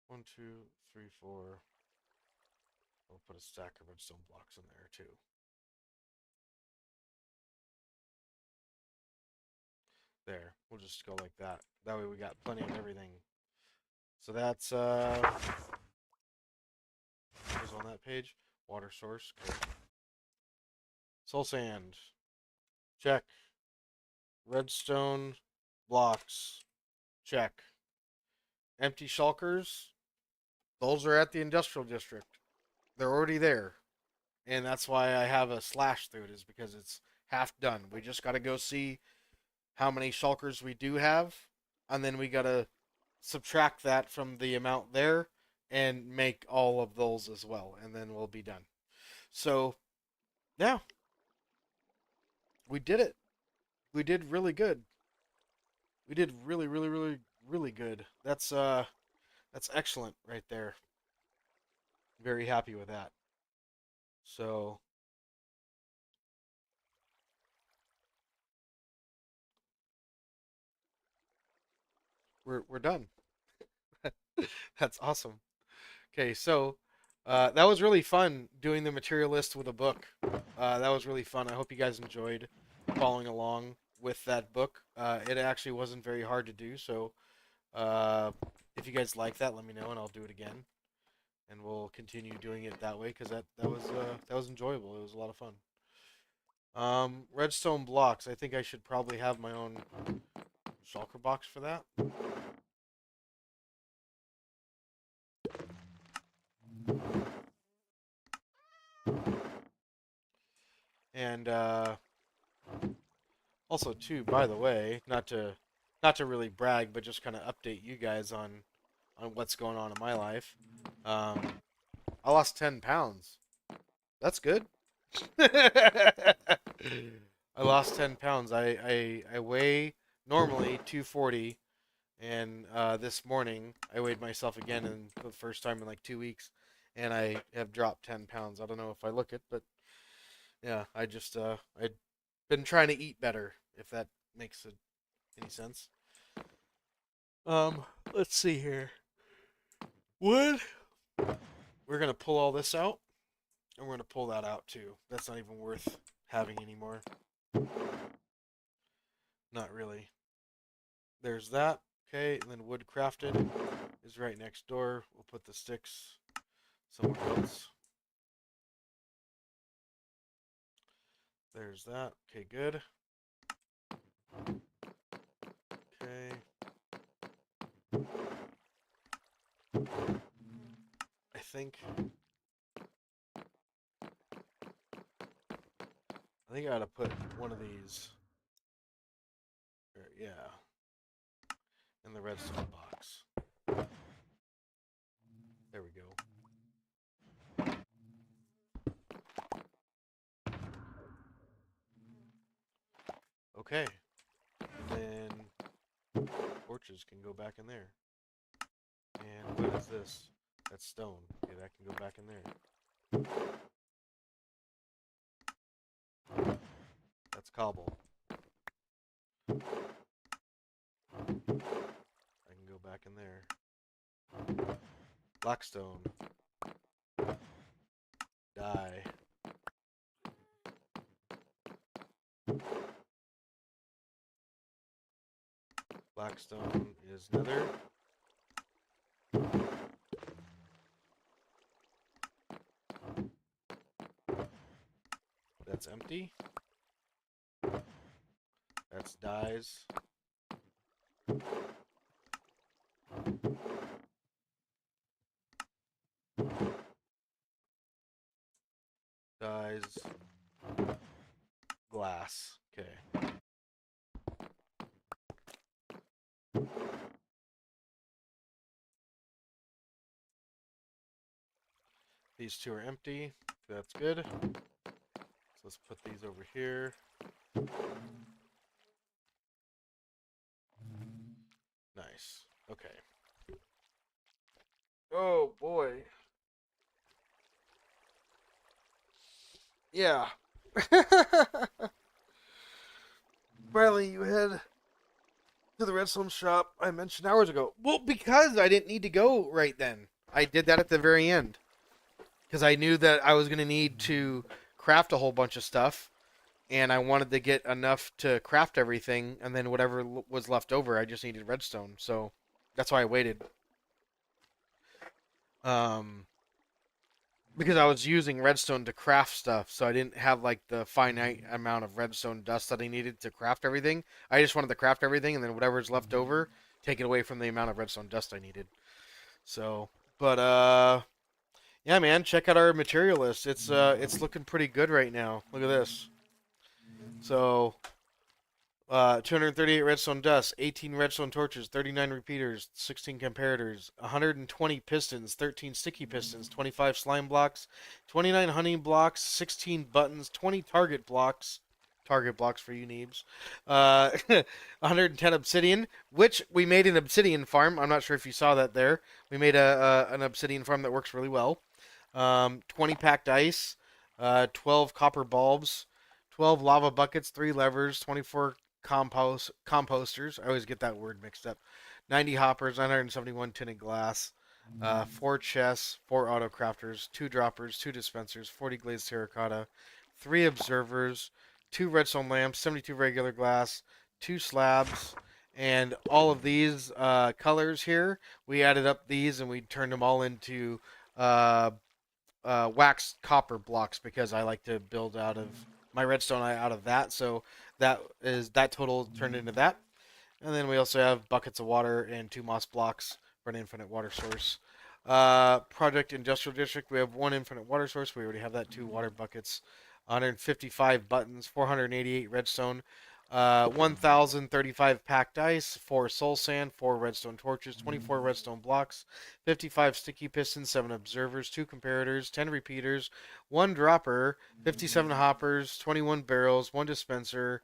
1, 2, 3, 4. I'll put a stack of redstone blocks in there too. There, we'll just go like that. That way we got plenty of everything. So that's goes on that page. Water source. Okay. Soul sand. Check. Redstone blocks. Check. Empty shulkers. Those are at the industrial district. They're already there. And that's why I have a slash through it, is because it's half done. We just got to go see how many shulkers we do have, and then we got to subtract that from the amount there and make all of those as well, and then we'll be done. So, yeah, we did it. We did really good. We did really, really, really, really good. That's excellent right there. Very happy with that. So, we're done. That's awesome. Okay, so that was really fun doing the material list with a book. That was really fun. I hope you guys enjoyed following along with that book. It actually wasn't very hard to do, so if you guys like that, let me know and I'll do it again, and we'll continue doing it that way because that was enjoyable. It was a lot of fun. Redstone blocks. I think I should probably have my own shulker box for that. And also, too, by the way, not to really brag, but just kind of update you guys on what's going on in my life. I lost 10 pounds. That's good. I lost 10 pounds. I weigh normally 240, and this morning I weighed myself again, and for the first time in like 2 weeks, and I have dropped 10 pounds. I don't know if I look it, but yeah, I'd been trying to eat better, if that makes any sense. Let's see here. Wood. we're going to pull all this out, and we're going to pull that out too. That's not even worth having anymore. Not really. There's that. Okay, and then wood crafted is right next door. We'll put the sticks somewhere else. There's that. Okay, good. Okay. I think I gotta put one of these. Yeah. In the redstone box. There we go. Okay. And then torches can go back in there. And what is this? That's stone. Okay, that can go back in there. That's cobble. I can go back in there. Blackstone. Dye. Blackstone is nether. That's empty. That's dyes. Dyes. Glass. Okay. These two are empty. That's good. So let's put these over here. Nice. Okay. Oh boy. Yeah. Bradley, you head to the redstone shop I mentioned hours ago. Well, because I didn't need to go right then. I did that at the very end. Because I knew that I was going to need to craft a whole bunch of stuff. And I wanted to get enough to craft everything. And then whatever was left over, I just needed redstone. So that's why I waited. Um, because I was using redstone to craft stuff, so I didn't have like the finite amount of redstone dust that I needed to craft everything. I just wanted to craft everything, and then whatever's left over, take it away from the amount of redstone dust I needed. So, but yeah, man, check out our material list. It's looking pretty good right now. Look at this. So 238 redstone dust, 18 redstone torches, 39 repeaters, 16 comparators, 120 pistons, 13 sticky pistons, 25 slime blocks, 29 honey blocks, 16 buttons, 20 target blocks for you neebs, 110 obsidian, which we made an obsidian farm. I'm not sure if you saw that there. We made an obsidian farm that works really well. 20 packed ice, 12 copper bulbs, 12 lava buckets, 3 levers, 24 composters. I always get that word mixed up. 90 hoppers, 971 tinted glass, 4 chests, 4 auto crafters, 2 droppers, 2 dispensers, 40 glazed terracotta, 3 observers, 2 redstone lamps, 72 regular glass, 2 slabs, and all of these colors here, we added up these and we turned them all into uh, waxed copper blocks because I like to build out of my redstone out of that. So that total turned into that. And then we also have buckets of water and 2 moss blocks for an infinite water source. Project Industrial District, we have 1 infinite water source. We already have that, 2 water buckets, 155 buttons, 488 redstone, 1,035 packed ice, 4 soul sand, 4 redstone torches, 24 redstone blocks, 55 sticky pistons, 7 observers, 2 comparators, 10 repeaters, 1 dropper, 57 hoppers, 21 barrels, 1 dispenser,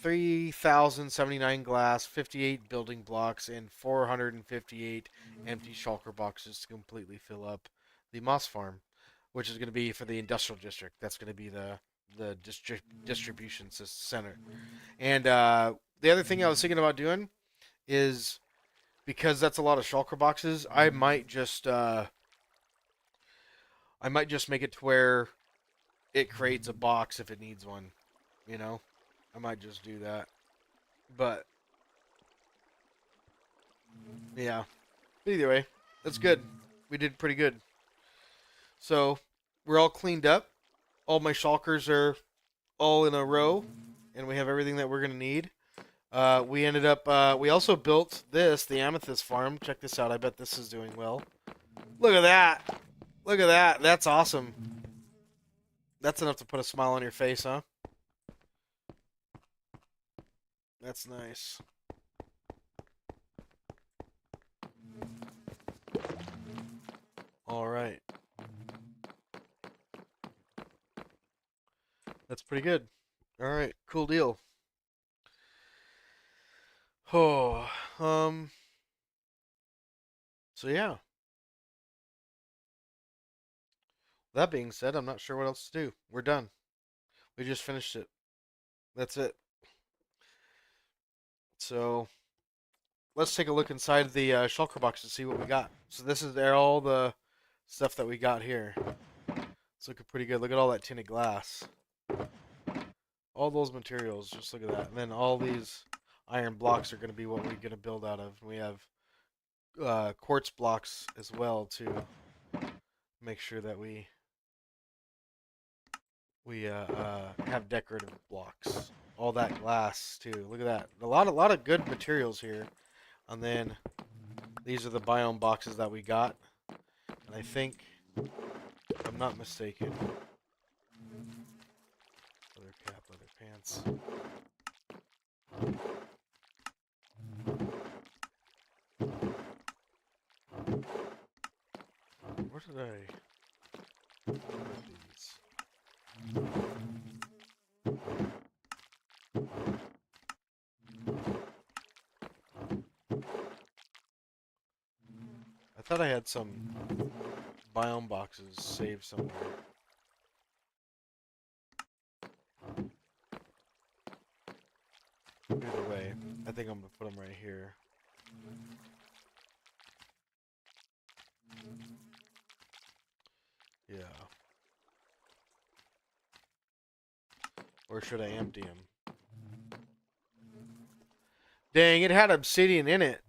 3,079 glass, 58 building blocks, and 458 empty shulker boxes to completely fill up the moss farm, which is going to be for the industrial district. That's going to be the distribution center. And the other thing I was thinking about doing is because that's a lot of shulker boxes, I might just I might just make it to where it creates a box if it needs one. You know, I might just do that. But yeah. But either way, that's good. We did pretty good. So we're all cleaned up. All my shulkers are all in a row, and we have everything that we're gonna need. We ended up. We also built this, the amethyst farm. Check this out. I bet this is doing well. Look at that. Look at that. That's awesome. That's enough to put a smile on your face, huh? That's nice. All right. That's pretty good. All right. Cool deal. Oh, so yeah. That being said, I'm not sure what else to do. We're done. We just finished it. That's it. So let's take a look inside the shulker box to see what we got. So this is all the stuff that we got here. It's looking pretty good. Look at all that tinted glass. All those materials. Just look at that. And then all these iron blocks are going to be what we're going to build out of. We have quartz blocks as well to make sure that we have decorative blocks. All that glass too. Look at that. A lot of good materials here. And then these are the biome boxes that we got. And I think, if I'm not mistaken, leather cap, leather pants. Where did I put these? I thought I had some biome boxes saved somewhere. Either way, I think I'm going to put them right here. Yeah. Or should I empty them? Dang, it had obsidian in it.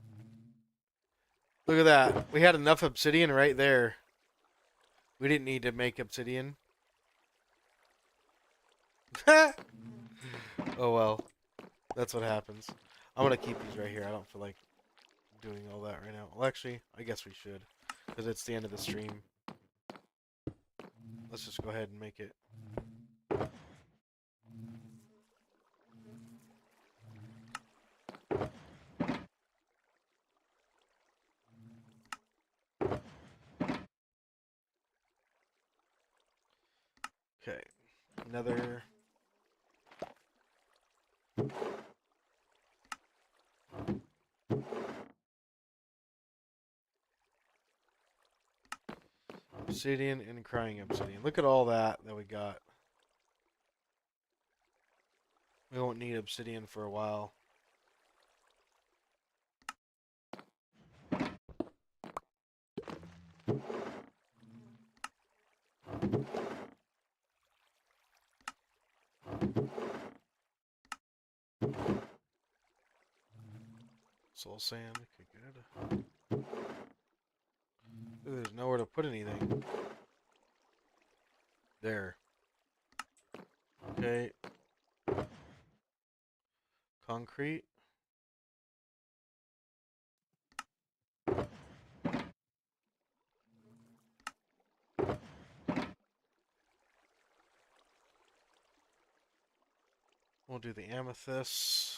Look at that. We had enough obsidian right there. We didn't need to make obsidian. Oh well. That's what happens. I'm going to keep these right here. I don't feel like doing all that right now. Well, actually, I guess we should. Because it's the end of the stream. Let's just go ahead and make it. Okay. Another. Obsidian and crying obsidian. Look at all that we got. We won't need obsidian for a while. Soul sand. Okay, good. There's nowhere to put anything. There. Okay. Concrete. We'll do the amethyst.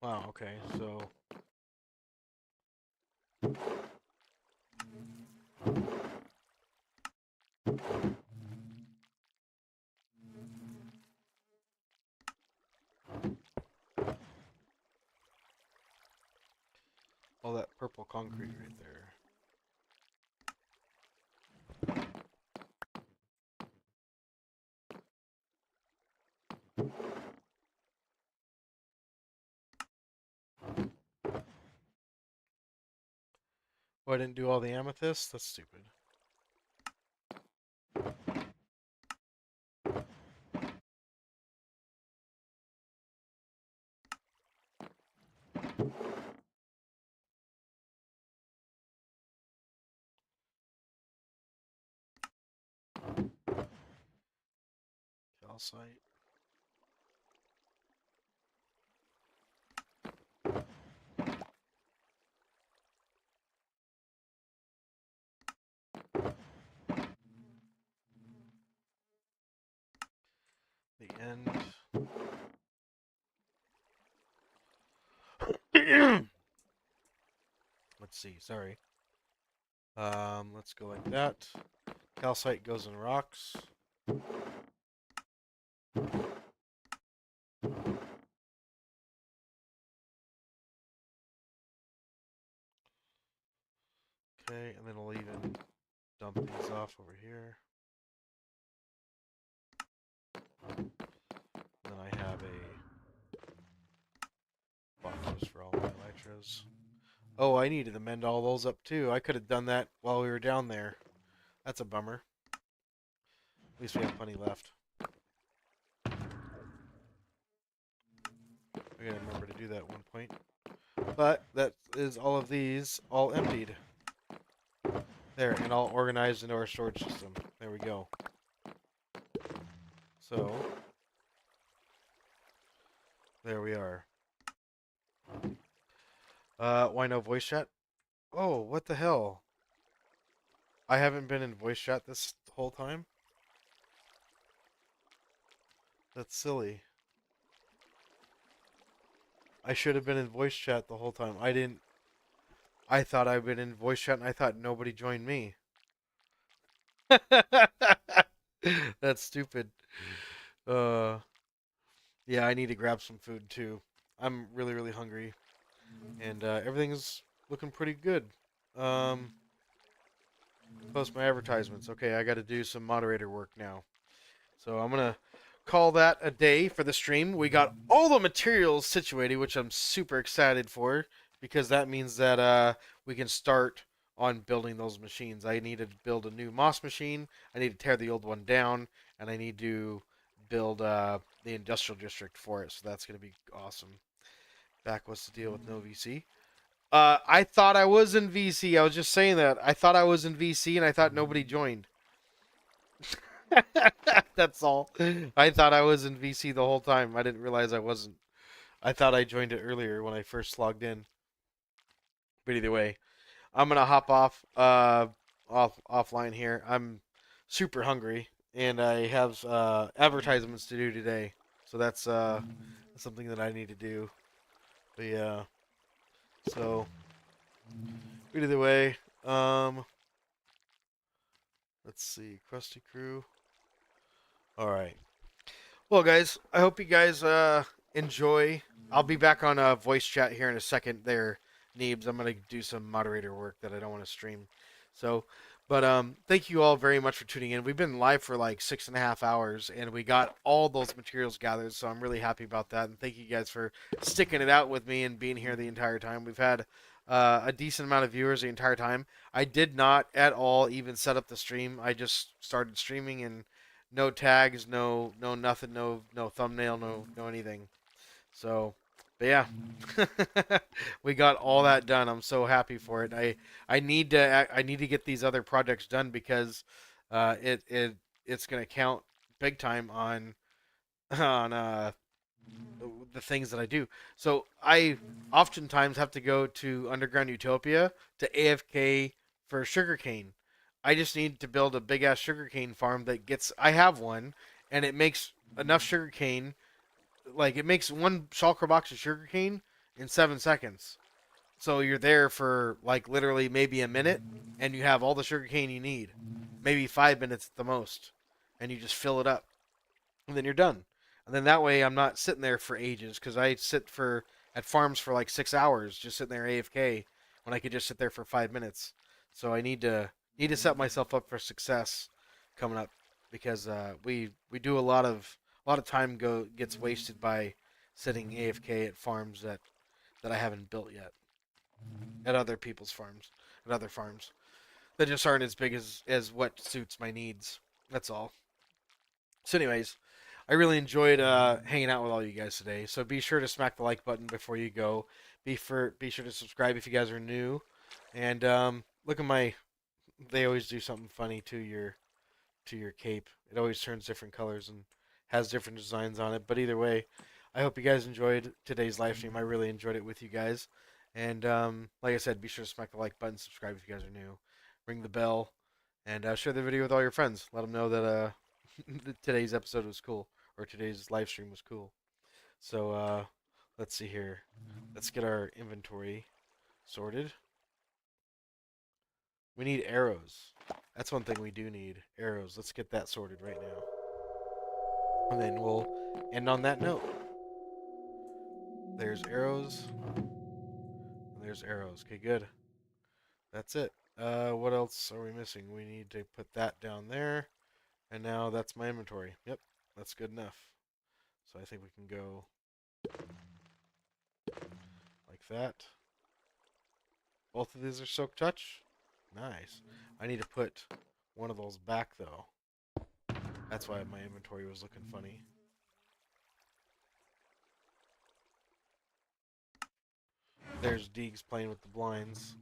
Wow, okay, so all that purple concrete right there. Oh, I didn't do all the amethyst? That's stupid. Calcite. The end. Let's see, sorry. Let's go like that. Calcite goes in rocks. Okay, and then we'll even dump these off over here. Then I have a box for all my elytras. Oh, I needed to mend all those up too. I could have done that while we were down there. That's a bummer. At least we have plenty left. I gotta remember to do that at one point. But that is all of these all emptied. There, and all organized into our storage system. There we go. So, there we are. Why no voice chat? Oh, what the hell? I haven't been in voice chat this whole time? That's silly. I should have been in voice chat the whole time. I didn't. I thought I'd been in voice chat and I thought nobody joined me. That's stupid. Uh, yeah, I need to grab some food too. I'm really, really hungry. And everything's looking pretty good. Um, Post my advertisements. Okay, I got to do some moderator work now. So I'm going to call that a day for the stream. We got all the materials situated, which I'm super excited for, because that means that we can start on building those machines. I need to build a new moss machine. I need to tear the old one down, and I need to build the industrial district for it. So that's going to be awesome. Back, what's the deal with no VC? I thought I was in VC. I was just saying that. I thought I was in VC, and I thought nobody joined. That's all. I thought I was in VC the whole time. I didn't realize I wasn't. I thought I joined it earlier when I first logged in. But either way, I'm gonna hop offline here. I'm super hungry, and I have advertisements to do today. So that's something that I need to do. But yeah. So either way, let's see, Krusty Crew. All right. Well, guys, I hope you guys enjoy. I'll be back on voice chat here in a second. There, Neebs. I'm gonna do some moderator work that I don't want to stream. So, but thank you all very much for tuning in. We've been live for like 6.5 hours, and we got all those materials gathered. So I'm really happy about that, and thank you guys for sticking it out with me and being here the entire time. We've had a decent amount of viewers the entire time. I did not at all even set up the stream. I just started streaming and no tags, no nothing, no thumbnail, no anything. So, but yeah, we got all that done. I'm so happy for it. I need to get these other projects done because it's gonna count big time on on the things that I do. So I oftentimes have to go to Underground Utopia to AFK for sugarcane. I just need to build a big ass sugarcane farm that gets. I have one, and it makes enough sugarcane. Like it makes one shulker box of sugarcane in 7 seconds. So you're there for like literally maybe a minute, and you have all the sugarcane you need. Maybe 5 minutes at the most, and you just fill it up, and then you're done. And then that way I'm not sitting there for ages because I sit for at farms for like 6 hours just sitting there AFK when I could just sit there for 5 minutes. So I need to set myself up for success coming up because we do a lot of time gets wasted by sitting AFK at farms that I haven't built yet, at other people's farms, at other farms that just aren't as big as what suits my needs. That's all. So, anyways, I really enjoyed hanging out with all you guys today. So be sure to smack the like button before you go. Be sure to subscribe if you guys are new, and look at my. They always do something funny to your cape. It always turns different colors and has different designs on it. But either way, I hope you guys enjoyed today's live stream. I really enjoyed it with you guys. And like I said, be sure to smack the like button, subscribe if you guys are new, ring the bell, and share the video with all your friends. Let them know that that today's episode was cool, or today's live stream was cool. So let's see here. Let's get our inventory sorted. We need arrows. That's one thing we do need. Arrows. Let's get that sorted right now. And then we'll end on that note. There's arrows. And there's arrows. Okay, good. That's it. What else are we missing? We need to put that down there. And now that's my inventory. Yep, that's good enough. So I think we can go like that. Both of these are soak touch. Nice. I need to put one of those back though. That's why my inventory was looking funny. There's Deegs playing with the blinds.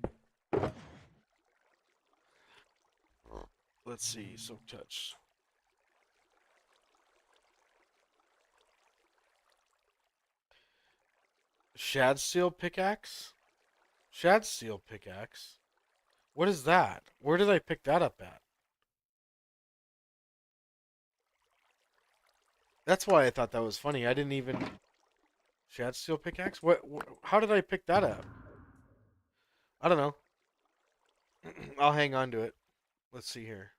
Let's see, soak touch. Shad steel pickaxe? Shad steel pickaxe? What is that? Where did I pick that up at? That's why I thought that was funny. I didn't even... Shad steel pickaxe? How did I pick that up? I don't know. I'll hang on to it. Let's see here.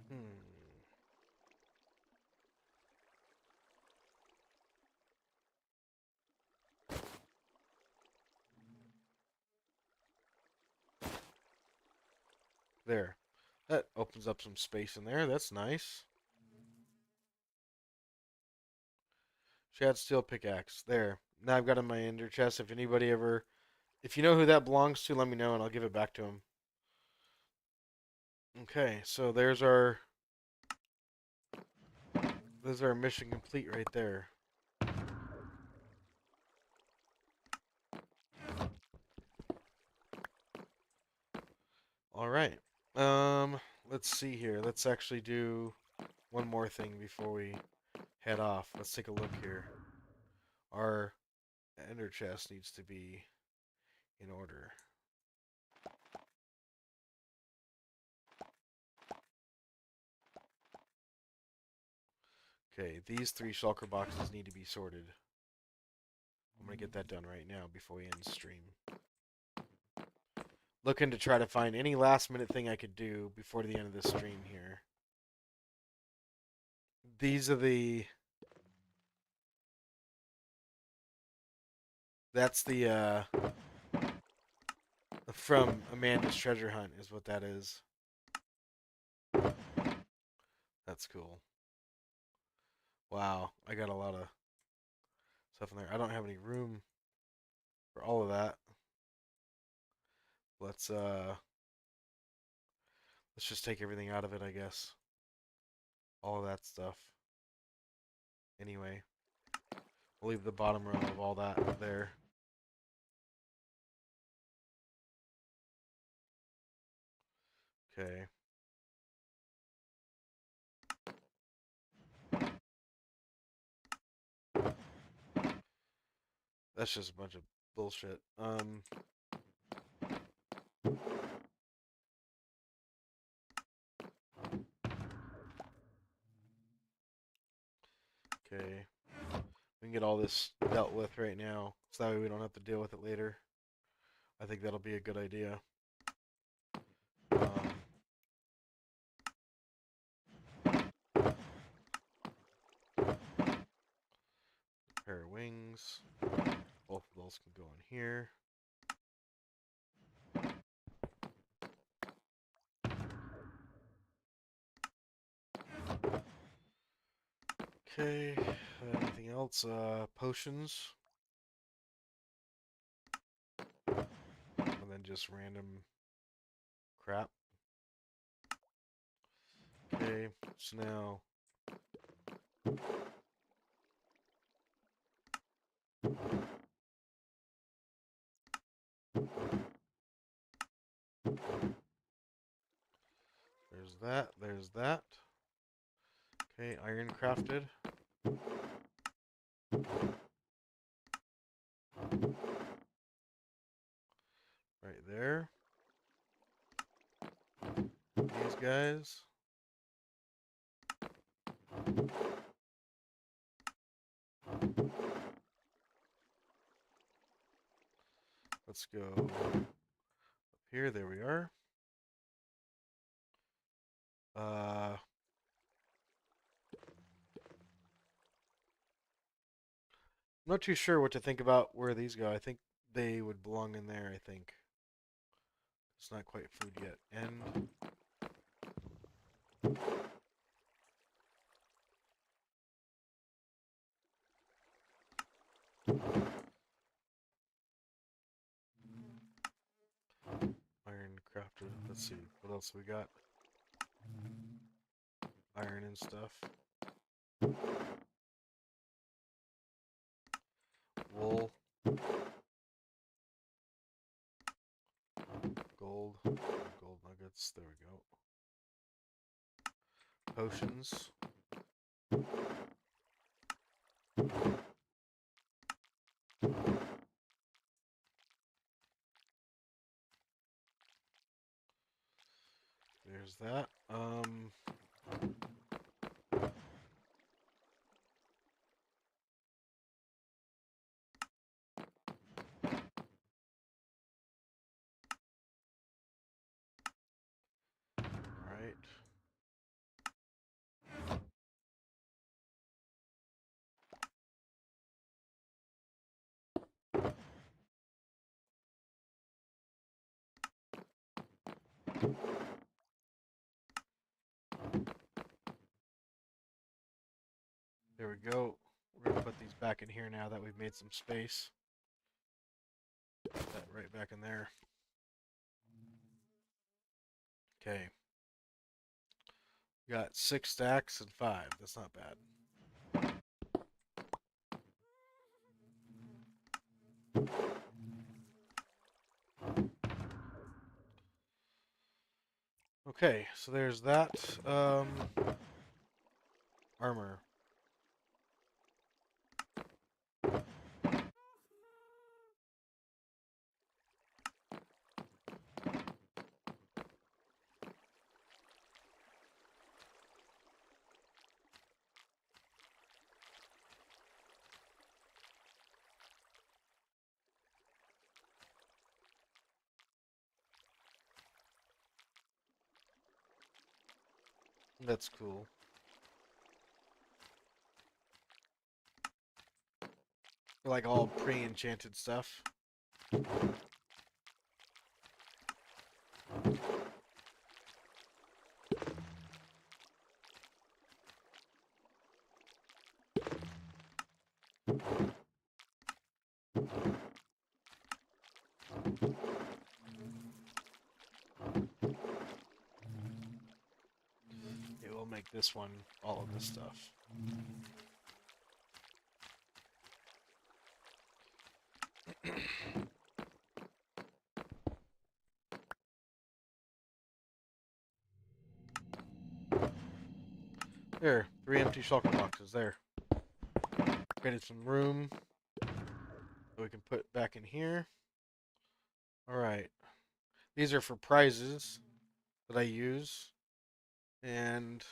Hmm. There. That opens up some space in there. That's nice. Shad steel pickaxe. There. Now I've got it in my ender chest. If anybody ever... If you know who that belongs to, let me know and I'll give it back to him. Okay, so there's our... There's our mission complete right there. Alright. Let's see here. Let's actually do one more thing before we head off. Let's take a look here. Our ender chest needs to be in order. Okay, these 3 shulker boxes need to be sorted. I'm going to get that done right now before we end stream. Looking to try to find any last minute thing I could do before the end of the stream here. These are the... That's the, from Amanda's Treasure Hunt is what that is. That's cool. Wow, I got a lot of stuff in there. I don't have any room for all of that. Let's just take everything out of it, I guess. All of that stuff. Anyway, we'll leave the bottom row of all that there. Okay. That's just a bunch of bullshit. Okay. We can get all this dealt with right now, so that way we don't have to deal with it later. I think that'll be a good idea. things. Both of those can go in here. Okay, anything else? Potions. And then just random crap. Okay, so now there's that, there's that. Okay, iron crafted. Right there. These guys. Let's go up here. There we are. I'm not too sure what to think about where these go. I think they would belong in there, I think. It's not quite food yet. And iron crafted. Let's see. What else we got? Iron and stuff. Wool. Gold. Gold nuggets. There we go. Potions. There's that. Alright. There we go. We're going to put these back in here now that we've made some space. Put that right back in there. Okay. We got 6 stacks and 5. That's not bad. Okay, so there's that. Armor. That's cool. Like all pre-enchanted stuff. It will make this one all of this stuff. There, 3 empty shulker boxes there. Created some room that we can put back in here. Alright. These are for prizes that I use. And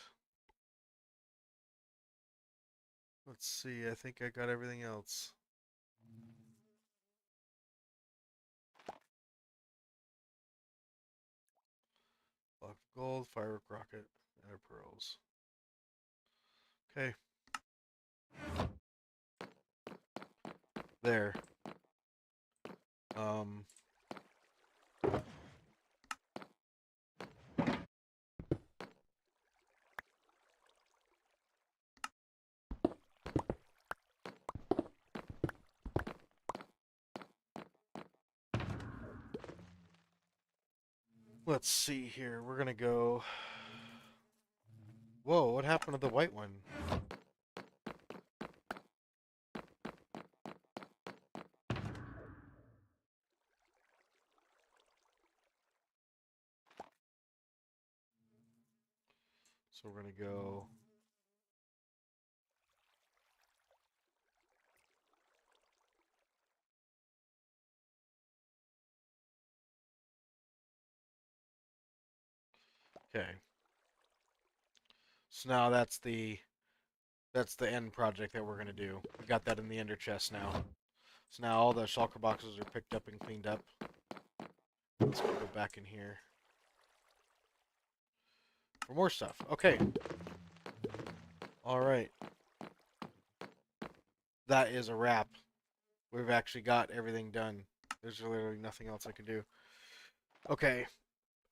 let's see, I think I got everything else. Block of gold, firework rocket, and pearls. Okay. There. Let's see here. We're gonna go. Whoa, what happened to the white one? So we're gonna go. Okay. So now that's the end project that we're gonna do. We got that in the ender chest now. So now all the shulker boxes are picked up and cleaned up. Let's go back in here for more stuff. Okay. All right. That is a wrap. We've actually got everything done. There's literally nothing else I can do. Okay.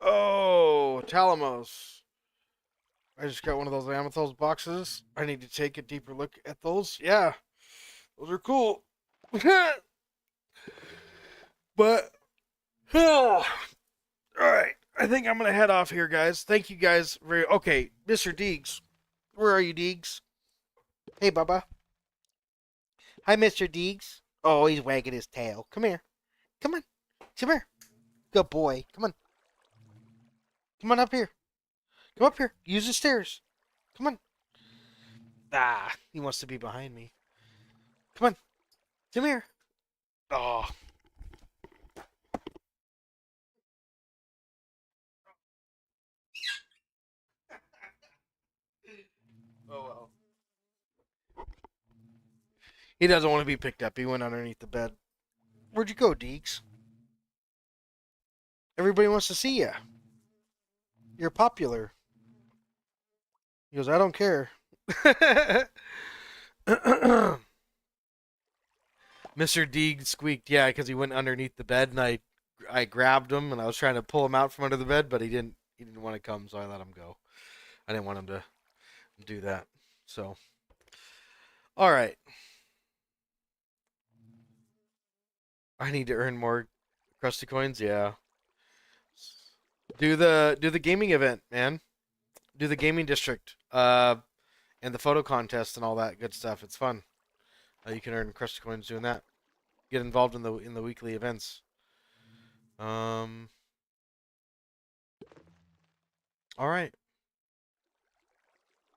Oh, Talamos. I just got one of those Amethyst boxes. I need to take a deeper look at those. Yeah, those are cool. But, oh, all right. I think I'm going to head off here, guys. Thank you guys very. Okay, Mr. Deegs. Where are you, Deegs? Hey, Bubba. Hi, Mr. Deegs. Oh, he's wagging his tail. Come here. Come on. Come here. Good boy. Come on. Come on up here. Come up here. Use the stairs. Come on. Ah, he wants to be behind me. Come on. Come here. Oh. Oh well. He doesn't want to be picked up. He went underneath the bed. Where'd you go, Deeks? Everybody wants to see you. You're popular. He goes, I don't care. Mr. Deeg squeaked, yeah, because he went underneath the bed, and I grabbed him, and I was trying to pull him out from under the bed, but he didn't want to come, so I let him go. I didn't want him to do that. So, all right. I need to earn more crusty coins. Yeah. Do the gaming event, man. Do the gaming district. And the photo contest and all that good stuff. It's fun. You can earn crusty coins doing that. Get involved in the weekly events. All right.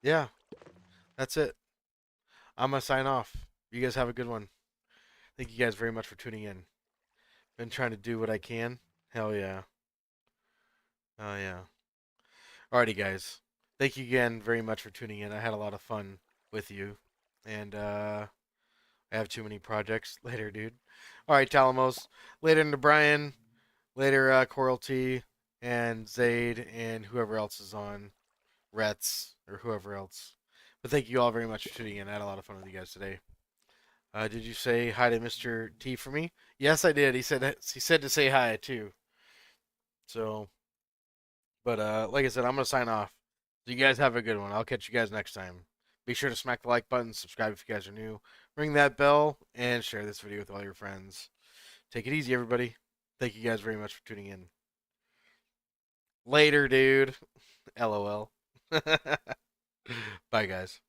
Yeah, that's it. I'm gonna sign off. You guys have a good one. Thank you guys very much for tuning in. Been trying to do what I can. Hell yeah. Oh yeah. Alrighty, guys. Thank you again very much for tuning in. I had a lot of fun with you, and I have too many projects. Later, dude. All right, Talamos. Later into Brian. Later, Coral T and Zaid and whoever else is on. Rets or whoever else. But thank you all very much for tuning in. I had a lot of fun with you guys today. Did you say hi to Mr. T for me? Yes, I did. He said to say hi too. So, but like I said, I'm gonna sign off. So you guys have a good one. I'll catch you guys next time. Be sure to smack the like button, subscribe if you guys are new, ring that bell, and share this video with all your friends. Take it easy, everybody. Thank you guys very much for tuning in. Later, dude. LOL. Bye, guys.